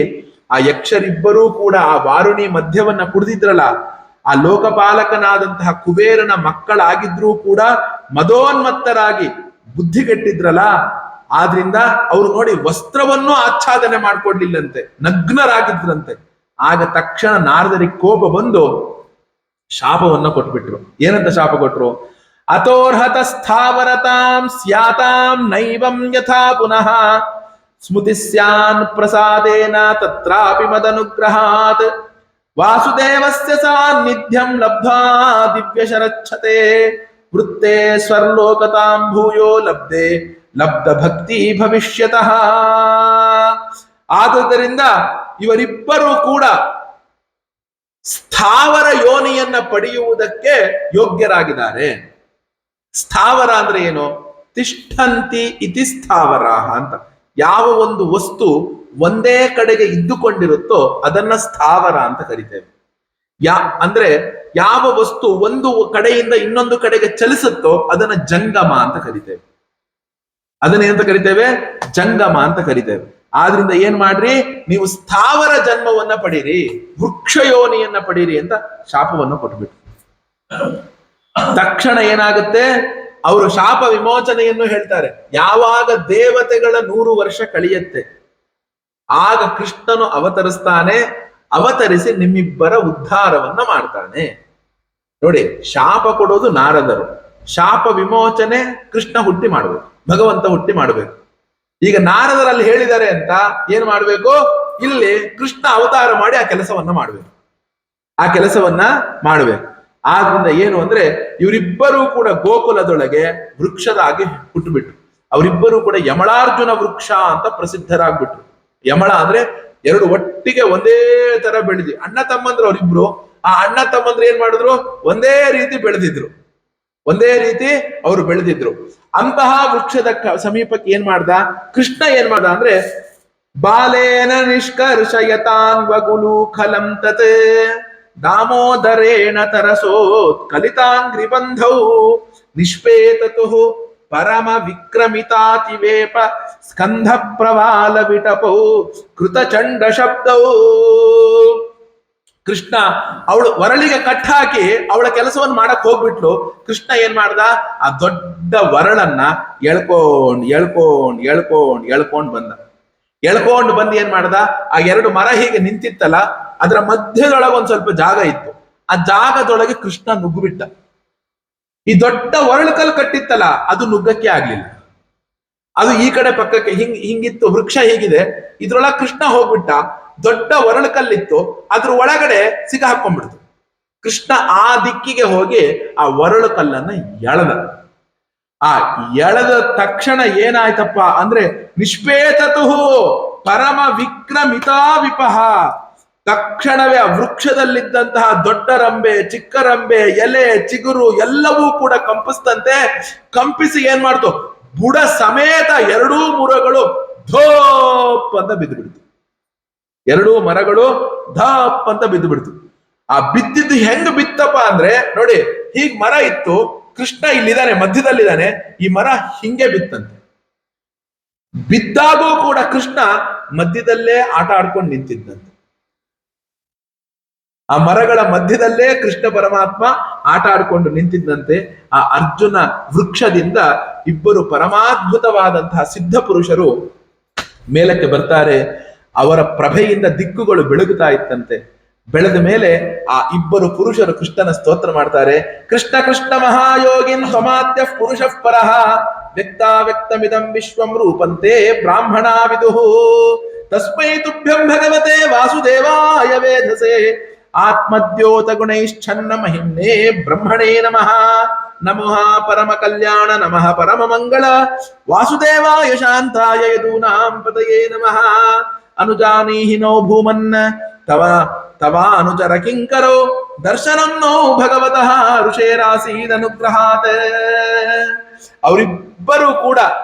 ಆ ಯಕ್ಷರಿಬ್ಬರೂ ಕೂಡ ಆ ವಾರುಣಿ ಮಧ್ಯವನ್ನ ಕುಡಿದಿದ್ರಲ್ಲ, ಆ ಲೋಕಪಾಲಕನಾದಂತಹ ಕುಬೇರನ ಮಕ್ಕಳಾಗಿದ್ರೂ ಕೂಡ ಮದೋನ್ಮತ್ತರಾಗಿ ಬುದ್ಧಿಗೆಟ್ಟಿದ್ರಲ್ಲ, ಆದ್ರಿಂದ ಅವ್ರು ನೋಡಿ ವಸ್ತ್ರವನ್ನು ಆಚ್ಛಾದನೆ ಮಾಡ್ಕೊಡ್ಲಿಲ್ಲಂತೆ, ನಗ್ನರಾಗಿದ್ರಂತೆ. ಆಗ ತಕ್ಷಣ ನಾರದರಿಗೆ ಕೋಪ ಬಂದು ಶಾಪವನ್ನ ಕೊಟ್ಬಿಟ್ರು. ಏನಂತ ಶಾಪ ಕೊಟ್ರು? ಅತೋರ್ಹತ ಸ್ಥಾವರತಾಂ ಸ್ಯಾತಾಂ ನೈವಂ ಯಥಾ ಪುನಃ ಸ್ಮೃತಿಸ್ಯಾನ್ ಪ್ರಸಾದೇನ ತತ್ರಾಪಿ ಮದನುಗ್ರಹಾತ್ ವಾಸುದೇವಸ್ಯ ಸಾನ್ನಿಧ್ಯಂ ಲಬ್ಧ್ವಾ ದಿವ್ಯಶರಚ್ಛತೆ ವೃತ್ತೇ ಸ್ವರ್ಲೋಕತಾಂ ಭೂಯೋ ಲಬ್ಧೆ ಲಬ್ಧ ಭಕ್ತಿ ಭವಿಷ್ಯತಃ. ಆದುದರಿಂದ ಇವರಿಬ್ಬರೂ ಕೂಡ ಸ್ಥಾವರ ಯೋನಿಯನ್ನ ಪಡೆಯುವುದಕ್ಕೆ ಯೋಗ್ಯರಾಗಿದ್ದಾರೆ. ಸ್ಥಾವರ ಅಂದ್ರೆ ಏನು? ತಿಷ್ಠಂತಿ ಇತಿ ಸ್ಥಾವರ ಅಂತ. ಯಾವ ಒಂದು ವಸ್ತು ಒಂದೇ ಕಡೆಗೆ ಇದ್ದುಕೊಂಡಿರುತ್ತೋ ಅದನ್ನ ಸ್ಥಾವರ ಅಂತ ಕರಿತೇವೆ. ಅಂದ್ರೆ ಯಾವ ವಸ್ತು ಒಂದು ಕಡೆಯಿಂದ ಇನ್ನೊಂದು ಕಡೆಗೆ ಚಲಿಸುತ್ತೋ ಅದನ್ನ ಜಂಗಮ ಅಂತ ಕರಿತೇವೆ. ಅದನ್ನೇನಂತ ಕರಿತೇವೆ? ಜಂಗಮ ಅಂತ ಕರಿತೇವೆ. ಆದ್ರಿಂದ ಏನ್ ಮಾಡ್ರಿ, ನೀವು ಸ್ಥಾವರ ಜನ್ಮವನ್ನ ಪಡೀರಿ, ವೃಕ್ಷ ಯೋನಿಯನ್ನ ಪಡೀರಿ ಅಂತ ಶಾಪವನ್ನು ಕೊಟ್ಬಿಟ್ಟು ತಕ್ಷಣ ಏನಾಗುತ್ತೆ, ಅವರು ಶಾಪ ವಿಮೋಚನೆಯನ್ನು ಹೇಳ್ತಾರೆ. ಯಾವಾಗ ದೇವತೆಗಳ 100 ವರ್ಷ ಕಳೆಯುತ್ತೆ ಆಗ ಕೃಷ್ಣನು ಅವತರಿಸ್ತಾನೆ. ಅವತರಿಸಿ ನಿಮ್ಮಿಬ್ಬರ ಉದ್ಧಾರವನ್ನ ಮಾಡ್ತಾನೆ. ನೋಡಿ, ಶಾಪ ಕೊಡೋದು ನಾರದರು, ಶಾಪ ವಿಮೋಚನೆ ಕೃಷ್ಣ ಹುಟ್ಟಿ ಮಾಡ್ಬೇಕು, ಭಗವಂತ ಹುಟ್ಟಿ ಮಾಡ್ಬೇಕು. ಈಗ ನಾರದರಲ್ಲಿ ಹೇಳಿದ್ದಾರೆ ಅಂತ ಏನ್ ಮಾಡ್ಬೇಕು? ಇಲ್ಲಿ ಕೃಷ್ಣ ಅವತಾರ ಮಾಡಿ ಆ ಕೆಲಸವನ್ನ ಮಾಡ್ಬೇಕು. ಆದ್ರಿಂದ ಏನು ಅಂದ್ರೆ ಇವರಿಬ್ಬರೂ ಕೂಡ ಗೋಕುಲದೊಳಗೆ ವೃಕ್ಷದಾಗಿ ಹುಟ್ಟುಬಿಟ್ರು. ಅವರಿಬ್ಬರೂ ಕೂಡ ಯಮಳಾರ್ಜುನ ವೃಕ್ಷ ಅಂತ ಪ್ರಸಿದ್ಧರಾಗ್ಬಿಟ್ರು. ಯಮಳ ಅಂದ್ರೆ ಎರಡು ಒಟ್ಟಿಗೆ ಒಂದೇ ತರ ಬೆಳೆದಿ ಅಣ್ಣ ತಮ್ಮಂದ್ರು ಅವರಿಬ್ರು. ಆ ಅಣ್ಣ ತಮ್ಮಂದ್ರು ಏನ್ ಮಾಡಿದ್ರು? ಒಂದೇ ರೀತಿ ಅವರು ಬೆಳೆದಿದ್ರು. ಅಂತಹ ವೃಕ್ಷದ ಸಮೀಪಕ್ಕೆ ಏನ್ ಮಾಡ್ದ ಕೃಷ್ಣ? ಏನ್ ಮಾಡ್ದ ಅಂದ್ರೆ ಬಾಲೇನ ನಿಷ್ಕರ್ಷಯತಾನ್ ವಗುಲು ಖಲಂ ತತ್ ದಾಮೋದರೇಣ ತರಸೋತ್ ಕಲಿತಾಂಗ್ರಿ ಬಂಧೌ ನಿಷ್ಪೇತತುಃ ಪರಮ ವಿಕ್ರಮಿತಾತಿವೇಪ ಸ್ಕಂಧ ಪ್ರವಾಲ ವಿಟಪೌ ಕೃತಚಂಡ ಶಬ್ದೌ. ಕೃಷ್ಣ ಅವಳು ಒರಳಿಗೆ ಕಟ್ಟಾಕಿ ಅವಳ ಕೆಲಸವನ್ನು ಮಾಡಕ್ ಹೋಗ್ಬಿಟ್ಲು. ಕೃಷ್ಣ ಏನ್ ಮಾಡ್ದ? ಆ ದೊಡ್ಡ ಒರಳನ್ನ ಎಳ್ಕೊಂಡ್ ಬಂದು ಏನ್ ಮಾಡ್ದ? ಆ 2 ಮರ ಹೀಗೆ ನಿಂತಿತ್ತಲ್ಲ, ಅದರ ಮಧ್ಯದೊಳಗೆ ಒಂದ್ ಸ್ವಲ್ಪ ಜಾಗ ಇತ್ತು. ಆ ಜಾಗದೊಳಗೆ ಕೃಷ್ಣ ನುಗ್ಗುಬಿಟ್ಟ. ಈ ದೊಡ್ಡ ಒರಳುಕಲ್ ಕಟ್ಟಿತ್ತಲ್ಲ, ಅದು ನುಗ್ಗಕ್ಕೆ ಆಗ್ಲಿಲ್ಲ. ಅದು ಈ ಕಡೆ ಪಕ್ಕಕ್ಕೆ ಹಿಂಗಿತ್ತು, ವೃಕ್ಷ ಹೀಗಿದೆ, ಇದ್ರೊಳಗೆ ಕೃಷ್ಣ ಹೋಗ್ಬಿಟ್ಟ. ದೊಡ್ಡ ಒರಳುಕಲ್ಲಿತ್ತು, ಅದ್ರ ಒಳಗಡೆ ಸಿಗ ಹಾಕೊಂಡ್ಬಿಡ್ತು. ಕೃಷ್ಣ ಆ ದಿಕ್ಕಿಗೆ ಹೋಗಿ ಆ ಒರಳು ಕಲ್ಲನ್ನ ಎಳೆದ ತಕ್ಷಣ ಏನಾಯ್ತಪ್ಪ ಅಂದ್ರೆ ನಿಷ್ಪೇತತುಹು ಪರಮ ವಿಕ್ರಮಿತಾ ವಿಪಹ. ತಕ್ಷಣವೇ ಆ ವೃಕ್ಷದಲ್ಲಿದ್ದಂತಹ ದೊಡ್ಡ ರಂಬೆ, ಚಿಕ್ಕ ರಂಬೆ, ಎಲೆ, ಚಿಗುರು ಎಲ್ಲವೂ ಕೂಡ ಕಂಪಿಸಿ ಏನ್ ಮಾಡ್ತು? ಬುಡ ಸಮೇತ 2 ಮರಗಳು ಧೋಪ್ ಅಂತ ಬಿದ್ದು ಬಿಡ್ತು. 2 ಮರಗಳು ಧಪ್ ಅಂತ ಬಿದ್ದು ಬಿಡ್ತು. ಆ ಬಿದ್ದಿದ್ದು ಹೆಂಗ್ ಬಿತ್ತಪ್ಪ ಅಂದ್ರೆ ನೋಡಿ, ಹೀಗ್ ಮರ ಇತ್ತು, ಕೃಷ್ಣ ಇಲ್ಲಿದ್ದಾನೆ, ಮಧ್ಯದಲ್ಲಿದ್ದಾನೆ, ಈ ಮರ ಹಿಂಗೆ ಬಿತ್ತಂತೆ. ಬಿದ್ದಾಗೂ ಕೂಡ ಕೃಷ್ಣ ಮಧ್ಯದಲ್ಲೇ ಆಟ ಆಡ್ಕೊಂಡು ನಿಂತಿದ್ದಂತೆ. ಆ ಮರಗಳ ಮಧ್ಯದಲ್ಲೇ ಕೃಷ್ಣ ಪರಮಾತ್ಮ ಆಟ ಆಡ್ಕೊಂಡು ನಿಂತಿದ್ದಂತೆ. ಆ ಅರ್ಜುನ ವೃಕ್ಷದಿಂದ ಇಬ್ಬರು ಪರಮಾದ್ಭುತವಾದಂತಹ ಸಿದ್ಧ ಪುರುಷರು ಮೇಲಕ್ಕೆ ಬರ್ತಾರೆ. ಅವರ ಪ್ರಭೆಯಿಂದ ದಿಕ್ಕುಗಳು ಬೆಳಗುತ್ತಾ ಇತ್ತಂತೆ. ಬೆಳೆದ ಮೇಲೆ ಆ ಇಬ್ಬರು ಪುರುಷರು ಕೃಷ್ಣನ ಸ್ತೋತ್ರ ಮಾಡ್ತಾರೆ. ಕೃಷ್ಣ ಕೃಷ್ಣ ಮಹಾಯೋಗಿನ್ ತ್ವಮಾದ್ಯ ಪುರುಷಃ ಪರಃ ವ್ಯಕ್ತಮಿದಂ ವಿಶ್ವಂ ರೂಪಂತೆ ಬ್ರಾಹ್ಮಣ ವಿದುಃ ತಸ್ಮೈ ತುಭ್ಯಂ ಭಗವತೆ ವಾಸುದೇವಾಯ ವೇಧಸೆ ಆತ್ಮದ್ಯೋತ ಗುಣೈಶ್ಚನ್ನ ಮಹಿಮ್ನೇ ಬ್ರಹ್ಮಣೇ ನಮಃ. ನಮಃ ಪರಮ ಕಲ್ಯಾಣ ನಮಃ ಪರಮ ಮಂಗಳ ವಾಸುದೇವಾಯ ಶಾಂತಾಯ ಯದೂನಾಂ ಪತಯೇ ನಮಃ. ಅನುಜಾನೀಹಿ ನೋ ಭೂಮನ್ನ ತವ ಅನುಚರ ಕಿಂಕರೋ ದರ್ಶನಂ ನೋ ಭಗವತಃ ಋಷೇರಾಸೀದನುಗ್ರಹಾತ್. ಅವರಿಬ್ಬರು ಕೂಡ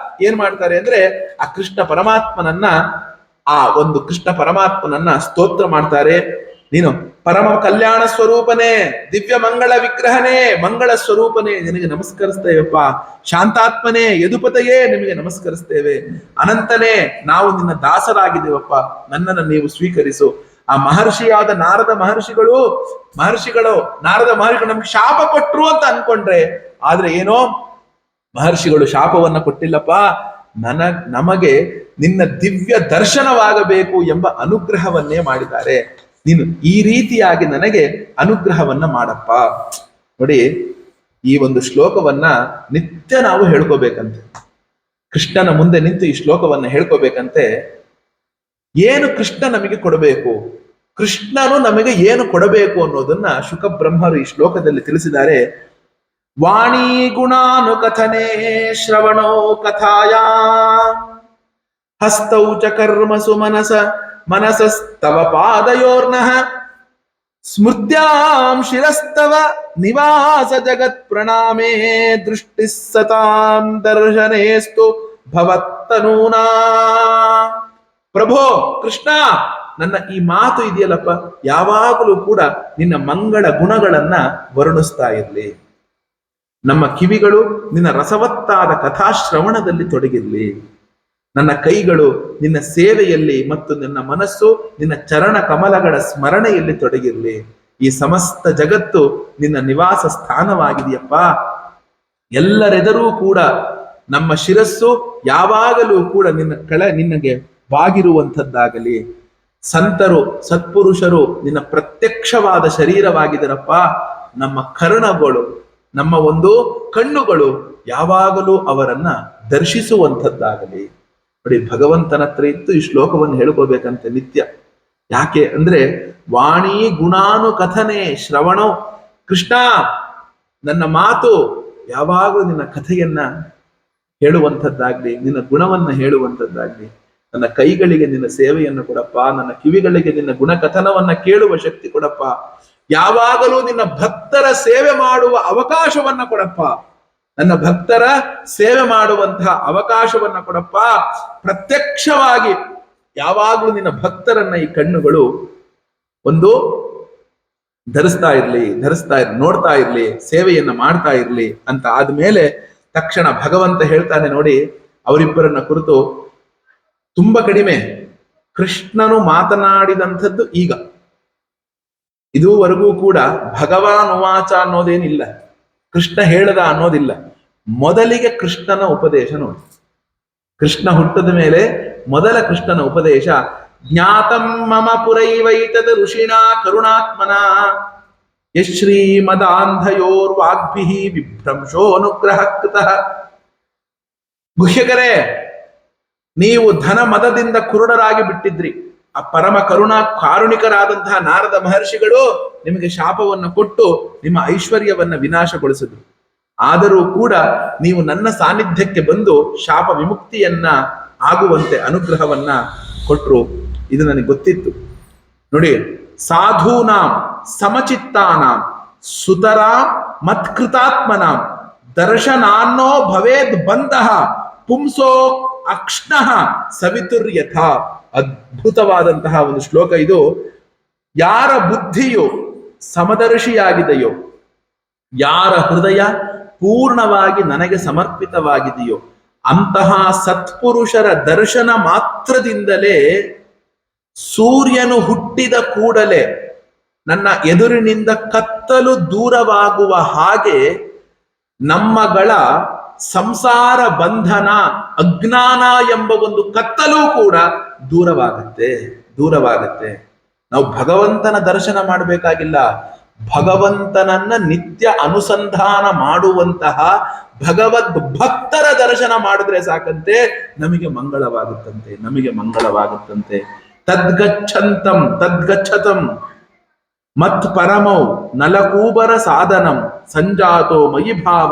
ಏನ್ ಮಾಡ್ತಾರೆ ಅಂದ್ರೆ ಆ ಕೃಷ್ಣ ಪರಮಾತ್ಮನನ್ನ ಸ್ತೋತ್ರ ಮಾಡ್ತಾರೆ. ನೀನು ಪರಮ ಕಲ್ಯಾಣ ಸ್ವರೂಪನೇ, ದಿವ್ಯ ಮಂಗಳ ವಿಗ್ರಹನೇ, ಮಂಗಳ ಸ್ವರೂಪನೇ, ನಿನಗೆ ನಮಸ್ಕರಿಸ್ತೇವಪ್ಪ. ಶಾಂತಾತ್ಮನೇ, ಯದುಪತೆಯೇ, ನಿಮಗೆ ನಮಸ್ಕರಿಸ್ತೇವೆ. ಅನಂತನೇ, ನಾವು ನಿನ್ನ ದಾಸರಾಗಿದ್ದೇವಪ್ಪ, ನನ್ನನ್ನು ನೀವು ಸ್ವೀಕರಿಸು. ಆ ಮಹರ್ಷಿಯಾದ ನಾರದ ಮಹರ್ಷಿಗಳು ನಾರದ ಮಹರ್ಷಿಗಳು ನಮ್ಗೆ ಶಾಪ ಕೊಟ್ರು ಅಂತ ಅನ್ಕೊಂಡ್ರೆ, ಆದ್ರೆ ಏನೋ ಮಹರ್ಷಿಗಳು ಶಾಪವನ್ನ ಕೊಟ್ಟಿಲ್ಲಪ್ಪ, ನಮಗೆ ನಿನ್ನ ದಿವ್ಯ ದರ್ಶನವಾಗಬೇಕು ಎಂಬ ಅನುಗ್ರಹವನ್ನೇ ಮಾಡಿದ್ದಾರೆ. ನೀನು ಈ ರೀತಿಯಾಗಿ ನನಗೆ ಅನುಗ್ರಹವನ್ನ ಮಾಡಪ್ಪ. ನೋಡಿ, ಈ ಒಂದು ಶ್ಲೋಕವನ್ನ ನಿತ್ಯ ನಾವು ಹೇಳ್ಕೋಬೇಕಂತೆ. ಕೃಷ್ಣನ ಮುಂದೆ ನಿಂತು ಈ ಶ್ಲೋಕವನ್ನ ಹೇಳ್ಕೋಬೇಕಂತೆ. ಏನು ಕೃಷ್ಣ ನಮಗೆ ಕೊಡಬೇಕು, ಕೃಷ್ಣನು ನಮಗೆ ಏನು ಕೊಡಬೇಕು ಅನ್ನೋದನ್ನ ಶುಕ ಬ್ರಹ್ಮರು ಈ ಶ್ಲೋಕದಲ್ಲಿ ತಿಳಿಸಿದ್ದಾರೆ. ವಾಣಿ ಗುಣಾನು ಕಥನೆ ಶ್ರವಣೋ ಕಥಾಯ ಹಸ್ತೌ ಚ ಕರ್ಮಸು ಮನಸಸ್ತವ ಪಾದಯೋರ್ನಃ ಸ್ಮೃತ್ಯಾಂ ಶಿರಸ್ತವ ನಿವಾಸ ಜಗತ್ ಪ್ರಣಾಮೇ ದೃಷ್ಟಿ ಸತಾಂ ದರ್ಶನೇಸ್ತು ಭವತ್ತನೂನಾ. ಪ್ರಭೋ ಕೃಷ್ಣ, ನನ್ನ ಈ ಮಾತು ಇದೆಯಲ್ಲಪ್ಪ, ಯಾವಾಗಲೂ ಕೂಡ ನಿನ್ನ ಮಂಗಳ ಗುಣಗಳನ್ನ ವರ್ಣಿಸ್ತಾ ಇರ್ಲಿ. ನಮ್ಮ ಕಿವಿಗಳು ನಿನ್ನ ರಸವತ್ತಾದ ಕಥಾಶ್ರವಣದಲ್ಲಿ ತೊಡಗಿರ್ಲಿ. ನನ್ನ ಕೈಗಳು ನಿನ್ನ ಸೇವೆಯಲ್ಲಿ ಮತ್ತು ನಿನ್ನ ಮನಸ್ಸು ನಿನ್ನ ಚರಣ ಕಮಲಗಳ ಸ್ಮರಣೆಯಲ್ಲಿ ತೊಡಗಿರ್ಲಿ. ಈ ಸಮಸ್ತ ಜಗತ್ತು ನಿನ್ನ ನಿವಾಸ ಸ್ಥಾನವಾಗಿದೆಯಪ್ಪ. ಎಲ್ಲರೆದರೂ ಕೂಡ ನಮ್ಮ ಶಿರಸ್ಸು ಯಾವಾಗಲೂ ಕೂಡ ನಿನಗೆ ಬಾಗಿರುವಂಥದ್ದಾಗಲಿ. ಸಂತರು ಸತ್ಪುರುಷರು ನಿನ್ನ ಪ್ರತ್ಯಕ್ಷವಾದ ಶರೀರವಾಗಿದರಪ್ಪ. ನಮ್ಮ ಕರ್ಣಗಳು, ನಮ್ಮ ಒಂದು ಕಣ್ಣುಗಳು ಯಾವಾಗಲೂ ಅವರನ್ನ ದರ್ಶಿಸುವಂಥದ್ದಾಗಲಿ. ನೋಡಿ, ಭಗವಂತನ ಹತ್ರ ಇತ್ತು ಈ ಶ್ಲೋಕವನ್ನು ಹೇಳ್ಕೋಬೇಕಂತೆ ನಿತ್ಯ. ಯಾಕೆ ಅಂದ್ರೆ, ವಾಣಿ ಗುಣಾನು ಕಥನೆ ಶ್ರವಣೋ. ಕೃಷ್ಣ, ನನ್ನ ಮಾತು ಯಾವಾಗಲೂ ನಿನ್ನ ಕಥೆಯನ್ನ ಹೇಳುವಂಥದ್ದಾಗ್ಲಿ, ನಿನ್ನ ಗುಣವನ್ನ ಹೇಳುವಂಥದ್ದಾಗ್ಲಿ. ನನ್ನ ಕೈಗಳಿಗೆ ನಿನ್ನ ಸೇವೆಯನ್ನು ಕೊಡಪ್ಪ, ನನ್ನ ಕಿವಿಗಳಿಗೆ ನಿನ್ನ ಗುಣಕಥನವನ್ನ ಕೇಳುವ ಶಕ್ತಿ ಕೊಡಪ್ಪ. ಯಾವಾಗಲೂ ನಿನ್ನ ಭಕ್ತರ ಸೇವೆ ಮಾಡುವ ಅವಕಾಶವನ್ನ ಕೊಡಪ್ಪ. ನನ್ನ ಭಕ್ತರ ಸೇವೆ ಮಾಡುವಂತಹ ಅವಕಾಶವನ್ನ ಕೊಡಪ್ಪ. ಪ್ರತ್ಯಕ್ಷವಾಗಿ ಯಾವಾಗಲೂ ನಿನ್ನ ಭಕ್ತರನ್ನ ಈ ಕಣ್ಣುಗಳು ಒಂದು ಧರಿಸ್ತಾ ಇರ್ಲಿ, ನೋಡ್ತಾ ಇರ್ಲಿ, ಸೇವೆಯನ್ನ ಮಾಡ್ತಾ ಇರ್ಲಿ ಅಂತ ಆದ್ಮೇಲೆ ತಕ್ಷಣ ಭಗವಂತ ಹೇಳ್ತಾನೆ ನೋಡಿ, ಅವರಿಬ್ಬರನ್ನ ಕುರಿತು ತುಂಬಾ ಕಡಿಮೆ ಕೃಷ್ಣನು ಮಾತನಾಡಿದಂಥದ್ದು. ಈಗ ಇದುವರೆಗೂ ಕೂಡ ಭಗವಾನ್ ಉವಾಚ ಅನ್ನೋದೇನಿಲ್ಲ, ಕೃಷ್ಣ ಹೇಳದ ಅನ್ನೋದಿಲ್ಲ. ಮೊದಲಿಗೆ ಕೃಷ್ಣನ ಉಪದೇಶ ನೋಡಿ. ಕೃಷ್ಣ ಹುಟ್ಟದ ಮೇಲೆ ಮೊದಲ ಕೃಷ್ಣನ ಉಪದೇಶ, ಜ್ಞಾತಂ ಮಮ ಪುರೈವೈತದ ಋಷಿಣಾ ಕರುಣಾತ್ಮನ ಯಶ್ರೀಮದಾಂಧಯೋರ್ವಾಗ್ಭಿಃ ವಿಭ್ರಂಶೋ ಅನುಗ್ರಹ ಕೃತಃ. ಗುಹ್ಯಕರೇ, ನೀವು ಧನ ಮದದಿಂದ ಕುರುಡರಾಗಿ ಬಿಟ್ಟಿದ್ರಿ. ಆ ಪರಮ ಕಾರುಣಿಕರಾದಂತಹ ನಾರದ ಮಹರ್ಷಿಗಳು ನಿಮಗೆ ಶಾಪವನ್ನು ಕೊಟ್ಟು ನಿಮ್ಮ ಐಶ್ವರ್ಯವನ್ನ ವಿನಾಶಗೊಳಿಸಿದ್ರು. ಆದರೂ ಕೂಡ ನೀವು ನನ್ನ ಸಾನ್ನಿಧ್ಯಕ್ಕೆ ಬಂದು ಶಾಪ ವಿಮುಕ್ತಿಯನ್ನ ಆಗುವಂತೆ ಅನುಗ್ರಹವನ್ನ ಕೊಟ್ರು. ಇದು ನನಗೆ ಗೊತ್ತಿತ್ತು. ನೋಡಿ, ಸಾಧೂನಾಂ ಸಮಚಿತ್ತಾನಾಂ ಸುತರಾಂ ಮತ್ಕೃತಾತ್ಮನಾಂ ದರ್ಶನಾನ್ನೋ ಭವೇದ್ ಬಂಧಃ ಪುಂಸೋ ಅಕ್ಷ್ಣಃ ಸವಿತುರ್ಯಥ. ಅದ್ಭುತವಾದಂತಹ ಒಂದು ಶ್ಲೋಕ ಇದು. ಯಾರ ಬುದ್ಧಿಯು ಸಮದರ್ಶಿಯಾಗಿದೆಯೋ, ಯಾರ ಹೃದಯ ಪೂರ್ಣವಾಗಿ ನನಗೆ ಸಮರ್ಪಿತವಾಗಿದೆಯೋ, ಅಂತಹ ಸತ್ಪುರುಷರ ದರ್ಶನ ಮಾತ್ರದಿಂದಲೇ ಸೂರ್ಯನು ಹುಟ್ಟಿದ ಕೂಡಲೇ ನನ್ನ ಎದುರಿನಿಂದ ಕತ್ತಲು ದೂರವಾಗುವ ಹಾಗೆ ನಮ್ಮಗಳ ಸಂಸಾರ ಬಂಧನ, ಅಜ್ಞಾನ ಎಂಬ ಒಂದು ಕತ್ತಲೂ ಕೂಡ ದೂರವಾಗತ್ತೆ. ನಾವು ಭಗವಂತನ ದರ್ಶನ ಮಾಡಬೇಕಾಗಿಲ್ಲ, ಭಗವಂತನನ್ನ ನಿತ್ಯ ಅನುಸಂಧಾನ ಮಾಡುವಂತಹ ಭಗವದ್ ಭಕ್ತರ ದರ್ಶನ ಮಾಡಿದ್ರೆ ಸಾಕಂತೆ ನಮಗೆ ಮಂಗಳವಾಗುತ್ತಂತೆ. ತದ್ಗಚ್ಚತಂ ಮತ್ ಪರಮೌ ನಲಕೂಬರ ಸಾಧನಂ ಸಂಜಾತೋ ಮಯಿ ಭಾವ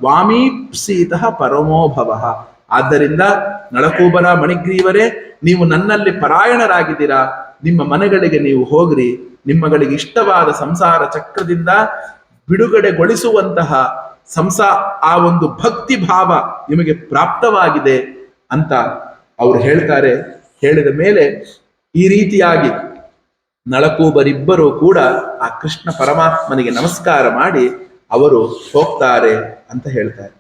ವಾಮೀಪ್ಸೀತಃ ಪರಮೋಭವ. ಆದ್ದರಿಂದ ನಳಕೂಬರ ಮಣಿಗ್ರೀವರೇ, ನೀವು ನನ್ನಲ್ಲಿ ಪರಾಯಣರಾಗಿದ್ದೀರಾ. ನಿಮ್ಮ ಮನೆಗಳಿಗೆ ನೀವು ಹೋಗ್ರಿ. ನಿಮ್ಮಗಳಿಗೆ ಇಷ್ಟವಾದ ಸಂಸಾರ ಚಕ್ರದಿಂದ ಬಿಡುಗಡೆಗೊಳಿಸುವಂತಹ ಆ ಒಂದು ಭಕ್ತಿ ಭಾವ ನಿಮಗೆ ಪ್ರಾಪ್ತವಾಗಿದೆ ಅಂತ ಅವರು ಹೇಳ್ತಾರೆ. ಹೇಳಿದ ಮೇಲೆ ಈ ರೀತಿಯಾಗಿ ನಳಕೂಬರಿಬ್ಬರೂ ಕೂಡ ಆ ಕೃಷ್ಣ ಪರಮಾತ್ಮನಿಗೆ ನಮಸ್ಕಾರ ಮಾಡಿ ಅವರು ಹೋಗ್ತಾರೆ ಅಂತ ಹೇಳ್ತಾರೆ.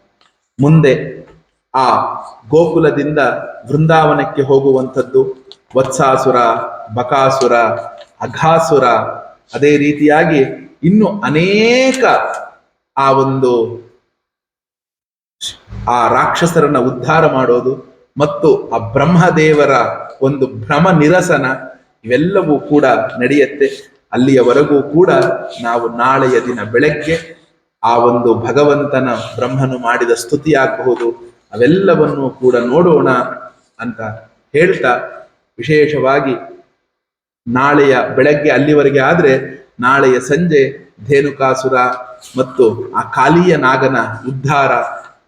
ಮುಂದೆ ಆ ಗೋಕುಲದಿಂದ ವೃಂದಾವನಕ್ಕೆ ಹೋಗುವಂಥದ್ದು ವತ್ಸಾಸುರ, ಬಕಾಸುರ, ಅಘಾಸುರ, ಅದೇ ರೀತಿಯಾಗಿ ಇನ್ನು ಅನೇಕ ಆ ಒಂದು ಆ ರಾಕ್ಷಸರನ್ನ ಉದ್ಧಾರ ಮಾಡೋದು ಮತ್ತು ಆ ಬ್ರಹ್ಮದೇವರ ಒಂದು ಭ್ರಮ ನಿರಸನ ಇವೆಲ್ಲವೂ ಕೂಡ ನಡೆಯುತ್ತೆ. ಅಲ್ಲಿಯವರೆಗೂ ಕೂಡ ನಾವು ನಾಳೆಯ ದಿನ ಬೆಳಗ್ಗೆ ಆ ಒಂದು ಭಗವಂತನ ಬ್ರಹ್ಮನು ಮಾಡಿದ ಸ್ತುತಿಯಾಗಬಹುದು ಅವೆಲ್ಲವನ್ನೂ ಕೂಡ ನೋಡೋಣ ಅಂತ ಹೇಳ್ತಾ, ವಿಶೇಷವಾಗಿ ನಾಳೆಯ ಬೆಳಗ್ಗೆ ಅಲ್ಲಿವರೆಗೆ ಆದ್ರೆ ನಾಳೆಯ ಸಂಜೆ ಧೇನುಕಾಸುರ ಮತ್ತು ಆ ಕಾಲಿಯ ನಾಗನ ಉದ್ಧಾರ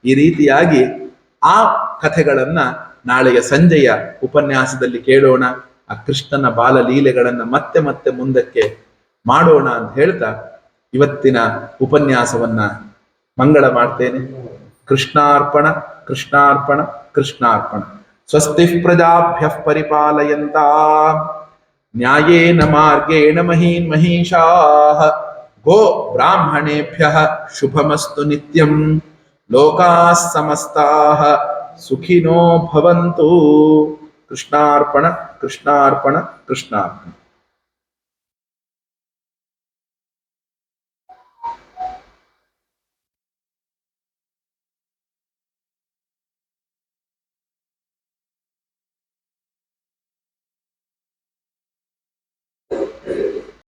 ಈ ರೀತಿಯಾಗಿ ಆ ಕಥೆಗಳನ್ನ ನಾಳೆಯ ಸಂಜೆಯ ಉಪನ್ಯಾಸದಲ್ಲಿ ಕೇಳೋಣ. ಆ ಕೃಷ್ಣನ ಬಾಲಲೀಲೆಗಳನ್ನ ಮತ್ತೆ ಮತ್ತೆ ಮುಂದಕ್ಕೆ ಮಾಡೋಣ ಅಂತ ಹೇಳ್ತಾ ಇವತ್ತಿನ ಉಪನ್ಯಾಸವನ್ನ ಮಂಗಳ ಮಾಡ್ತೇನೆ. ಕೃಷ್ಣಾರ್ಪಣ ಕೃಷ್ಣಾರ್ಪಣ ಕೃಷ್ಣಾರ್ಪಣ. ಸ್ವಸ್ತಿ ಪ್ರಜಾಭ್ಯಃ ಪರಿಪಾಲಯಂತಾಂ ನ್ಯಾಯೇನ ಮಾರ್ಗೇಣ ಮಹೀನ್ ಮಹೀಷಾಃ ಗೋ ಬ್ರಾಹ್ಮಣೇಭ್ಯಃ ಶುಭಮಸ್ತು ನಿತ್ಯಂ. ಲೋಕಾಃ ಸಮಸ್ತಾಃ ಸುಖಿನೋ ಭವಂತು. ಕೃಷ್ಣಾರ್ಪಣ ಕೃಷ್ಣಾರ್ಪಣ ಕೃಷ್ಣಾರ್ಪಣ.